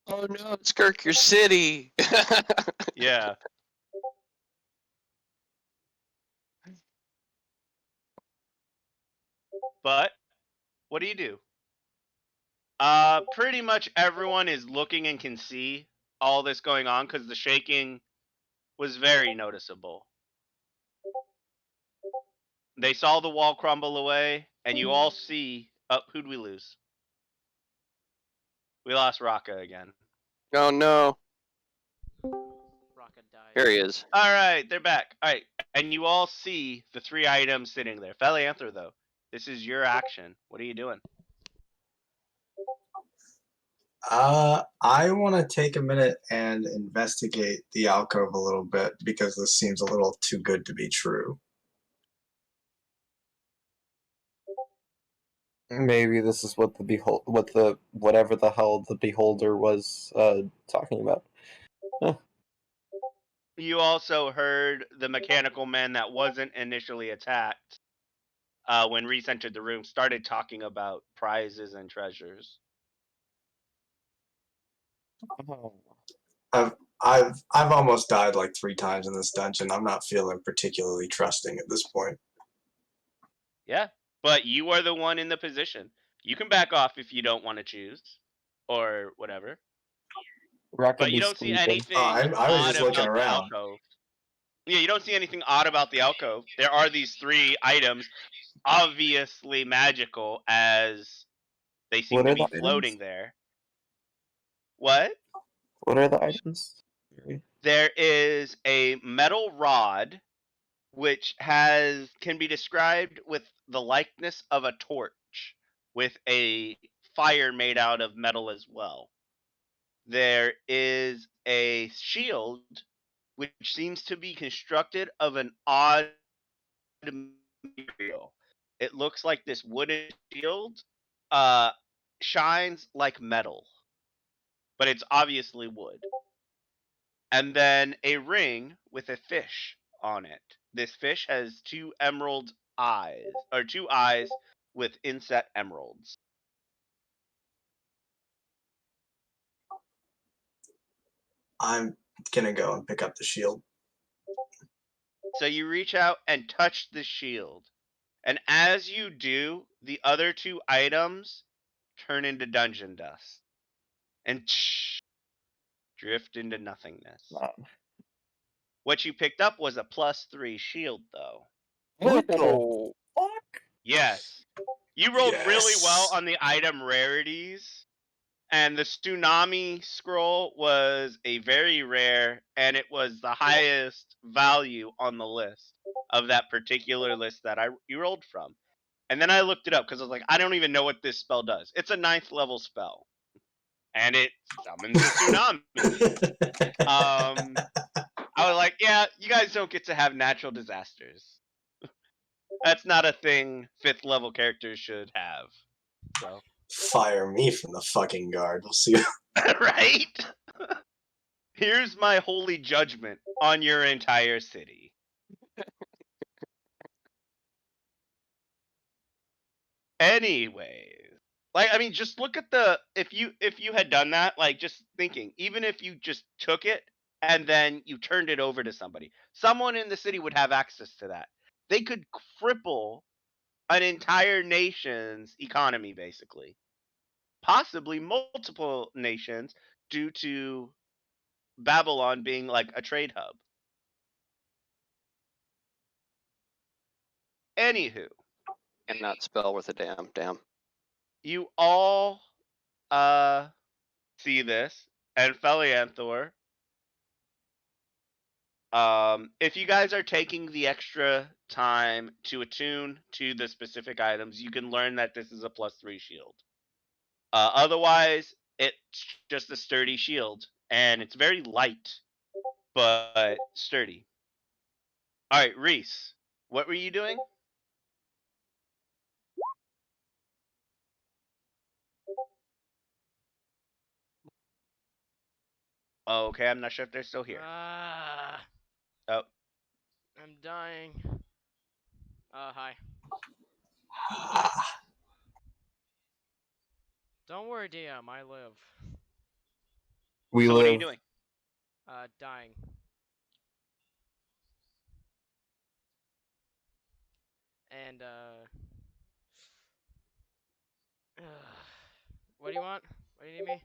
Oh no, Skirk your city. Yeah. But what do? Pretty much everyone is looking and can see all this going on because the shaking was very noticeable. They saw the wall crumble away, and you all see. Oh, who'd we lose? We lost Raka again. Oh no. Rocket died. Here he is. All right, they're back. All right, and you all see the 3 items sitting there. Felianther, though, this is your action. What are you doing? I want to take a minute and investigate the alcove a little bit because this seems a little too good to be true. Maybe this is what whatever the hell the beholder was talking about. You also heard the mechanical man that wasn't initially attacked when Reese entered the room started talking about prizes and treasures. Oh. I've almost died like 3 times in this dungeon. I'm not feeling particularly trusting at this point. Yeah, but you are the one in the position. You can back off if you don't want to choose, or whatever. But you don't see anything I was odd just looking about the around. alcove. Yeah, you don't see anything odd about the alcove. There are these 3 items, obviously magical, as they seem What to are be the floating items? there. What? What are the items? There is a metal rod which can be described with the likeness of a torch with a fire made out of metal as well. There is a shield which seems to be constructed of an odd material. It looks like this wooden shield shines like metal, but it's obviously wood. And then a ring with a fish on it. This fish has 2 emerald eyes, or 2 eyes with inset emeralds. I'm gonna go and pick up the shield. So you reach out and touch the shield. And as you do, the other 2 items turn into dungeon dust. And drift into nothingness. What you picked up was a +3 shield, though. What the fuck? Yes. You rolled really well Yes. on the item rarities. And the tsunami scroll was a very rare, and it was the highest value on the list of that particular list that you rolled from. And then I looked it up because I was like, I don't even know what this spell does. It's a 9th level spell, and it summons a tsunami. I was like, yeah, you guys don't get to have natural disasters. That's not a thing 5th level characters should have. So. Fire me from the fucking guard. We'll see. Right? Here's my holy judgment on your entire city. Anyways, like, I mean, just look at if you had done that, like, just thinking, even if you just took it and then you turned it over to somebody, someone in the city would have access to that. They could cripple an entire nation's economy, basically, possibly multiple nations, due to Babylon being like a trade hub. Anywho, And not spell with a damn. you all see this, and Felianthor. If you guys are taking the extra time to attune to the specific items, you can learn that this is a +3 shield. Otherwise, it's just a sturdy shield, and it's very light, but sturdy. All right, Reese, what were you doing? Okay, I'm not sure if they're still here. Ah, Oh, I'm dying. Hi. Don't worry, DM. I live. We so live. what are you doing? Dying. And what do you want? What do you need me?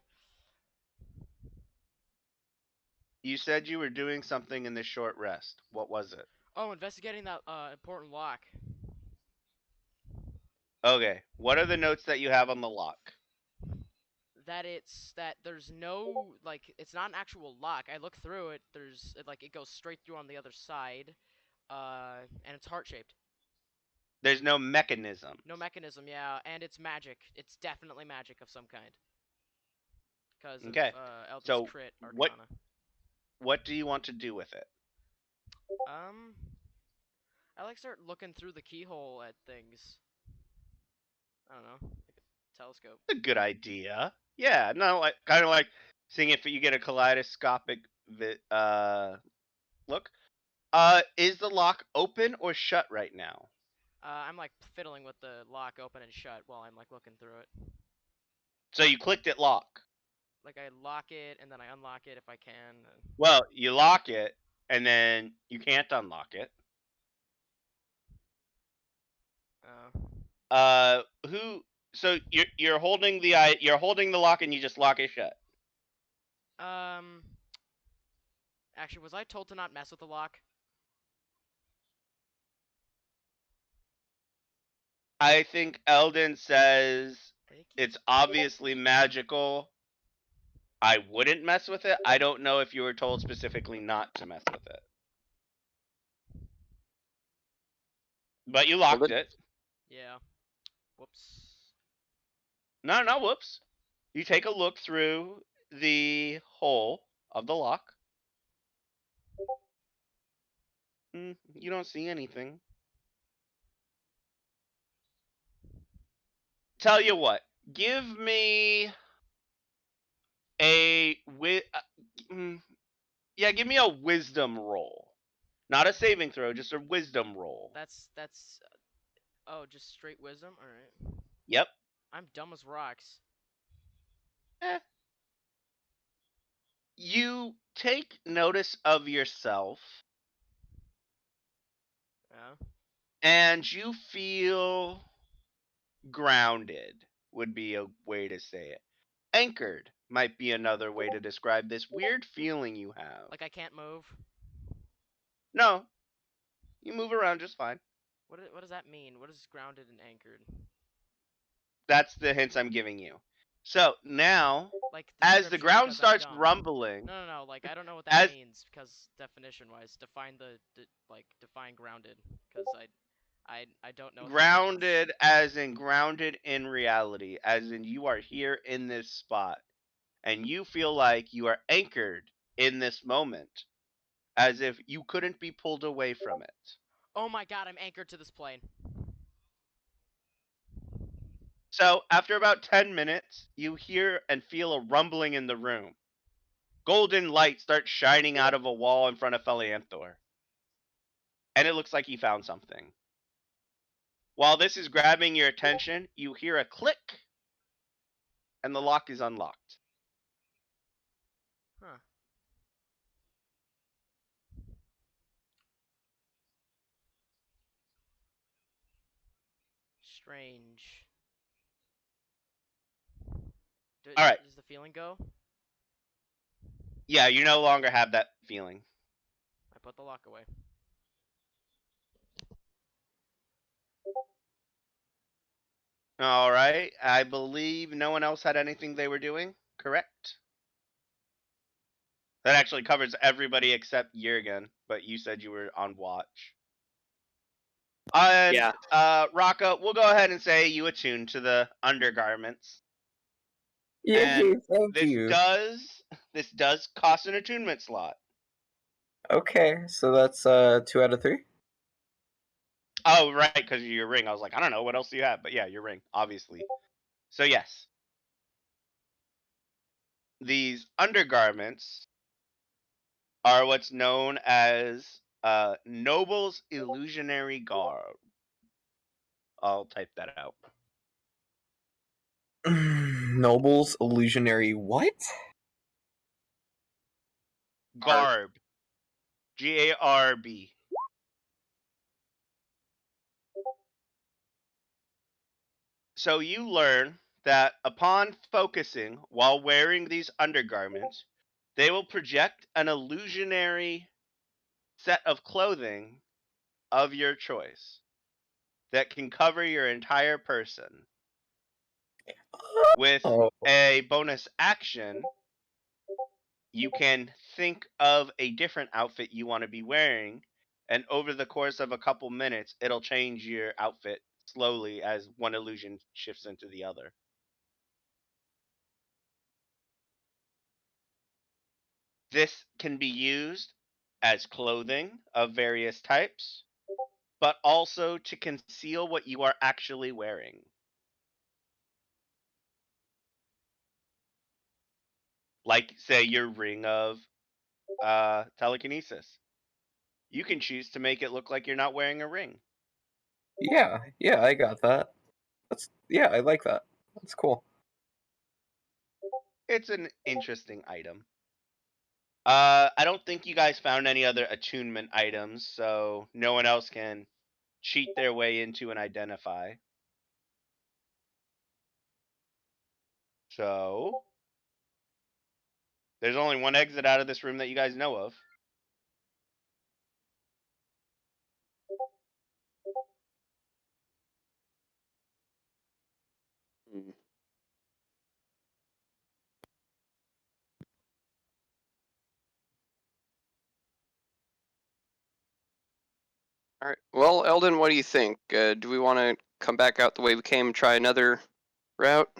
You said you were doing something in this short rest. What was it? Oh, investigating that important lock. Okay, what are the notes that you have on the lock? That there's no it's not an actual lock. I look through it. It goes straight through on the other side. And it's heart shaped. There's no mechanism. No mechanism, yeah, and it's magic. It's definitely magic of some kind. Because Okay. of Eldritch So Crit what Arcana. what do you want to do with it? I start looking through the keyhole at things. I don't know, like a telescope. A good idea. Yeah, no, like kind of like seeing if you get a kaleidoscopic look. Is the lock open or shut right now? I'm like fiddling with the lock open and shut while I'm like looking through it. So you clicked it lock. Like I lock it and then I unlock it if I can. Well, you lock it and then you can't unlock it. Who? So you're holding the lock and you just lock it shut. Actually, was I told to not mess with the lock? I think Eldon says Thank you. it's obviously magical. I wouldn't mess with it. I don't know if you were told specifically not to mess with it. But you locked it. Yeah. Whoops. No, whoops. You take a look through the hole of the lock. You don't see anything. Tell you what, give me a give me a wisdom roll. Not a saving throw, just a wisdom roll. That's oh, just straight wisdom? Alright. Yep. I'm dumb as rocks. You take notice of yourself. Yeah. And you feel grounded, would be a way to say it. Anchored might be another way to describe this weird feeling you have. Like I can't move? No. You move around just fine. What does that mean? What is grounded and anchored? That's the hints I'm giving you. So now, Like as the ground because I'm starts dumb. rumbling, No. Like I don't know what that means because definition-wise, define define grounded because I don't know. What grounded as in grounded in reality, as in you are here in this spot, and you feel like you are anchored in this moment, as if you couldn't be pulled away from it. Oh my god, I'm anchored to this plane. So, after about 10 minutes, you hear and feel a rumbling in the room. Golden light starts shining out of a wall in front of Felianthor. And it looks like he found something. While this is grabbing your attention, you hear a click, and the lock is unlocked. Huh. Strange. All right. Does the feeling go? Yeah, you no longer have that feeling. I put the lock away. All right. I believe no one else had anything they were doing, correct? That actually covers everybody except Jurgen, but you said you were on watch. And, Raka, we'll go ahead and say you attune to the undergarments. Yay, thank This you. does cost an attunement slot. Okay, so that's 2 out of 3. Oh, right, because of your ring. I was like, I don't know, what else do you have? But yeah, your ring, obviously. So yes. These undergarments are what's known as Noble's illusionary garb. I'll type that out. Noble's illusionary what? Garb. Garb. So you learn that upon focusing while wearing these undergarments, they will project an illusionary set of clothing of your choice that can cover your entire person. With Oh, a bonus action, you can think of a different outfit you want to be wearing, and over the course of a couple minutes, it'll change your outfit slowly as one illusion shifts into the other. This can be used as clothing of various types, but also to conceal what you are actually wearing. Like, say, your ring of telekinesis. You can choose to make it look like you're not wearing a ring. yeah, I got that. I like that. That's cool. It's an interesting item. I don't think you guys found any other attunement items, so no one else can cheat their way into an identify. So there's only one exit out of this room that you guys know of. Hmm. All right. Well, Eldon, what do you think? Do we want to come back out the way we came and try another route?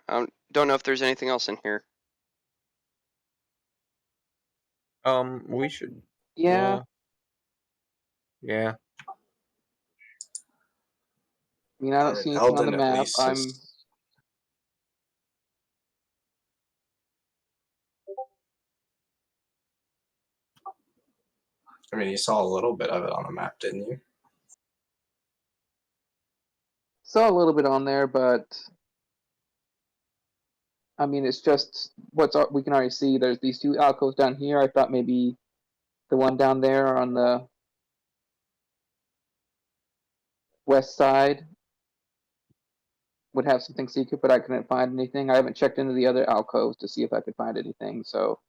I don't know if there's anything else in here. We should. Yeah. Yeah. I mean, I don't Or see anything on the Eldon at map. least I'm. is- I mean, you saw a little bit of it on the map, didn't you? Saw a little bit on there, but I mean, it's just we can already see. There's these two alcoves down here. I thought maybe the one down there on the west side would have something secret, but I couldn't find anything. I haven't checked into the other alcoves to see if I could find anything. So,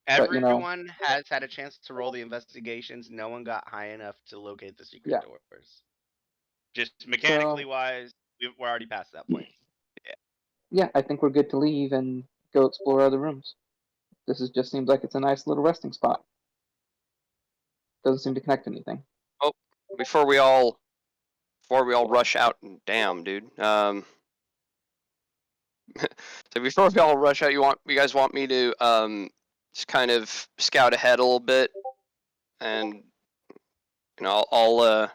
but Everyone has had a chance to roll the investigations. No one got high enough to locate the secret Yeah. doors. Just mechanically So- wise, we're already past that point. yeah, I think we're good to leave and go explore other rooms. This just seems like it's a nice little resting spot. Doesn't seem to connect to anything. Oh, before we all rush out, damn, dude. So before we all rush out, you guys want me to just kind of scout ahead a little bit, and I'll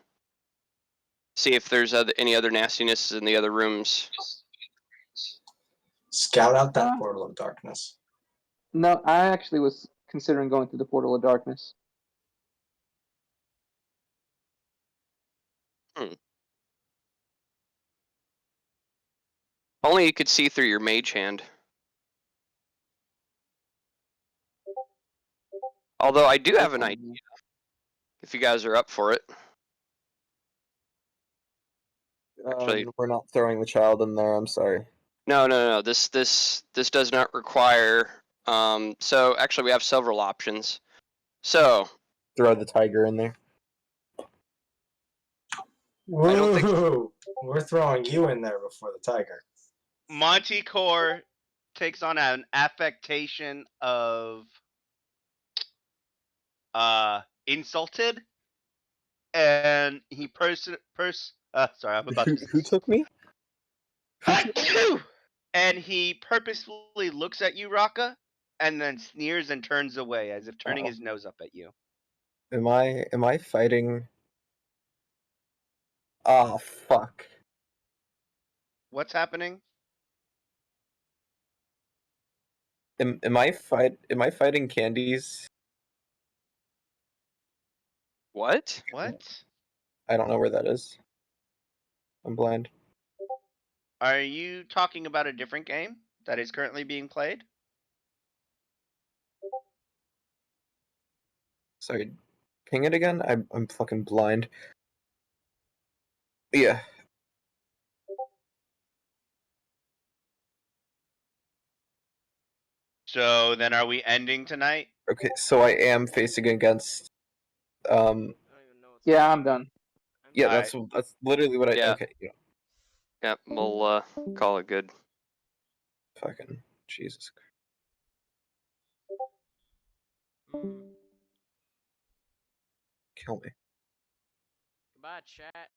see if there's any other nastiness in the other rooms. Scout out that portal of darkness. No, I actually was considering going through the portal of darkness. Only you could see through your mage hand. Although I do have an idea, if you guys are up for it. Actually, We're not throwing the child in there. I'm sorry. No. This does not require. So actually, we have several options. So Throw the tiger in there. I don't think- Woo! We're throwing you in there before the tiger. Monty Core takes on an affectation of insulted, and he sorry, I'm about to Who took me? Achoo! And he purposefully looks at you, Raka, and then sneers and turns away as if turning Oh. his nose up at you. Am I fighting? Oh fuck. What's happening? Am I fighting Candies? What? What? I don't know where that is. I'm blind. Are you talking about a different game that is currently being played? Sorry, ping it again. I'm fucking blind. Yeah. So then are we ending tonight? Okay, so I am facing against. I don't even know what's Yeah, going I'm on. done. Yeah, Alright. that's literally what I. Yeah. Okay, yeah. Yep, we'll call it good. Fucking Jesus. Mm. Kill me. Goodbye, chat.